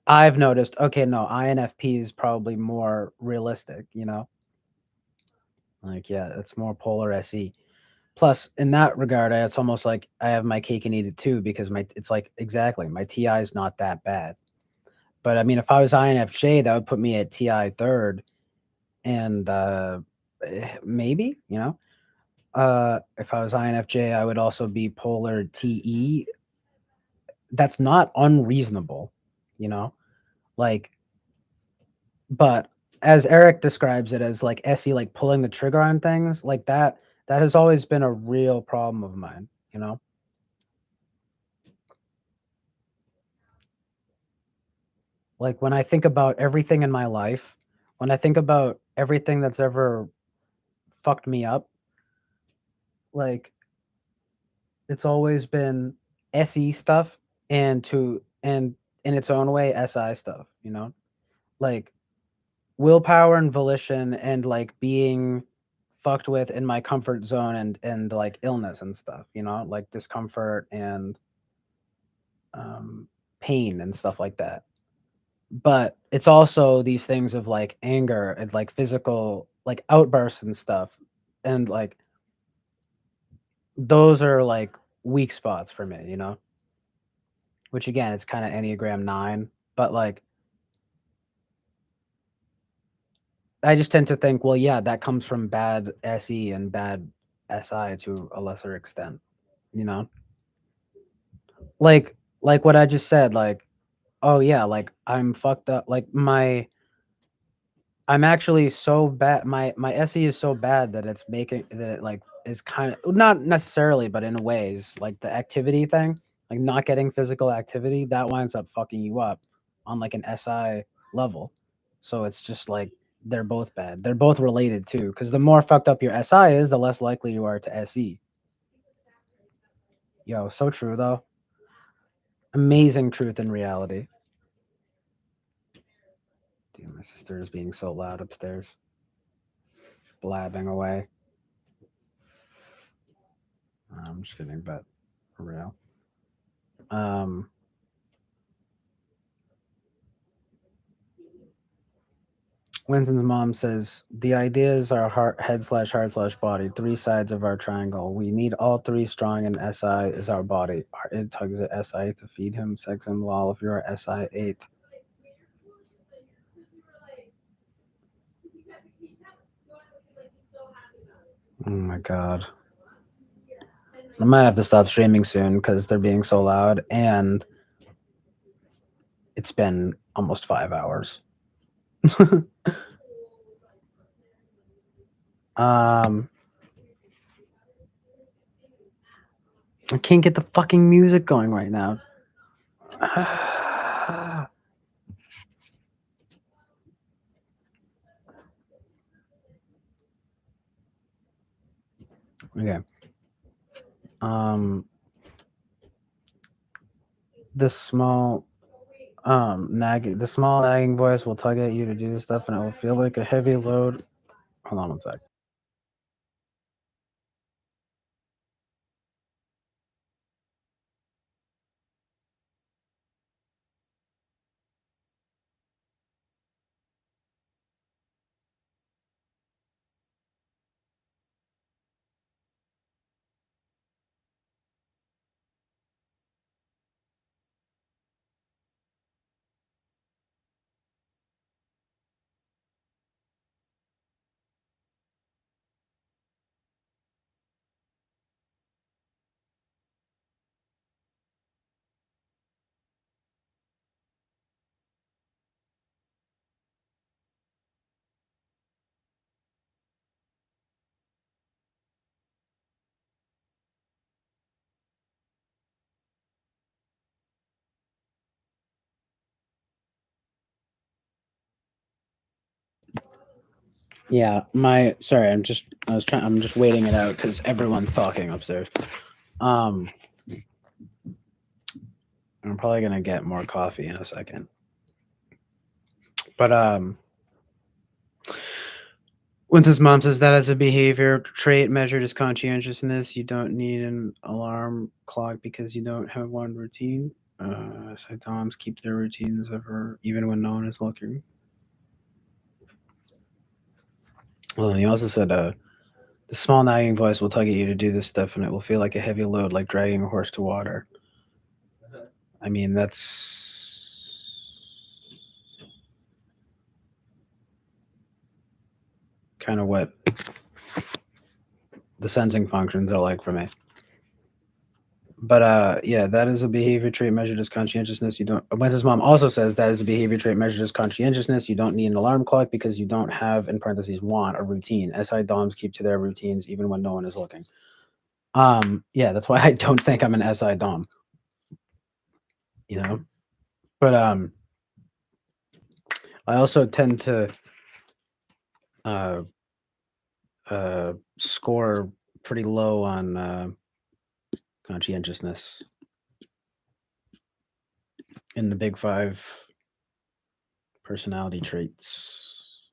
B: I've noticed, okay, no, INFP is probably more realistic, you know? Like, yeah, it's more polar SE. Plus, in that regard, it's almost like I have my cake and eat it too because it's like exactly my TI is not that bad. But I mean, if I was INFJ, that would put me at TI third, and maybe if I was INFJ, I would also be polar TE. That's not unreasonable, you know, like. But as Eric describes it as like SE, like pulling the trigger on things like that, that has always been a real problem of mine, you know? Like when I think about everything in my life, when I think about everything that's ever fucked me up, like it's always been SE stuff and in its own way SI stuff, you know? Like willpower and volition and like being fucked with in my comfort zone and like illness and stuff, you know, like discomfort and um pain and stuff like that. But it's also these things of like anger and like physical like outbursts and stuff. And like those are like weak spots for me, you know, which again, it's kind of Enneagram 9, but like I just tend to think, well, yeah, that comes from bad SE and bad SI to a lesser extent, you know? Like what I just said, like, oh yeah, like I'm fucked up. Like I'm actually so bad. My SE is so bad that it's making that it like is kind of not necessarily, but in ways like the activity thing, like not getting physical activity, that winds up fucking you up on like an SI level. So it's just like they're both bad. They're both related too, because the more fucked up your SI is, the less likely you are to SE. Yo, so true though. Amazing truth in reality. Dude, my sister is being so loud upstairs, blabbing away. I'm just kidding, but for real. Um, Winston's mom says the idea is our heart, head slash heart slash body, three sides of our triangle. We need all three strong, and SI is our body. Our id tugs at SI to feed him, sex him, lol. If you're a SI eighth. Oh my god. I might have to stop streaming soon because they're being so loud, and it's been almost 5 hours. um, I can't get the fucking music going right now. Okay. Um, this small the small nagging voice will tug at you to do this stuff, and it will feel like a heavy load. Hold on one sec. Yeah, sorry, I'm just waiting it out because everyone's talking upstairs. I'm probably gonna get more coffee in a second. But when his mom says that as a behavior trait measured as conscientiousness, you don't need an alarm clock because you don't have one routine. So Doms keep their routines ever, even when no one is looking. Well, and he also said, the small nagging voice will tug at you to do this stuff, and it will feel like a heavy load, like dragging a horse to water. I mean, that's kind of what the sensing functions are like for me. But yeah, that is a behavior trait measured as conscientiousness. You don't. Winston's mom also says that is a behavior trait measured as conscientiousness. You don't need an alarm clock because you don't have, in parentheses, want a routine. SI DOMs keep to their routines even when no one is looking. Yeah, that's why I don't think I'm an SI DOM. You know, but I also tend to score pretty low on conscientiousness in the big 5 personality traits.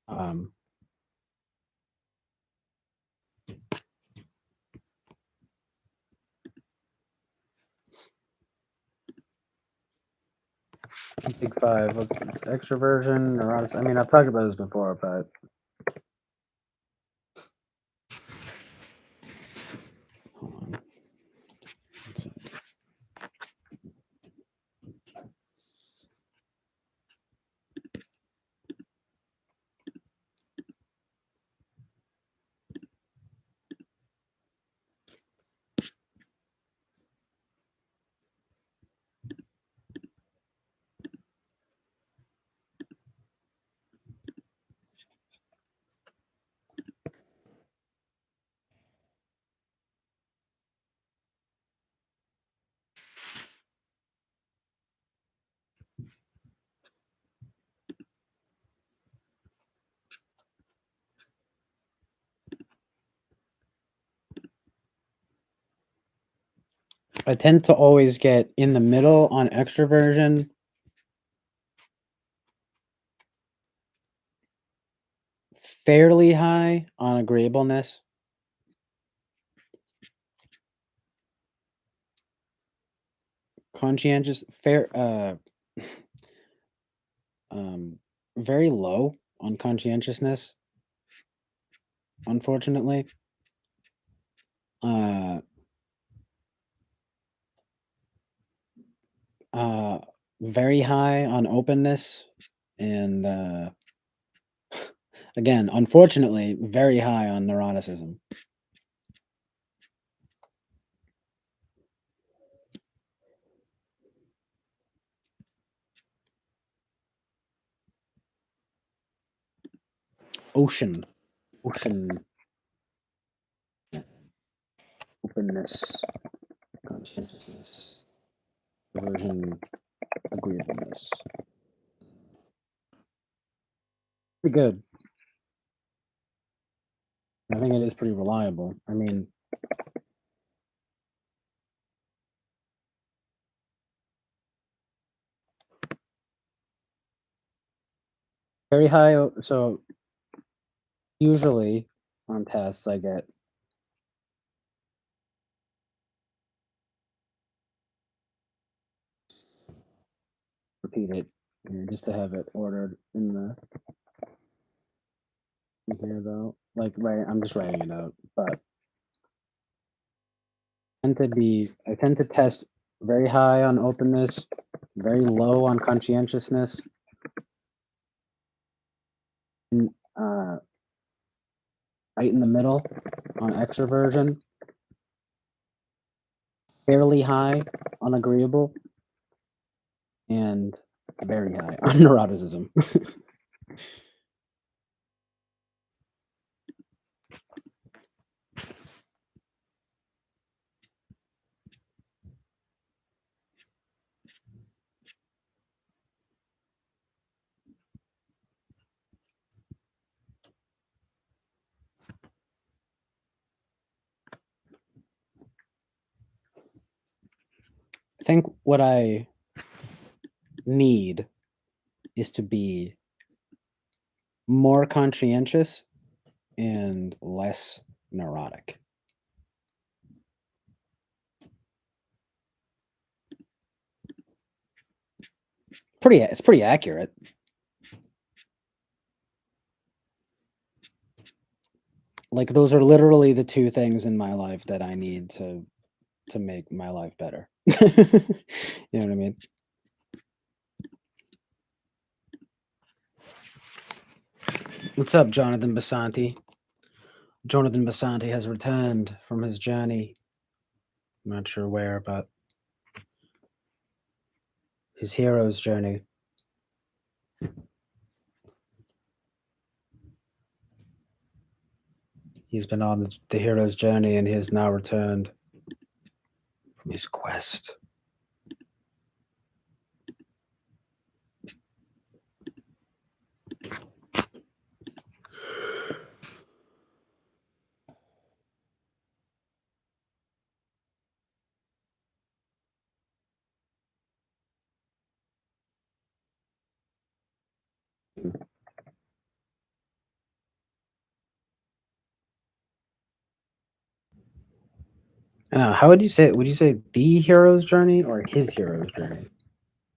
B: Um, Big 5. It's extroversion, neurotic. I mean, I've talked about this before, but hold on. Let's see. I tend to always get in the middle on extroversion. Fairly high on agreeableness. Conscientious, very low on conscientiousness, unfortunately. Very high on openness, and again, unfortunately, very high on neuroticism. Ocean, openness, conscientiousness, aversion, agreeableness. Pretty good. I think it is pretty reliable. I mean, very high. So usually on tests, I get repeat it just to have it ordered in here though. Like, right, I'm just writing it out, but I tend to test very high on openness, very low on conscientiousness, and right in the middle on extroversion, fairly high on agreeable, and very high on neuroticism. think what I need is to be more conscientious and less neurotic. It's pretty accurate. Like those are literally the two things in my life that I need to make my life better. You know what I mean? What's up, Jonathan Basanti? Jonathan Basanti has returned from his journey. I'm not sure where, but his hero's journey. He's been on the hero's journey and he has now returned from his quest. I know. How would you say it? Would you say the hero's journey or his hero's journey?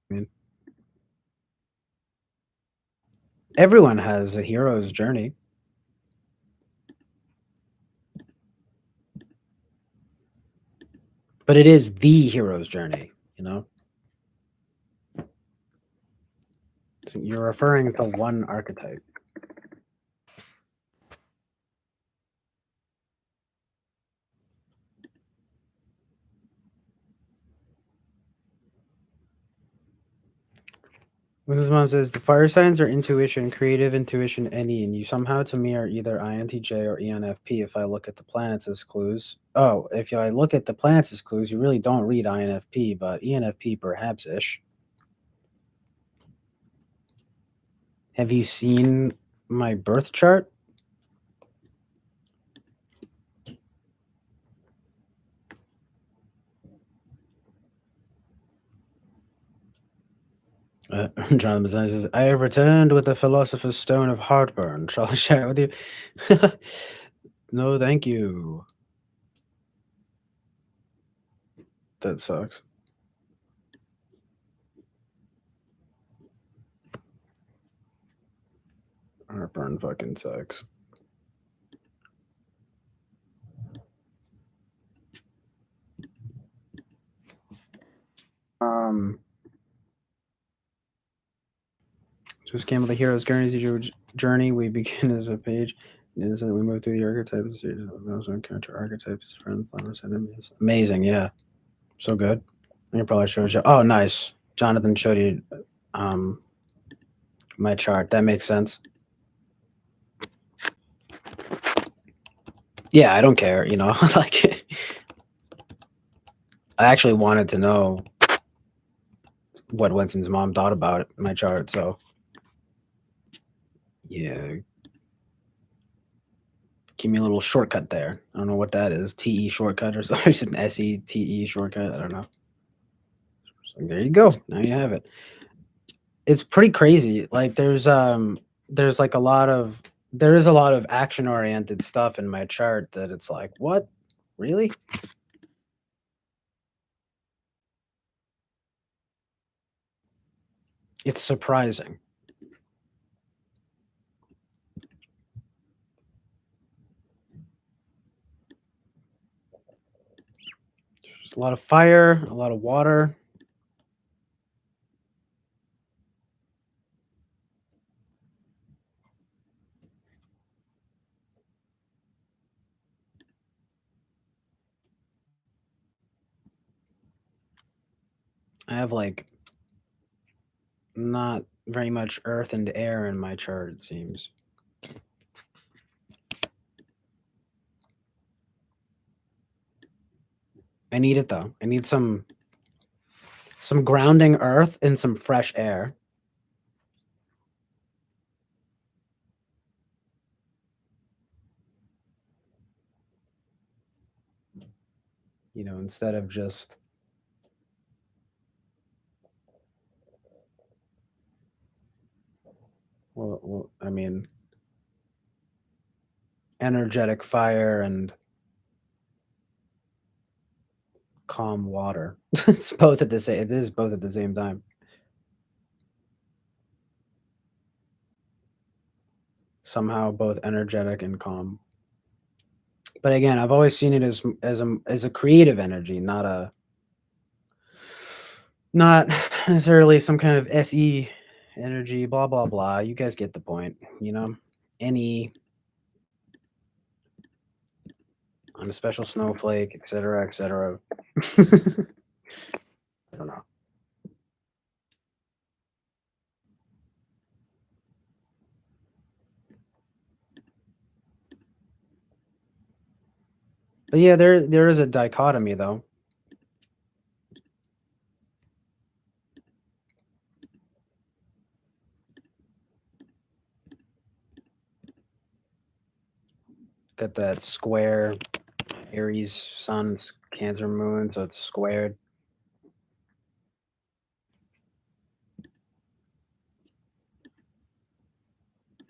B: I mean, everyone has a hero's journey. But it is the hero's journey, you know? So you're referring to one archetype. When his mom says the fire signs are intuition, creative intuition, any, and you somehow to me are either INTJ or ENFP if I look at the planets as clues. Oh, if I look at the planets as clues, you really don't read INFP, but ENFP perhaps ish. Have you seen my birth chart? Jonathan Bazan says, I have returned with the Philosopher's Stone of Heartburn. Shall I share it with you? No, thank you. That sucks. Heartburn fucking sucks. Just came with the hero's journey. We begin as a page. And so we move through the archetypes. We also encounter archetypes, friends, lovers, enemies. Amazing, yeah. So good. I probably showed you. Oh, nice. Jonathan showed you my chart. That makes sense. Yeah, I don't care, you know. Like I actually wanted to know what Winston's mom thought about my chart, so yeah. Give me a little shortcut there. I don't know what that is. TE shortcut or something. It's an SETE shortcut. I don't know. So there you go. Now you have it. It's pretty crazy. Like there's like there is a lot of action oriented stuff in my chart that it's like, what? Really? It's surprising. There's a lot of fire, a lot of water. I have like not very much earth and air in my chart, it seems. I need it though. I need some grounding earth and some fresh air. You know, instead of just Well, I mean, energetic fire and calm water. It's both at the same. It is both at the same time. Somehow both energetic and calm. But again, I've always seen it as a creative energy, not necessarily some kind of SE energy. Blah blah blah. You guys get the point, you know. Any I'm a special snowflake, etc., etc. I don't know. But yeah, there is a dichotomy though. Got that square Aries Sun's Cancer Moon, so it's squared.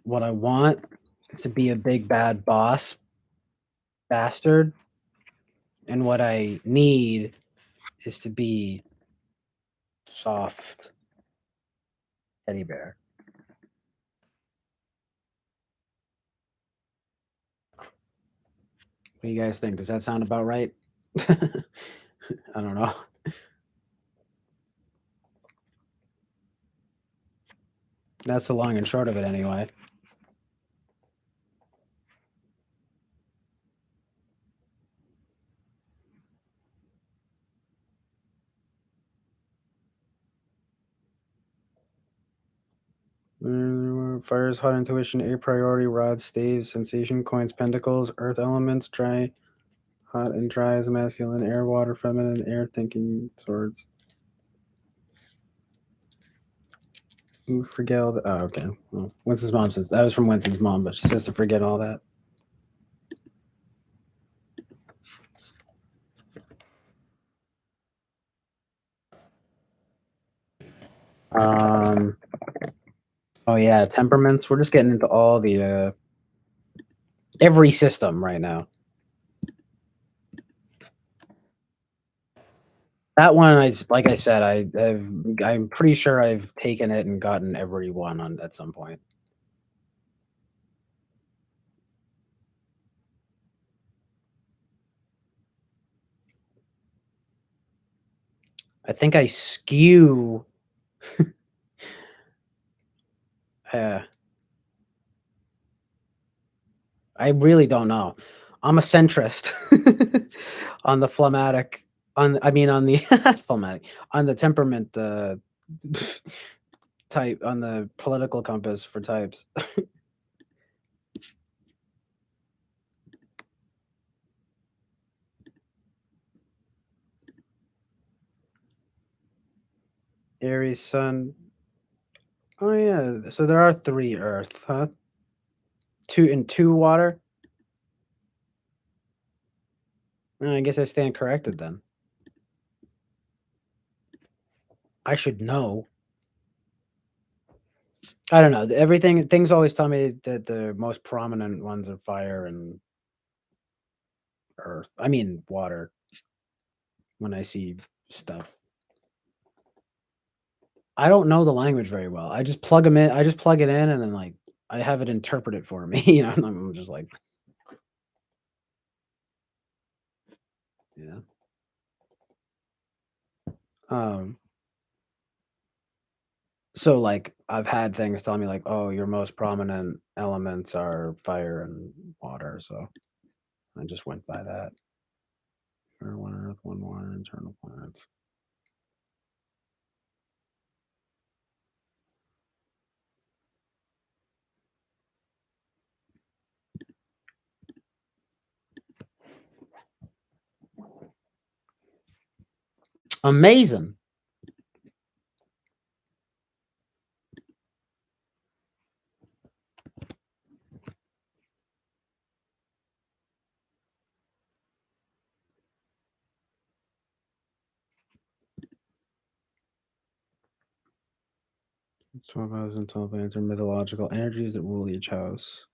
B: What I want is to be a big bad boss bastard, and what I need is to be soft teddy bear. What do you guys think? Does that sound about right? I don't know. That's the long and short of it, anyway. Fires, hot intuition, a priority, rod, staves, sensation, coins, pentacles, earth elements, dry, hot and dry is masculine, air, water, feminine, air, thinking, swords. Ooh, forget all that. Oh, okay. Well, Winston's mom says that was from Winston's mom, but she says to forget all that. Um. Oh yeah, temperaments. We're just getting into all the every system right now. That one, like I said, I'm pretty sure I've taken it and gotten every one on at some point. I think I skew. uh, I really don't know. I'm a centrist on the phlegmatic. On the phlegmatic, on the temperament type, on the political compass for types. Aries, Sun. Oh yeah, so there are 3 Earth, huh? 2 water. I guess I stand corrected then. I should know. I don't know. Things always tell me that the most prominent ones are fire and earth. I mean water. When I see stuff, I don't know the language very well. I just plug them in. I just plug it in, and then like I have it interpret it for me. You know, and I'm just like, yeah. Um. So like I've had things tell me like, oh, your most prominent elements are fire and water. So I just went by that. Fire, one earth, one water, internal planets. Amazing. 12 houses and 12 planets are mythological energies that rule each house.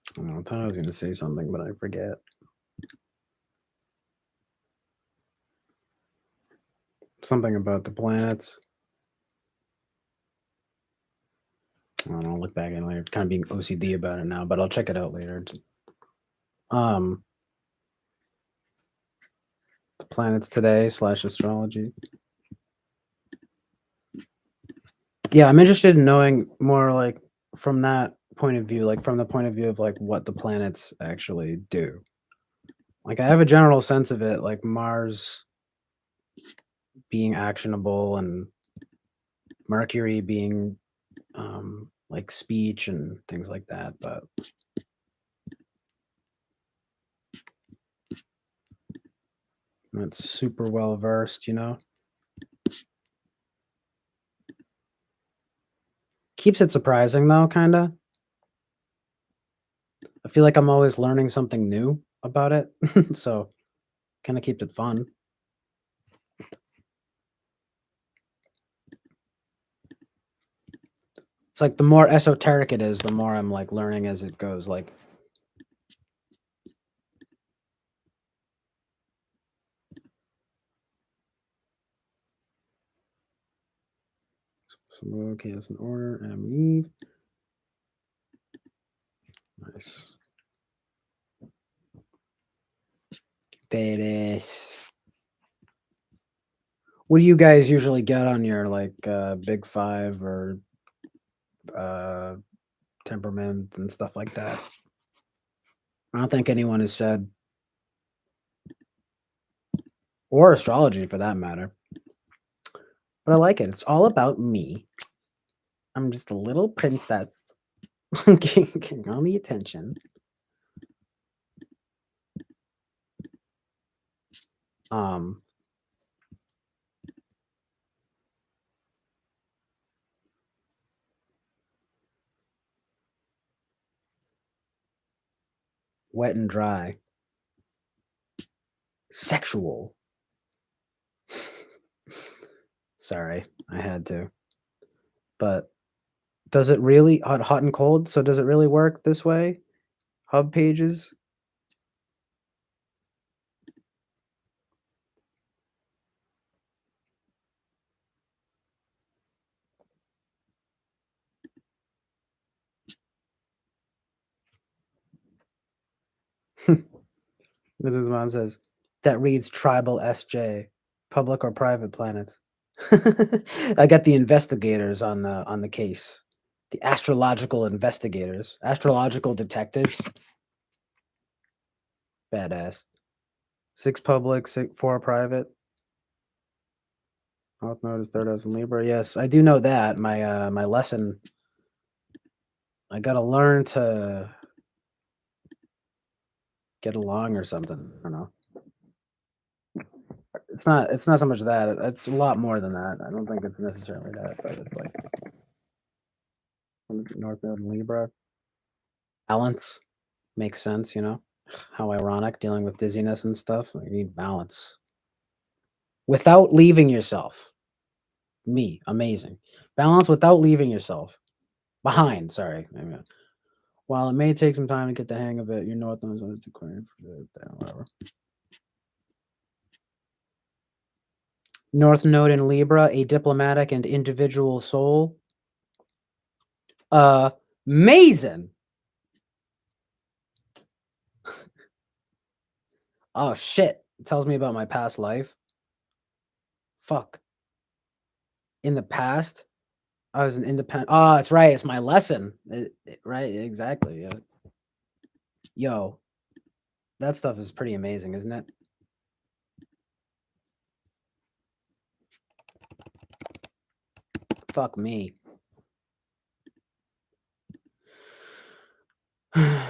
B: I don't know, I thought I was going to say something, but I forget. Something about the planets. I don't know, I'll look back at it later. Kind of being OCD about it now, but I'll check it out later. The planets today / astrology. Yeah, I'm interested in knowing more, like, from that point of view, like from the point of view of like what the planets actually do. Like I have a general sense of it, like Mars being actionable and Mercury being like speech and things like that, but I'm not super well versed, you know. Keeps it surprising though, kind of. I feel like I'm always learning something new about it, so kind of keeps it fun. It's like the more esoteric it is, the more I'm like learning as it goes. Like, so chaos and order, Adam and Eve. Nice. Badass. What do you guys usually get on your like big five or temperament and stuff like that? I don't think anyone has said, or astrology for that matter. But I like it. It's all about me. I'm just a little princess getting all the attention. Wet and dry. Sexual. Sorry, I had to. But does it really hot and cold? So does it really work this way? Hub pages? This is mom says. That reads tribal SJ, public or private planets. I got the investigators on the case. The astrological investigators, astrological detectives. Badass. 6 public, 4 private. North Node is third house in Libra. Yes, I do know that. My lesson. I gotta learn to get along or something. I don't know. It's not so much that. It's a lot more than that. I don't think it's necessarily that, but it's like North Node in Libra. Balance makes sense, you know. How ironic dealing with dizziness and stuff. You need balance without leaving yourself. Me, amazing. Balance without leaving yourself behind. Sorry. While it may take some time to get the hang of it, your North Node is declared whatever. North Node in Libra, a diplomatic and individual soul. Amazing. Oh shit. It tells me about my past life. Fuck. In the past, I was an independent. Oh, it's right. It's my lesson. Right. Exactly. Yeah. Yo, that stuff is pretty amazing, isn't it? fuck me. I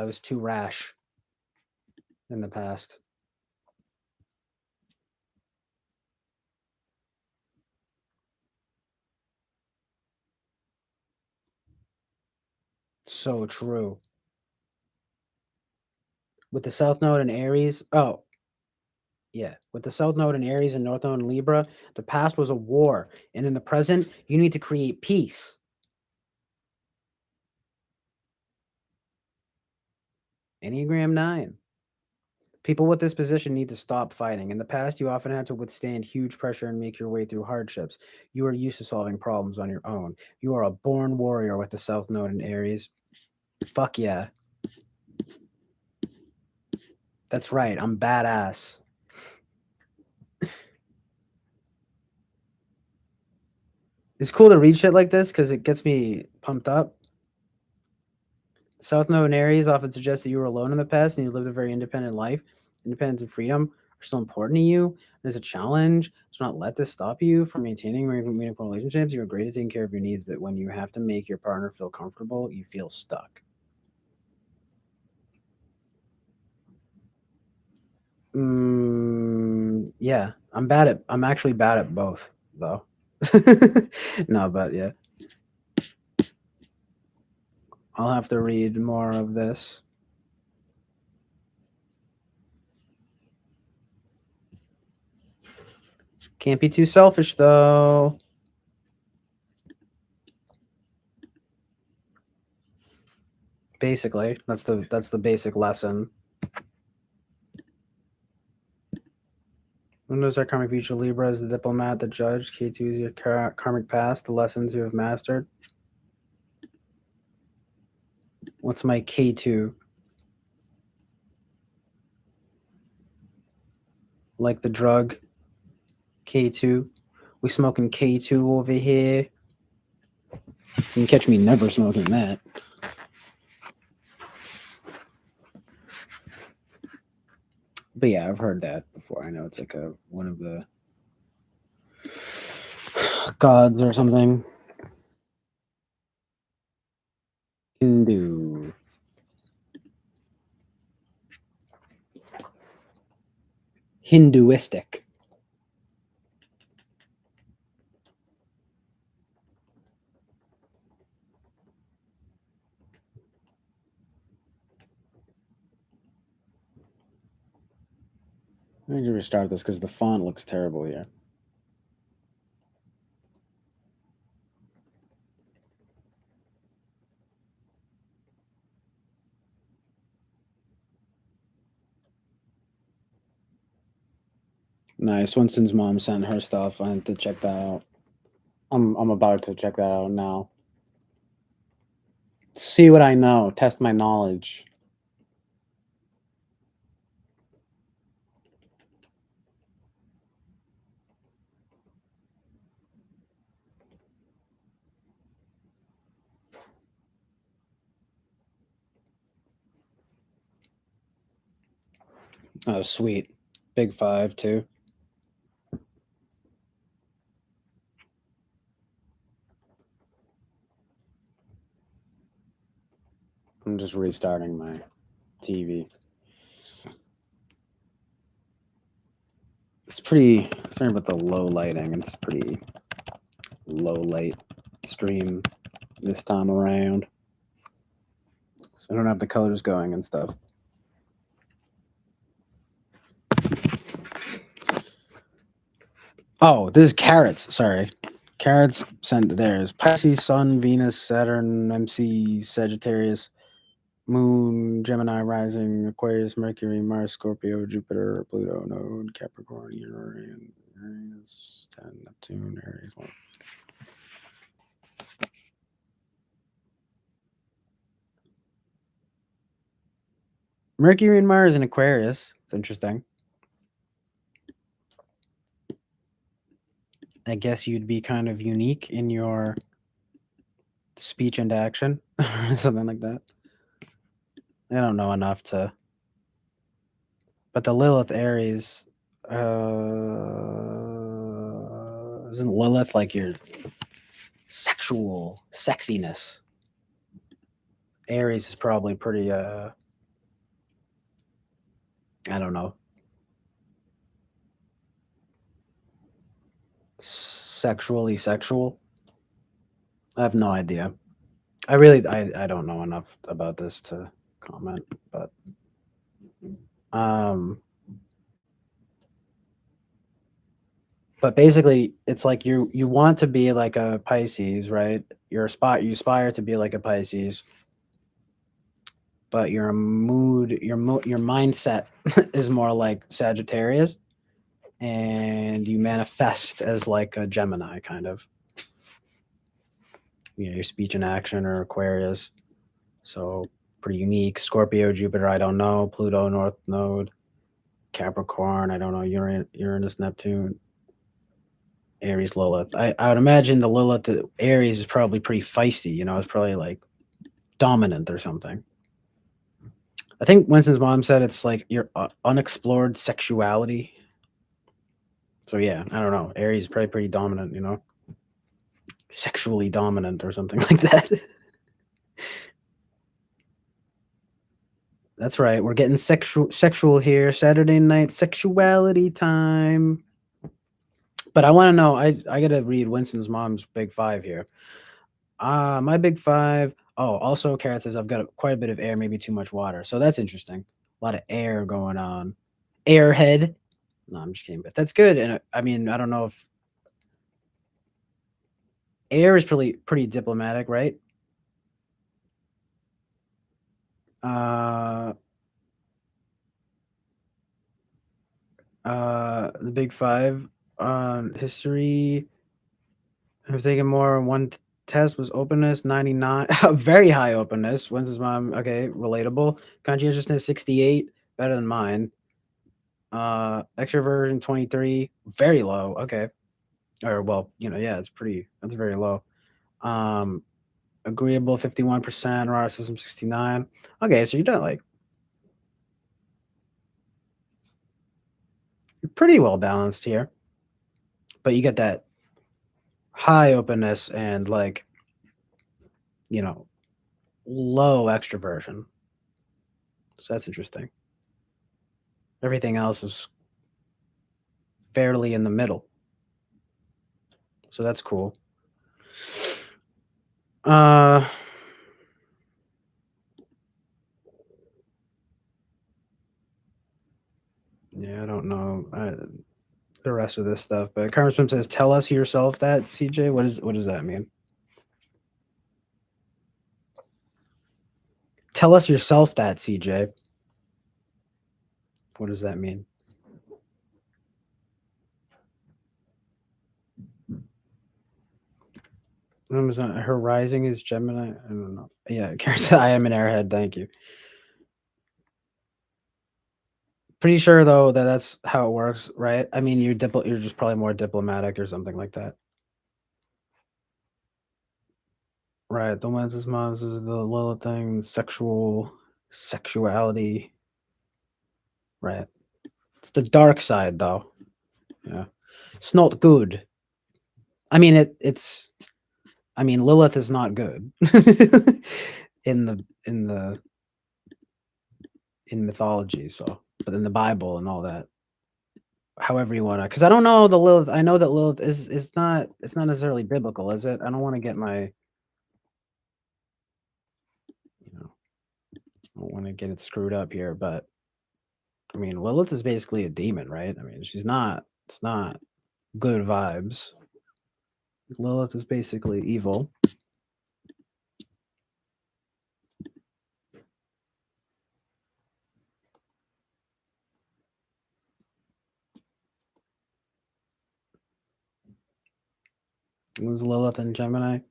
B: was too rash in the past. So true. With the South Node in Aries, yeah, with the South Node in Aries and North Node in Libra, the past was a war, and in the present, you need to create peace. Enneagram 9. People with this position need to stop fighting. In the past, you often had to withstand huge pressure and make your way through hardships. You are used to solving problems on your own. You are a born warrior with the South Node in Aries. Fuck yeah. That's right. I'm badass. It's cool to read shit like this because it gets me pumped up. South Node in Aries often suggests that you were alone in the past and you lived a very independent life. Independence and freedom are still important to you. There's a challenge. Do not let this stop you from maintaining meaningful relationships. You're great at taking care of your needs, but when you have to make your partner feel comfortable, you feel stuck. Yeah, I'm actually bad at both, though. No, but yeah. I'll have to read more of this. Can't be too selfish, though. Basically, that's the basic lesson. Who knows our karmic future? Libra is the diplomat, the judge. K2 is your karmic past, the lessons you have mastered. What's my K2? Like the drug K2. We smoking K2 over here. You can catch me never smoking that. But yeah, I've heard that before. I know it's like one of the gods or something. Hinduistic. I need to restart this because the font looks terrible here. Nice. Winston's mom sent her stuff. I had to check that out. I'm about to check that out now. See what I know. Test my knowledge. Oh, sweet. Big 5 too. I'm just restarting my TV. It's pretty. Sorry about the low lighting. It's pretty low light stream this time around, so I don't have the colors going and stuff. Oh, this is Carrots. Sorry. Carrots sent theirs. Pisces, Sun, Venus, Saturn, MC, Sagittarius, Moon, Gemini, Rising, Aquarius, Mercury, Mars, Scorpio, Jupiter, Pluto, Node, Capricorn, Uranus, 10, Neptune, Aries. Mercury and Mars in Aquarius. It's interesting. I guess you'd be kind of unique in your speech and action, something like that. I don't know enough to. But the Lilith Aries, Isn't Lilith like your sexual sexiness? Aries is probably pretty I don't know. Sexually sexual? I have no idea. I don't know enough about this to comment, but um but basically it's like you want to be like a Pisces, right? You aspire to be like a Pisces, but your your mindset is more like Sagittarius, and you manifest as like a Gemini kind of. You know, your speech and action or Aquarius. So pretty unique. Scorpio, Jupiter, I don't know. Pluto, North Node. Capricorn, I don't know. Uranus, Neptune. Aries, Lilith. I would imagine the Lilith, the Aries is probably pretty feisty. You know, it's probably like dominant or something. I think Winston's mom said it's like your unexplored sexuality. So yeah, I don't know. Aries is probably pretty dominant, you know, sexually dominant or something like that. That's right. We're getting sexual here. Saturday night sexuality time. But I want to know. I gotta read Winston's mom's big five here. My big five. Oh, also Carrot says I've got quite a bit of air, maybe too much water. So that's interesting. A lot of air going on. Airhead. No, I'm just kidding, but that's good. And I mean, I don't know if air is pretty diplomatic, right? The big five on history. I've taken more. One test was openness, 99. Very high openness. When's his mom? Okay, relatable. Conscientiousness, 68. Better than mine. Extroversion, 23. Very low. Okay. Or well, you know, yeah, that's very low. Agreeable, 51%. Eroticism, 69. Okay, so you're done like you're pretty well balanced here. But you get that high openness and like, you know, low extroversion. So that's interesting. Everything else is fairly in the middle. So that's cool. Yeah, I don't know the rest of this stuff, but Carmen says, "Tell us yourself that, CJ." What does that mean? Tell us yourself that, CJ. What does that mean? Her rising is Gemini. I don't know. Yeah, Karen said, I am an airhead. Thank you. Pretty sure though that that's how it works, right? I mean, you're just probably more diplomatic or something like that, right? The Wednesday's moms is the Lilith thing, sexuality, right? It's the dark side though. Yeah, it's not good. I mean, it's. I mean, Lilith is not good in mythology. So, but in the Bible and all that. However you want to, because I don't know the Lilith. I know that Lilith is not. It's not necessarily biblical, is it? I don't want to get my. You know, I don't want to get it screwed up here, but I mean, Lilith is basically a demon, right? I mean, she's not. It's not good vibes. Lilith is basically evil. Was Lilith and Gemini?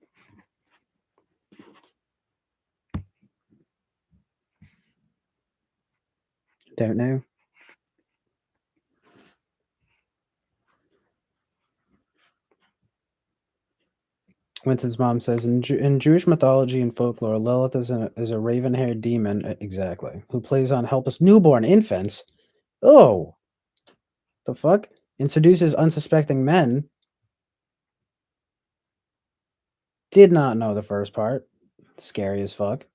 B: Don't know. Winston's mom says in Jewish mythology and folklore, Lilith is a raven-haired demon, exactly, who plays on helpless newborn infants. Oh, the fuck! And seduces unsuspecting men. Did not know the first part. Scary as fuck.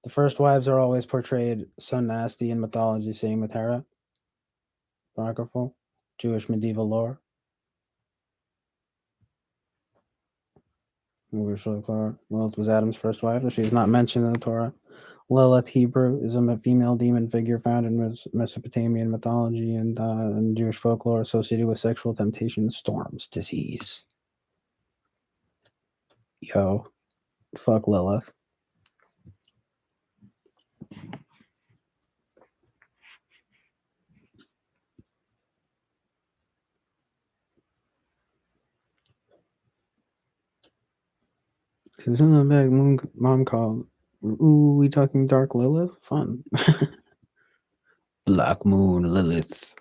B: The first wives are always portrayed so nasty in mythology, same with Hera. Apocryphal. Jewish medieval lore. Lilith was Adam's first wife, though she's not mentioned in the Torah. Lilith, Hebrew, is a female demon figure found in Mesopotamian mythology and Jewish folklore associated with sexual temptation, storms, disease. Yo, fuck Lilith. Says in the back, mom called. Ooh, we talking Dark Lilith? Fun. Black Moon Lilith.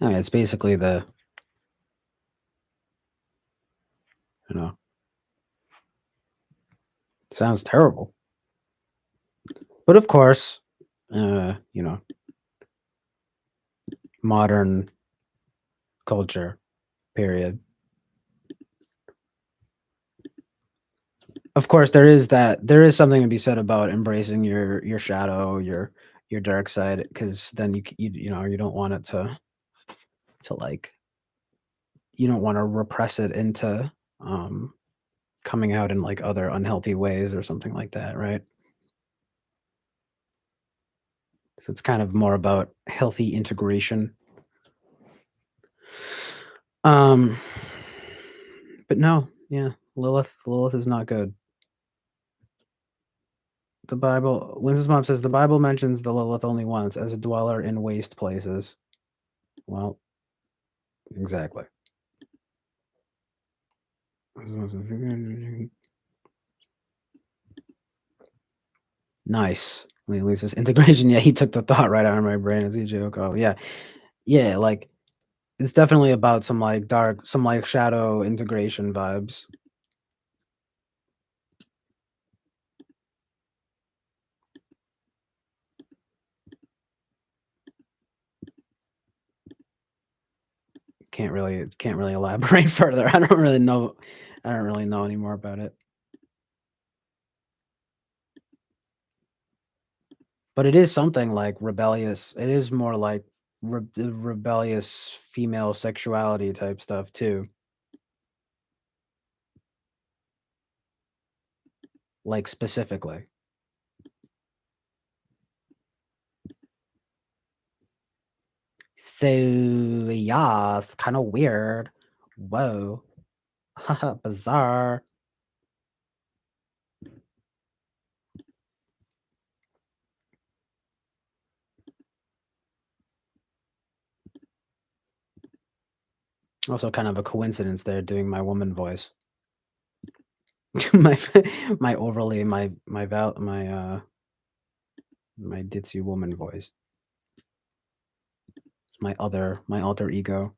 B: I mean, it's basically the, sounds terrible. But of course, modern culture, period. Of course, there is something to be said about embracing your shadow, your dark side, because then you don't want it to like, you don't want to repress it into coming out in like other unhealthy ways or something like that, right? So it's kind of more about healthy integration. But no, yeah, Lilith is not good. The Bible, Winston's mom says the Bible mentions the Lilith only once as a dweller in waste places. Well, exactly. Nice. Lisa's integration. Yeah, he took the thought right out of my brain as EJ. Oh, yeah. Yeah, like it's definitely about some like dark, some like shadow integration vibes. Can't really elaborate further. I don't really know any more about it. But it is something like rebellious. It is more like rebellious female sexuality type stuff too. Like specifically. So yeah, it's kind of weird. Whoa. Bizarre. Also kind of a coincidence there doing my woman voice. my overly my ditzy woman voice. It's my alter ego.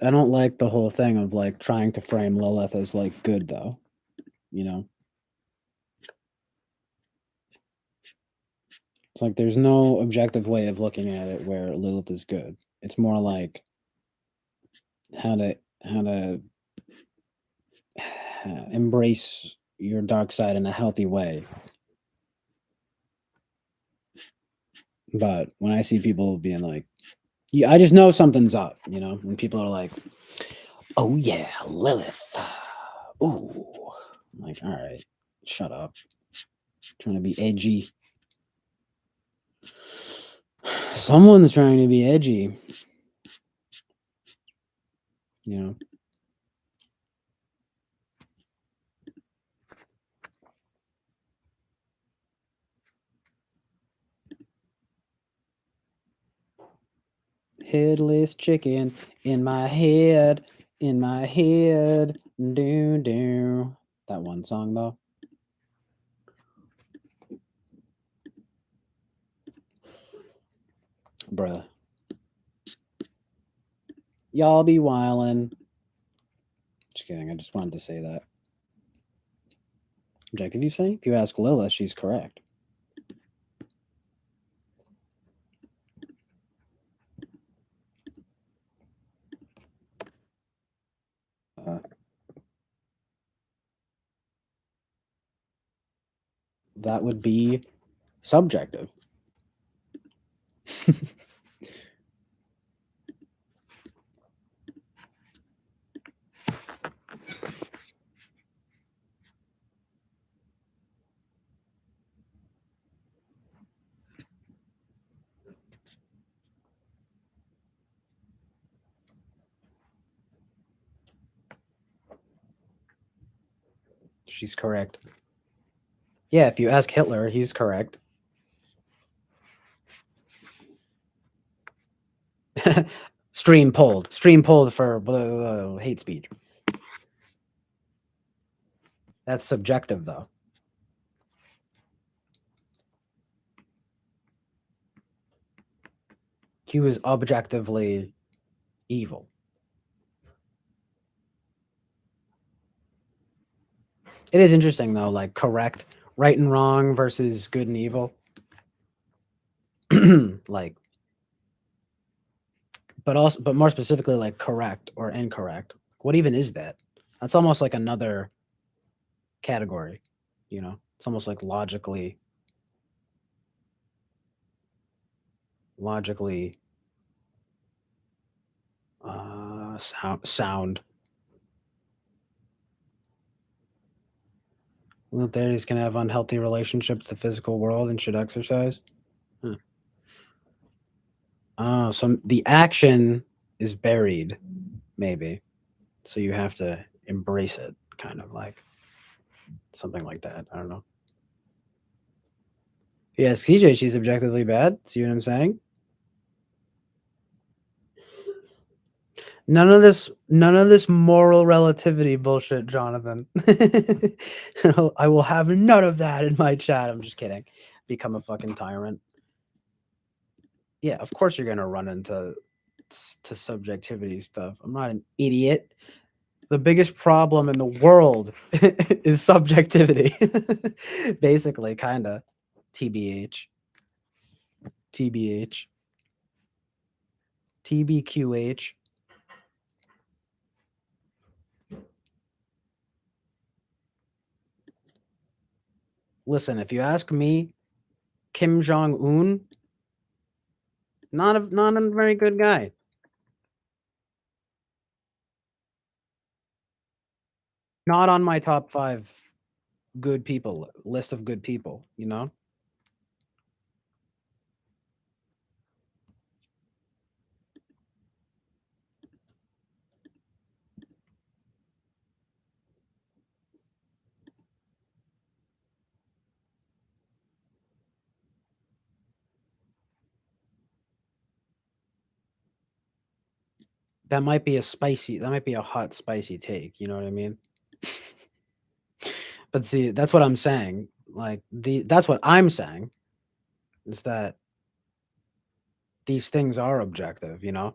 B: I don't like the whole thing of like trying to frame Lilith as like good though, you know? It's like there's no objective way of looking at it where Lilith is good. It's more like how to embrace your dark side in a healthy way. But when I see people being like, yeah, I just know something's up, you know, when people are like, oh yeah, Lilith. Ooh. I'm like, all right, shut up. Trying to be edgy. Someone's trying to be edgy. You know. Headless chicken in my head, Do do. That one song though. Bruh. Y'all be wildin'. Just kidding. I just wanted to say that. Jack, did you say? If you ask Lila, she's correct. Uh, that would be subjective. She's correct. Yeah, if you ask Hitler, he's correct. Stream pulled for hate speech. That's subjective, though. Q is objectively evil. It is interesting, though, like correct, right and wrong versus good and evil. Like, but more specifically, like correct or incorrect. What even is that? That's almost like another category, you know? It's almost like logically sound. Little theories can have unhealthy relationships with the physical world and should exercise. So the action is buried, maybe. So you have to embrace it, kind of like something like that. I don't know. Yes, CJ, she's objectively bad. See what I'm saying? None of this moral relativity bullshit, Jonathan. I will have none of that in my chat. I'm just kidding. Become a fucking tyrant. Yeah, of course you're gonna run into subjectivity stuff. I'm not an idiot. The biggest problem in the world is subjectivity. Basically, kinda. TBH. TBH. TBQH. Listen, if you ask me, Kim Jong Un, not a very good guy. Not on my top 5 good people list of good people, you know? That might be a hot spicy take, you know what I mean? But see, that's what I'm saying. Like that's what I'm saying is that these things are objective, you know?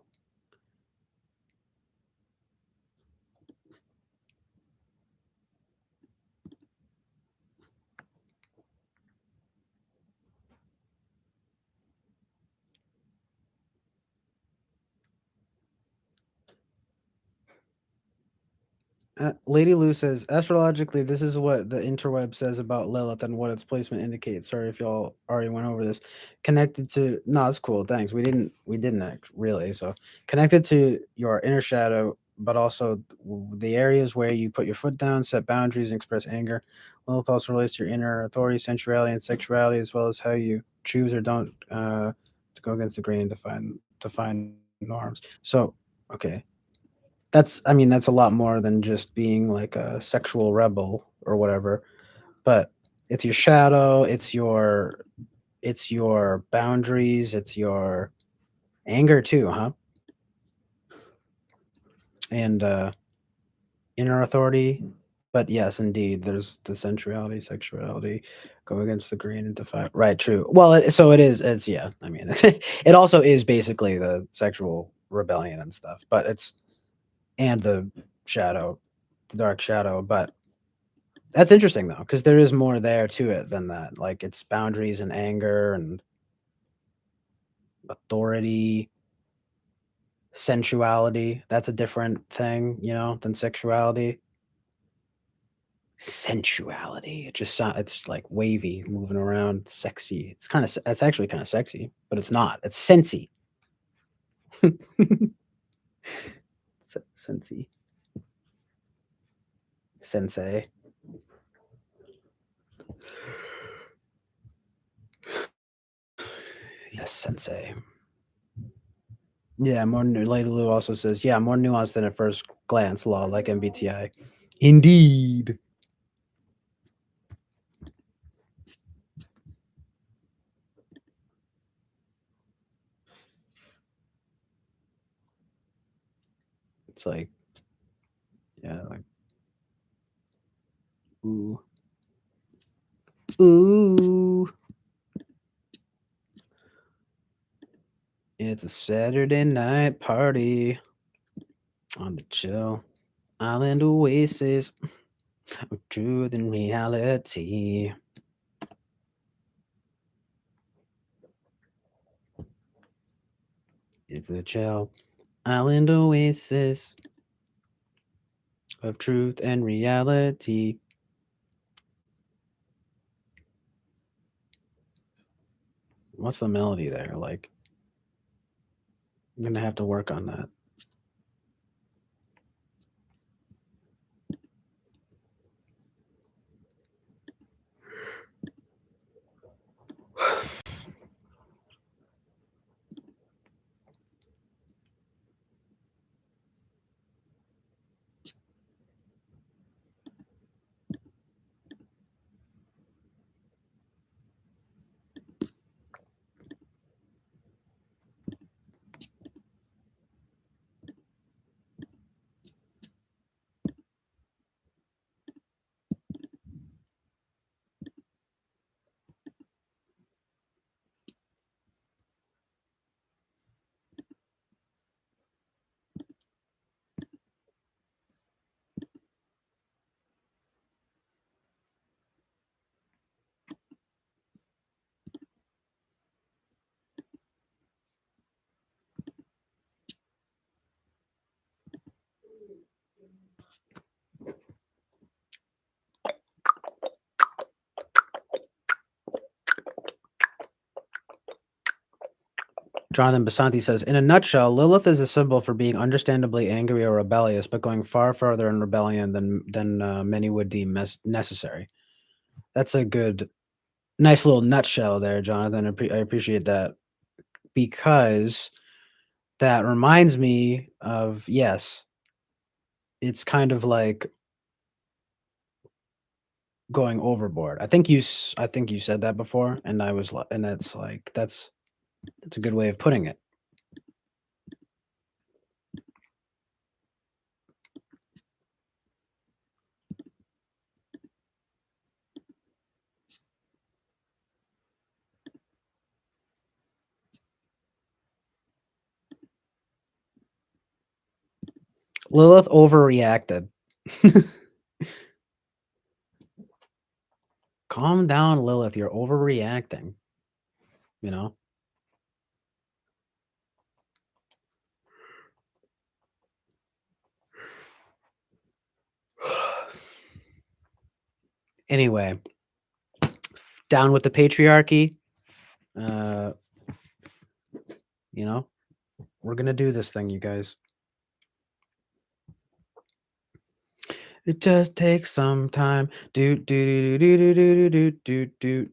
B: Lady Lou says, astrologically, this is what the interweb says about Lilith and what its placement indicates. Sorry if y'all already went over this. Connected to no, it's cool. Thanks. We didn't really. So connected to your inner shadow, but also the areas where you put your foot down, set boundaries, and express anger. Lilith also relates to your inner authority, sensuality, and sexuality, as well as how you choose or don't to go against the grain and define norms. So okay, that's that's a lot more than just being like a sexual rebel or whatever. But it's your shadow, it's your boundaries, it's your anger too, huh? And inner authority. But yes, indeed, there's the sensuality, sexuality, go against the grain and defy. Right, true. Well, so it is. It's yeah. I mean, it also is basically the sexual rebellion and stuff. But it's and the shadow, the dark shadow. But that's interesting though, because there is more there to it than that. Like it's boundaries and anger and authority, sensuality. That's a different thing, than sexuality. Sensuality. It just sounds. It's like wavy, moving around, sexy. It's kind of. It's actually kind of sexy, but it's not. It's sensy. Sensy. Sensei. Yes, sensei. Yeah, more new. Lady Lou also says, yeah, more nuanced than at first glance. Law like MBTI. Indeed. It's like, yeah, like, ooh, ooh. It's a Saturday night party on the chill island oasis of truth and reality. It's a chill island oasis of truth and reality. What's the melody there? Like, I'm gonna have to work on that. Jonathan Basanti says, in a nutshell, Lilith is a symbol for being understandably angry or rebellious, but going far further in rebellion than many would deem necessary. That's a nice little nutshell there, Jonathan. I appreciate that, because that reminds me of, yes, it's kind of like going overboard. I think you said that before, and I was, and that's like that's a good way of putting it. Lilith overreacted. Calm down, Lilith. You're overreacting. You know? Anyway, down with the patriarchy. We're gonna do this thing, you guys. It just takes some time. Do do do do do do do do do.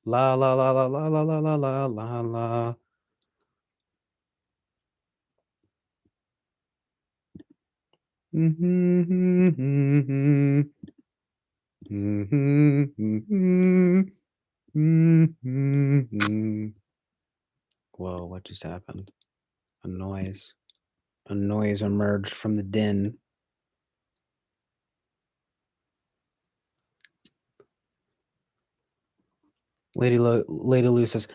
B: La la la la la la la la la la la. Whoa, what just happened? A noise. A noise emerged from the din. Lady Lou says,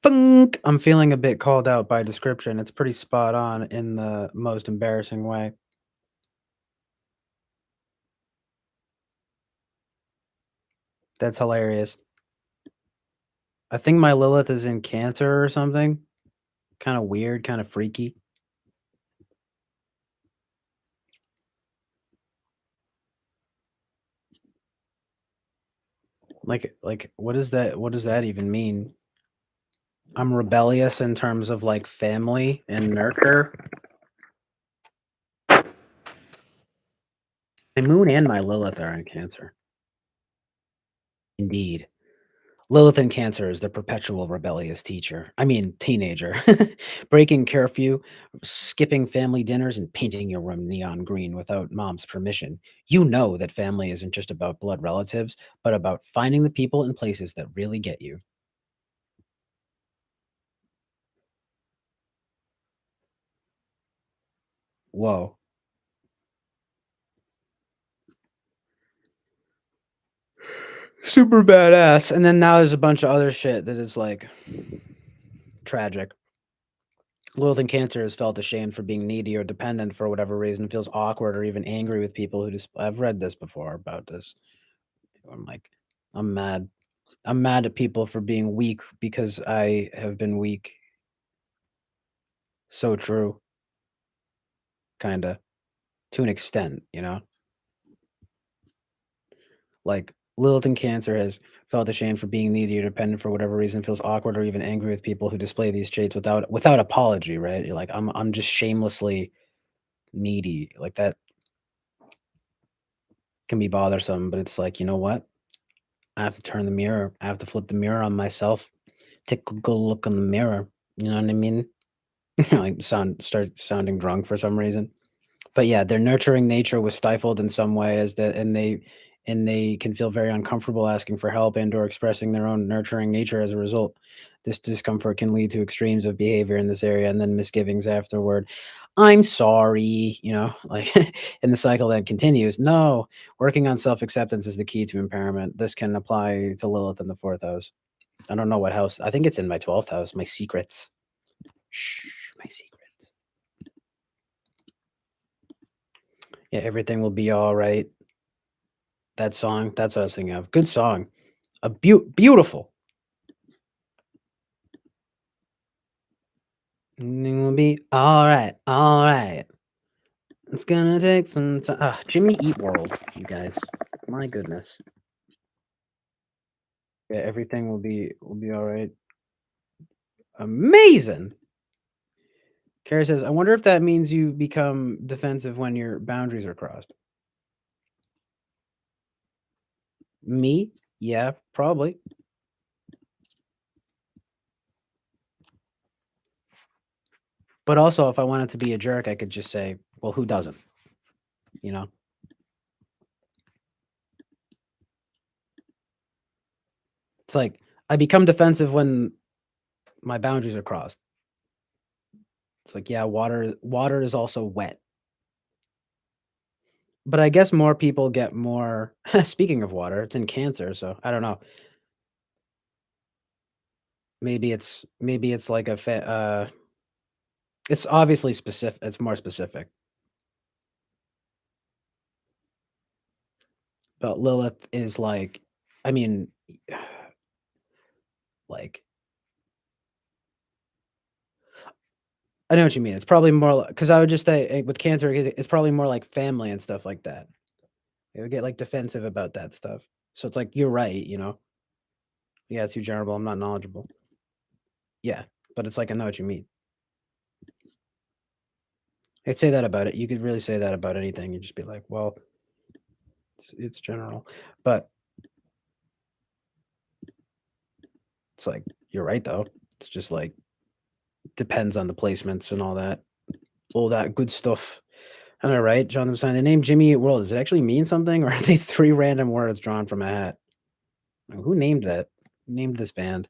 B: "Funk." I'm feeling a bit called out by description. It's pretty spot on in the most embarrassing way. That's hilarious. I think my Lilith is in Cancer or something. Kind of weird, kind of freaky. Like what does that even mean? I'm rebellious in terms of like family and nurture. My moon and my Lilith are in Cancer. Indeed. Lilith in Cancer is the perpetual rebellious teacher. I mean, teenager. Breaking curfew, skipping family dinners, and painting your room neon green without mom's permission. You know that family isn't just about blood relatives, but about finding the people and places that really get you. Whoa. Super badass. And then now there's a bunch of other shit that is like tragic. Lilith in Cancer has felt ashamed for being needy or dependent for whatever reason, feels awkward or even angry with people who just. I've read this before about this. I'm like, I'm mad. I'm mad at people for being weak because I have been weak. So true. Kinda. To an extent, you know? Like, Lilith in Cancer has felt ashamed for being needy or dependent for whatever reason, feels awkward or even angry with people who display these traits without apology, right? You're like, I'm just shamelessly needy. Like that can be bothersome, but it's like, you know what? I have to turn the mirror. I have to flip the mirror on myself. Take a good look in the mirror. You know what I mean? Like start sounding drunk for some reason. But yeah, their nurturing nature was stifled in some way as that and they can feel very uncomfortable asking for help and or expressing their own nurturing nature as a result. This discomfort can lead to extremes of behavior in this area and then misgivings afterward. I'm sorry, you know, like and the cycle that continues. No, working on self-acceptance is the key to impairment. This can apply to Lilith in the 4th house. I don't know what house. I think it's in my 12th house, my secrets. Shh, my secrets. Yeah, everything will be all right. That song, that's what I was thinking of. Good song. A beautiful. Everything will be all right. All right. It's gonna take some time. Jimmy Eat World, you guys. My goodness. Yeah, everything will be all right. Amazing. Kara says, I wonder if that means you become defensive when your boundaries are crossed. Me? Yeah, probably. But also, if I wanted to be a jerk, I could just say, well, who doesn't? You know? It's like, I become defensive when my boundaries are crossed. It's like, yeah, water is also wet. But I guess more people get more speaking of water, it's in Cancer, so I don't know. Maybe it's like it's obviously specific. It's more specific. But Lilith is like, I mean, like, I know what you mean. It's probably more because I would just say with Cancer, it's probably more like family and stuff like that. They would get like defensive about that stuff. So it's like you're right, you know. Yeah, it's too general. I'm not knowledgeable. Yeah, but it's like I know what you mean. I'd say that about it. You could really say that about anything. You'd just be like, well, it's general, but it's like you're right though. It's just like depends on the placements and all that good stuff. I know, right? John the sign. The name Jimmy Eat World, does it actually mean something, or are they 3 random words drawn from a hat? Who named that? Who named this band?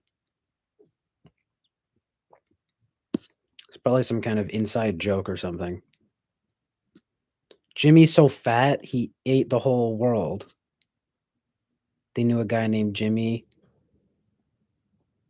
B: It's probably some kind of inside joke or something. Jimmy's so fat he ate the whole world. They knew a guy named Jimmy.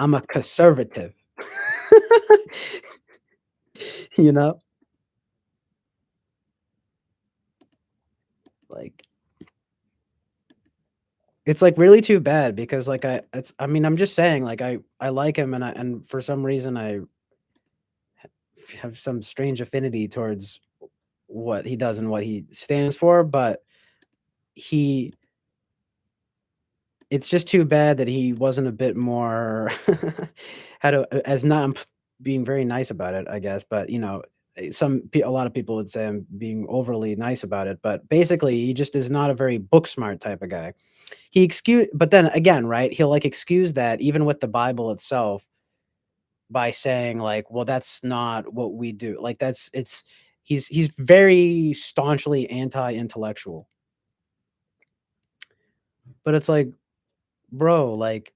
B: I'm a conservative. You know? Like it's like really too bad because like I mean I'm just saying like I like him and for some reason I have some strange affinity towards what he does and what he stands for, but he it's just too bad that he wasn't a bit more how to as not I'm being very nice about it, I guess, but you know, a lot of people would say I'm being overly nice about it, but basically he just is not a very book smart type of guy. But then again, right? He'll like excuse that even with the Bible itself by saying like, well, that's not what we do. Like he's very staunchly anti-intellectual. But it's like, bro, like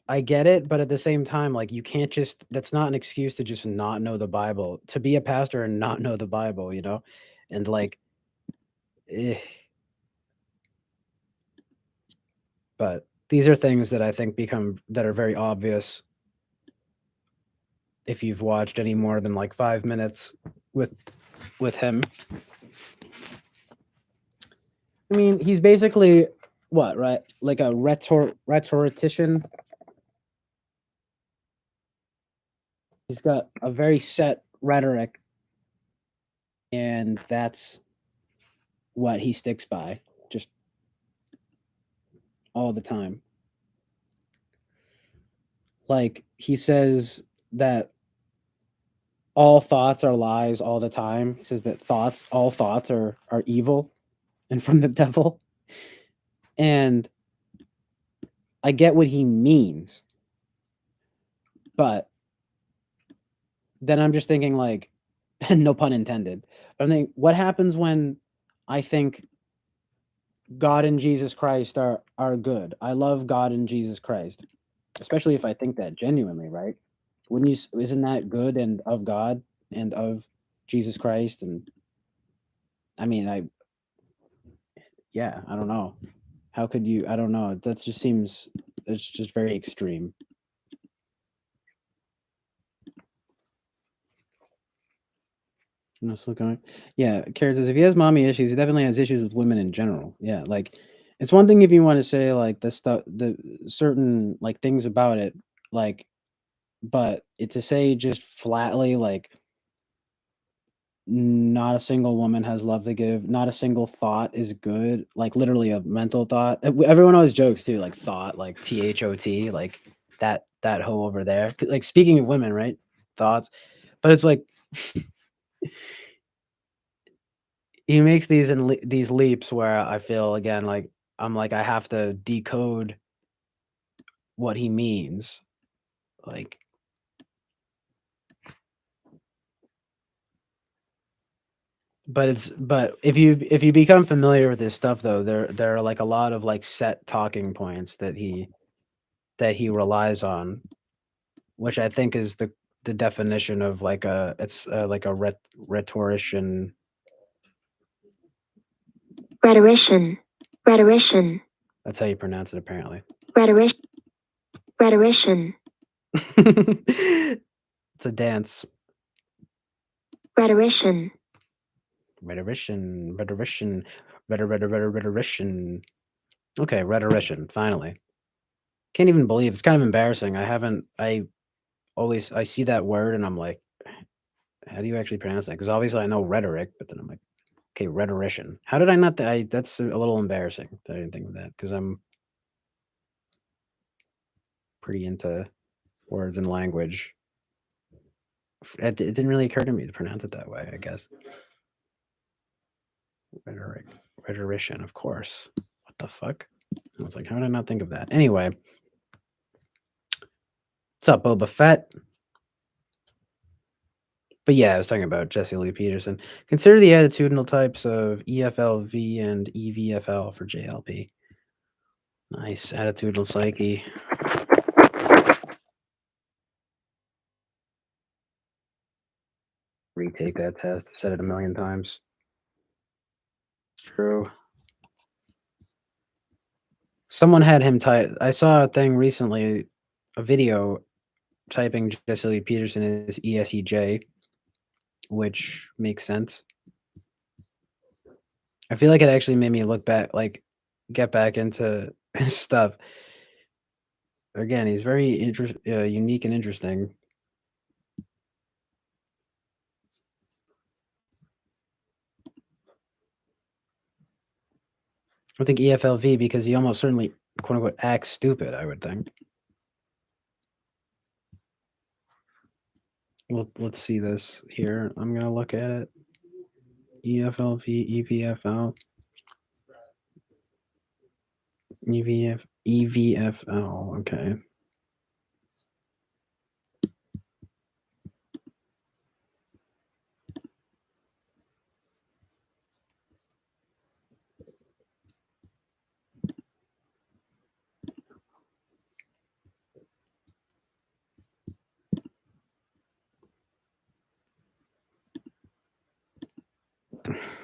B: I get it, but at the same time, like you can't just that's not an excuse to just not know the Bible, to be a pastor and not know the Bible, you know? And like eh. But these are things that I think that are very obvious if you've watched any more than like 5 minutes with him. I mean, he's basically what, right? Like a rhetorician. He's got a very set rhetoric, and that's what he sticks by just all the time. Like he says that all thoughts are lies all the time. He says that all thoughts are evil and from the devil. And I get what he means. But then I'm just thinking like no pun intended. But I'm thinking, what happens when I think God and Jesus Christ are good? I love God and Jesus Christ, especially if I think that genuinely, right? Wouldn't you? Isn't that good and of God and of Jesus Christ? And I mean, yeah, I don't know. How could you? I don't know. That just seems it's just very extreme. No, still going. Yeah, Karen says if he has mommy issues, he definitely has issues with women in general. Yeah, like it's one thing if you want to say like the stuff, the certain like things about it, like, but it to say just flatly like not a single woman has love to give, not a single thought is good, like literally a mental thought. Everyone always jokes too, like thought, like THOT, like that hoe over there. Like speaking of women, right? Thoughts, but it's like he makes these leaps where I feel again like I'm like I have to decode what he means. Like but if you become familiar with this stuff though, there are like a lot of like set talking points that he relies on, which I think is the definition of like like a rhetorician.
F: Rhetorician. Rhetorician.
B: That's how you pronounce it, apparently.
F: Rhetorician.
B: It's a dance.
F: Rhetorician.
B: Rhetorician. Okay, rhetorician. Finally, can't even believe it's kind of embarrassing. I see that word and I'm like, how do you actually pronounce that? Because obviously I know rhetoric, but then I'm like, okay, rhetorician. How did I not? That's a little embarrassing that I didn't think of that because I'm pretty into words and language. It didn't really occur to me to pronounce it that way, I guess. Rhetorician, of course. What the fuck? I was like, how did I not think of that? Anyway, what's up, Boba Fett? But yeah, I was talking about Jesse Lee Peterson. Consider the attitudinal types of EFLV and EVFL for JLP. Nice. Attitudinal psyche. Retake that test. I've said it a million times. True. Someone had him type. I saw a thing recently a video typing Jesse Lee Peterson as ESEJ, which makes sense. I feel like it actually made me look back, like get back into his stuff. Again, he's very unique and interesting. I think EFLV because he almost certainly, quote unquote, acts stupid, I would think. Well, let's see this here. I'm going to look at it. EFLV, EVFL. EVFL, okay.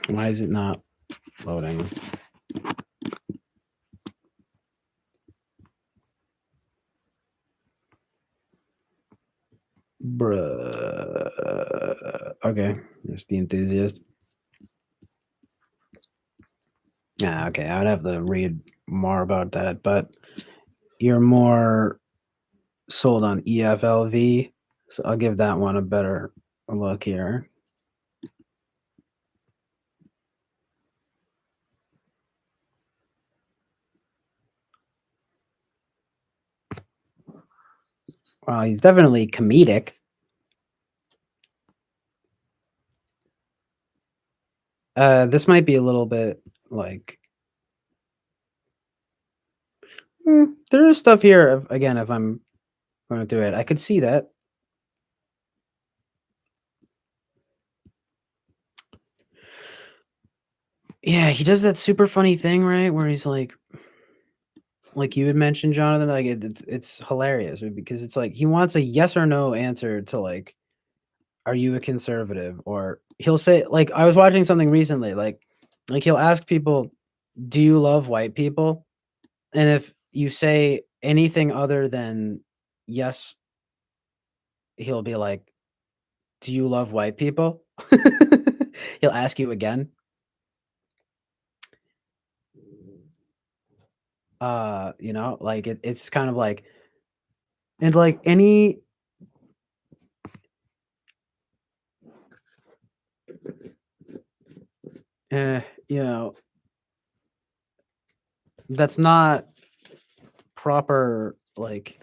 B: Why is it not loading? Bruh. Okay, there's the enthusiast. Yeah, okay, I would have to read more about that, but you're more sold on EFLV, so I'll give that one a better look here. Well, he's definitely comedic. This might be a little bit like there is stuff here. Again, if I'm going to do it, I could see that. Yeah, he does that super funny thing, right? Where he's like you had mentioned, Jonathan, like it's hilarious because it's like he wants a yes or no answer to like, are you a conservative? Or he'll say, like, I was watching something recently, like he'll ask people, do you love white people? And if you say anything other than yes, he'll be like, do you love white people? He'll ask you again. You know, like it's kind of like, and like any you know, that's not proper like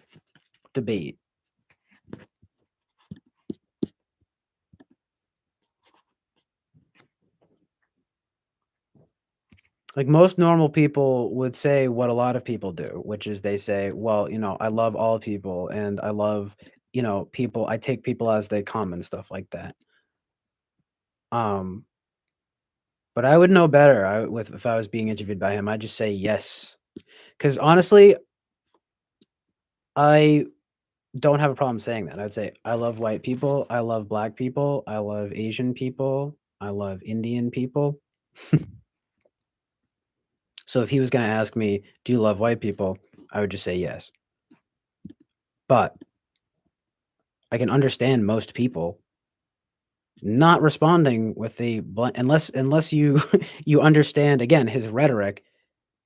B: debate. Like most normal people would say what a lot of people do, which is they say, well, you know, I love all people and I love, you know, people, I take people as they come and stuff like that. But I would know better. If I was being interviewed by him, I'd just say yes. Because honestly, I don't have a problem saying that. I'd say I love white people, I love black people, I love Asian people, I love Indian people. So if he was going to ask me, do you love white people? I would just say yes. But I can understand most people not responding with unless you you understand again his rhetoric.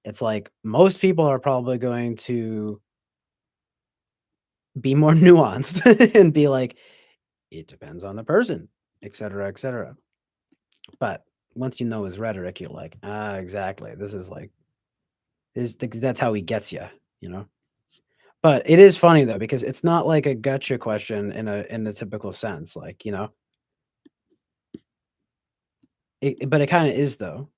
B: It's like most people are probably going to be more nuanced and be like, it depends on the person, etc., etc. But once you know his rhetoric, you're like, exactly. This is like that's how he gets you, you know. But it is funny though because it's not like a gotcha question in the typical sense, like you know. But it kind of is though.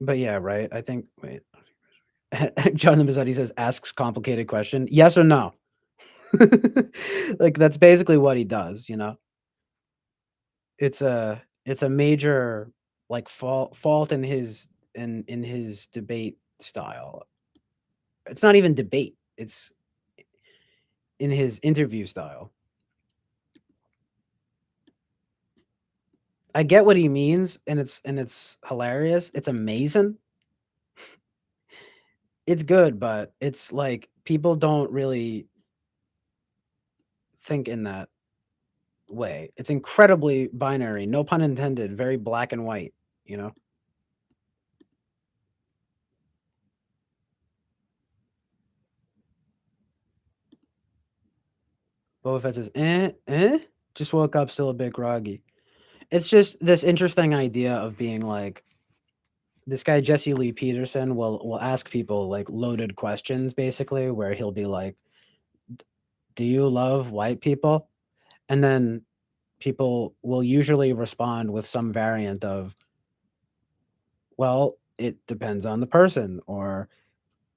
B: But yeah, right. I think. Wait, John Mazzotti says asks complicated question. Yes or no? Like that's basically what he does. You know, it's a major like fault in his debate style. It's not even debate. It's in his interview style. I get what he means, and it's hilarious. It's amazing. it's good, but it's like people don't really think in that way. It's incredibly binary, no pun intended, very black and white, you know? Boba Fett says, just woke up still a bit groggy. It's just this interesting idea of being like, this guy Jesse Lee Peterson will ask people like loaded questions basically, where he'll be like, do you love white people? And then people will usually respond with some variant of, well, it depends on the person, or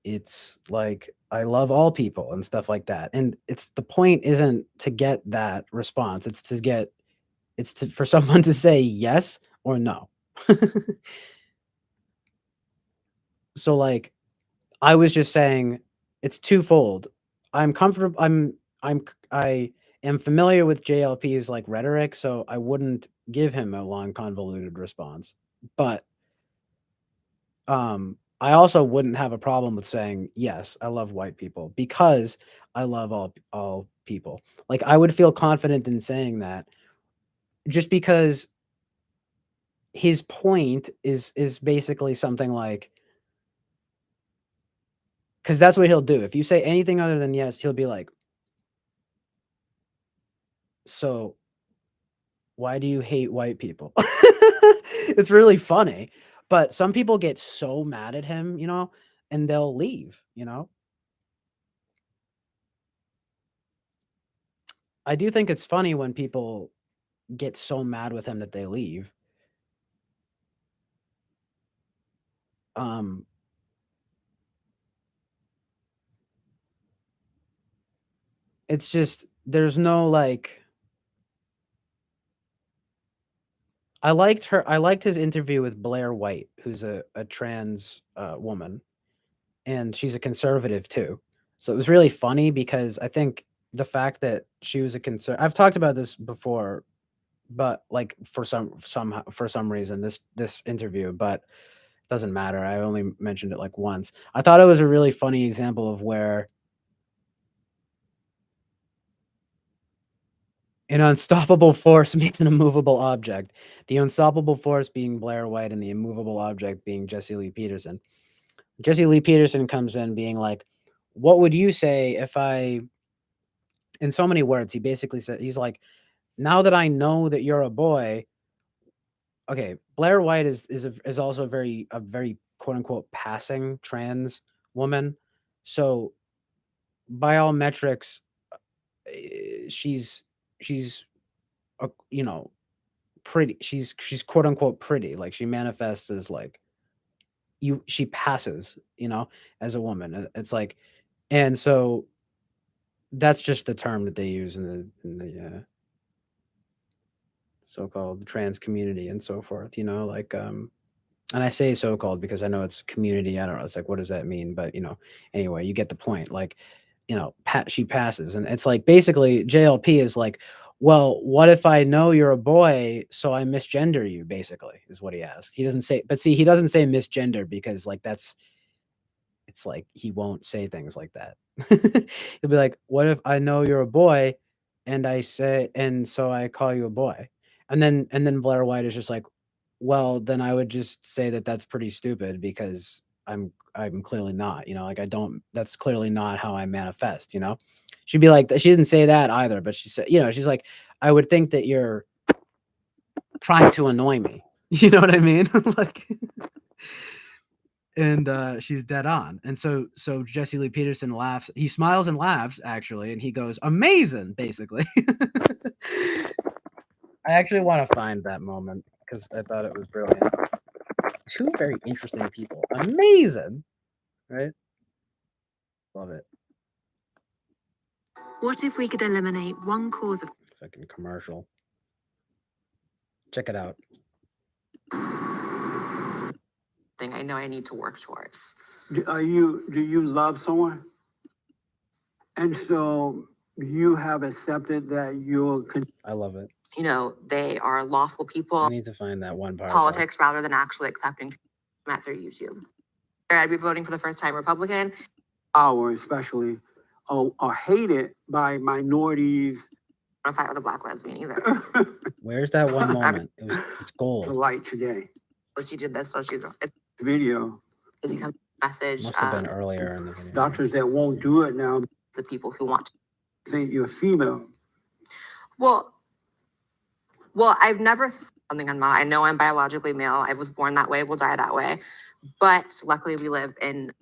B: it's like, I love all people and stuff like that. And it's the point isn't to get that response. It's to for someone to say yes or no. So like I was just saying it's twofold. I'm comfortable I am familiar with JLP's like rhetoric, so I wouldn't give him a long convoluted response. But I also wouldn't have a problem with saying, yes, I love white people because I love all people. Like I would feel confident in saying that just because his point is basically something like, because that's what he'll do. If you say anything other than yes, he'll be like, so why do you hate white people? It's really funny. But some people get so mad at him, you know, and they'll leave, you know. I do think it's funny when people get so mad with him that they leave. Um it's just there's no like I liked his interview with Blair White, who's a trans woman, and she's a conservative too. So it was really funny because I think the fact that she was I've talked about this before, but like for some reason this interview, but it doesn't matter. I only mentioned it like once. I thought it was a really funny example of where an unstoppable force meets an immovable object. The unstoppable force being Blair White and the immovable object being Jesse Lee Peterson. Jesse Lee Peterson comes in being like, what would you say if I, in so many words, he basically said, he's like, now that I know that you're a boy, okay, Blair White is also a very quote unquote passing trans woman. So by all metrics, she's you know, pretty. She's quote unquote pretty. Like she manifests as like she passes, you know, as a woman. It's like, and so that's just the term that they use in the so-called trans community and so forth, you know, like and I say so-called because I know it's community. I don't know. It's like, what does that mean? But, you know, anyway, you get the point. Like, you know, she passes. And it's like, basically JLP is like, well, what if I know you're a boy, so I misgender you, basically, is what he asked. He doesn't say, but see, he doesn't say misgender because like, it's like, he won't say things like that. He'll be like, what if I know you're a boy and so I call you a boy? And then Blair White is just like, well, then I would just say that that's pretty stupid because I'm clearly not, you know, like that's clearly not how I manifest, you know. She'd be like, she didn't say that either, but she said, you know, she's like, I would think that you're trying to annoy me. You know what I mean? Like, and she's dead on. And so Jesse Lee Peterson laughs. He smiles and laughs actually, and he goes, amazing, basically. I actually want to find that moment because I thought it was brilliant. Two very interesting people. Amazing. Right? Love it.
F: What if we could eliminate one cause of
B: Fucking commercial. Check it out.
G: Thing I know I need to work towards.
H: Do you love someone? And so you have accepted that you'll
B: I love it.
G: You know, they are lawful people.
B: I need to find that one part.
G: Politics rather than actually accepting at their YouTube. I'd be voting for the first time Republican.
H: Power, especially, are hated by minorities.
G: I don't fight with a black lesbian either.
B: Where's that one moment? It's
H: The
B: gold.
H: light today.
G: So she did this, so she's it's
H: Video.
G: because he comes message
B: Must have been
G: of
B: earlier in the video.
H: Doctors that won't do it now
G: the people who want to.
H: think you're female.
G: Well, I've never something on my. I know I'm biologically male. I was born that way. Will die that way. But luckily, we live in.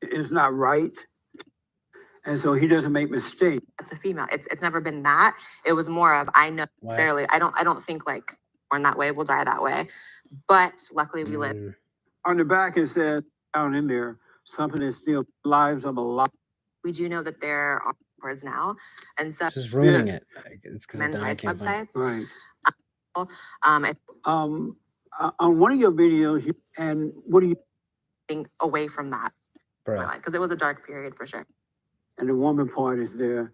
H: It's not right. And so he doesn't make mistakes.
G: It's a female. It's never been that. It was more of I know
B: Why?
G: necessarily. I don't think like born that way. Will die that way. But luckily, we live.
B: Mm,
H: On the back, it says down in there, something that still lives of a lot.
G: We do know that there are words now, and so
B: this is ruining it. It's because
G: men's
B: I
G: rights
B: can't find it.
G: websites.
H: Right.
G: If
H: On one of your videos, and what do you,
G: getting away from that
B: Bro,
G: because it was a dark period for sure.
H: and the woman part is there.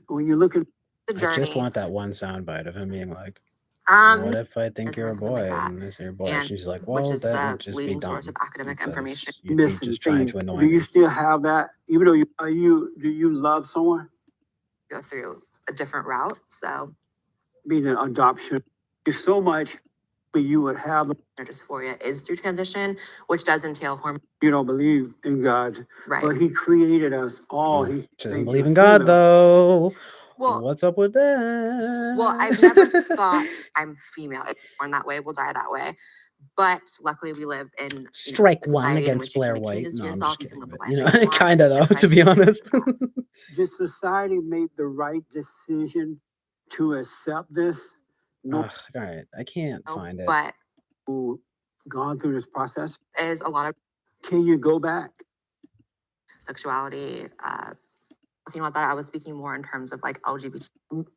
H: When you look at
G: The
B: I
G: journey.
B: just want that one soundbite of him being like, what if I think
G: it's
B: you're a
G: something like
B: boy
G: that.
B: and this is your boy?
G: And
B: She's like,
G: which
B: well,
G: is
B: that
G: the
B: would just be
G: leading
B: dumb.
G: source of academic
B: because
G: information.
B: You'd be
H: missing
B: just trying
H: thing,
B: to annoy
H: do you
B: me.
H: still have that? Even though do you love someone?
G: Go through a different route. So
H: Meaning adoption. There's so much, but you would have.
G: gender dysphoria is through transition, which does entail hormone.
H: You don't believe in God,
G: Right.
H: but He created us all. He
B: She doesn't
H: think
B: believe
H: you're
B: in God,
H: female.
B: though.
G: Well,
B: What's up with that?
G: I've never thought I'm female. It's born that way. Will die that way. But luckily, we live in
B: Strike
G: a
B: one
G: society in
B: against
G: which you can
B: Blair
G: make
B: White.
G: changes to
B: No, I'm
G: yourself.
B: just
G: You can
B: kidding.
G: live the
B: But,
G: life
B: you know,
G: that you want.
B: kind of, though,
G: It's
B: to be
G: fine.
B: honest.
H: Did society make the right decision to accept this? No,
B: Ugh, all right, I can't find it.
G: But
H: who gone through this process.
G: is a lot of
H: Can you go back?
G: sexuality. Talking about that, I was speaking more in terms of like LGBT.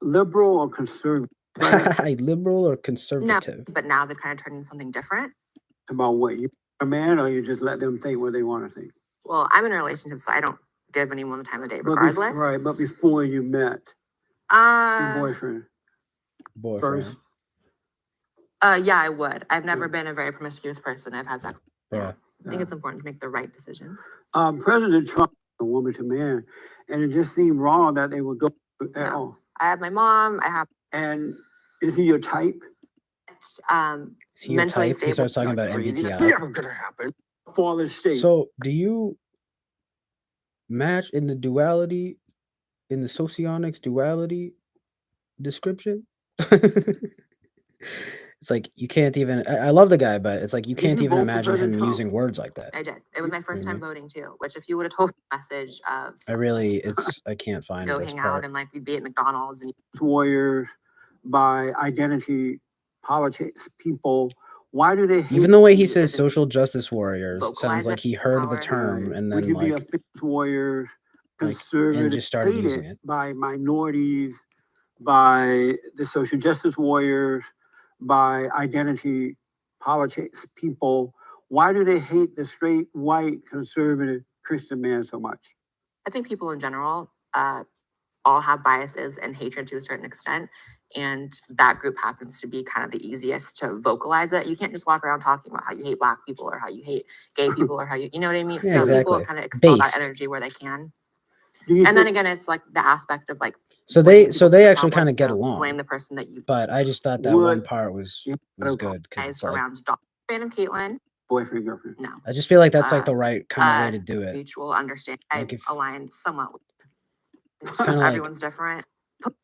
H: Liberal or conservative?
B: Liberal or
G: No,
B: conservative?
G: but now they've kind of turned into something different.
H: About what, you a man, or you just let them think what they want to think?
G: Well, I'm in a relationship, so I don't give anyone the time of the day,
H: But
G: regardless.
H: right, but before you met your boyfriend first.
G: Yeah, I would. I've never been a very promiscuous person. I've had sex.
B: Bruh.
G: I think it's important to make the right decisions.
H: President Trump, a woman to man, and it just seemed wrong that they would go.
G: No. I have my mom. I have
H: And is he your type?
B: Is he your
G: mentally
B: type? He
G: stable.
B: starts talking about
H: Crazy, that's
B: MBTI.
H: never gonna happen. Father state.
B: So, do you match in the duality, in the socionics duality description? It's like you can't even. I love the guy, but it's like you
H: Did
B: can't
H: you
B: even
H: vote for
B: imagine him
H: President Trump?
B: using words like that.
G: I did. It was my first time
B: Mhm.
G: voting too. Which, if you would have told me the message of
B: I can't find
G: go
B: this
G: hang
B: part.
G: out and like we'd be at McDonald's and
H: Warriors by identity politics people. Why do they hate?
B: Even the way he
G: he
B: says
G: isn't
B: social justice warriors sounds
G: vocalize
B: like
G: it,
B: he heard the
G: power.
B: term and
H: Would
B: then
H: you be a
B: like
H: fierce warriors,
B: and
H: conservative,
B: just started using
H: hated
B: it.
H: by minorities, by the social justice warriors, by identity politics people? Why do they hate the straight, white, conservative Christian man so much?
G: I think people in general all have biases and hatred to a certain extent. And that group happens to be kind of the easiest to vocalize it. You can't just walk around talking about how you hate Black people or how you hate gay people or how you know what I mean?
B: Yeah,
G: So people
B: exactly.
G: kind of expel
B: Based.
G: that energy where they can.
H: Do you
G: And then
H: think-
G: again, it's like the aspect of like,
B: So
G: blaming
B: they
G: people for
B: actually kind
G: problems,
B: of get
G: so
B: along.
G: Blame the person that you
B: But I just thought that
H: Would-
B: one part was good because
G: guys
B: it's like
G: around. Fan of Caitlyn?
H: boyfriend, girlfriend?
G: No.
B: I just feel like that's like the right kind of way to do it.
G: Mutual understanding.
B: Like
G: I
B: if-
G: align somewhat with.
B: It's kinda like-
G: Everyone's different.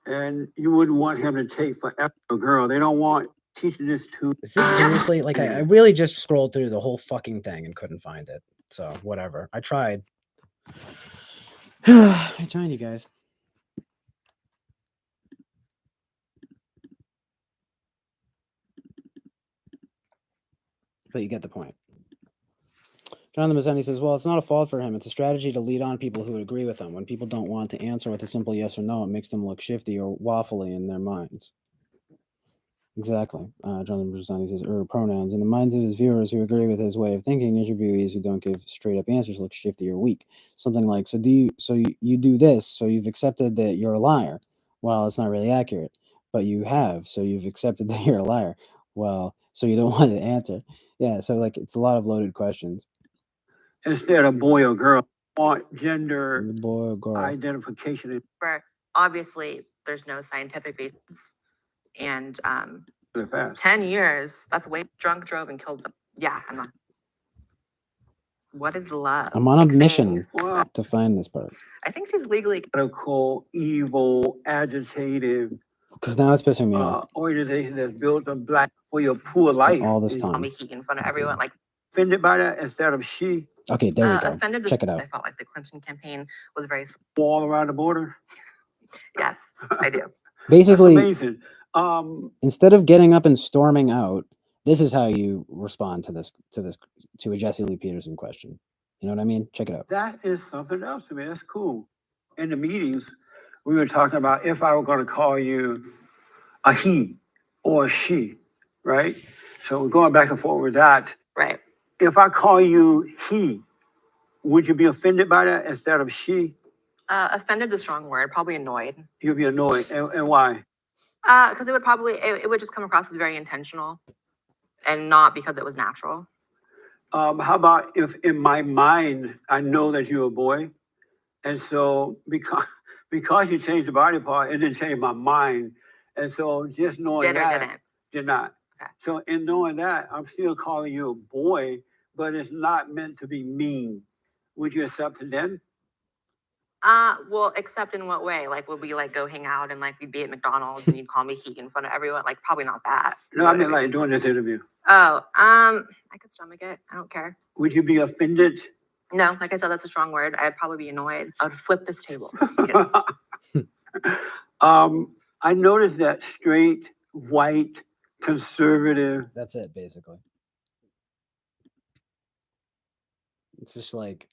H: And you wouldn't want him to take forever, girl. They don't want teaching this to.
B: Is this seriously like I really just scrolled through the whole fucking thing and couldn't find it. So whatever. I tried. I tried, you guys. But you get the point. Jonathan Mazzani says, well, it's not a fault for him. It's a strategy to lead on people who would agree with him. When people don't want to answer with a simple yes or no, it makes them look shifty or waffly in their minds. Exactly. Jonathan Mazzani says, pronouns. In the minds of his viewers who agree with his way of thinking, interviewees who don't give straight up answers look shifty or weak. Something like, so you do this, so you've accepted that you're a liar. Well, it's not really accurate. But you have, so you've accepted that you're a liar. Well, so you don't want to answer. Yeah, so like it's a lot of loaded questions.
H: instead of boy or girl. Want gender
B: Boy or girl.
H: identification
G: Where obviously there's no scientific basis. And
H: in the past.
G: 10 years, that's way drunk, drove, and killed them. Yeah, I'm not. What is love?
B: I'm on a
G: Like saying-
B: mission
H: Wow.
B: to find this part
G: I think she's legally
H: Radical, evil, agitative
B: because now it's pissing me off.
H: organization that's built on black for your poor life.
B: All this
H: And
G: call
B: time.
G: me he in front of everyone. Like
H: offended by that instead of she
B: Okay, there we go.
G: offended.
B: Check it out.
G: I felt like the Clinton campaign was very.
H: all around the border.
G: Yes, I do.
H: That's
B: Basically,
H: amazing.
B: instead of getting up and storming out, this is how you respond to a Jesse Lee Peterson question. You know what I mean? Check it out.
H: That is something else to me. That's cool. In the meetings, we were talking about if I were going to call you a he or a she, right? So we're going back and forth with that.
G: Right.
H: If I call you he, would you be offended by that instead of she?
G: Offended is a strong word. Probably annoyed.
H: You'd be annoyed. And why?
G: Because it would just come across as very intentional, and not because it was natural.
H: How about if in my mind I know that you're a boy, and so because you changed the body part, it didn't change my mind, and so just knowing
G: Did or
H: that
G: didn't?
H: did not.
G: Okay.
H: So in knowing that, I'm still calling you a boy, but it's not meant to be mean. Would you accept it then?
G: Well, except in what way? Like, would we like go hang out and like we'd be at McDonald's and you'd call me he in front of everyone? Like, probably not that.
H: No, I mean like doing this interview.
G: Oh, I could stomach it. I don't care.
H: Would you be offended?
G: No, like I said, that's a strong word. I'd probably be annoyed. I would flip this table. Just kidding.
H: I noticed that straight, white, conservative.
B: That's it, basically. It's just like,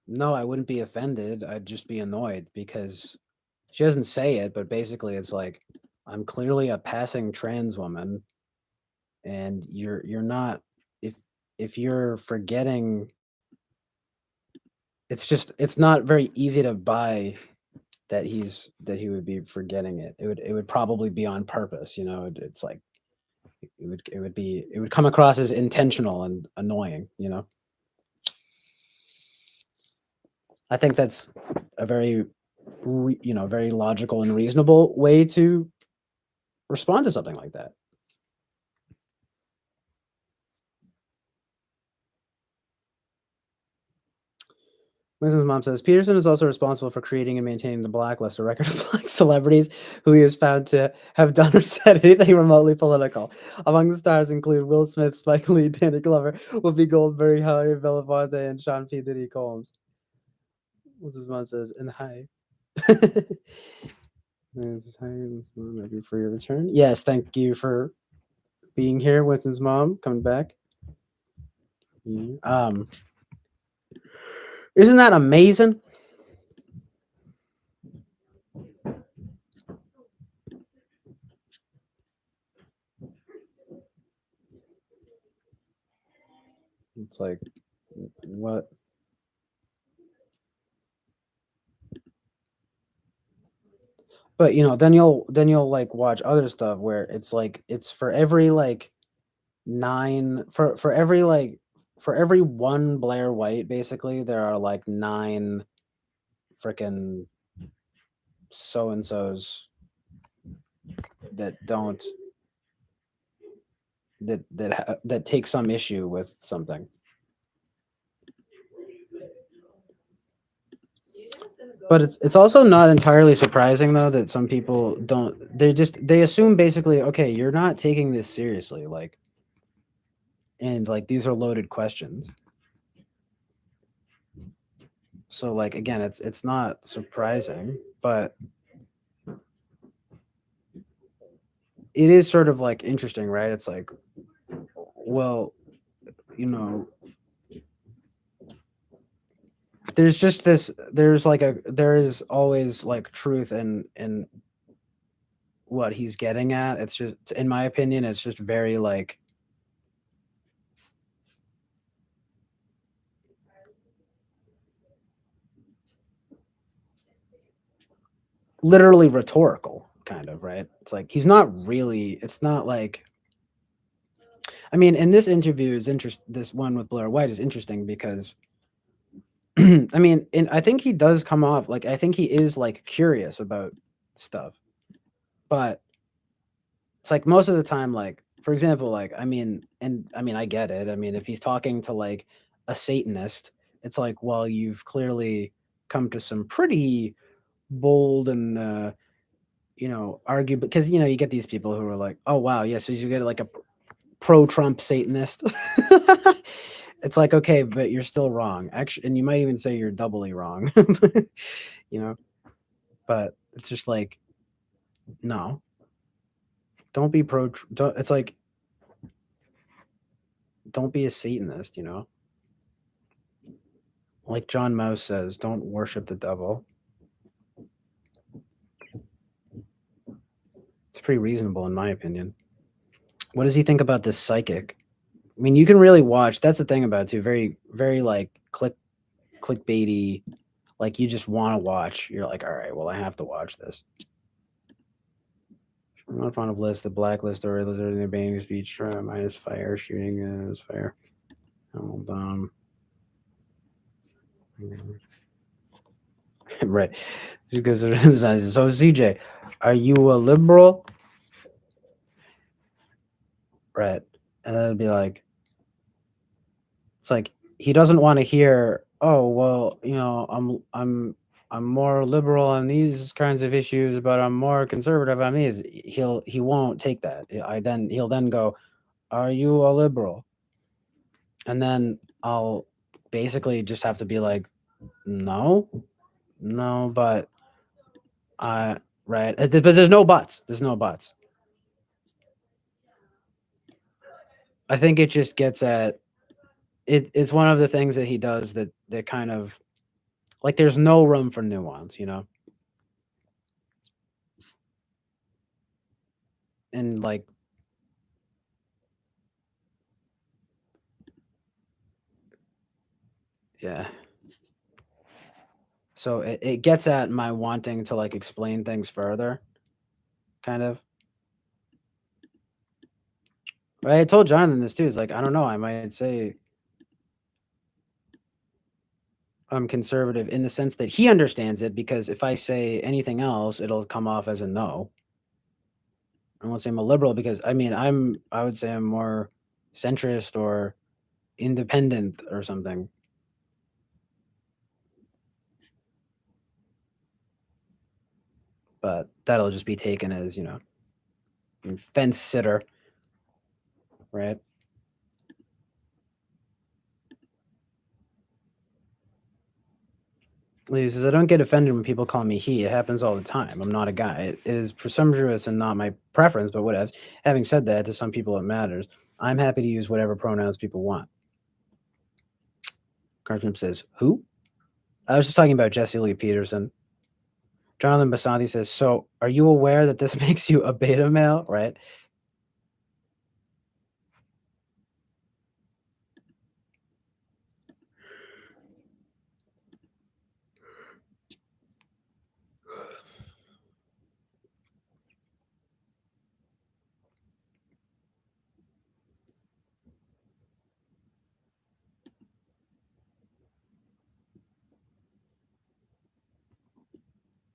B: no, I wouldn't be offended. I'd just be annoyed because she doesn't say it, but basically it's like, I'm clearly a passing trans woman, and you're not. If you're forgetting, it's not very easy to buy that he would be forgetting it. It would probably be on purpose, you know. It's like it would come across as intentional and annoying, you know. I think that's a very very logical and reasonable way to respond to something like that. Winston's mom says Peterson is also responsible for creating and maintaining the blacklist, a record of black celebrities who he is found to have done or said anything remotely political. Among the stars include Will Smith, Spike Lee, Danny Glover, Whoopi Goldberg, Hilary Belafonte, and Sean P. Diddy Combs. Winston's mom says, and hi. This hi, mom. Thank you for your return. Yes, thank you for being here. Winston's mom coming back. Isn't that amazing? It's like, what? But then you'll like watch other stuff where it's like it's for every like for every one Blair White, basically there are like 9 freaking so and so's that don't that take some issue with something. But it's also not entirely surprising though that some people don't. They assume basically, okay, you're not taking this seriously, like, and like these are loaded questions. So like again, it's not surprising, but it is sort of like interesting, right? It's like, well, there's just this. There is always like truth in what he's getting at. It's just, in my opinion, it's just very like literally rhetorical, kind of, right? It's like he's not really. It's not like I mean, in this interview is this one with Blair White is interesting because I mean, I think he does come off like I think he is like curious about stuff, but it's like most of the time, like for example, like I mean, I get it. I mean, if he's talking to like a Satanist, it's like, well, you've clearly come to some pretty bold and argue because you get these people who are like, oh wow, yeah, so you get like a pro-Trump Satanist. It's like, okay, but you're still wrong, actually, and you might even say you're doubly wrong. you know but it's just like, no, don't be it's like, don't be a Satanist, like John Mouse says, don't worship the devil. It's pretty reasonable in my opinion. What does he think about this psychic? I mean, you can really watch. That's the thing about it too. Very, very like clickbaity. Like you just want to watch. You're like, all right, well, I have to watch this. I'm not fond of lists. The blacklist or lizard in the banning speech minus fire shooting is fire. Hold on. Right. Because so CJ, are you a liberal? Right. And then it'd be like, it's like he doesn't want to hear, oh well, I'm more liberal on these kinds of issues, but I'm more conservative on these. He won't take that. He'll then go, are you a liberal? And then I'll basically just have to be like, no, but right. But there's no buts. There's no buts. I think it just gets at it. It's one of the things that he does that kind of like there's no room for nuance, and like yeah. So it gets at my wanting to like explain things further, kind of. But I told Jonathan this too. It's like, I don't know. I might say I'm conservative in the sense that he understands it, because if I say anything else, it'll come off as a no. I won't say I'm a liberal because I mean I would say I'm more centrist or independent or something. But that'll just be taken as, fence sitter, right? Lee says, I don't get offended when people call me he. It happens all the time. I'm not a guy. It is presumptuous and not my preference, but whatever. Having said that, to some people it matters. I'm happy to use whatever pronouns people want. Cartnip says, who? I was just talking about Jesse Lee Peterson. Jonathan Basanti says, so are you aware that this makes you a beta male, right?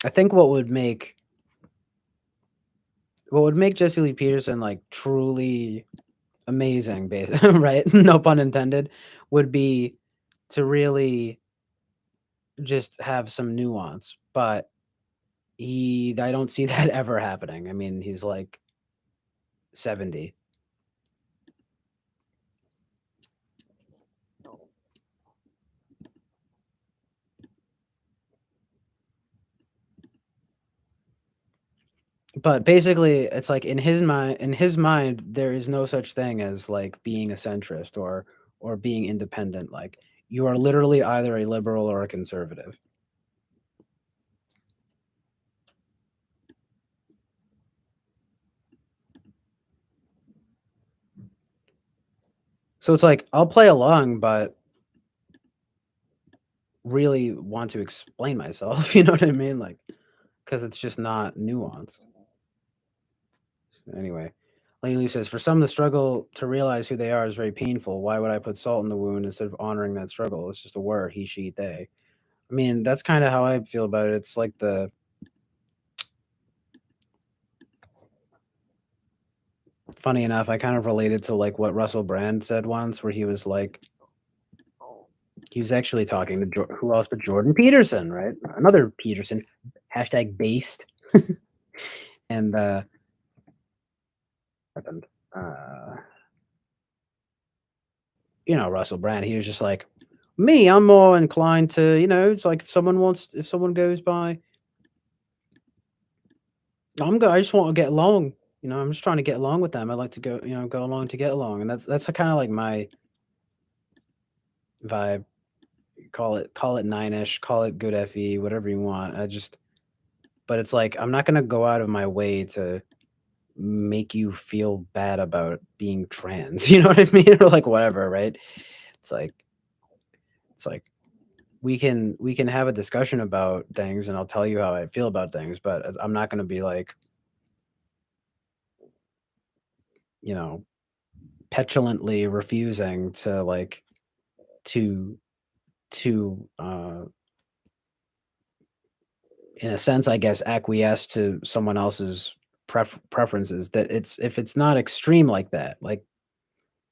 B: I think what would make Jesse Lee Peterson like truly amazing, right? No pun intended, would be to really just have some nuance. But I don't see that ever happening. I mean, he's like 70. But basically, it's like in his mind, there is no such thing as like being a centrist or being independent. Like you are literally either a liberal or a conservative. So it's like I'll play along, but really want to explain myself. You know what I mean? Like, because it's just not nuanced. Anyway, Lily says, for some, the struggle to realize who they are is very painful. Why would I put salt in the wound instead of honoring that struggle? It's just a word, he, she, they. I mean, that's kind of how I feel about it. It's like the funny enough, I kind of related to like what Russell Brand said once, where he was like, he was actually talking to who else but Jordan Peterson, right? Another Peterson, hashtag based, and happened. You know, Russell Brand. He was just like, me, I'm more inclined to, you know, it's like if someone goes by, I just want to get along. You know, I'm just trying to get along with them. I like to go, you know, go along to get along, and that's kind of like my vibe. Call it nine-ish, call it good FE, whatever you want. But it's like I'm not gonna go out of my way to make you feel bad about being trans. You know what I mean? Or like whatever, right? It's like we can have a discussion about things, and I'll tell you how I feel about things, but I'm not gonna be like, you know, petulantly refusing to like to in a sense, I guess, acquiesce to someone else's preferences. That if it's not extreme like that, like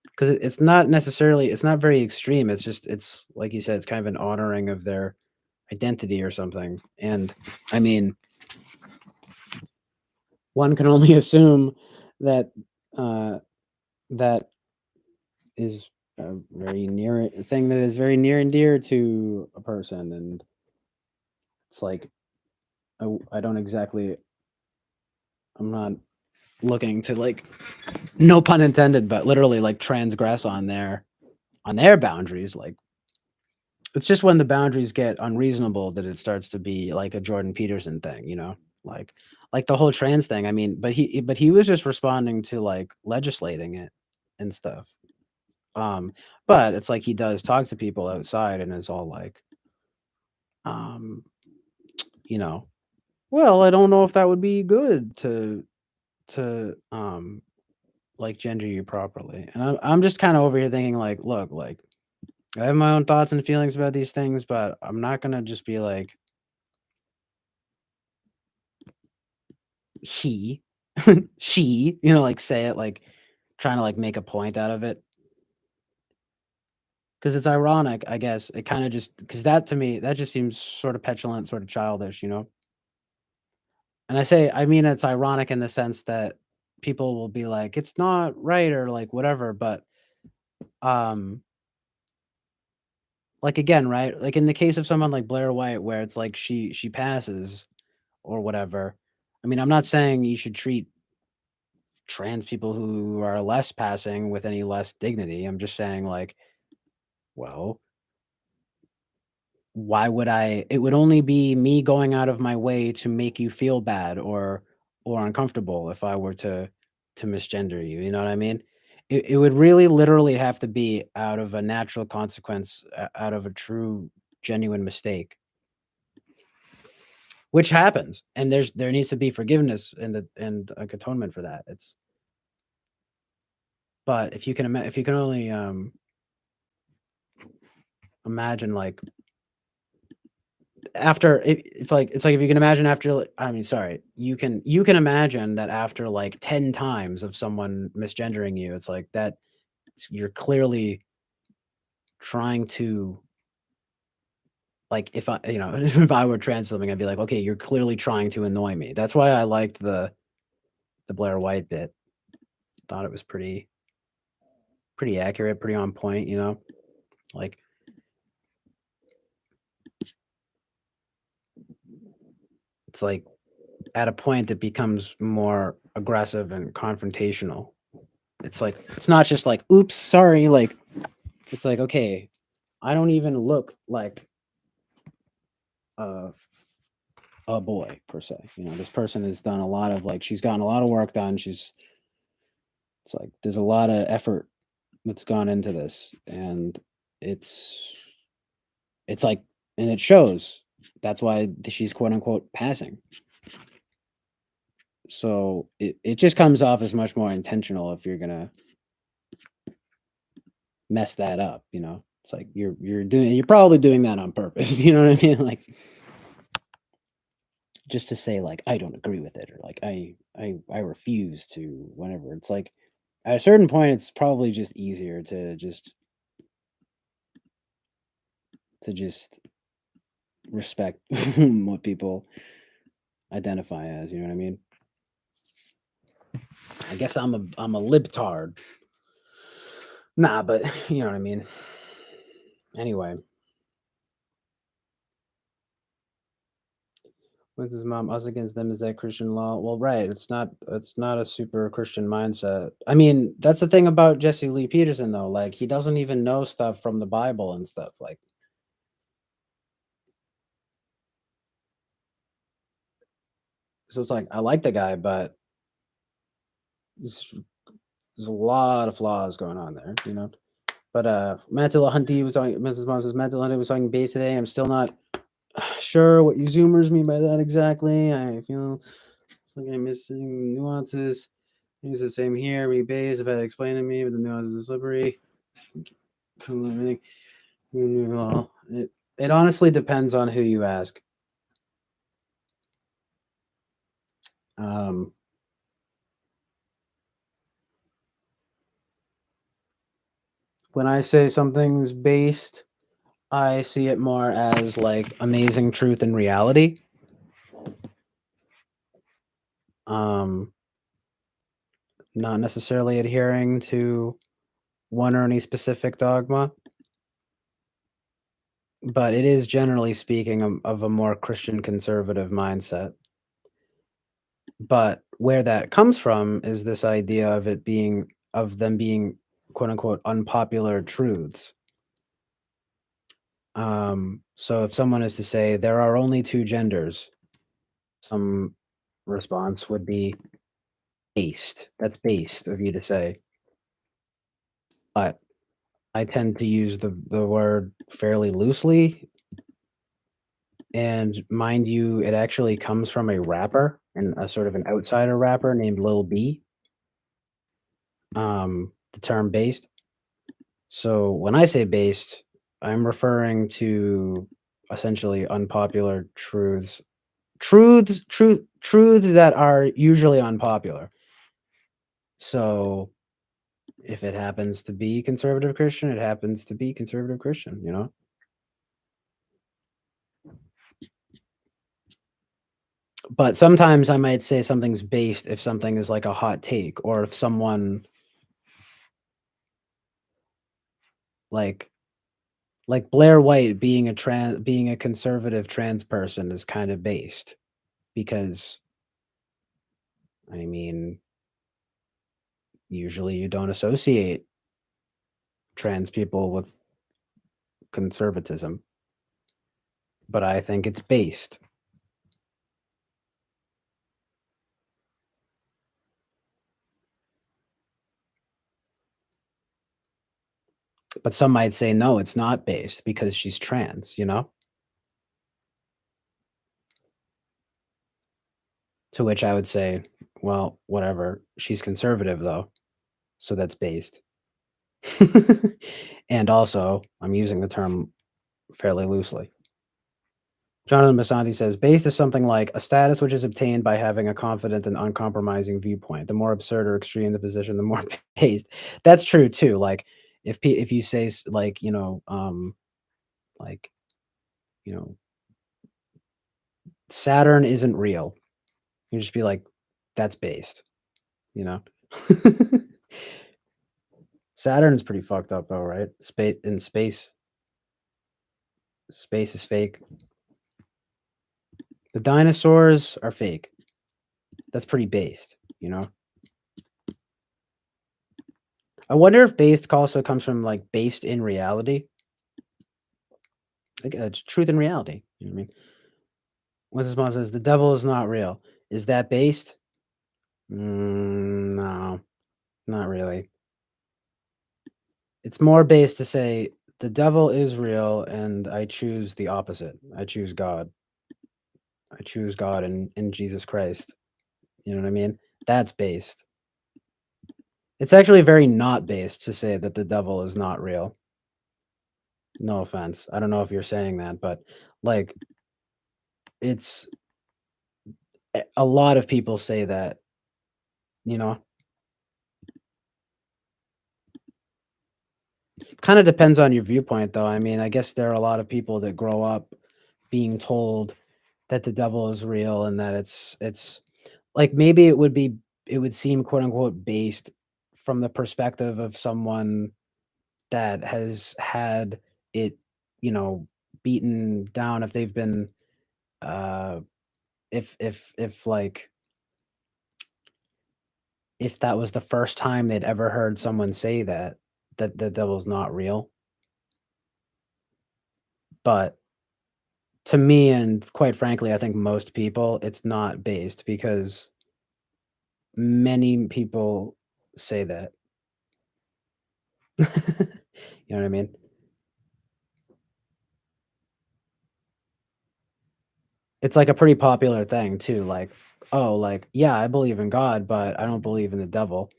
B: because it's not necessarily, it's not very extreme. It's just, it's like you said, it's kind of an honoring of their identity or something. And I mean, one can only assume that that is a very near a thing that is very near and dear to a person, and it's like I don't exactly, I'm not looking to like, no pun intended, but literally like transgress on their boundaries. Like it's just when the boundaries get unreasonable that it starts to be like a Jordan Peterson thing, you know, like the whole trans thing. I mean, but he was just responding to like legislating it and stuff. But it's like he does talk to people outside and is all like, um, you know, well, I don't know if that would be good to like gender you properly. And I'm just kind of over here thinking like, look, like I have my own thoughts and feelings about these things, but I'm not gonna just be like he, she, you know, like say it like trying to like make a point out of it. Because it's ironic, I guess. It kind of just because that to me, that just seems sort of petulant, sort of childish, you know? And I mean, it's ironic in the sense that people will be like, it's not right or like whatever, but um like again, right? Like in the case of someone like Blair White, where it's like she passes or whatever. I mean, I'm not saying you should treat trans people who are less passing with any less dignity. I'm just saying like, well, why would it would only be me going out of my way to make you feel bad or uncomfortable if I were to misgender you, you know what I mean? It would really literally have to be out of a natural consequence, out of a true genuine mistake, which happens, and there needs to be forgiveness and like atonement for that. It's but if you can if you can only imagine like after if like it's like if you can imagine after I mean sorry, you can imagine that after like 10 times of someone misgendering you, it's like that you're clearly trying to like if I, you know, if I were trans something, I'd be like, okay, you're clearly trying to annoy me. That's why I liked the Blair White bit. Thought it was pretty accurate, pretty on point, you know? Like it's like at a point that becomes more aggressive and confrontational. It's like it's not just like, oops, sorry, like it's like, okay, I don't even look like a a boy per se. You know, this person has done a lot of like she's gotten a lot of work done. It's like there's a lot of effort that's gone into this, and it's it's like and it shows. That's why she's quote unquote passing. So it just comes off as much more intentional if you're gonna mess that up, you know. It's like you're probably doing that on purpose, you know what I mean? Like just to say like I don't agree with it or like I refuse to whatever. It's like at a certain point it's probably just easier to just respect what people identify as, you know what I mean? I guess I'm a libtard. Nah, but you know what I mean. Anyway, when's his mom? Us against them, is that Christian law? Well, right. It's not a super Christian mindset. I mean, that's the thing about Jesse Lee Peterson though. Like he doesn't even know stuff from the Bible and stuff. Like so it's like I like the guy, but there's a lot of flaws going on there, you know. But Matilla Hunty was talking. Mrs. Mom says Matilla Hunty was talking base today. I'm still not sure what you Zoomers mean by that exactly. I feel it's like I'm missing nuances. It's the same here. We base if I explain to me, but the nuances are slippery. Cool, everything. Well, it honestly depends on who you ask. When I say something's based, I see it more as like amazing truth and reality. Not necessarily adhering to one or any specific dogma, but it is generally speaking of a more Christian conservative mindset. But where that comes from is this idea of them being quote unquote unpopular truths. So if someone is to say there are only two genders, some response would be based. That's based of you to say. But I tend to use the word fairly loosely. And mind you, it actually comes from a rapper and a sort of an outsider rapper named Lil B. The term based. So when I say based, I'm referring to essentially unpopular truths. Truths that are usually unpopular. So if it happens to be conservative Christian, it happens to be conservative Christian, you know? But sometimes I might say something's based if something is like a hot take or if someone like Blair White being a conservative trans person is kind of based because I mean usually you don't associate trans people with conservatism, but I think it's based. But some might say no, it's not based because she's trans, you know? To which I would say, well, whatever. She's conservative though. So that's based. And also, I'm using the term fairly loosely. Jonathan Bassanti says, based is something like a status which is obtained by having a confident and uncompromising viewpoint. The more absurd or extreme the position, the more based. That's true too. Like if you say like, like, Saturn isn't real. You just be like, that's based, you know? Saturn's pretty fucked up though, right? Space is fake. The dinosaurs are fake. That's pretty based, you know? I wonder if based also comes from like based in reality. Like it's truth and reality. You know what I mean? When his mom says the devil is not real, is that based? No, not really. It's more based to say the devil is real and I choose the opposite. I choose God. I choose God in Jesus Christ. You know what I mean? That's based. It's actually very not based to say that the devil is not real. No offense. I don't know if you're saying that, but like it's a lot of people say that, you know. Kind of depends on your viewpoint though. I mean, I guess there are a lot of people that grow up being told that the devil is real and that it's like maybe it would seem quote unquote based from the perspective of someone that has had it, you know, beaten down if they've been uh if like if that was the first time they'd ever heard someone say that the devil's not real. But to me and quite frankly, I think most people it's not based because many people say that. You know what I mean? It's like a pretty popular thing too, like, "Oh, like, yeah, I believe in God, but I don't believe in the devil."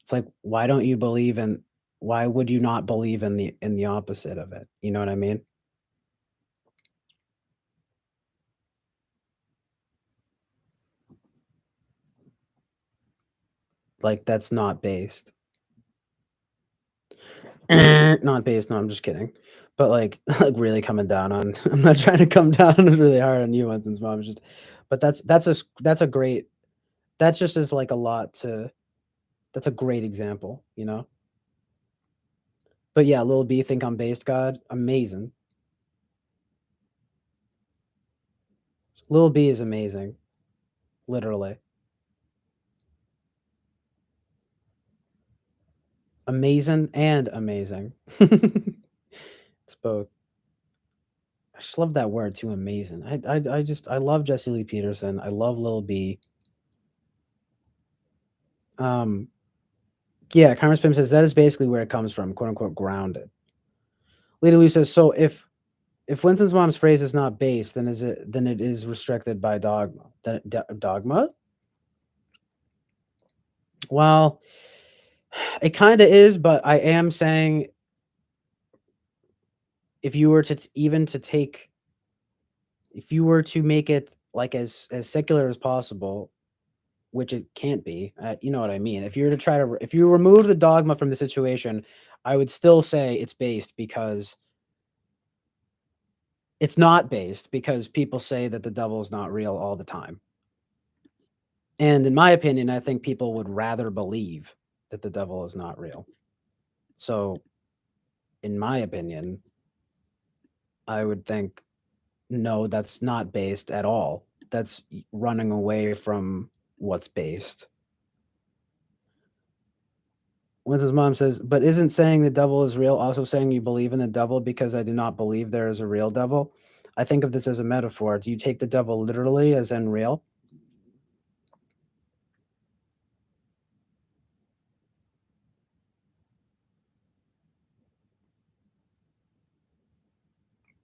B: It's like, why would you not believe in the opposite of it? You know what I mean? Like, that's not based. Not based, no, I'm just kidding. But, like like, really coming down on I'm not trying to come down really hard on you, Winston's mom, just but that's a great that just is, like, a lot to that's a great example, you know? But, yeah, Lil B think I'm based God, amazing. Lil B is amazing, literally. Amazing and amazing. It's both. I just love that word too, amazing. I just I love Jesse Lee Peterson. I love Lil B. Um, yeah, Cameron Spim says that is basically where it comes from, quote unquote, grounded. Lady Lou says, so if Winston's mom's phrase is not based, then it is restricted by dogma. Dogma? Well, it kind of is, but I am saying if you were to even to take if you were to make it like as secular as possible, which it can't be, you know what I mean. If you were to try to if you remove the dogma from the situation, I would still say it's based because it's not based because people say that the devil is not real all the time. And in my opinion, I think people would rather believe that the devil is not real. So, in my opinion, I would think no, that's not based at all. That's running away from what's based. Winston's mom says, but isn't saying the devil is real also saying you believe in the devil because I do not believe there is a real devil? I think of this as a metaphor. Do you take the devil literally as in real?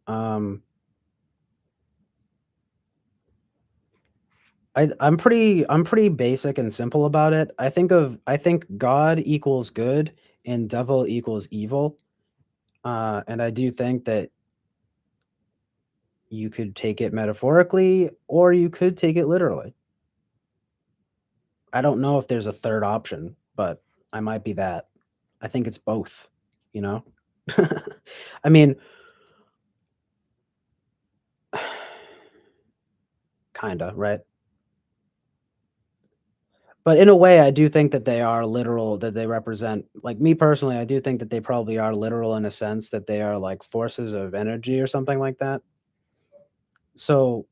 B: Um, I'm pretty basic and simple about it. I think God equals good and devil equals evil. And I do think that you could take it metaphorically or you could take it literally. I don't know if there's a third option, but I might be that. I think it's both, you know? I mean, kinda, right? But in a way, I do think that they are literal, that they represent like me personally, I do think that they probably are literal in a sense that they are like forces of energy or something like that. So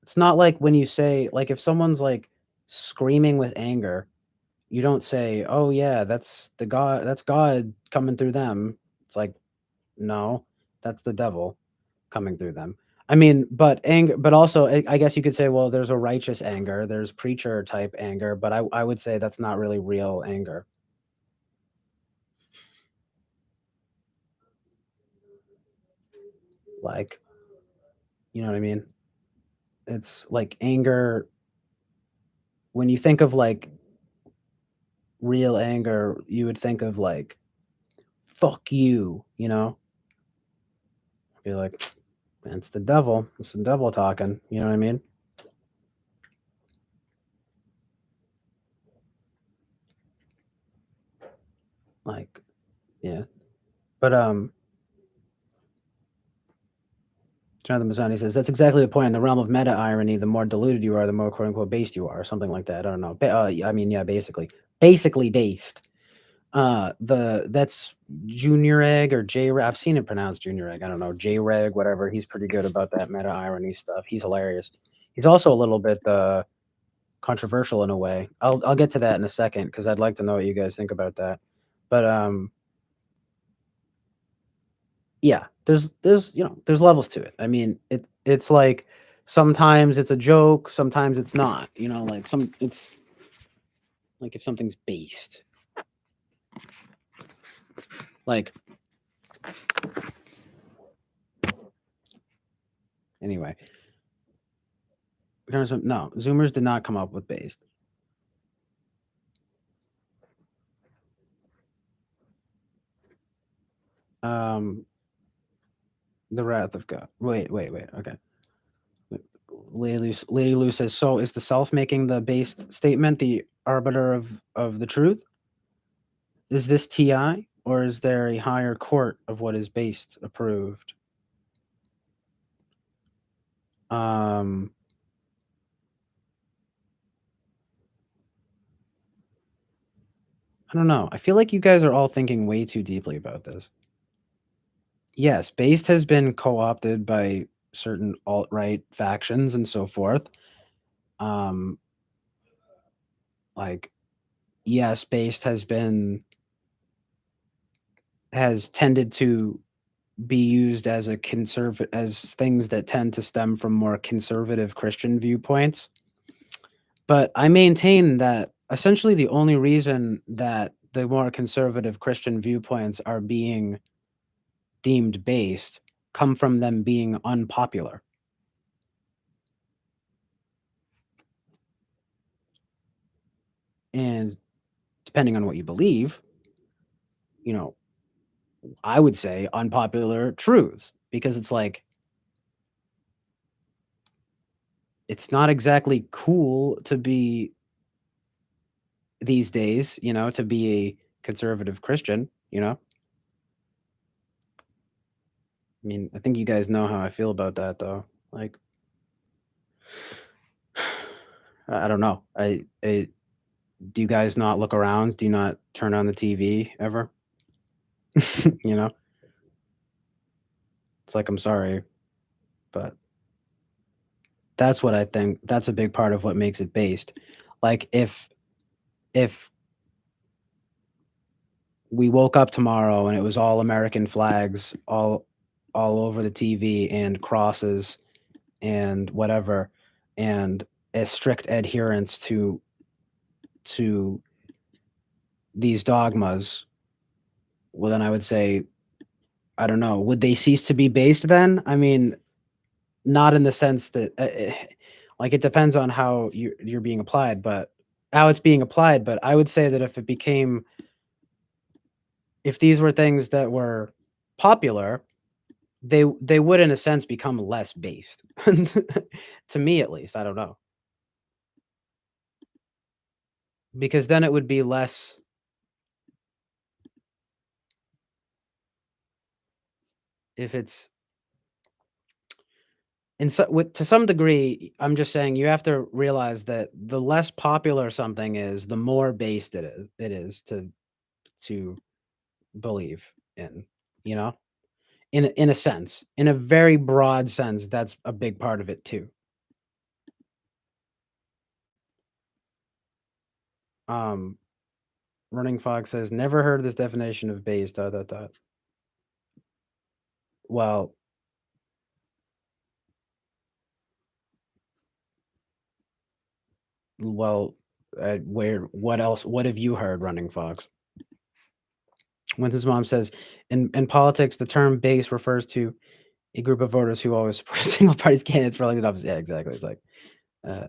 B: it's not like when you say like if someone's like screaming with anger, you don't say, "Oh yeah, that's God coming through them." It's like, no, that's the devil coming through them. I mean, but anger, but also I guess you could say, well, there's a righteous anger, there's preacher type anger, but I would say that's not really real anger. Like, you know what I mean? It's like anger when you think of like real anger, you would think of like fuck you, you know? Be like, it's the devil. It's the devil talking. You know what I mean? Like, yeah. But Jonathan Mazzani says that's exactly the point. In the realm of meta irony, the more diluted you are, the more quote unquote based you are, or something like that. I don't know. I mean, yeah, basically based. That's Junior Egg or J. I've seen it pronounced Junior Egg. I don't know, J. Reg, whatever. He's pretty good about that meta irony stuff. He's hilarious. He's also a little bit controversial in a way. I'll get to that in a second because I'd like to know what you guys think about that. But yeah, there's there's levels to it. I mean, it's like sometimes it's a joke, sometimes it's not. You know, like it's like if something's based. Like anyway. No, Zoomers did not come up with based. The wrath of God. Wait. Okay. Lady Lou says, so is the self making the based statement the arbiter of the truth? Is this TI, or is there a higher court of what is based approved? I don't know. I feel like you guys are all thinking way too deeply about this. Yes, based has been co-opted by certain alt-right factions and so forth. Like, yes, based has tended to be used as as things that tend to stem from more conservative Christian viewpoints. But I maintain that essentially the only reason that the more conservative Christian viewpoints are being deemed based come from them being unpopular. And depending on what you believe, you know, I would say unpopular truths, because it's like, it's not exactly cool to be these days, you know, to be a conservative Christian, you know? I mean, I think you guys know how I feel about that though. Like, I don't know. Do you guys not look around? Do you not turn on the TV ever? You know? It's like, I'm sorry, but that's what I think. That's a big part of what makes it based. Like if we woke up tomorrow and it was all American flags all over the TV and crosses and whatever, and a strict adherence to these dogmas, well then I would say, I don't know, would they cease to be based then? I mean, not in the sense that like it depends on how you're being applied, but how it's being applied. But I would say that if these were things that were popular, they would in a sense become less based. To me at least, I don't know. Because then it would be less, if it's to some degree, I'm just saying you have to realize that the less popular something is, the more based it is to believe in, you know? In a sense, in a very broad sense, that's a big part of it too. Running Fox says, never heard of this definition of based, ... Well, what else? What have you heard, Running Fox? When's his mom says, in politics, the term base refers to a group of voters who always support a single party's candidates for elected office. Yeah, exactly. It's like,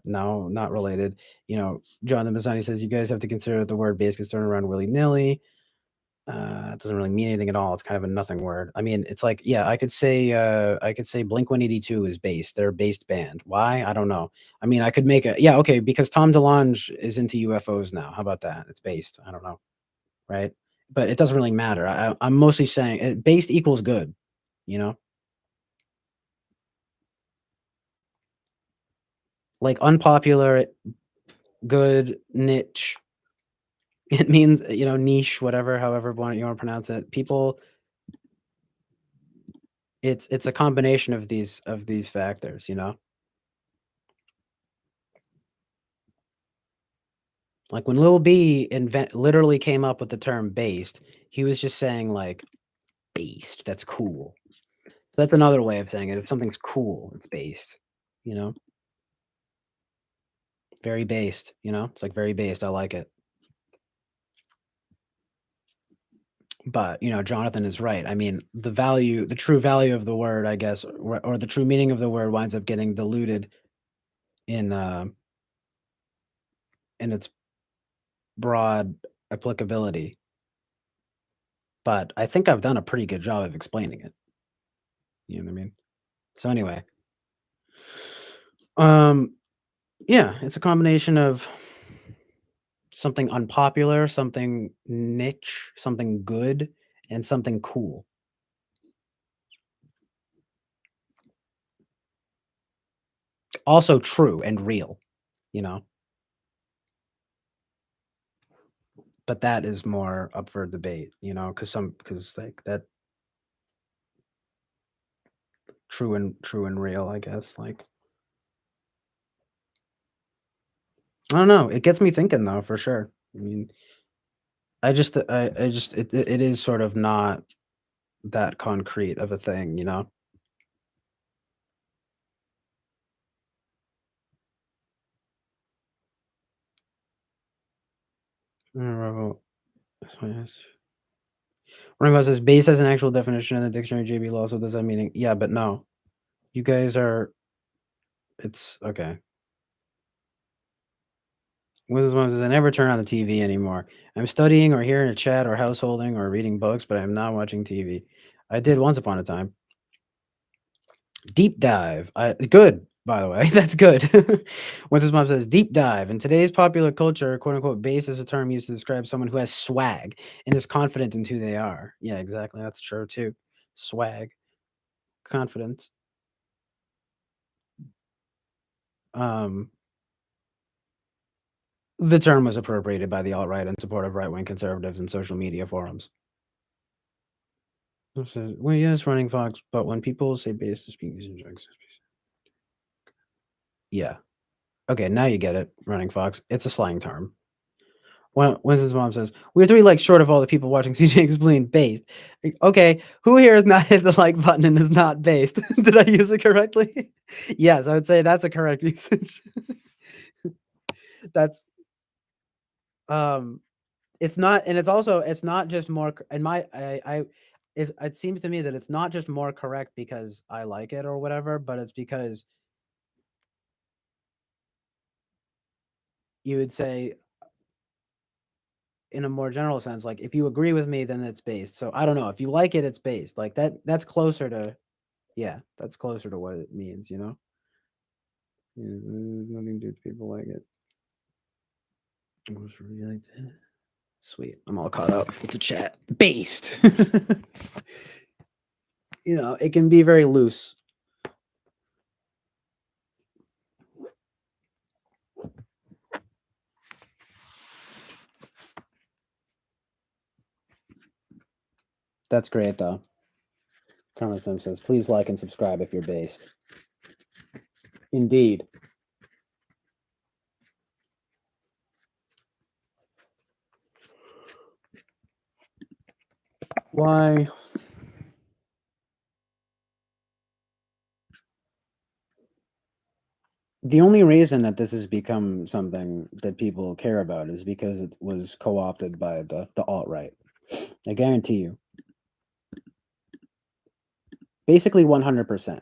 B: No, not related. You know, Jonathan Mazzani says you guys have to consider that the word base gets thrown around willy nilly. It doesn't really mean anything at all. It's kind of a nothing word. I mean, it's like, yeah, I could say Blink-182 is based. They're a based band. Why? I don't know. I mean, I could make a yeah, okay, because Tom DeLonge is into UFOs now. How about that? It's based. I don't know, right? But it doesn't really matter. I'm mostly saying based equals good. You know, like unpopular, good, niche. It means, you know, niche, whatever, however you want to pronounce it. People, it's a combination of these factors, you know. Like when Lil B literally came up with the term based, he was just saying like based. That's cool. That's another way of saying it. If something's cool, it's based. You know, very based. You know, it's like very based. I like it. But you know, Jonathan is right. I mean, the true value of the word, I guess, or the true meaning of the word winds up getting diluted in its broad applicability. But I think I've done a pretty good job of explaining it. You know what I mean? So anyway, yeah, it's a combination of something unpopular, something niche, something good, and something cool. Also true and real, you know. But that is more up for debate, you know, because like that true and real, I guess. Like I don't know. It gets me thinking though, for sure. I mean, I just it is sort of not that concrete of a thing, you know. Rebel. Running Bus says base has an actual definition in the dictionary JB law, so does that meaning? Yeah, but no. You guys are it's okay. Mrs. Mom says I never turn on the TV anymore. I'm studying or here in a chat or householding or reading books, but I'm not watching TV. I did once upon a time. Deep dive. Good, by the way. That's good. Winter's Mom says deep dive. In today's popular culture, quote unquote, base is a term used to describe someone who has swag and is confident in who they are. Yeah, exactly. That's true too. Swag. Confidence. The term was appropriated by the alt-right in support of right-wing conservatives in social media forums. So, well, yes, running Fox, but when people say base to speak using drugs. Yeah. Okay, now you get it, running Fox. It's a slang term. When Winston's mom says, we're 3 likes short of all the people watching CJ explain based. Okay, who here has not hit the like button and is not based? Did I use it correctly? Yes, I would say that's a correct usage. That's it's not, and it's not just more in my it seems to me that it's not just more correct because I like it or whatever, but it's because you would say in a more general sense, like if you agree with me, then it's based. So I don't know. If you like it, it's based. Like that's closer to that's closer to what it means, you know? Yeah, nothing to do with people like it. Sweet. I'm all caught up with the chat. Based. You know, it can be very loose. That's great though. Carmen Film says, please like and subscribe if you're based. Indeed. Why? The only reason that this has become something that people care about is because it was co-opted by the alt-right. I guarantee you. Basically 100%.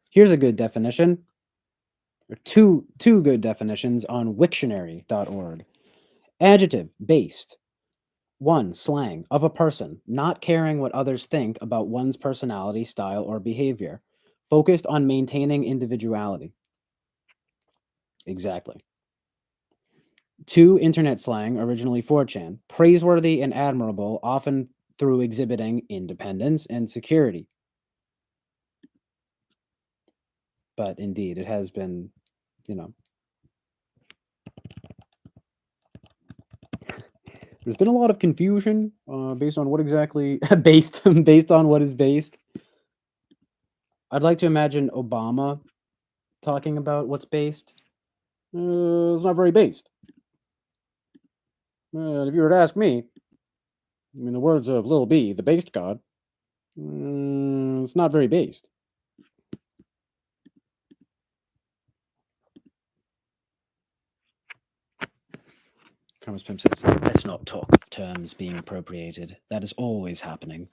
B: Here's a good definition, or two good definitions on Wiktionary.org. Adjective, based. 1. Slang of a person, not caring what others think about one's personality, style, or behavior, focused on maintaining individuality. Exactly. 2. Internet slang, originally 4chan, praiseworthy and admirable, often through exhibiting independence and security. But indeed, it has been, you know, there's been a lot of confusion based on what exactly based on what is based. I'd like to imagine Obama talking about what's based. It's not very based. If you were to ask me, in the words of Lil B, the based god, it's not very based. Thomas Pym says, let's not talk of terms being appropriated. That is always happening.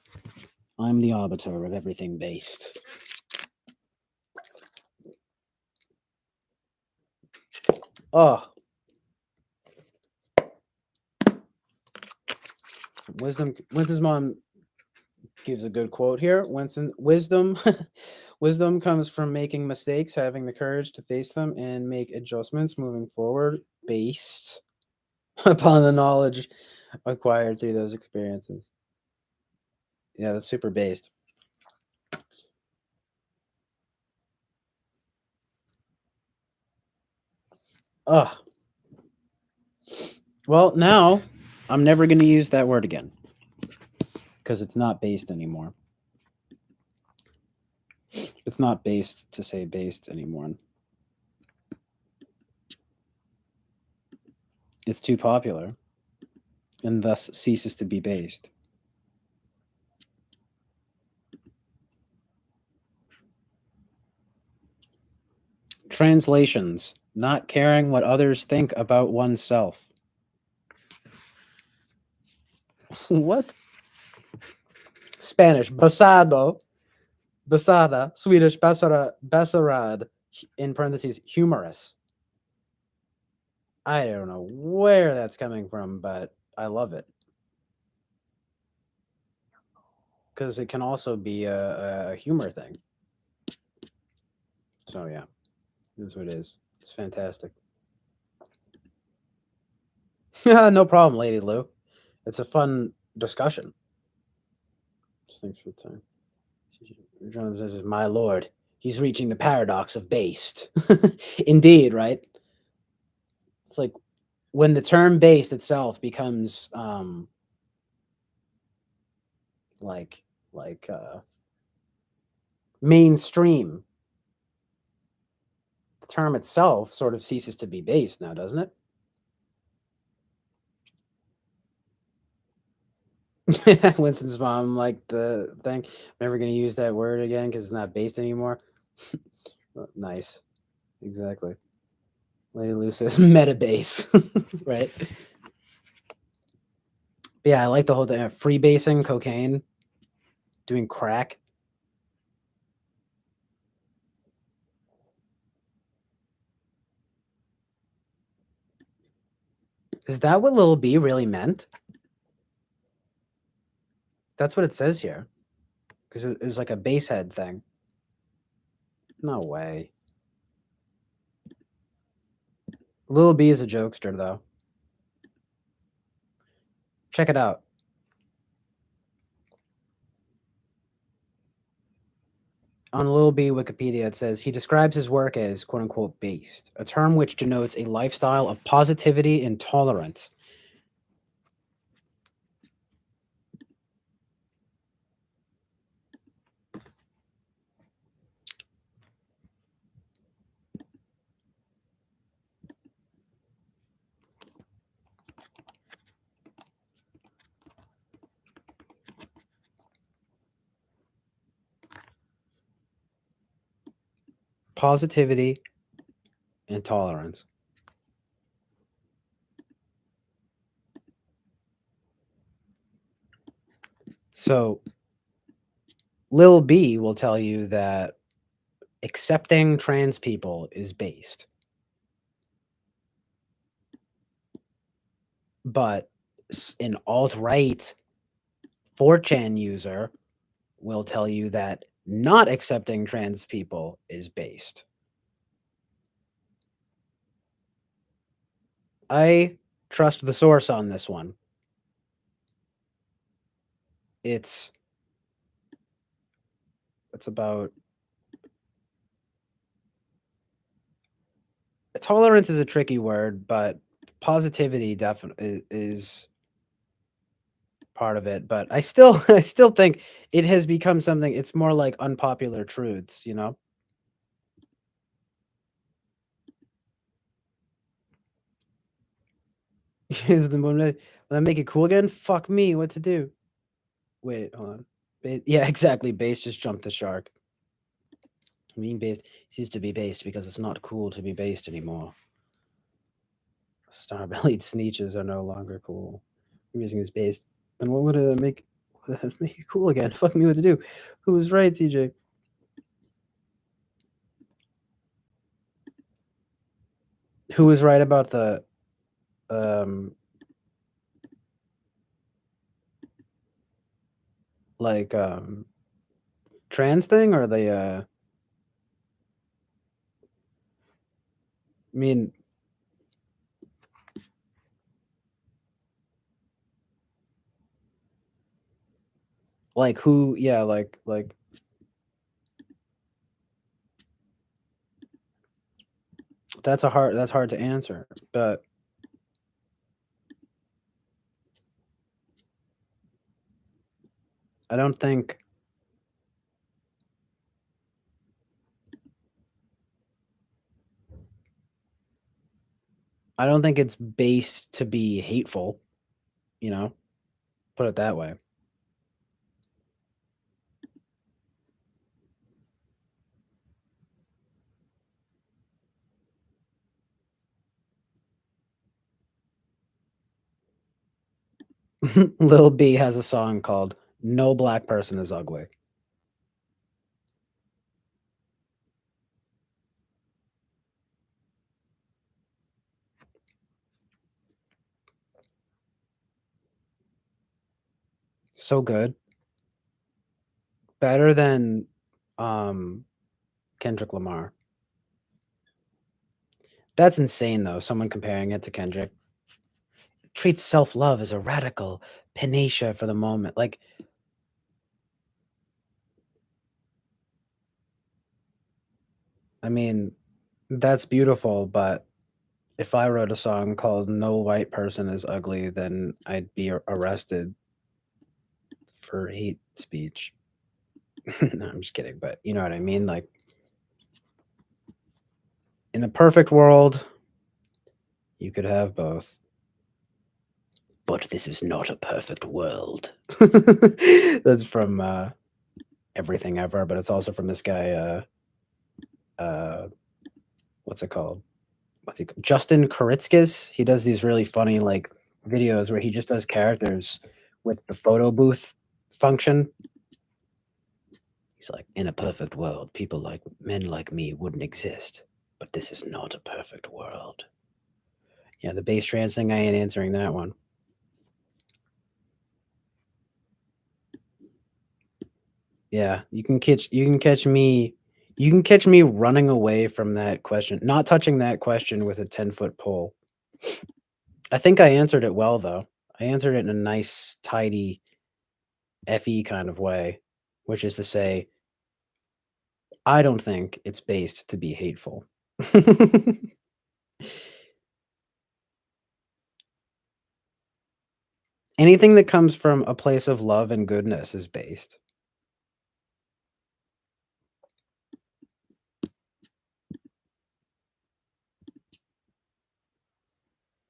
B: I'm the arbiter of everything based. Oh. Winston's mom gives a good quote here. Wisdom comes from making mistakes, having the courage to face them and make adjustments moving forward based upon the knowledge acquired through those experiences. Yeah, that's super based. Ugh. Well, now I'm never going to use that word again because it's not based anymore. It's not based to say based anymore. It's too popular and thus ceases to be based. Translations, not caring what others think about oneself. What? Spanish, basado, basada, Swedish, basarad, in parentheses, humorous. I don't know where that's coming from, but I love it. Because it can also be a humor thing. So, yeah, this is what it is. It's fantastic. No problem, Lady Lou. It's a fun discussion. Thanks for the time. John says, my lord, he's reaching the paradox of based. Indeed, right? It's like when the term based itself becomes like mainstream, the term itself sort of ceases to be based now, doesn't it? Winston's mom, like the thing. I'm never going to use that word again because it's not based anymore. Nice. Exactly. Lady Lou says metabase, right? But yeah, I like the whole thing. Freebasing, cocaine, doing crack. Is that what Lil B really meant? That's what it says here. Because it was like a bass head thing. No way. Lil B is a jokester, though. Check it out. On Lil B Wikipedia, it says he describes his work as quote unquote based, a term which denotes a lifestyle of positivity and tolerance. Positivity and tolerance. So Lil B will tell you that accepting trans people is based. But an alt-right 4chan user will tell you that not accepting trans people is based. I trust the source on this one. It's about tolerance is a tricky word, but positivity definitely is part of it. But I still think it has become something. It's more like unpopular truths, you know. Is the moment will I make it cool again? Fuck me, what to do? Wait, hold on. Yeah, exactly. Base just jumped the shark. Being based ceased to be based because it's not cool to be based anymore. Star-bellied sneeches are no longer cool. Using is based. Then what would it make? Make it cool again? Fuck me, what to do? Who was right, TJ? Who was right about the um like trans thing or the I mean like who yeah like that's hard to answer, but I don't think it's based to be hateful, you know? Put it that way. Lil B has a song called No Black Person is Ugly. So good. Better than Kendrick Lamar. That's insane though, someone comparing it to Kendrick. Treats self-love as a radical panacea for the moment. Like I mean, that's beautiful, but if I wrote a song called No White Person is Ugly, then I'd be arrested for hate speech. No, I'm just kidding, but you know what I mean? Like in a perfect world, you could have both. But this is not a perfect world. That's from Everything Ever, but it's also from this guy what's it called? Justin Kuritzkis. He does these really funny like videos where he just does characters with the photo booth function. He's like, in a perfect world, people like men like me wouldn't exist, but this is not a perfect world. Yeah, the base trans thing, I ain't answering that one. Yeah, you can catch me running away from that question, not touching that question with a 10-foot pole. I think I answered it well though. I answered it in a nice, tidy, FE kind of way, which is to say, I don't think it's based to be hateful. Anything that comes from a place of love and goodness is based.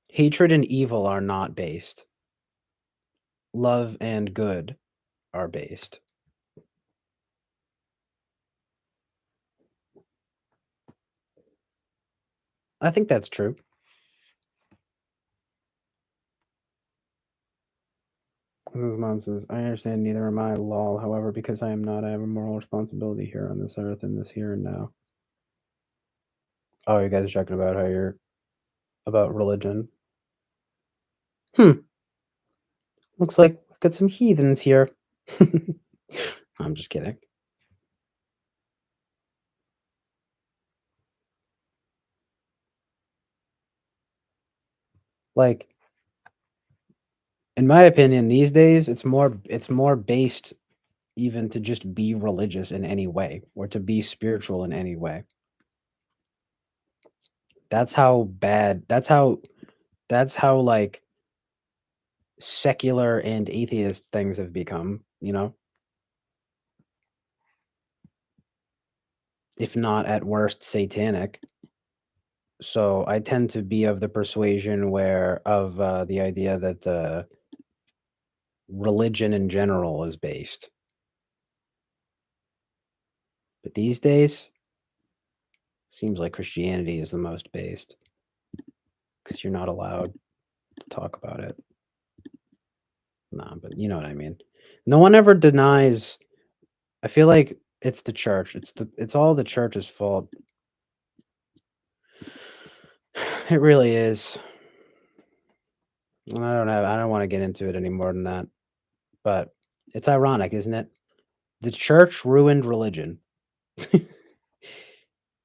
B: Hatred and evil are not based. Love and good are based. I think that's true. His mom says, I understand neither am I, lol. However, because I am not, I have a moral responsibility here on this earth in this here and now. Oh, you guys are talking about how you're about religion. Looks like we've got some heathens here. I'm just kidding. Like, in my opinion, these days it's more based even to just be religious in any way or to be spiritual in any way. That's how bad. That's how like secular and atheist things have become, you know? If not at worst satanic. So I tend to be of the persuasion where of the idea that religion in general is based. But these days, seems like Christianity is the most based because you're not allowed to talk about it. Nah, but you know what I mean. No one ever denies. I feel like it's the church. It's all the church's fault. It really is. And I don't want to get into it any more than that. But it's ironic, isn't it? The church ruined religion.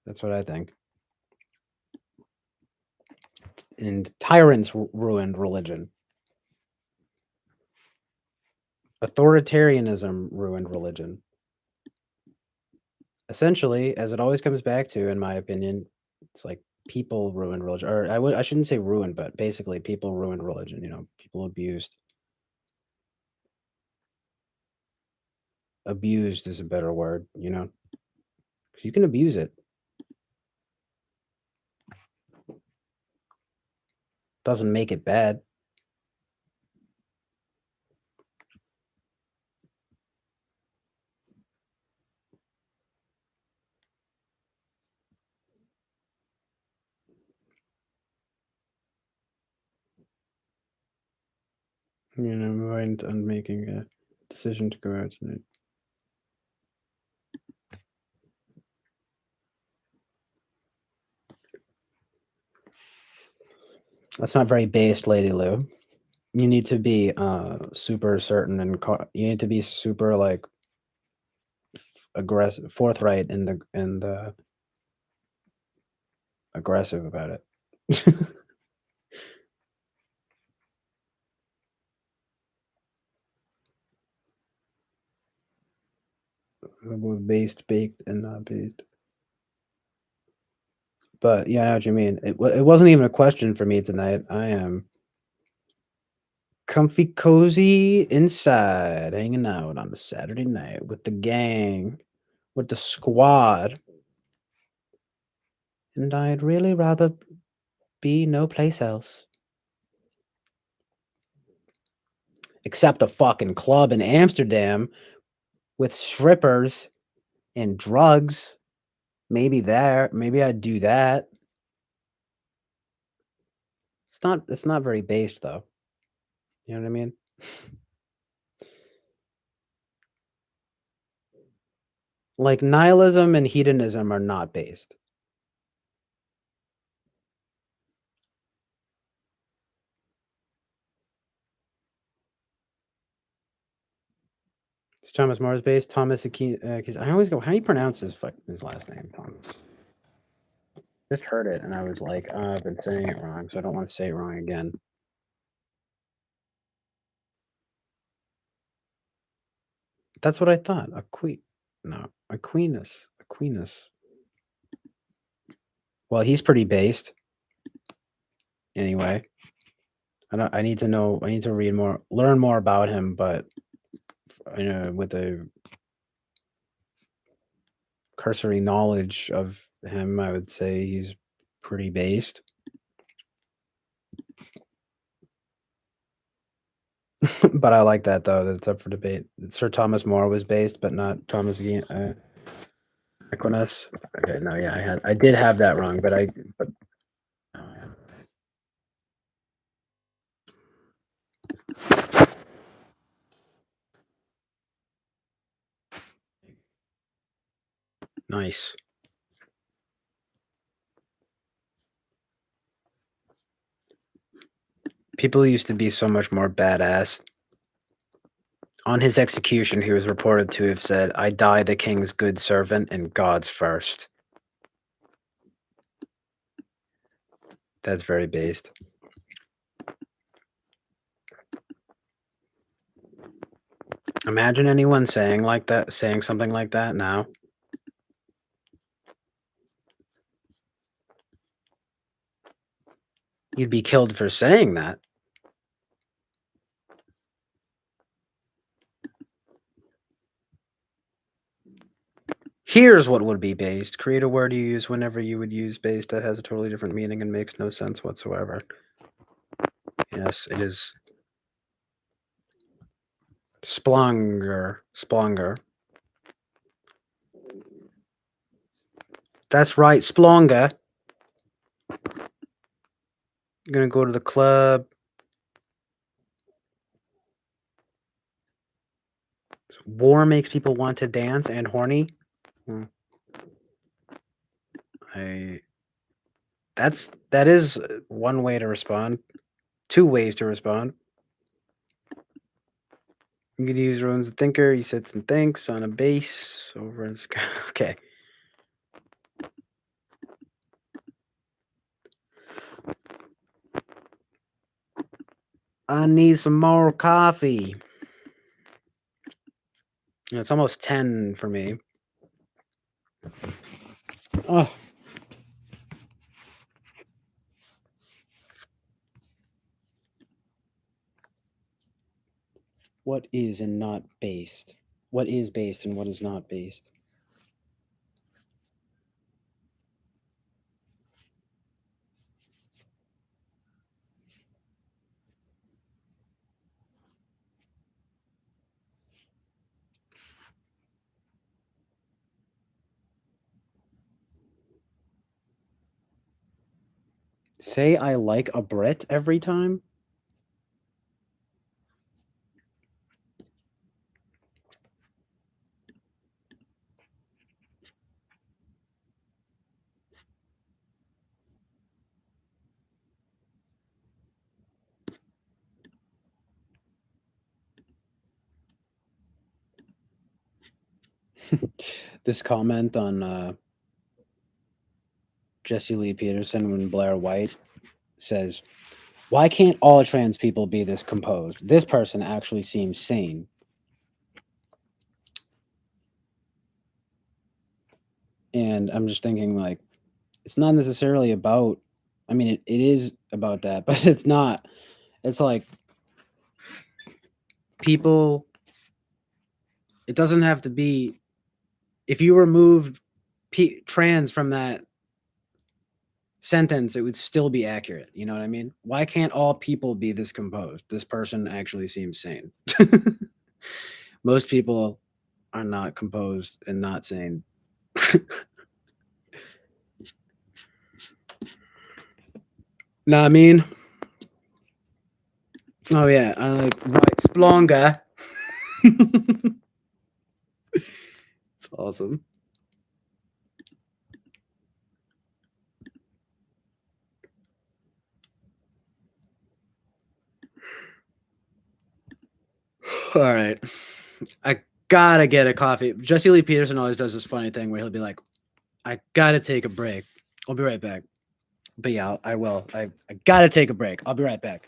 B: That's what I think. And tyrants ruined religion. Authoritarianism ruined religion. Essentially, as it always comes back to, in my opinion, it's like people ruined religion. Or I shouldn't say ruined, but basically people ruined religion, you know, people abused. Abused is a better word, you know. 'Cause you can abuse it. Doesn't make it bad. You know, mind on making a decision to go out tonight. That's not very based, Lady Lou. You need to be super certain and you need to be super like aggressive, forthright, and aggressive about it. Both based, baked, and not based. But yeah, I know what you mean. It wasn't even a question for me tonight. I am comfy, cozy inside, hanging out on the Saturday night with the gang, with the squad. And I'd really rather be no place else. Except a fucking club in Amsterdam with strippers and drugs. Maybe I'd do that. It's not very based though. You know what I mean? Like nihilism and hedonism are not based. It's Thomas Mars based. Thomas because I always go, how do you pronounce his last name? Thomas. Just heard it and I was like, oh, I've been saying it wrong, so I don't want to say it wrong again. That's what I thought. Aquinas. Well, he's pretty based. Anyway, I need to know. I need to learn more about him. But you know, with a cursory knowledge of him, I would say he's pretty based. But I like that though. That it's up for debate. Sir Thomas More was based, but not Thomas Aquinas. Okay, no, yeah, I did have that wrong, but nice. People used to be so much more badass. On his execution, he was reported to have said, "I die the king's good servant and God's first." That's very based. Imagine anyone saying something like that now. You'd be killed for saying that. Here's what would be based. Create a word you use whenever you would use based that has a totally different meaning and makes no sense whatsoever. Yes, it is. Splonger. That's right, splonga. You're gonna go to the club. War makes people want to dance and horny. That is one way to respond. Two ways to respond. You could use Rowan's the thinker. He sits and thinks on a base over in sky. Okay. I need some more coffee. It's almost 10 for me. Oh. What is and not based? What is based and what is not based? Say I like a Brit every time? This comment on Jesse Lee Peterson when Blair White says, "Why can't all trans people be this composed? This person actually seems sane." And I'm just thinking, like, it's not necessarily about, I mean, it is about that, but it's not. It's like people, it doesn't have to be, if you removed trans from that sentence, it would still be accurate. You know what I mean? Why can't all people be this composed? This person actually seems sane. Most people are not composed and not sane. Know what I mean? Oh yeah, I like right splonga. It's awesome. All right. I gotta get a coffee. Jesse Lee Peterson always does this funny thing where he'll be like, I gotta take a break. I'll be right back. But yeah, I will. I gotta take a break. I'll be right back.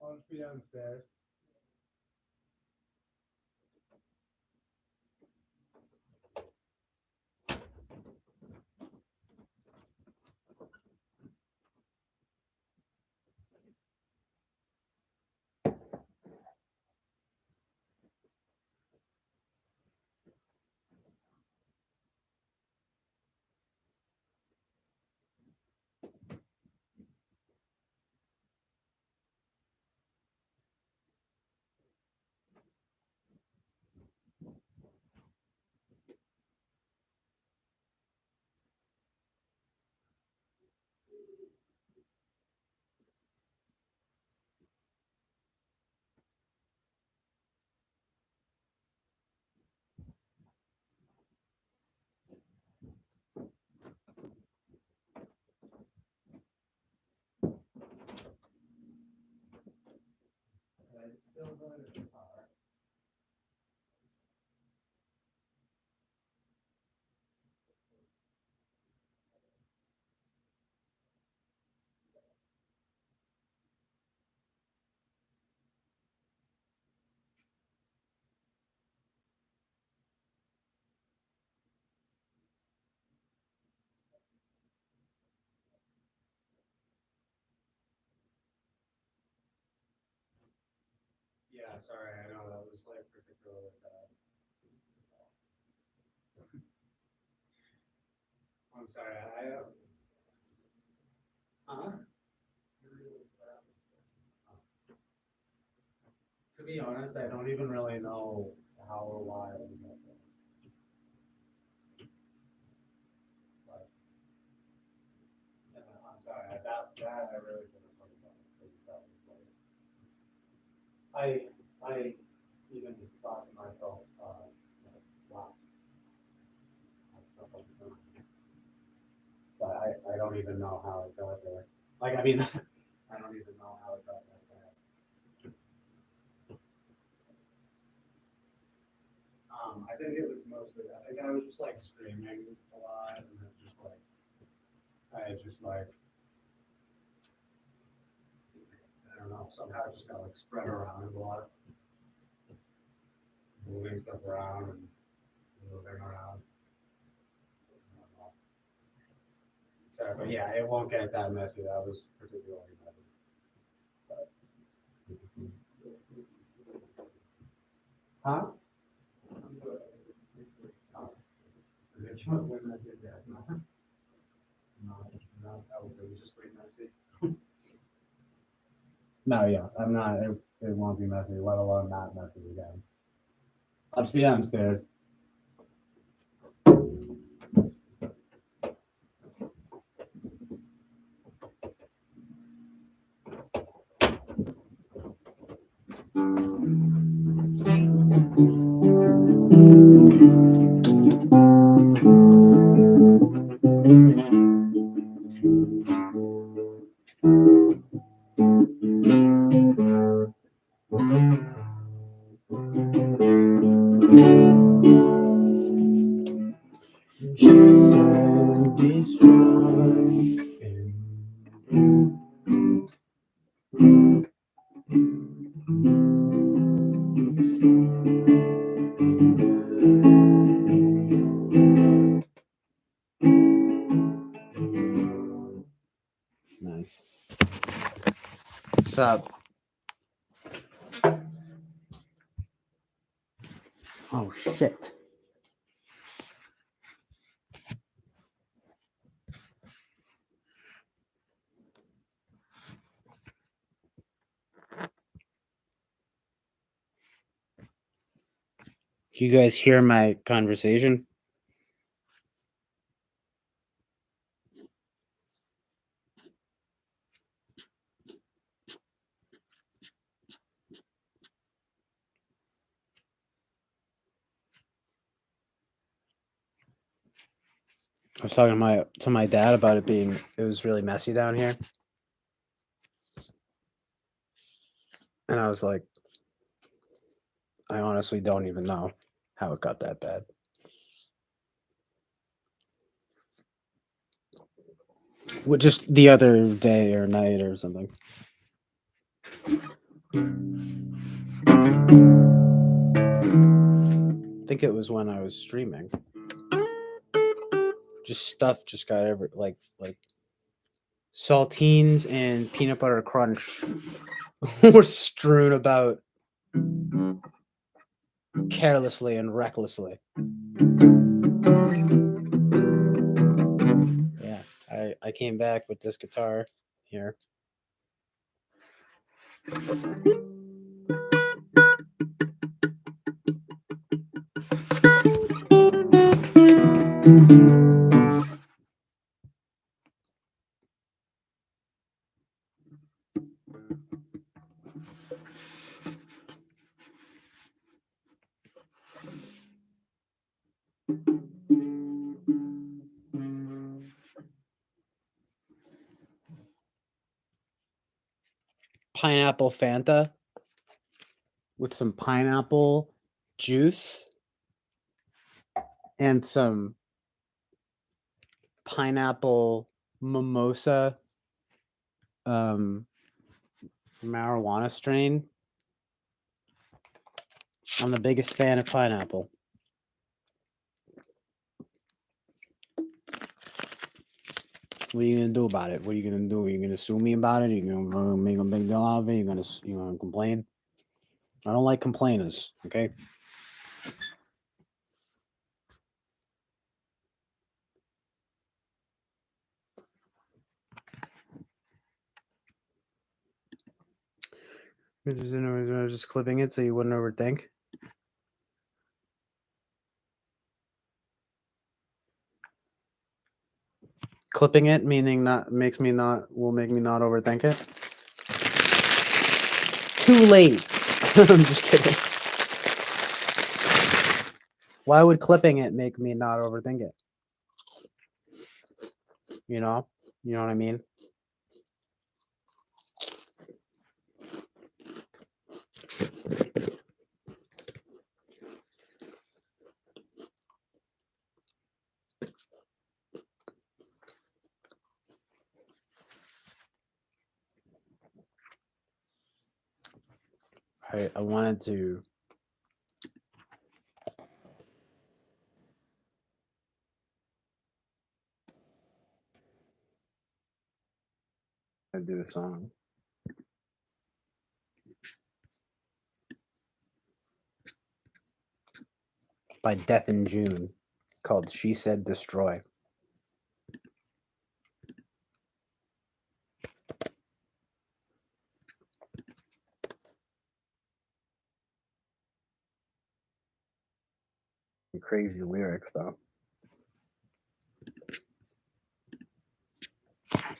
B: I'll just be downstairs. Yeah, sorry, I know that was like particularly bad. I'm sorry, huh? To be honest, I don't even really know how or why I did that. But, I'm sorry, that I really shouldn't have talked about it, because that was like, I even thought to myself, like, wow. But I don't even know how it got there. Like, I mean, I don't even know how it got that bad. I think it was mostly, I think I was just like streaming a lot and then just like, I just like, I don't know, somehow it just got like spread around a lot. Moving stuff around and moving around. Sorry, but yeah, it won't get that messy. That was particularly messy. But, huh? It just went messy, yeah. No, that was just like messy. No, yeah, I'm not. It won't be messy, let alone not messy again. I'll just be downstairs. Nice. What's up? Oh shit. You guys hear my conversation? I was talking to my dad about it was really messy down here. And I was like, I honestly don't even know how it got that bad. Well, just the other day or night or something. I think it was when I was streaming. Just stuff just got every like saltines and peanut butter crunch were strewn about carelessly and recklessly. Yeah, I came back with this guitar here. Pineapple Fanta with some pineapple juice and some pineapple mimosa marijuana strain. I'm the biggest fan of pineapple. What are you gonna do about it? What are you gonna do? Are you gonna sue me about it? Are you gonna make a big deal out of it? You gonna complain? I don't like complainers. Okay. Just clipping it so you wouldn't overthink. Clipping it meaning will make me not overthink it. Too late. I'm just kidding. Why would clipping it make me not overthink it? You know what I mean? I wanted to do a song by Death in June called She Said Destroy. Crazy lyrics though. I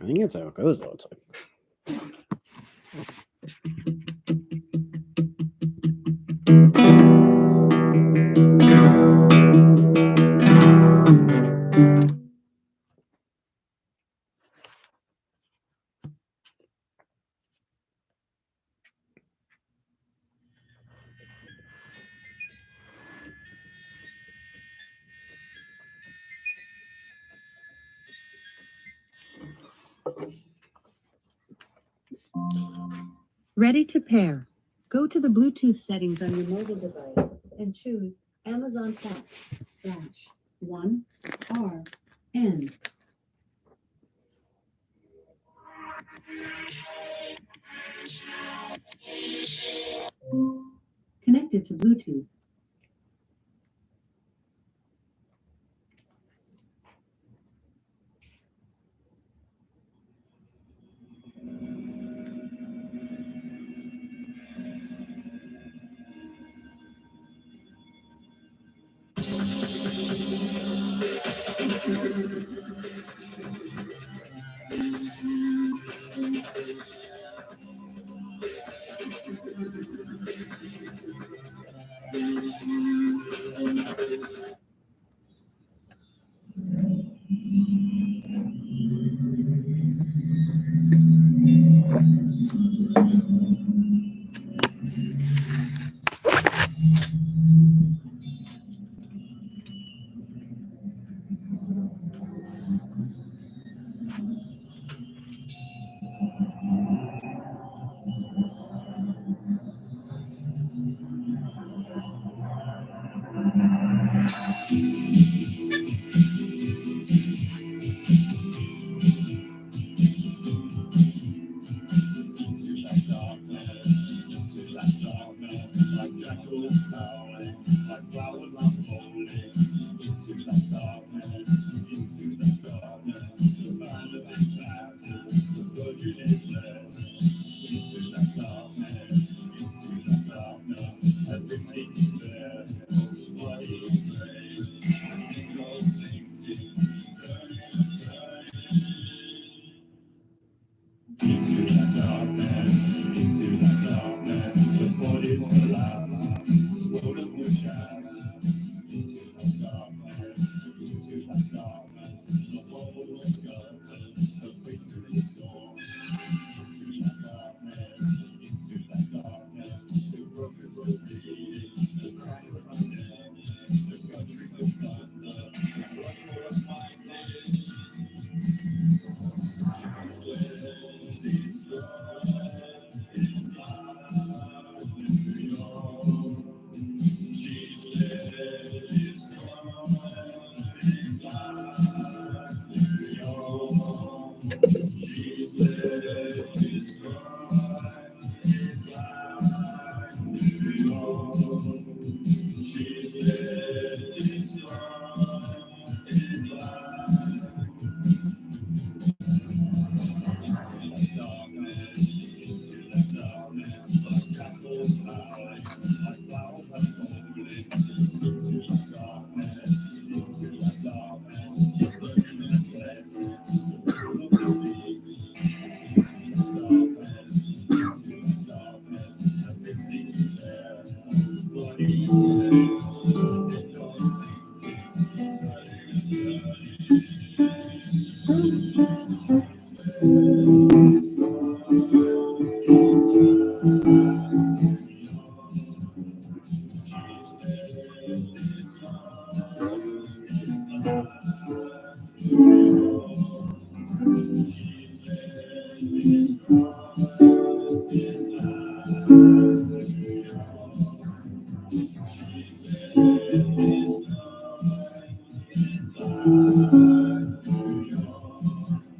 B: think that's how it goes though. It's like
E: Ready to pair. Go to the Bluetooth settings on your mobile device and choose Amazon Tap /1 RN. Connected to Bluetooth.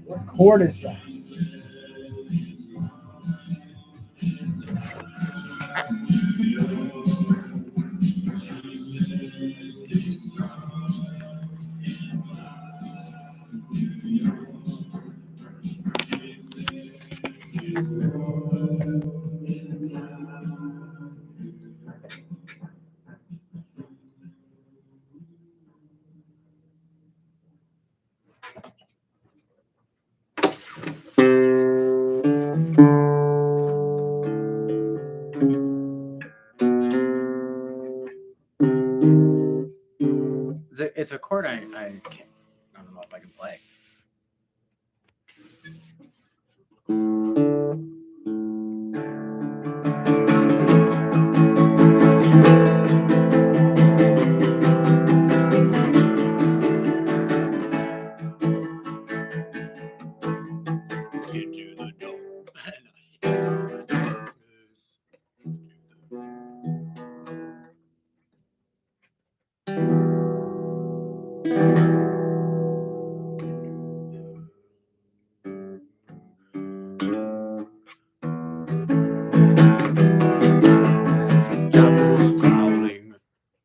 B: What chord is that? It's a chord I can't. I don't know if I can play. Into the darkness. Jackals growling.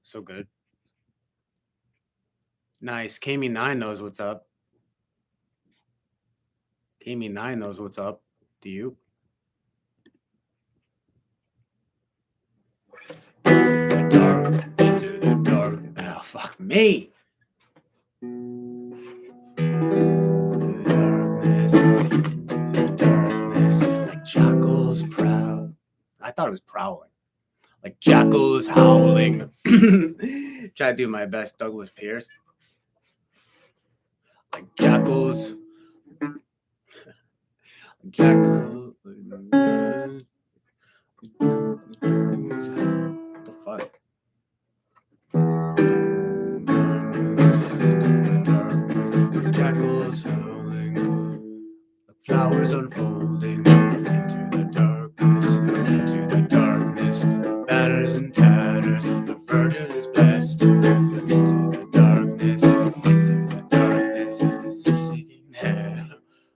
B: So good. Nice. Kami9 knows what's up. Kami9 knows what's up. Do you? Into the dark. Into the dark. Oh, fuck me. Darkness. Into the darkness. Like jackals prowl. I thought it was prowling. Like jackals howling. Try to do my best Douglas Pierce. Like jackals. Jackals. What the fuck? Jackals howling. The flowers unfolding into the darkness, into the darkness. The batters and tatters. The virgin is blessed into the darkness, into the darkness. As if seeking there,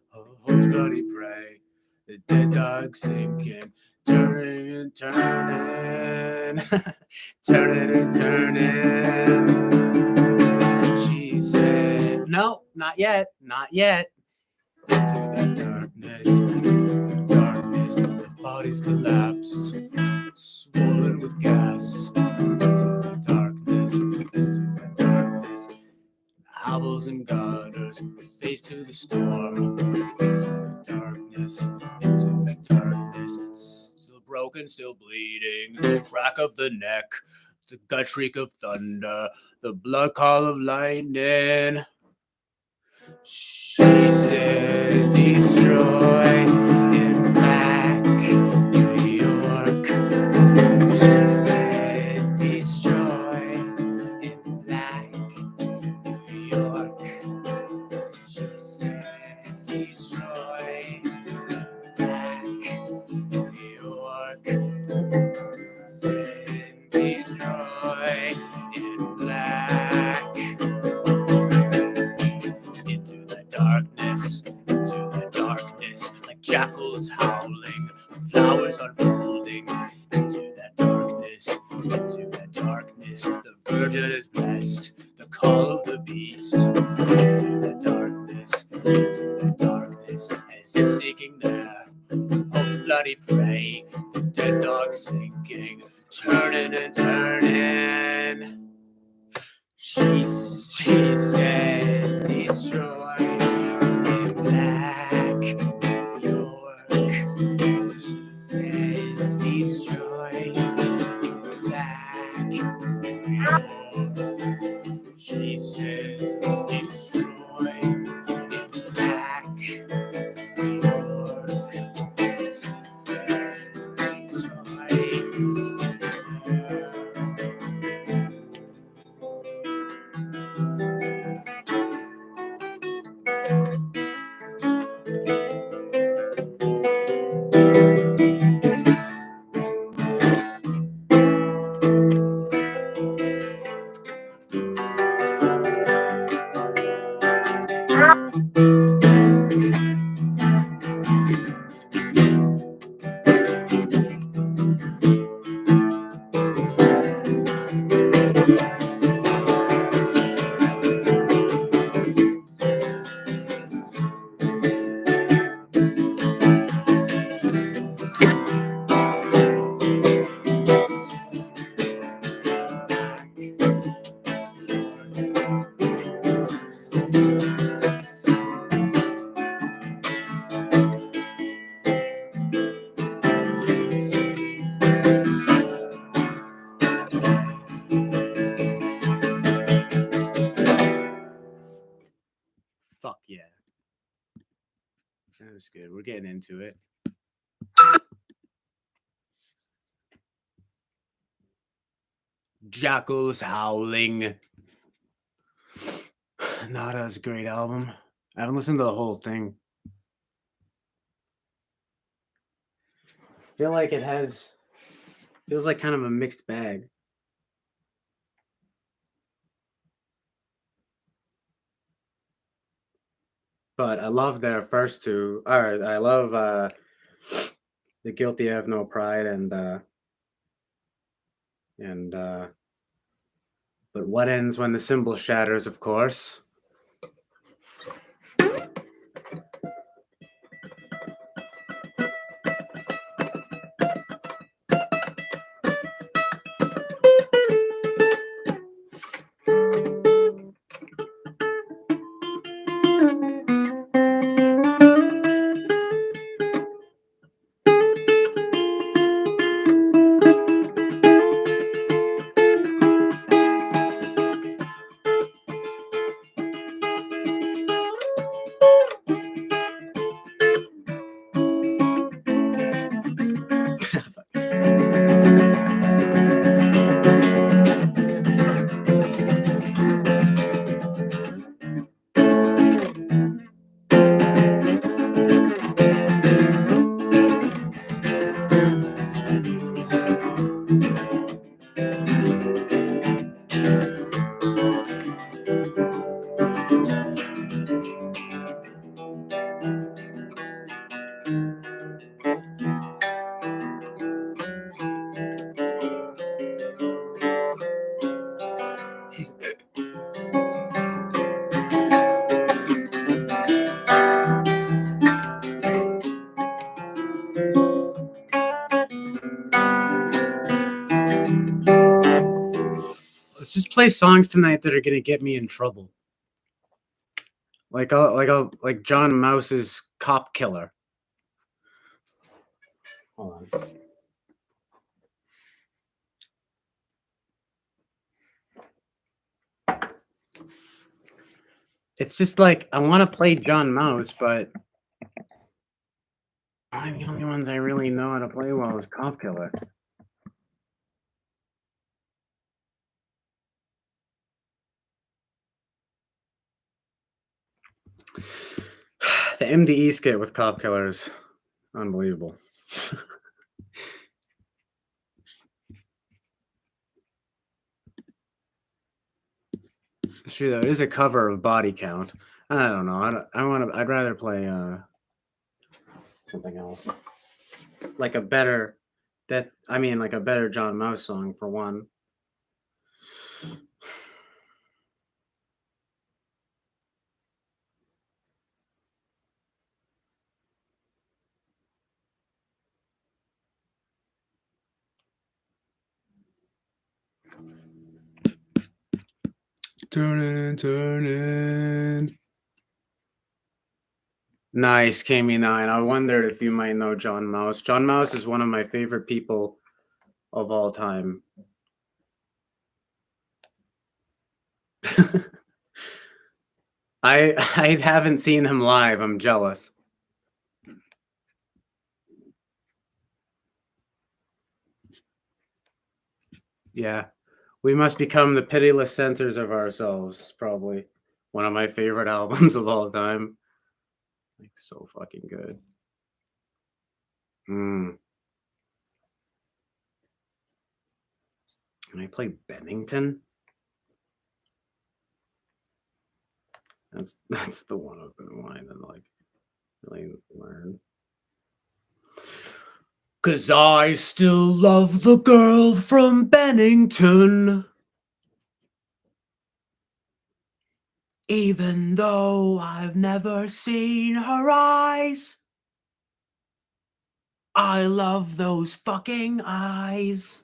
B: hope's bloody prey. The dead dog sinking, turning and turning, turning and turning. She said, "No, not yet, not yet." Into the darkness, the bodies collapsed, swollen with gas. Into the darkness, howls and gutters, face to the storm. Into the darkness, still broken, still bleeding. The crack of the neck, the gut shriek of thunder, the blood call of lightning. She said, destroy in black New York. She said, destroy in black New York. She said, destroy in black unfolding, flowers unfolding into that darkness, into that darkness. The virgin is blessed, the call of the beast, into that darkness, as if seeking their hope's bloody prey. The dead dog sinking, turning and turning. She said, destroy in Black York. She said, destroy in Black York. She said, destroy in Black York. She said, destroy in Fuck yeah. That was good. We're getting into it. Jackals howling. Nada's great album. I haven't listened to the whole thing. Feel like it feels like kind of a mixed bag. But I love their first two. All right, I love The Guilty Have No Pride and But What Ends When the Symbol Shatters, of course. Let's just play songs tonight that are gonna get me in trouble. Like John Mouse's Cop Killer. Hold on. It's just like I want to play John Mouse, but the only ones I really know how to play well is Cop Killer. The MDE skit with Cop Killer is unbelievable. It's true though. It is a cover of Body Count. I don't know. I'd rather play something else. like a better like a better John Mouse song for one. Turning. Nice, KME9. I wondered if you might know John Mouse. John Mouse is one of my favorite people of all time. I haven't seen him live. I'm jealous. Yeah. We must become the pitiless censors of ourselves. Probably one of my favorite albums of all time. Like, so fucking good. Can I play Bennington? That's the one I've been wanting to like really learn. 'Cause I still love the girl from Bennington, even though I've never seen her eyes. I love those fucking eyes.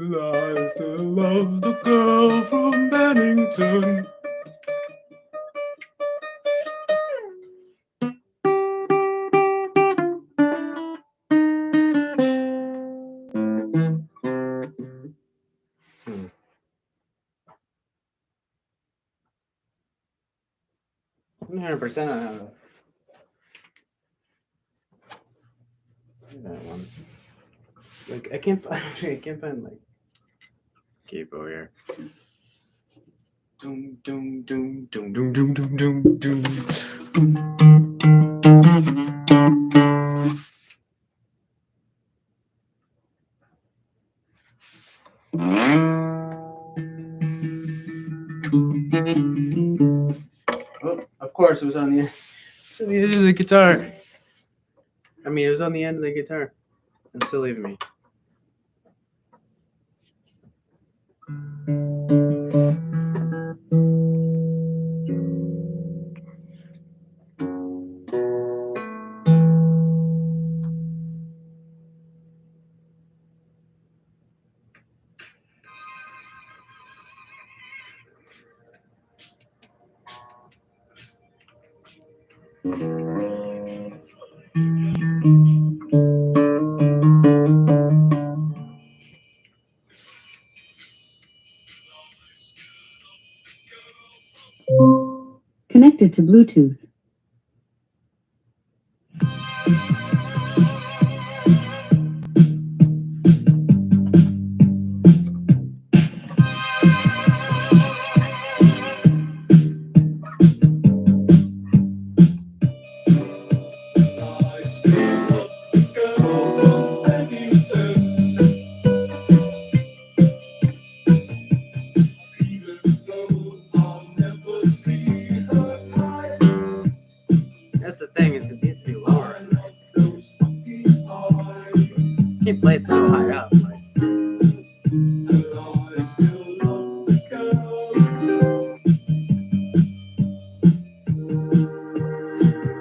B: I still love the girl from Bennington. One 100% I have that one. Like I can't find like capo here. Doom doom doom doom doom doom doom doom doom. Oh, of course, it was on the end of the guitar. I mean, it was on the end of the guitar. And still leaving me.
E: Connected to Bluetooth.
B: That's the thing, is it needs to be lower. Can't play it so high up. Like.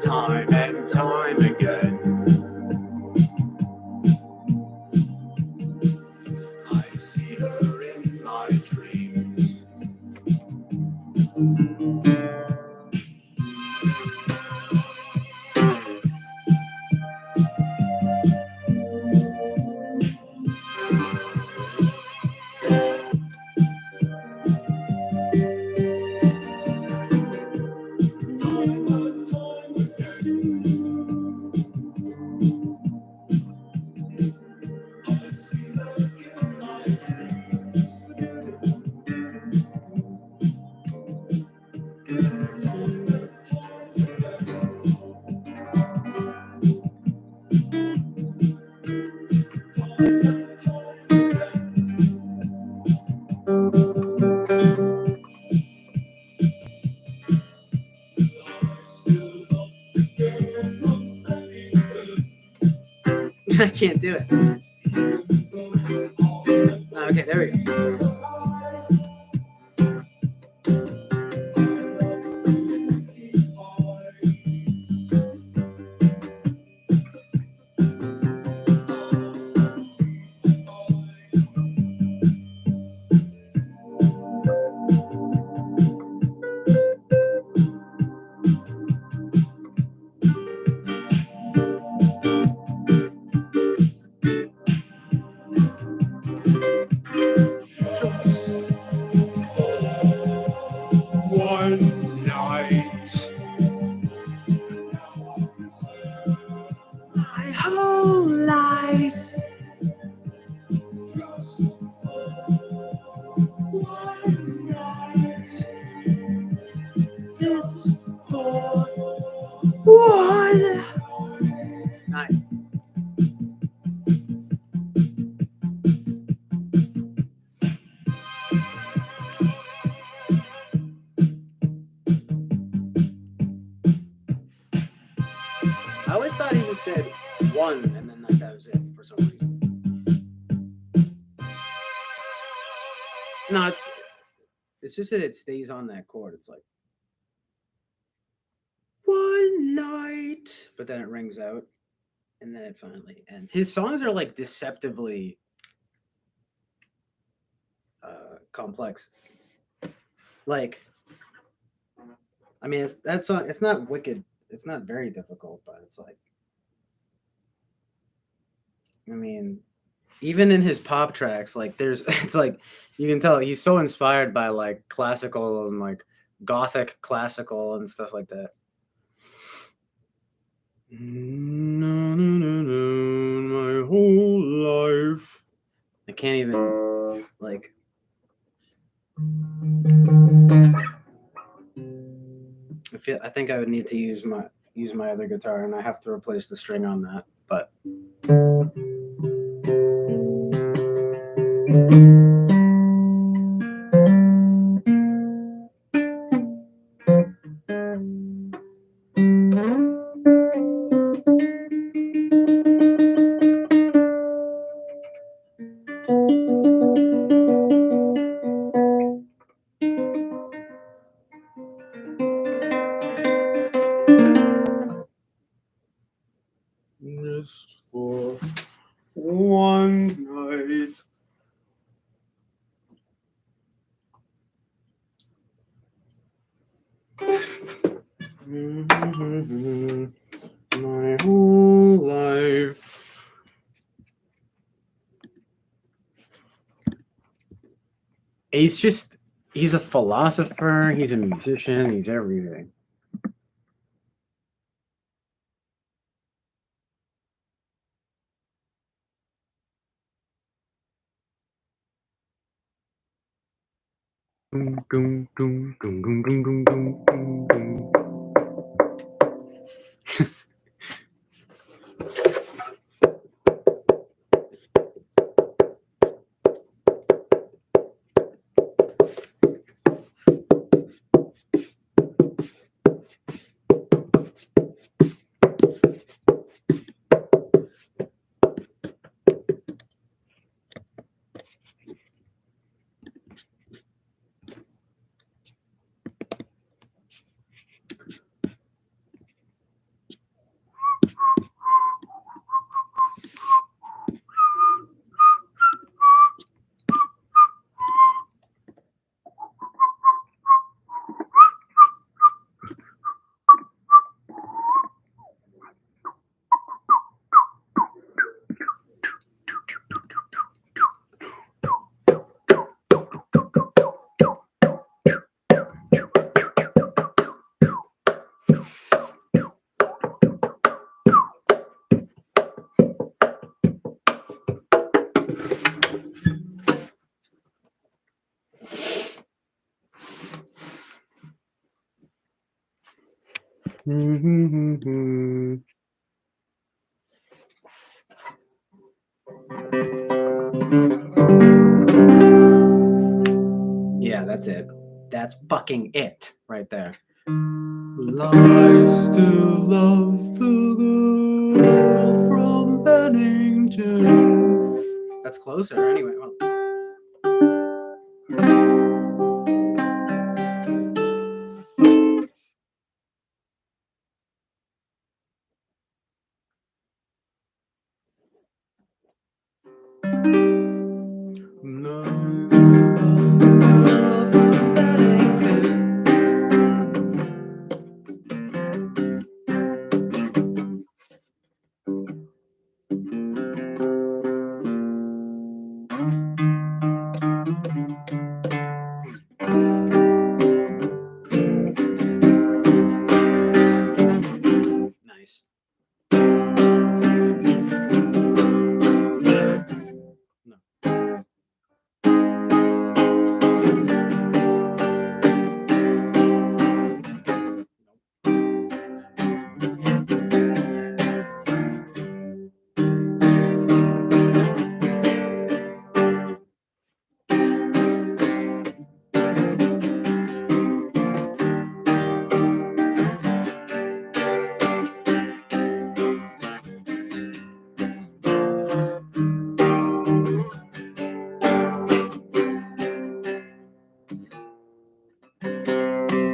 B: Time and time again, I see her in my dreams. can't do it. Okay, there we go.
H: One night.
B: My whole life. One night. Just for one night. I always thought he just said one and then that was it for some reason. No, it's just that it stays on that chord. It's like one night, but then it rings out and then it finally ends. His songs are like deceptively complex. Like, I mean, that song, it's not wicked. It's not very difficult, but it's like, I mean, even in his pop tracks, like it's like, you can tell he's so inspired by like classical and like gothic classical and stuff like that. My whole life. I can't even like. I think I would need to use my other guitar, and I have to replace the string on that. But just for one night. My whole life. He's a philosopher, he's a musician, he's everything. Dum, dum, dum, dum, dum, dum, dum, dum, dum, dum. Yeah, that's it. That's fucking it right there. Will I still love the girl from Bennington? That's closer anyway. Well, nice.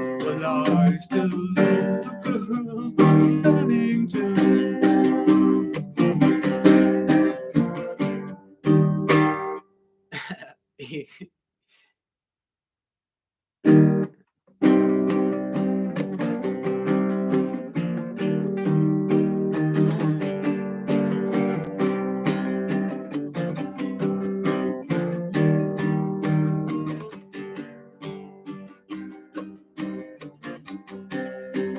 B: Well, I still love the girl from Bennington.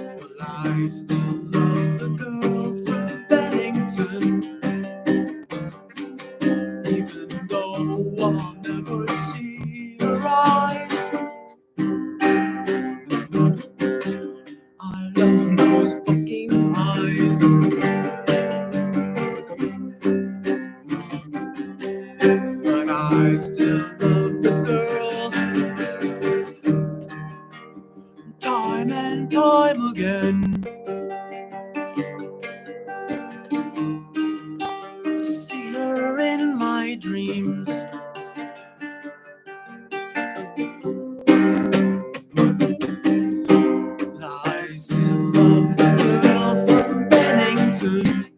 B: Well, I still love the girl from Bennington, even though I'll never see her eyes. I love those fucking eyes. But I still love the girl, time and time again. I see her in my dreams. I still love the girl from Bennington.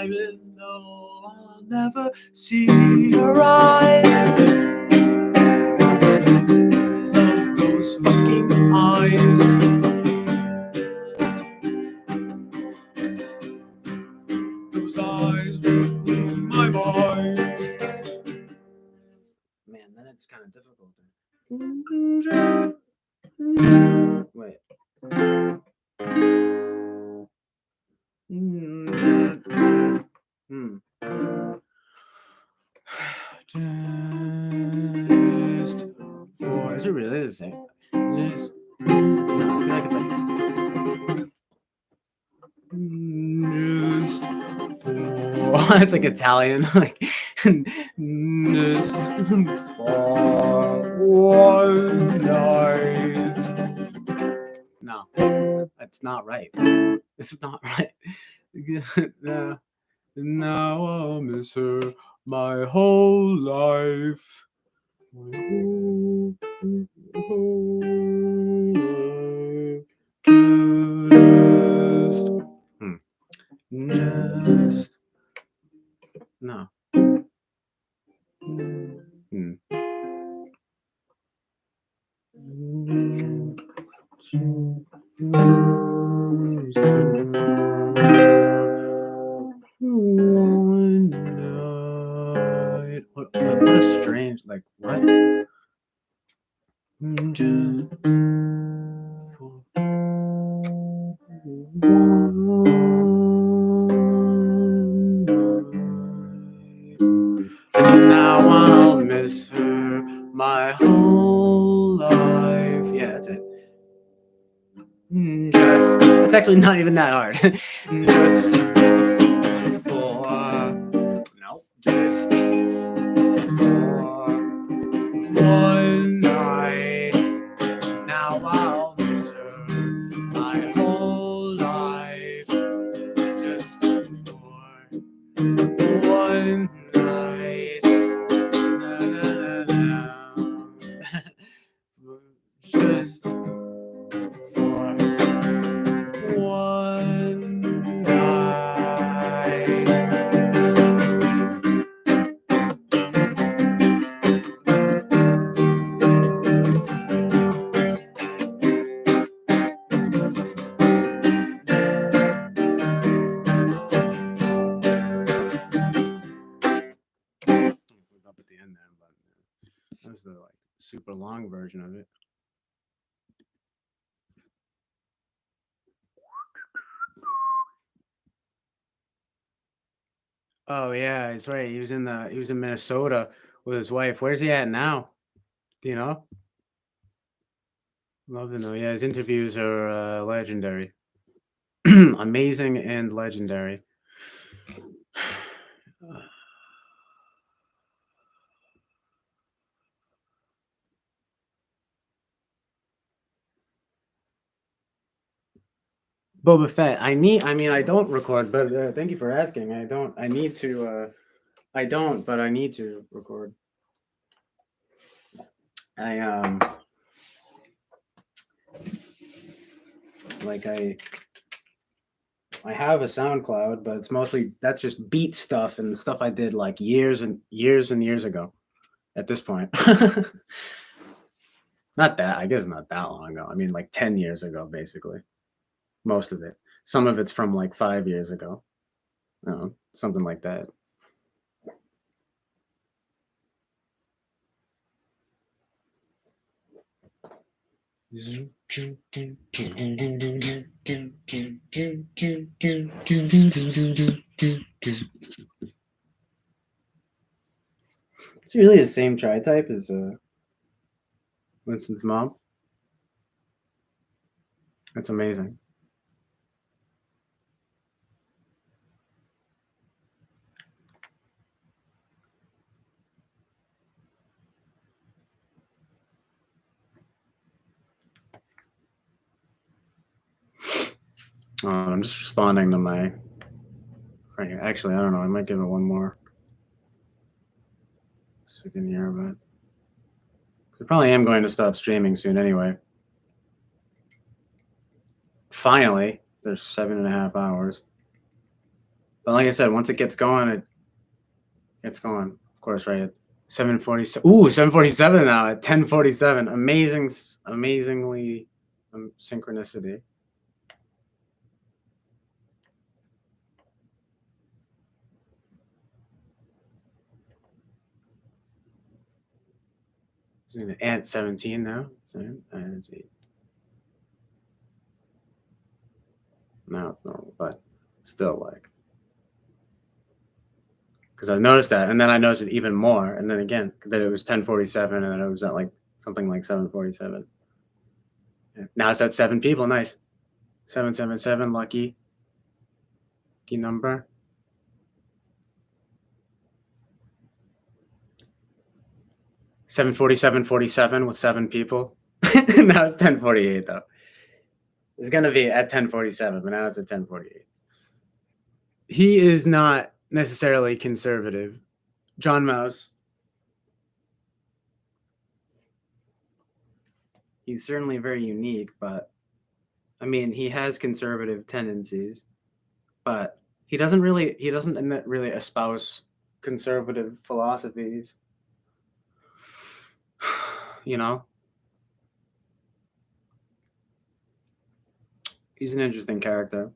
B: Even though I'll never see her eyes. Love those fucking eyes. Those eyes will blow my mind. Man, then it's kind of difficult. Wait. Just for, is it really the same? Just, no, I feel like it's like just for, it's like Italian, like just for one night. No, that's not right. This is not right. Now I'll miss her my whole life. Just no. One night. What a strange, like, what? Just for one night. And now I'll miss her my whole life. Yeah, that's it. Just, it's actually not even that hard. Just for, no, just for one night. Now I'll miss her my whole life. was the like super long version of it. Oh yeah, he's right. He was in Minnesota with his wife. Where's he at now? Do you know? Love to know. Yeah, his interviews are legendary. Amazing and legendary. Boba Fett. I mean, I don't record, but thank you for asking. I don't. I need to. I don't, but I need to record. I like I have a SoundCloud, but it's mostly that's just beat stuff and stuff I did like years and years and years ago. At this point, not that I guess not that long ago. I mean, like 10 years ago, basically. Most of it. Some of it's from like 5 years ago. Something like that. It's really the same tri-type as Winston's mom. That's amazing. I'm just responding to my friend here. Actually, I don't know. I might give it one more second here, but I probably am going to stop streaming soon anyway. Finally, there's 7.5 hours. But like I said, once it gets going, it gets going. Of course, right at 7:47. Ooh, 7:47 now at 10:47. Amazingly synchronicity. At 17 now. It's 8. Now it's normal, but still like. Because I noticed that, and then I noticed it even more, and then again that it was 10:47, and then it was at like something like 7:47. Now it's at 7 people. Nice. 777, lucky number. 7:47:47 with 7 people. Now it's 10:48 though. It's gonna be at 10:47, but now it's at 10:48. He is not necessarily conservative. John Mouse. He's certainly very unique, but I mean, he has conservative tendencies, but he doesn't really espouse conservative philosophies. You know? He's an interesting character.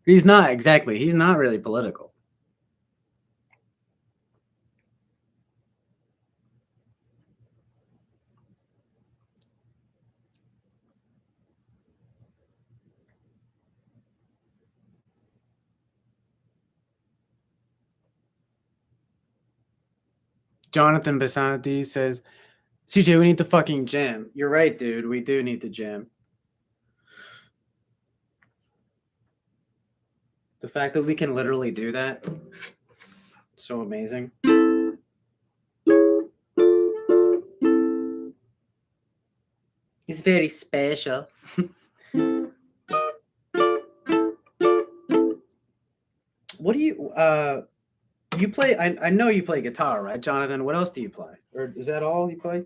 B: He's not exactly. He's not really political. Jonathan Basanti says, CJ, we need to fucking jam. You're right, dude. We do need to jam. The fact that we can literally do that, so amazing. It's very special. What do you play? I know you play guitar, right, Jonathan? What else do you play? Or is that all you play?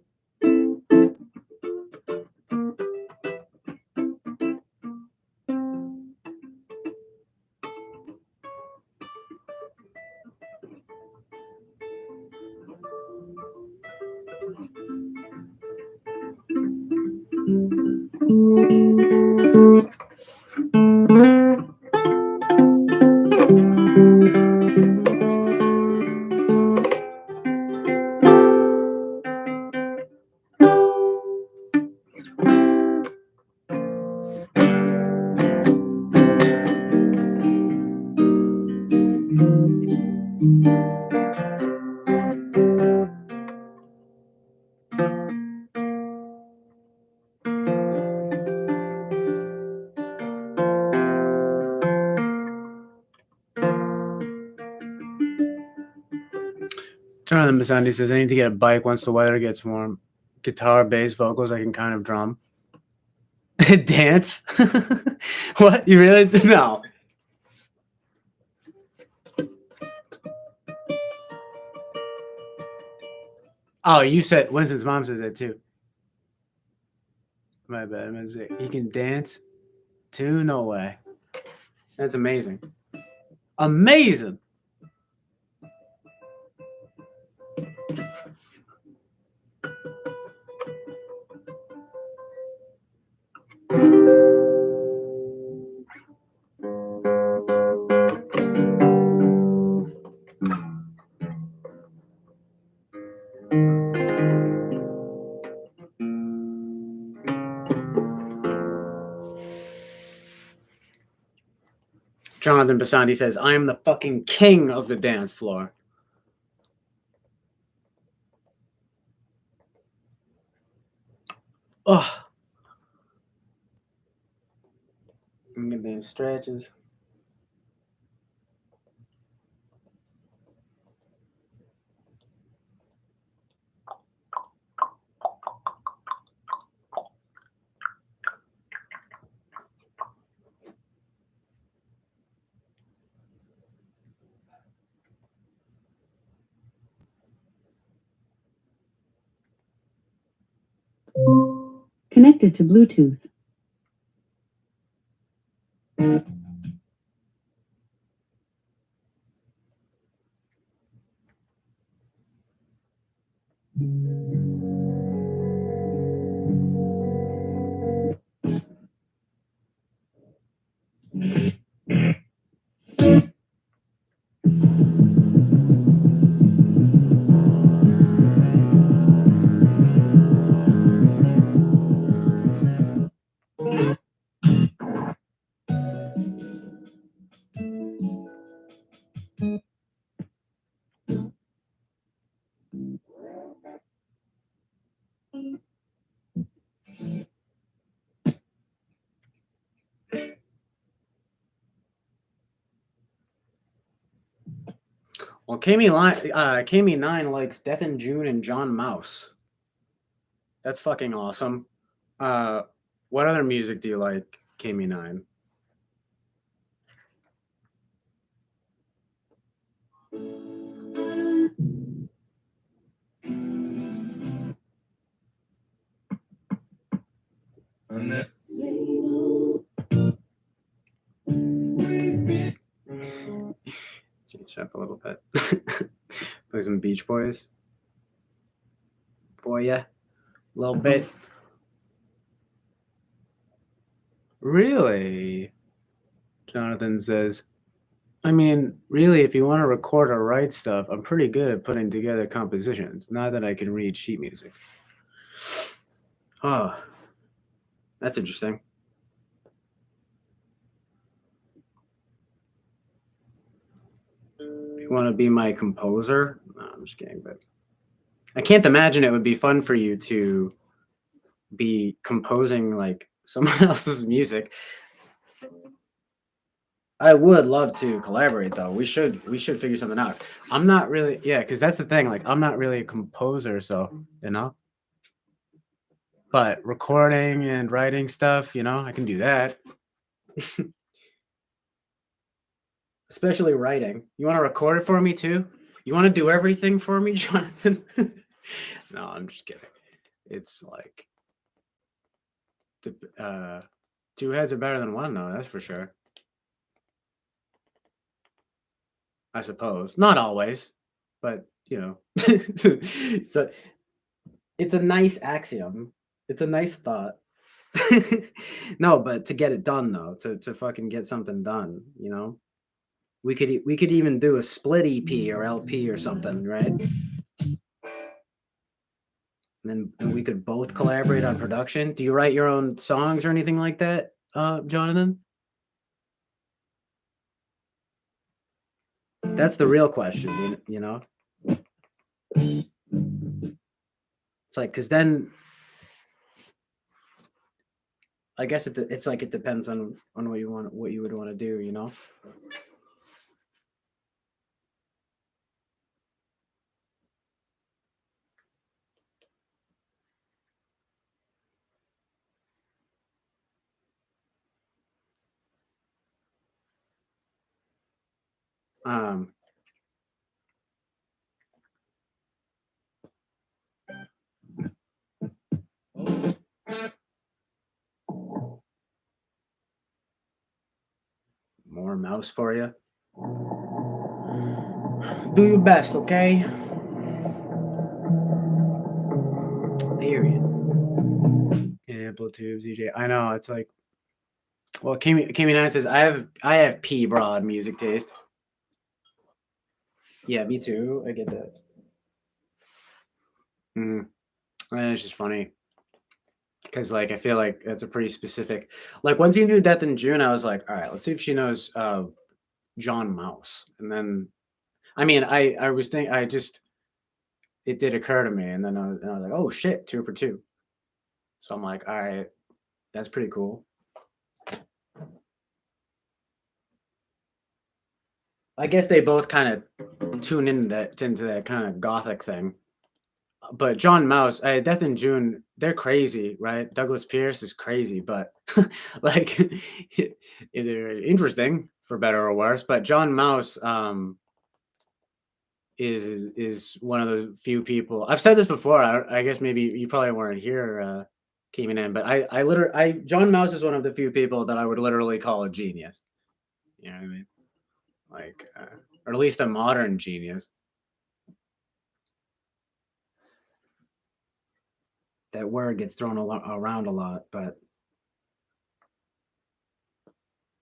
B: Jonathan Basandi says, I need to get a bike once the weather gets warm. Guitar, bass, vocals, I can kind of drum. Dance? What? You really? No. Oh, you said, Winston's mom says that too. My bad. I'm gonna say, he can dance too? No way. That's amazing. Amazing. Jonathan Basandi says, I am the fucking king of the dance floor. Oh. I'm gonna do stretches.
E: Connected to Bluetooth.
B: Well, Kami9 likes Death in June and John Mouse. That's fucking awesome. What other music do you like, Kami9? Change up a little bit. Play some Beach Boys for you. A little bit. Really? Jonathan says, I mean, really, if you want to record or write stuff, I'm pretty good at putting together compositions. Not that I can read sheet music. Oh, that's interesting. You want to be my composer? No, I'm just kidding, but I can't imagine it would be fun for you to be composing like someone else's music. I would love to collaborate though. We should figure something out. I'm not really, yeah, because that's the thing. Like, I'm not really a composer, so you know. But recording and writing stuff, you know, I can do that. Especially writing. You want to record it for me too? You want to do everything for me, Jonathan? No, I'm just kidding. It's like two heads are better than one, though. That's for sure. I suppose not always, but you know. So It's a nice axiom. It's a nice thought. No, but to get it done though, to fucking get something done, you know, we could even do a split EP or LP or something, right? And we could both collaborate on production. Do you write your own songs or anything like that, Jonathan? That's the real question, you know. It's like, because then I guess it's like it depends on what you want, what you would want to do, you know. Um, more mouse for you. Do your best, okay? Period. Yeah, Bluetooth DJ. I know it's like, well, Kami9 says I have P broad music taste. Yeah, me too. I get that. And it's just funny because like I feel like that's a pretty specific. Like once you knew Death in June, I was like, all right, let's see if she knows John Mouse. And then, I mean, I was thinking, I just it did occur to me, and then I was like, oh shit, 2 for 2. So I'm like, all right, that's pretty cool. I guess they both kind of tune into that kind of gothic thing. But John Mouse, Death in June, they're crazy, right? Douglas Pierce is crazy, but like they're interesting for better or worse. But John Mouse is one of the few people. I've said this before. I guess maybe you probably weren't here, came in, but John Mouse is one of the few people that I would literally call a genius. You know what I mean? Like, or at least a modern genius. That word gets thrown around a lot, but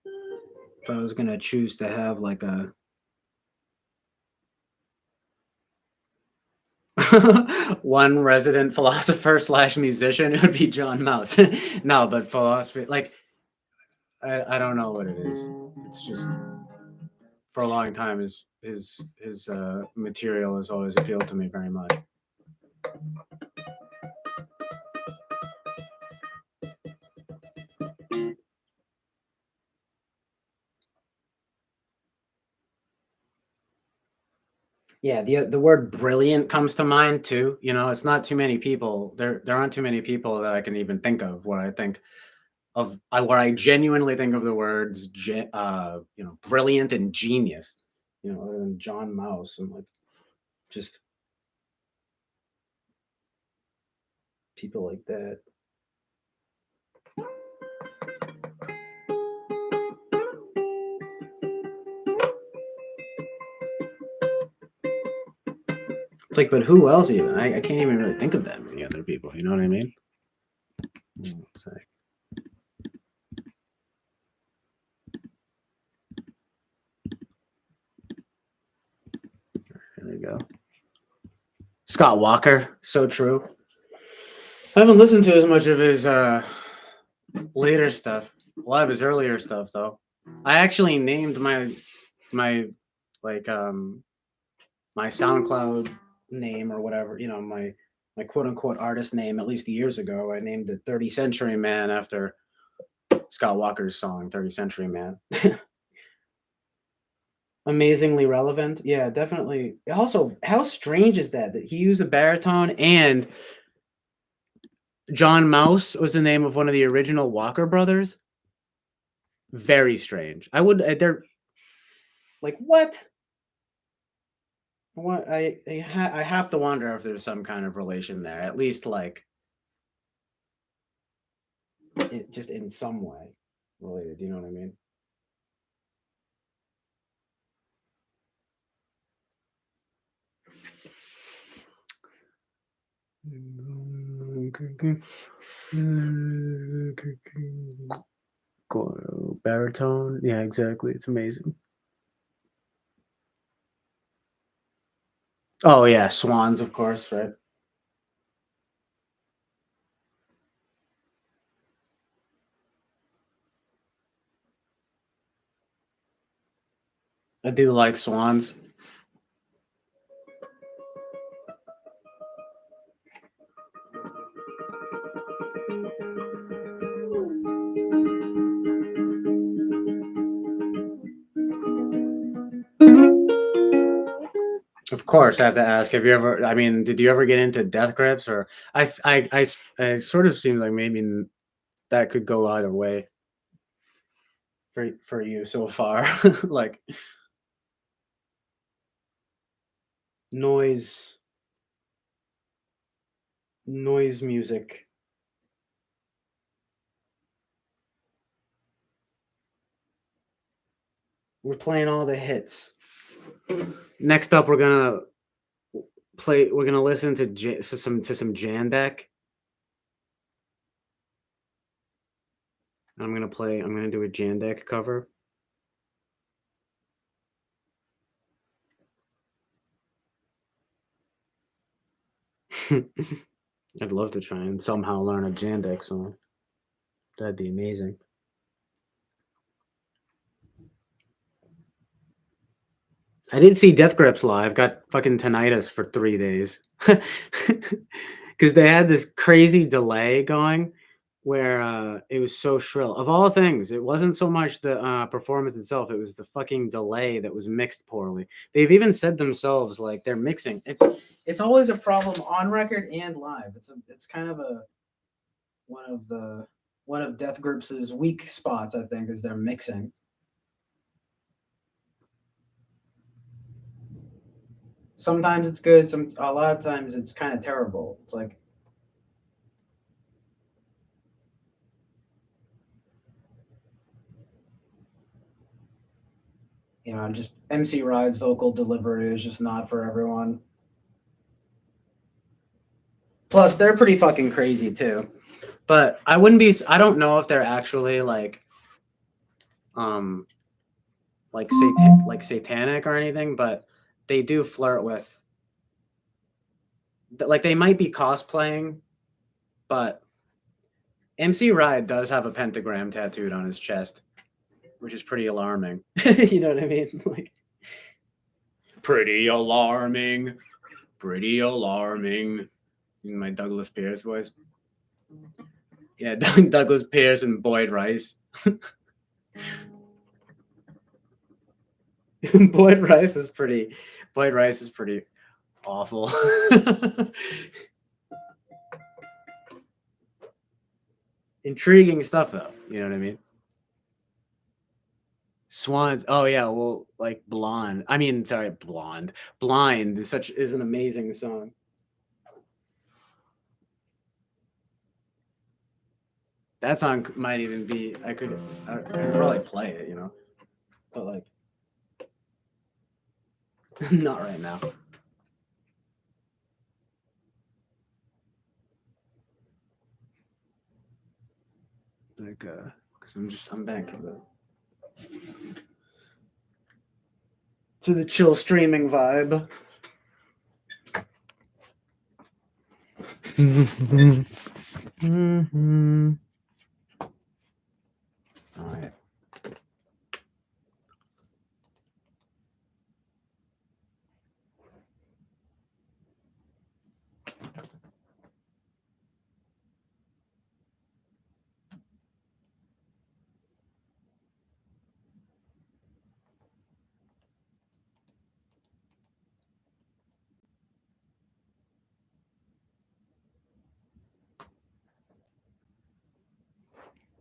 B: if I was gonna choose to have like a one resident philosopher / musician, it would be John Mouse. No, but philosophy, like I don't know what it is. It's just for a long time his material has always appealed to me very much. Yeah, the word brilliant comes to mind too. You know, it's not too many people. There aren't too many people that I can even think of where I think of where I genuinely think of the words you know, brilliant and genius. You know, other than John Mouse and like just people like that. It's like, but who else even? I can't even really think of that many other people. You know what I mean? It's like, there we go. Scott Walker, so true. I haven't listened to as much of his later stuff. A lot of his earlier stuff, though. I actually named my like my SoundCloud name or whatever, you know, my quote unquote artist name at least years ago. I named it 30th Century Man after Scott Walker's song 30th Century Man. Amazingly relevant. Yeah, definitely. Also, how strange is that he used a baritone and John Mouse was the name of one of the original Walker brothers? Very strange. I would they're like what? What I have to wonder if there's some kind of relation there, at least like just in some way related. You know what I mean? Baritone. Yeah, exactly. It's amazing. Oh yeah, swans, of course, right? I do like swans. Of course, I have to ask. Have you ever? I mean, did you ever get into death grips? Or it sort of seems like maybe that could go either way for you so far. Like noise, noise music. We're playing all the hits. Next up, we're gonna play. We're gonna listen to some Jandek. I'm gonna do a Jandek cover. I'd love to try and somehow learn a Jandek song. That'd be amazing. I didn't see Death Grips live. Got fucking tinnitus for 3 days because they had this crazy delay going where it was so shrill. Of all things, it wasn't so much the performance itself; it was the fucking delay that was mixed poorly. They've even said themselves like they're mixing. It's always a problem on record and live. It's kind of one of Death Grips' weak spots. I think is their mixing. Sometimes it's good. A lot of times it's kind of terrible. It's like just MC Ride's vocal delivery is just not for everyone. Plus, they're pretty fucking crazy too. But I don't know if they're actually like satanic or anything, but they do flirt with like they might be cosplaying, but MC Ride does have a pentagram tattooed on his chest, which is pretty alarming. You know what I mean? Like pretty alarming. Pretty alarming. In my Douglas Pierce voice. Yeah, Douglas Pierce and Boyd Rice. Boyd Rice is pretty awful. Intriguing stuff though, you know what I mean? Swans. Oh yeah, well, like Blonde. I mean, sorry, Blonde. Blind is an amazing song. That song might even be I could probably play it, but like not right now. Like because I'm back to the chill streaming vibe. All right.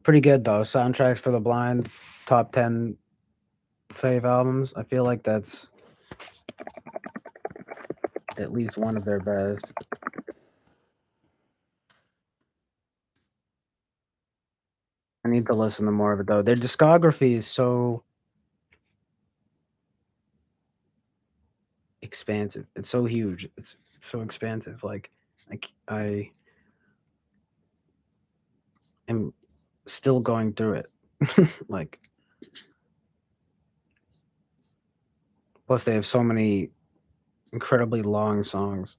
B: Pretty good though. Soundtracks for the Blind, top 10 fave albums. I feel like that's at least one of their best. I need to listen to more of it though. Their discography is so expansive. It's so huge. It's so expansive. Like I am still going through it. Like, plus they have so many incredibly long songs.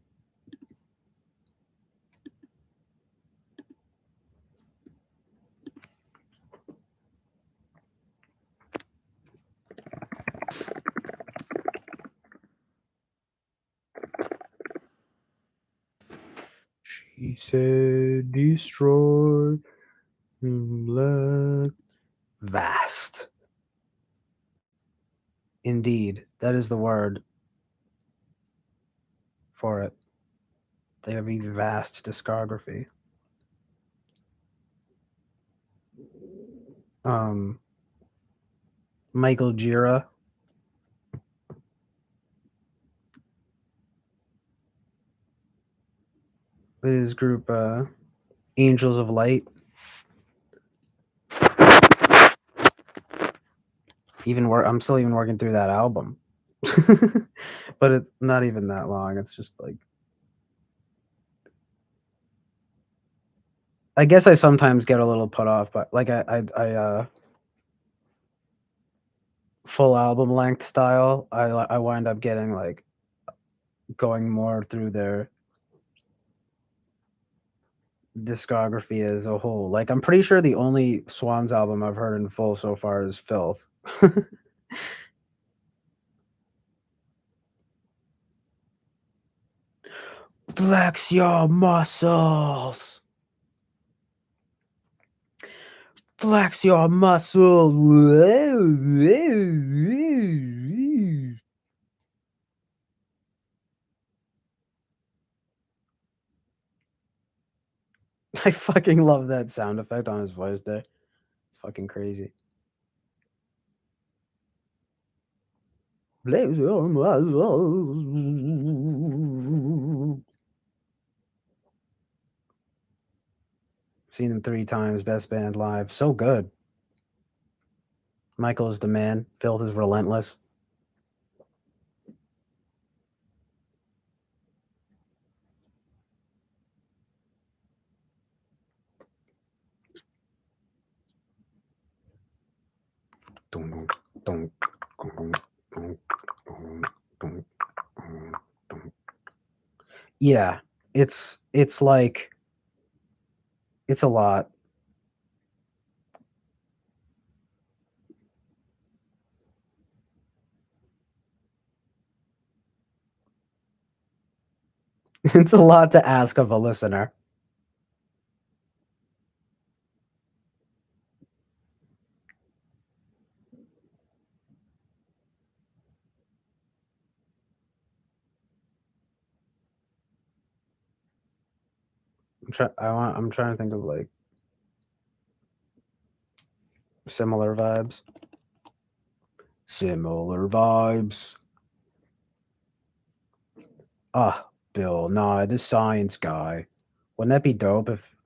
B: She said, destroy, let vast. Indeed, that is the word for it. They have a vast discography. Michael Gira. His group, Angels of Light. I'm still even working through that album. But it's not even that long. It's just like, I guess I sometimes get a little put off, but like I full album length style, I wind up getting like going more through their discography as a whole. Like, I'm pretty sure the only Swans album I've heard in full so far is Filth. Flex your muscles. Flex your muscles. I fucking love that sound effect on his voice there. It's fucking crazy. Flex your muscles. Seen them 3 times. Best band live. So good. Michael is the man. Filth is relentless. Yeah, it's like, it's a lot. It's a lot to ask of a listener. I'm trying to think of like similar vibes. Similar vibes. Ah, Bill Nye, the science guy. Wouldn't that be dope if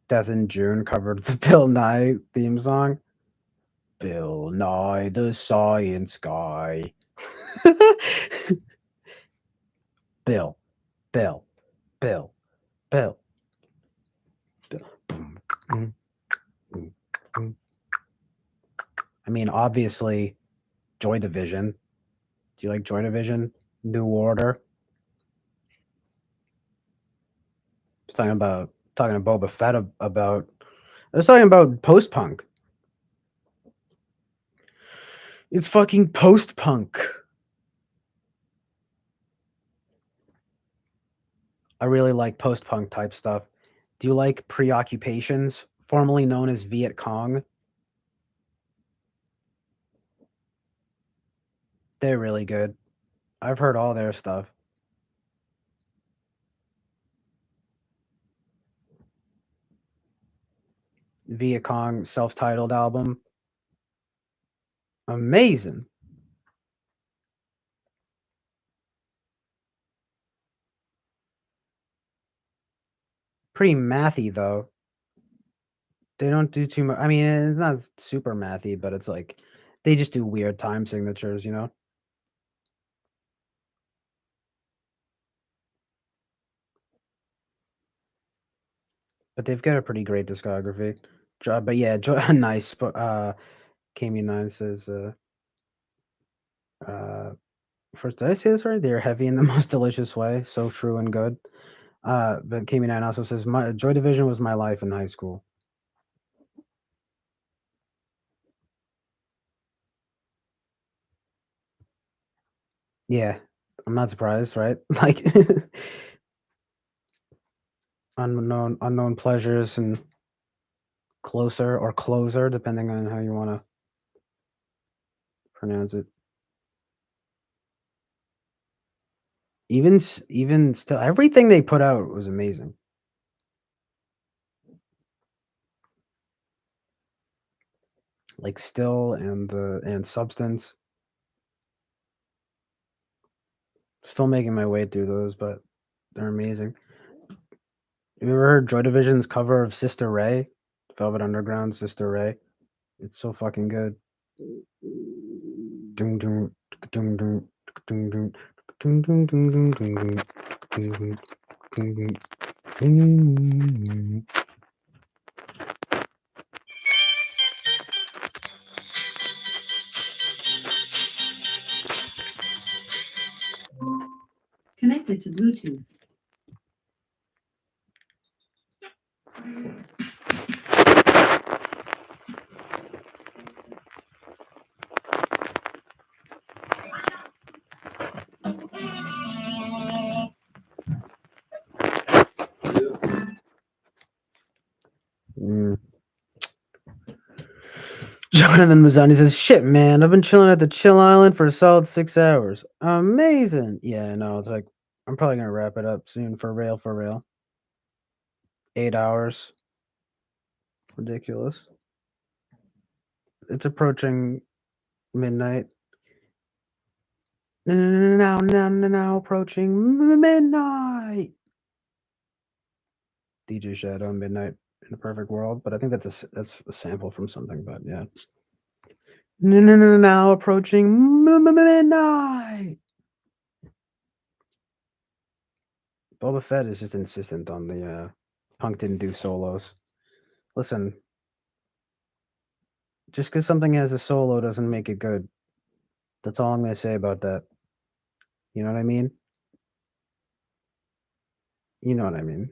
B: Death in June covered the Bill Nye theme song? Bill Nye, the science guy. Bill, Bill, Bill, Bill, Bill. I mean, obviously, Joy Division. Do you like Joy Division? New Order. I was talking to Boba Fett about. I was talking about post punk. It's fucking post punk. I really like post punk type stuff. Do you like Preoccupations, formerly known as Viet Cong? They're really good. I've heard all their stuff. Viet Cong self-titled album. Amazing. Pretty mathy though. They don't do too much. I mean, it's not super mathy, but it's like they just do weird time signatures, you know? but they've got a pretty great discography. But yeah, nice. But Kami9 says, first, did I say this right? They're heavy in the most delicious way. So true and good. But Kami9 also says, my Joy Division was my life in high school. Yeah, I'm not surprised, right? Like unknown pleasures and closer or closer, depending on how you want to pronounce it. Even still, everything they put out was amazing. Like Still and Substance. Still making my way through those, but they're amazing. Have you ever heard Joy Division's cover of Sister Ray? Velvet Underground, Sister Ray. It's so fucking good. Ding, ding, ding, ding, ding, ding, ding, ding, ding, ding, ding, ding, ding, ding, ding.
E: Connected to Bluetooth.
B: Jonathan Mazzani says, "Shit, man, I've been chilling at the Chill Island for a solid 6 hours. Amazing." Yeah, no, it's like I'm probably gonna wrap it up soon for real, for real. 8 hours. Ridiculous. It's approaching midnight. Now approaching midnight. DJ Shadow, Midnight in a Perfect World, but I think that's a sample from something. But yeah, now approaching midnight. Boba Fett is just insistent on the Punk didn't do solos. Listen, just because something has a solo doesn't make it good. That's all I'm going to say about that. You know what I mean? You know what I mean.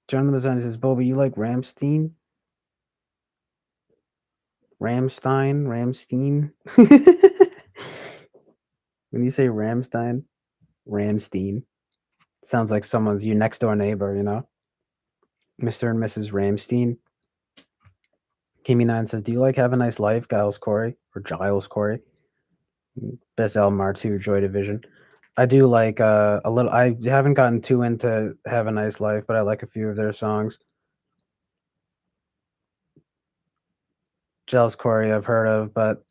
B: John Mazzani says, Boba, you like Ramstein? Ramstein? When you say Ramstein, sounds like someone's your next door neighbor, you know? Mr. and Mrs. Ramstein. Kimi9 says, do you like Have a Nice Life, Giles Corey? Best album R2, Joy Division. I do like a little. I haven't gotten too into Have a Nice Life, but I like a few of their songs. Giles Corey, I've heard of, but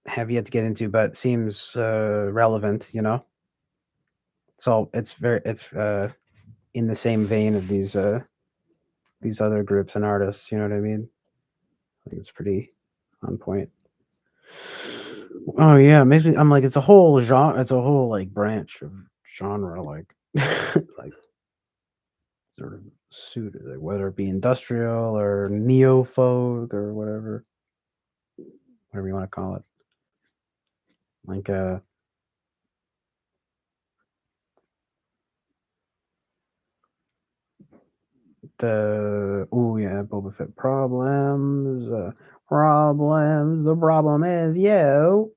B: have yet to get into. But seems relevant, you know. So it's in the same vein of these other groups and artists. You know what I mean? I think it's pretty on point. Oh yeah, makes me. I'm like, it's a whole genre. It's a whole like branch of genre, like like sort of suited, like whether it be industrial or neo folk or whatever you want to call it. Like Boba Fett problems. Problems. The problem is yo.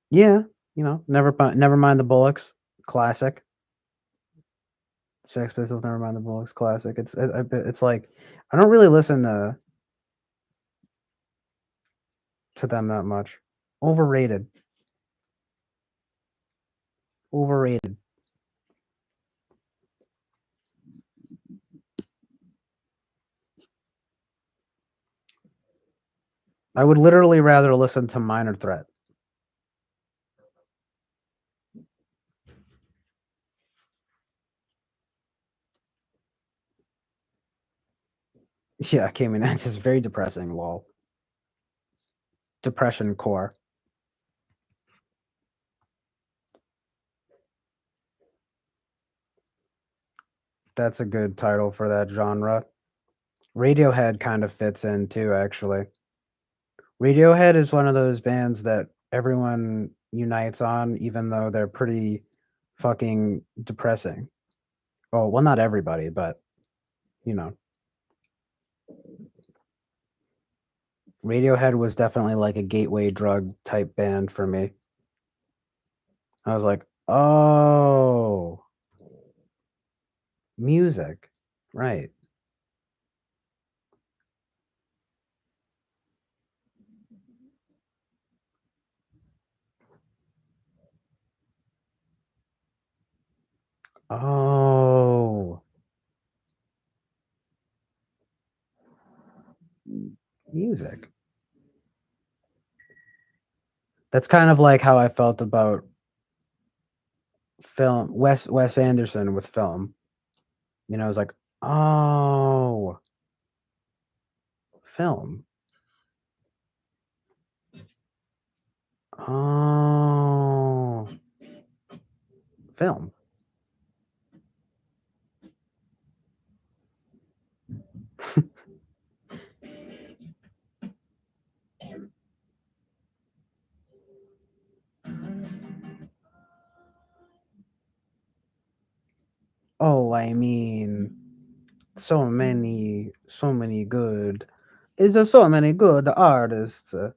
B: Yeah, you know, never mind the Bullocks. Classic. Sex Pistols, Never Mind the Bullocks. Classic. It's like I don't really listen to them that much. Overrated. Overrated. I would literally rather listen to Minor Threat. Yeah, Cayman Ants is very depressing, lol. depression core. That's a good title for that genre. Radiohead kind of fits in too, actually. Radiohead is one of those bands that everyone unites on, even though they're pretty fucking depressing. Oh, well, not everybody, but you know. Radiohead was definitely like a gateway drug type band for me. I was like, oh, music. Right. Oh, music. That's kind of like how I felt about film. Wes Anderson with film. You know, I was like, oh, film. Oh, film. Oh, I mean, so many good. Is there so many good artists? I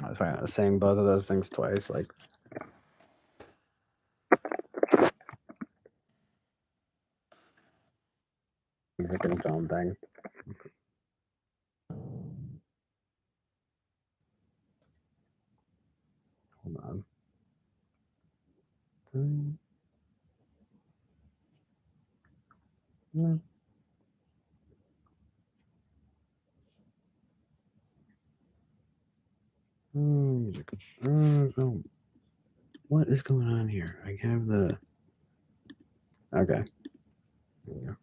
B: was trying to sing both of those things twice, like. Music and film thing. Hold on. Music. Oh. What is going on here? I have the. Okay. There we go.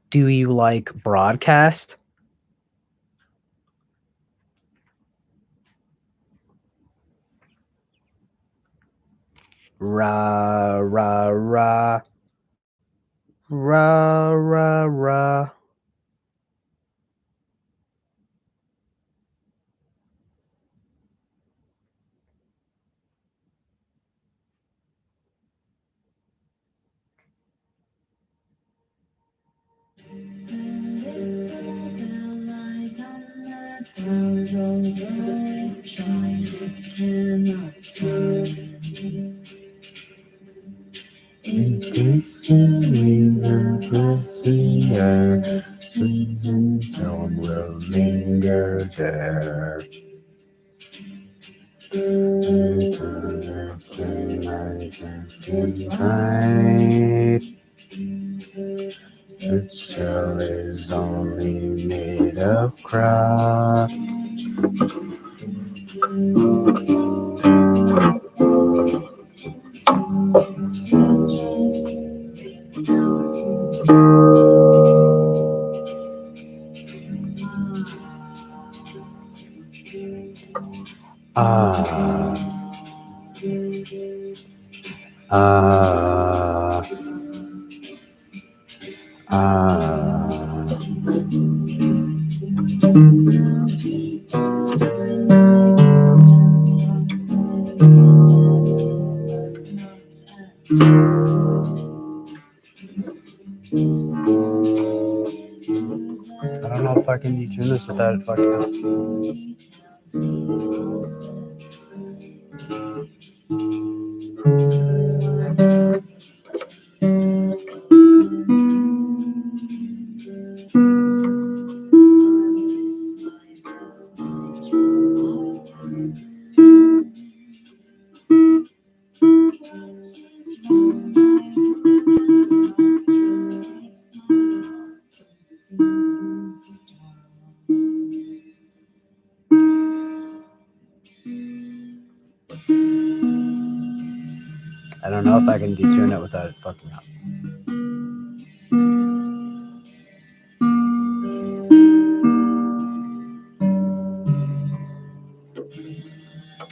B: Do you like broadcast? Rah, rah, rah. Rah, rah, rah. It is the wind across the earth, sweet and stone will linger there. Right. Its shell is only made of crop. Ah. Ah. Ah. I don't know if I can detune this without fucking up. don't know if I can detune it without it fucking up.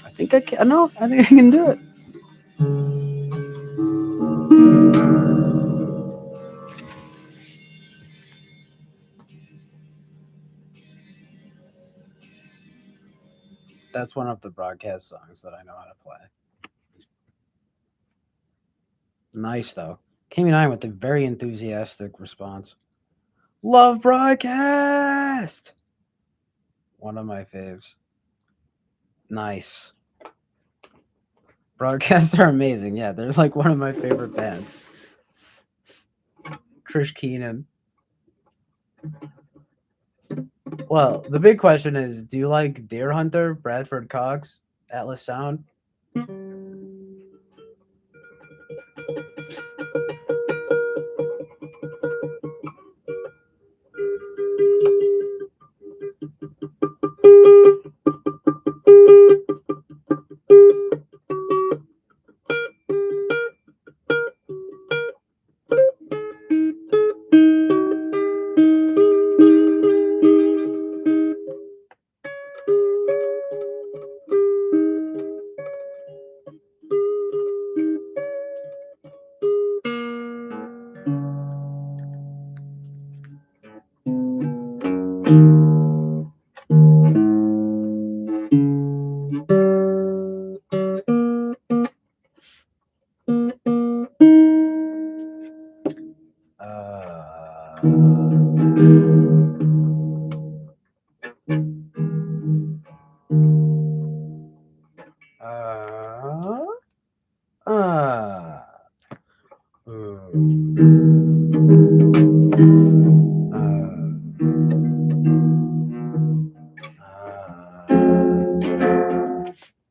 B: I think I can. No, I think I can do it. That's one of the broadcast songs that I know how to play. Nice though. K9 with a very enthusiastic response. Love broadcast. One of my faves. Nice. Broadcasts are amazing. Yeah, they're like one of my favorite bands. Trish Keenan. Well, the big question is, do you like Deer Hunter, Bradford Cox, Atlas Sound?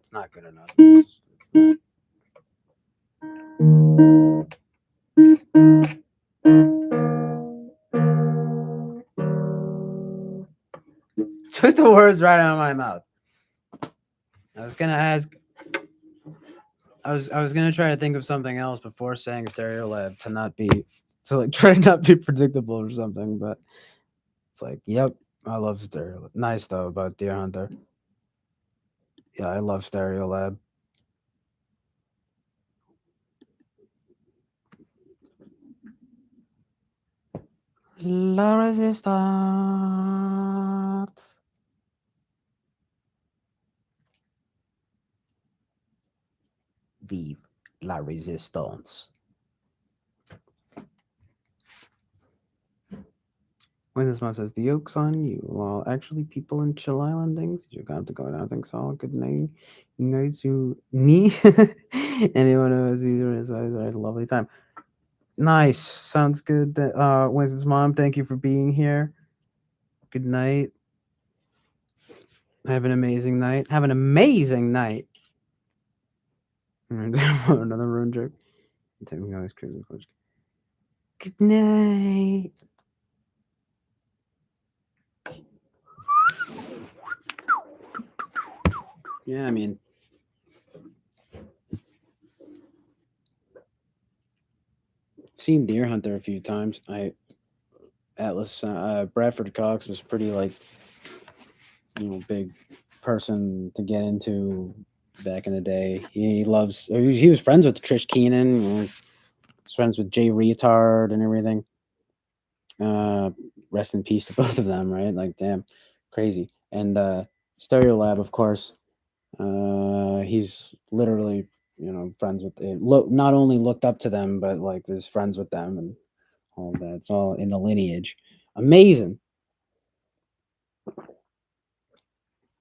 B: It's not good enough. It's not. Took the words right out of my mouth. I was gonna ask. I was gonna try to think of something else before saying Stereolab to not be try to not be predictable or something, but it's like, yep, I love Stereolab. Nice though about Deer Hunter. Yeah, I love Stereolab. La Resistance. Vive la Resistance. When this one says the yoke's on you, well, actually, people in Chill Islandings, you're going to have to go down. Thanks all. Good night. Nice to me. Anyone who has either his eyes, I had a lovely time. Nice. Sounds good. Winston's mom, thank you for being here. Good night. Have an amazing night. Have an amazing night. Another rune joke. Always crazy. Good night. Yeah, I mean, I've seen Deer Hunter a few times. Atlas Bradford Cox was pretty like, big person to get into back in the day. He was friends with Trish Keenan. He's friends with Jay Retard and everything. Rest in peace to both of them, right? Like, damn, crazy. And Stereolab, of course. He's literally, friends with not only looked up to them, but like is friends with them and all of that. It's all in the lineage. Amazing.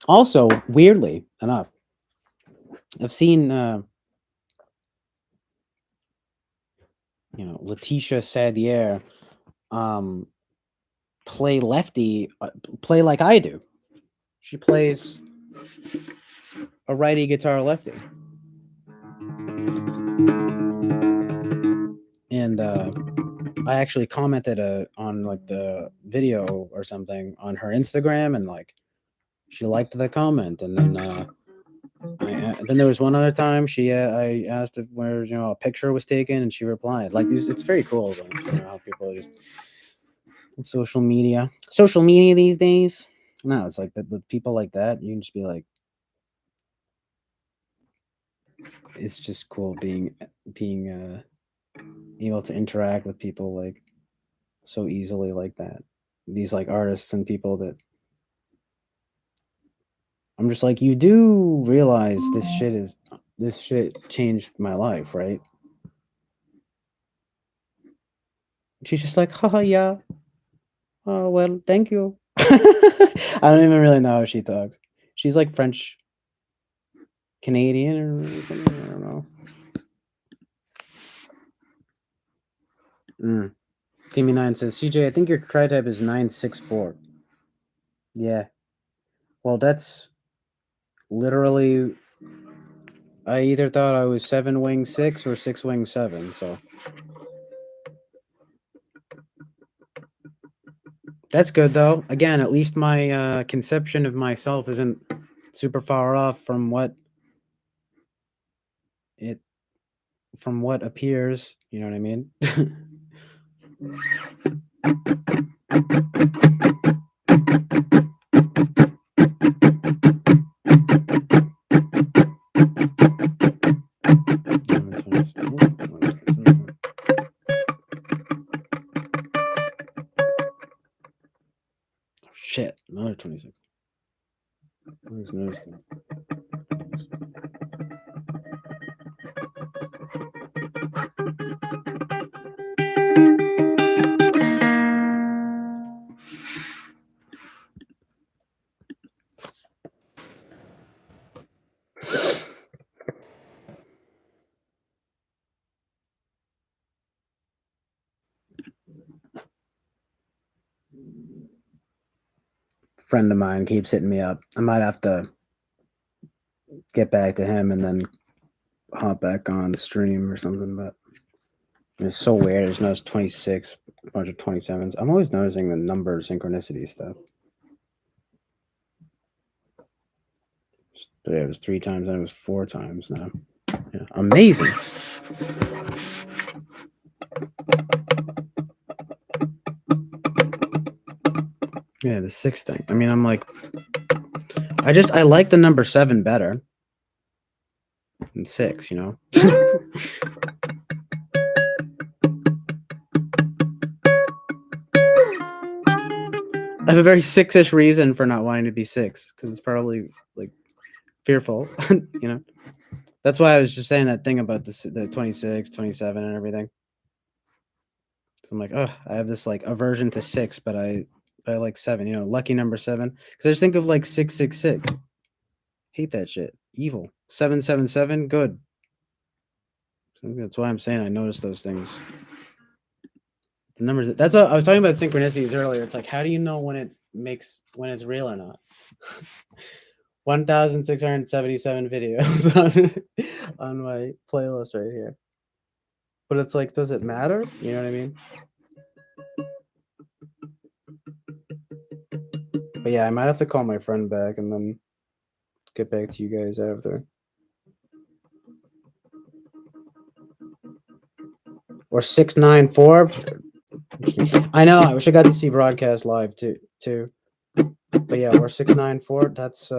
B: Also, weirdly enough, I've seen Letitia Sadier play lefty, play like I do. She plays a righty guitar lefty. And I actually commented on like the video or something on her Instagram, and like she liked the comment, and then Then there was one other time I asked if where a picture was taken, and she replied. Like these, it's very cool. How people are just social media these days. No, it's like with people like that, you can just be like, it's just cool being able to interact with people like so easily like that. These like artists and people that I'm just like, you do realize this shit changed my life, right? She's just like, haha, yeah. Oh well, thank you. I don't even really know how she talks. She's like French Canadian or something. I don't know. Timmy9 says, CJ, I think your tri type is 964. Yeah. Well, that's literally. I either thought I was 7 wing 6 or 6 wing 7, so. That's good, though. Again, at least my conception of myself isn't super far off from what appears. You know what I mean? Shit, another 26. I always noticed that. Friend of mine keeps hitting me up. I might have to get back to him and then hop back on the stream or something, but it's so weird. There's no 26, a bunch of 27s. I'm always noticing the number synchronicity stuff. But it was 3 times, then it was 4 times now. Yeah. Amazing. Yeah, the 6 thing. I mean, I'm like, I like the number 7 better than 6, you know? I have a very 6-ish reason for not wanting to be 6, because it's probably like fearful, you know? That's why I was just saying that thing about the 26, 27 and everything. So I'm like, oh, I have this like aversion to 6, but I like 7, you know, lucky number 7. Because I just think of like 666. Hate that shit. Evil. 777, good. So that's why I'm saying I noticed those things. The numbers. That's what I was talking about synchronicities earlier. It's like, how do you know when it's real or not? 1,677 videos on my playlist right here. But it's like, does it matter? You know what I mean? But yeah, I might have to call my friend back and then get back to you guys after. Or 694. I know. I wish I got to see broadcast live too. But yeah, or 694. That's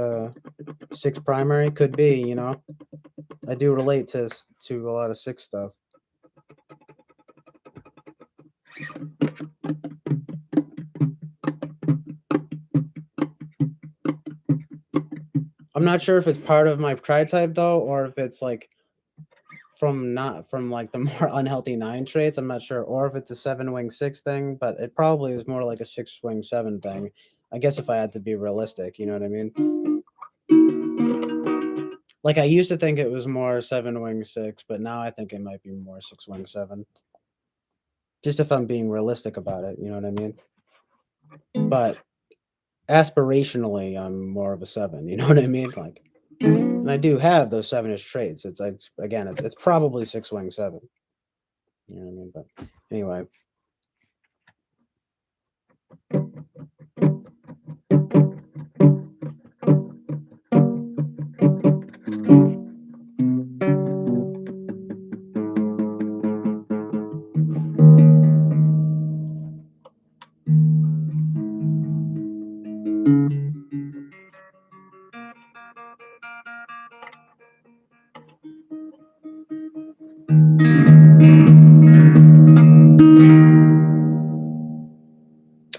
B: 6 primary could be. You know, I do relate to a lot of 6 stuff. I'm not sure if it's part of my tri-type though, or if it's like from like the more unhealthy 9 traits. I'm not sure, or if it's a 7 wing 6 thing, but it probably is more like a 6 wing 7 thing. I guess if I had to be realistic, you know what I mean? Like I used to think it was more 7 wing 6, but now I think it might be more 6 wing 7. Just if I'm being realistic about it, you know what I mean? But aspirationally, I'm more of a 7, you know what I mean? Like, and I do have those 7-ish traits. It's again, it's probably 6 wing 7. You know what I mean? But anyway.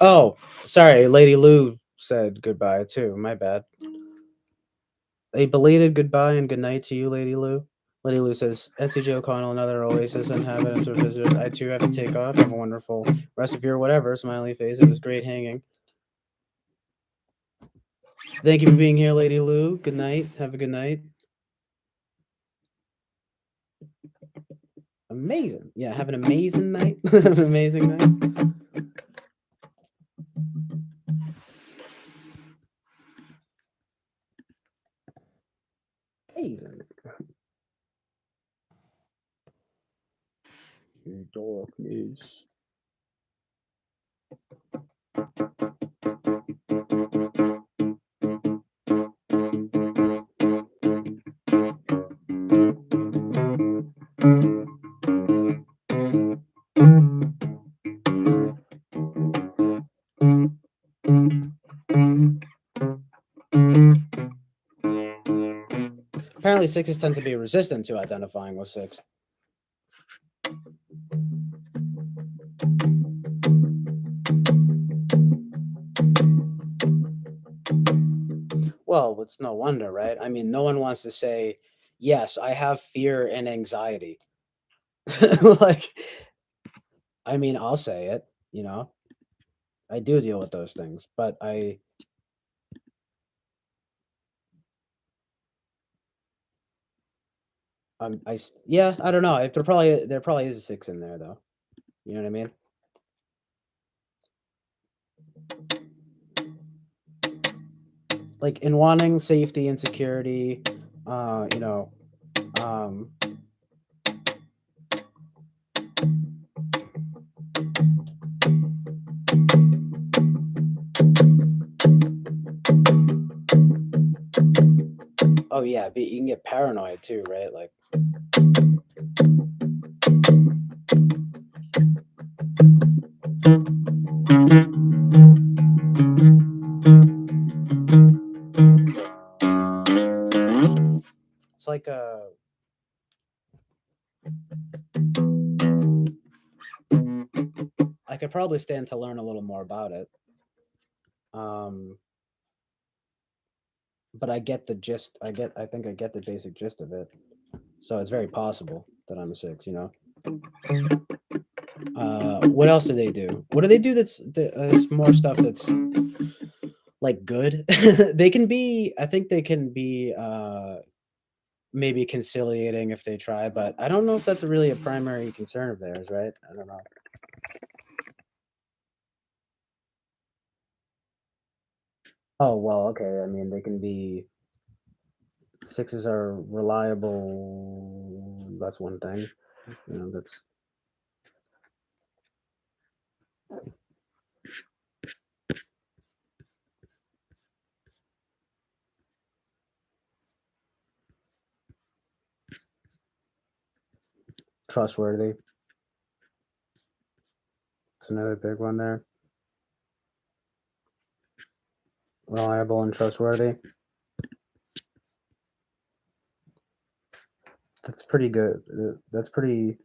B: Oh, sorry, Lady Lou said goodbye too. My bad. A belated goodbye and good night to you, Lady Lou. Lady Lou says, NCJ O'Connell, another Oasis inhabitant or visitor. I too have to take off. Have a wonderful rest of your whatever. Smiley face. It was great hanging. Thank you for being here, Lady Lou. Good night. Have a good night. Amazing. Yeah, have an amazing night. Have an amazing night. Amazing. Darkness. Apparently, sixes tend to be resistant to identifying with six. Well, it's no wonder, right? I mean, no one wants to say, yes, I have fear and anxiety. Like, I mean, I'll say it, you know, I do deal with those things, but yeah, I don't know. There probably is a six in there though. You know what I mean? Like in wanting safety and security, you know, oh yeah, you can get paranoid too, right? Like, it's like I could probably stand to learn a little more about it. But I get the gist. I think I get the basic gist of it. So it's very possible that I'm a six, you know. What else do they do? What do they do that's more stuff that's like good? They can be, I think they can be maybe conciliating if they try, but I don't know if that's really a primary concern of theirs, right? I don't know. Oh, well, okay. I mean, they can be, sixes are reliable. That's one thing. You know, that's trustworthy. It's another big one there. Reliable and trustworthy. That's pretty good. That's pretty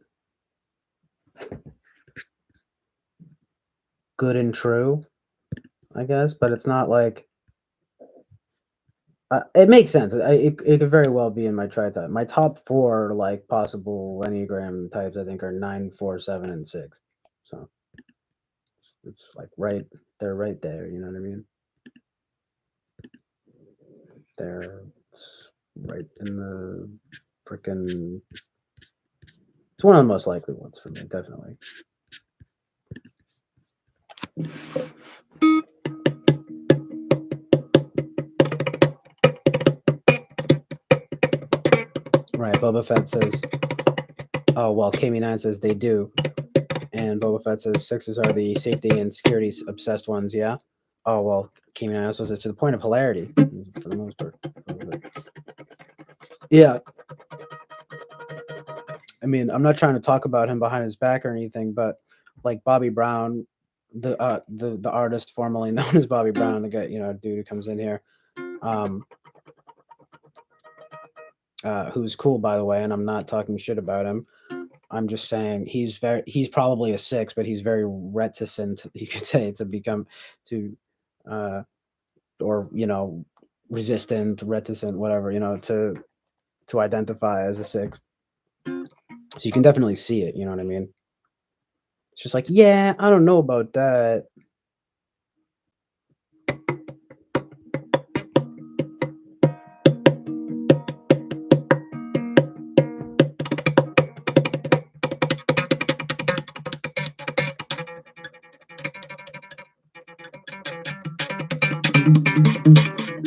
B: good and true, I guess. But it's not like it makes sense. It could very well be in my tri type. My top four like possible Enneagram types, I think, are 9, 4, 7, and 6. So it's like they're right there. You know what I mean? They're right in the freaking. It's one of the most likely ones for me, definitely. Right, Boba Fett says, oh, well, Kami9 says they do. And Boba Fett says sixes are the safety and security obsessed ones, yeah? Oh, well, Kami9 also says to the point of hilarity, for the most part. Yeah. I mean, I'm not trying to talk about him behind his back or anything, but like Bobby Brown, the artist formerly known as Bobby Brown, the guy, dude who comes in here, who's cool, by the way, and I'm not talking shit about him. I'm just saying he's probably a 6, but he's very reticent, you could say, to become to uh or resistant, reticent, whatever, to identify as a 6. So you can definitely see it, you know what I mean? It's just like, yeah, I don't know about that.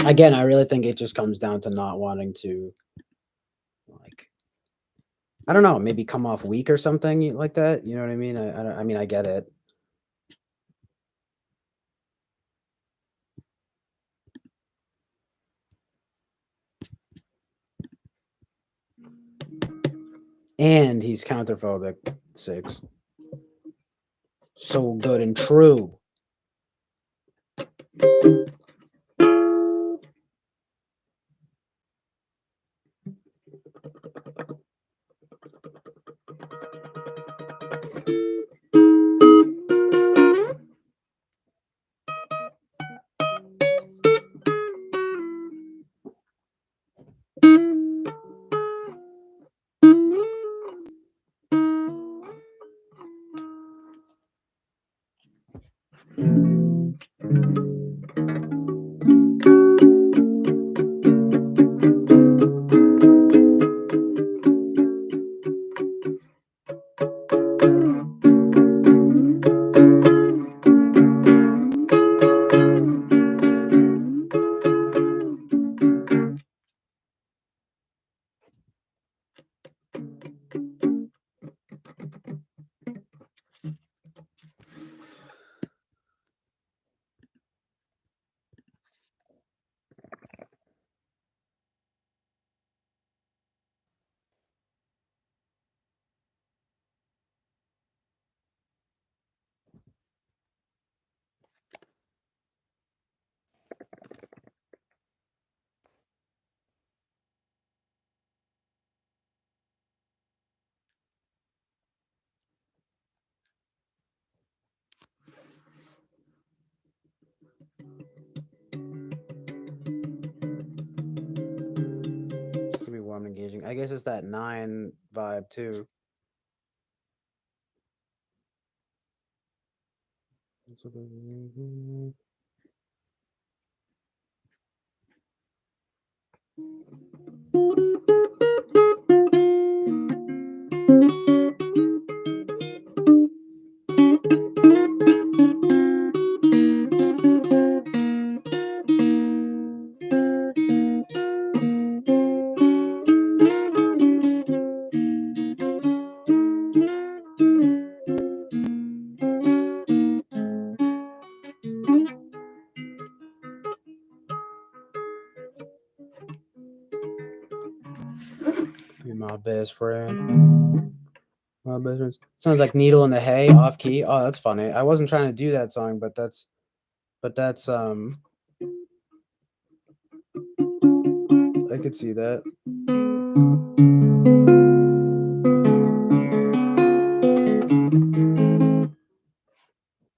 B: Again, I really think it just comes down to not wanting to, like, I don't know, maybe come off weak or something like that. You know what I mean? I mean, I get it. And he's counterphobic, 6. So good and true. It's gonna be warm and engaging. I guess it's that 9 vibe too. Be my best friend. My best friend. Sounds like Needle in the Hay off key. Oh, that's funny. I wasn't trying to do that song, but that's I could see that.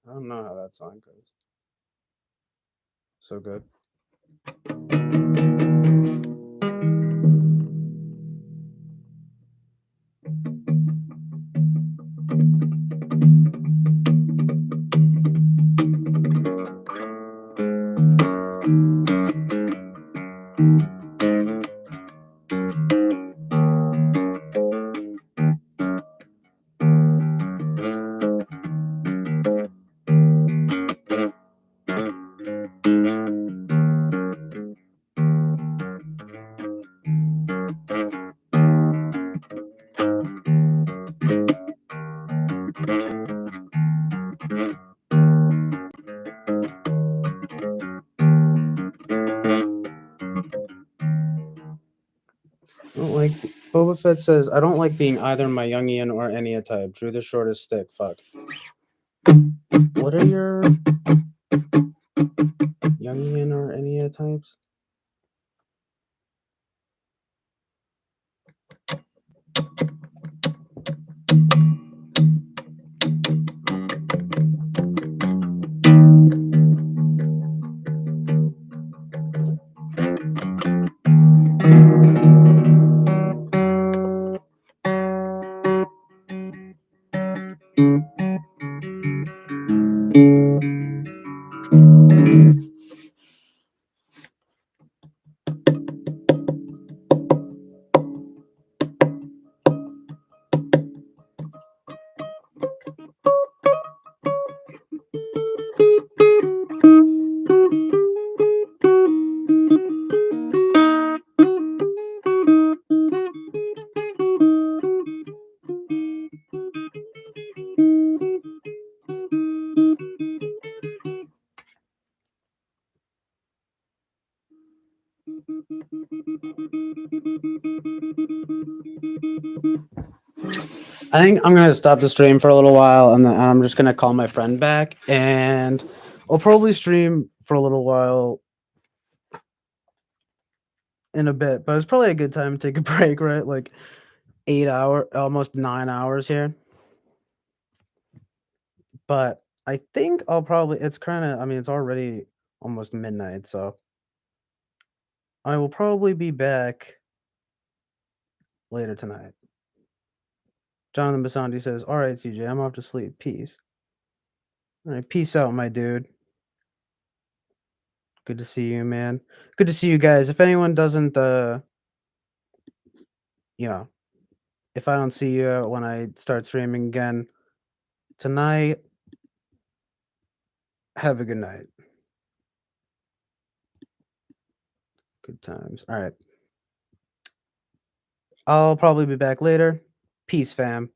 B: I don't know how that song goes. So good. I don't like Boba Fett says, I don't like being either my Jungian or Enya type. Drew the shortest stick. Fuck. What are your Jungian or Enya types? I think I'm gonna stop the stream for a little while, and then I'm just gonna call my friend back, and I'll probably stream for a little while in a bit. But it's probably a good time to take a break, right? Like 8 hour, almost 9 hours here. But I think I'll probably. It's kind of. I mean, it's already almost midnight, so I will probably be back later tonight. Jonathan Basandi says, "All right, CJ, I'm off to sleep. Peace." All right, peace out, my dude. Good to see you, man. Good to see you guys. If anyone doesn't, you know, if I don't see you when I start streaming again tonight, have a good night. Good times. All right. I'll probably be back later. Peace, fam.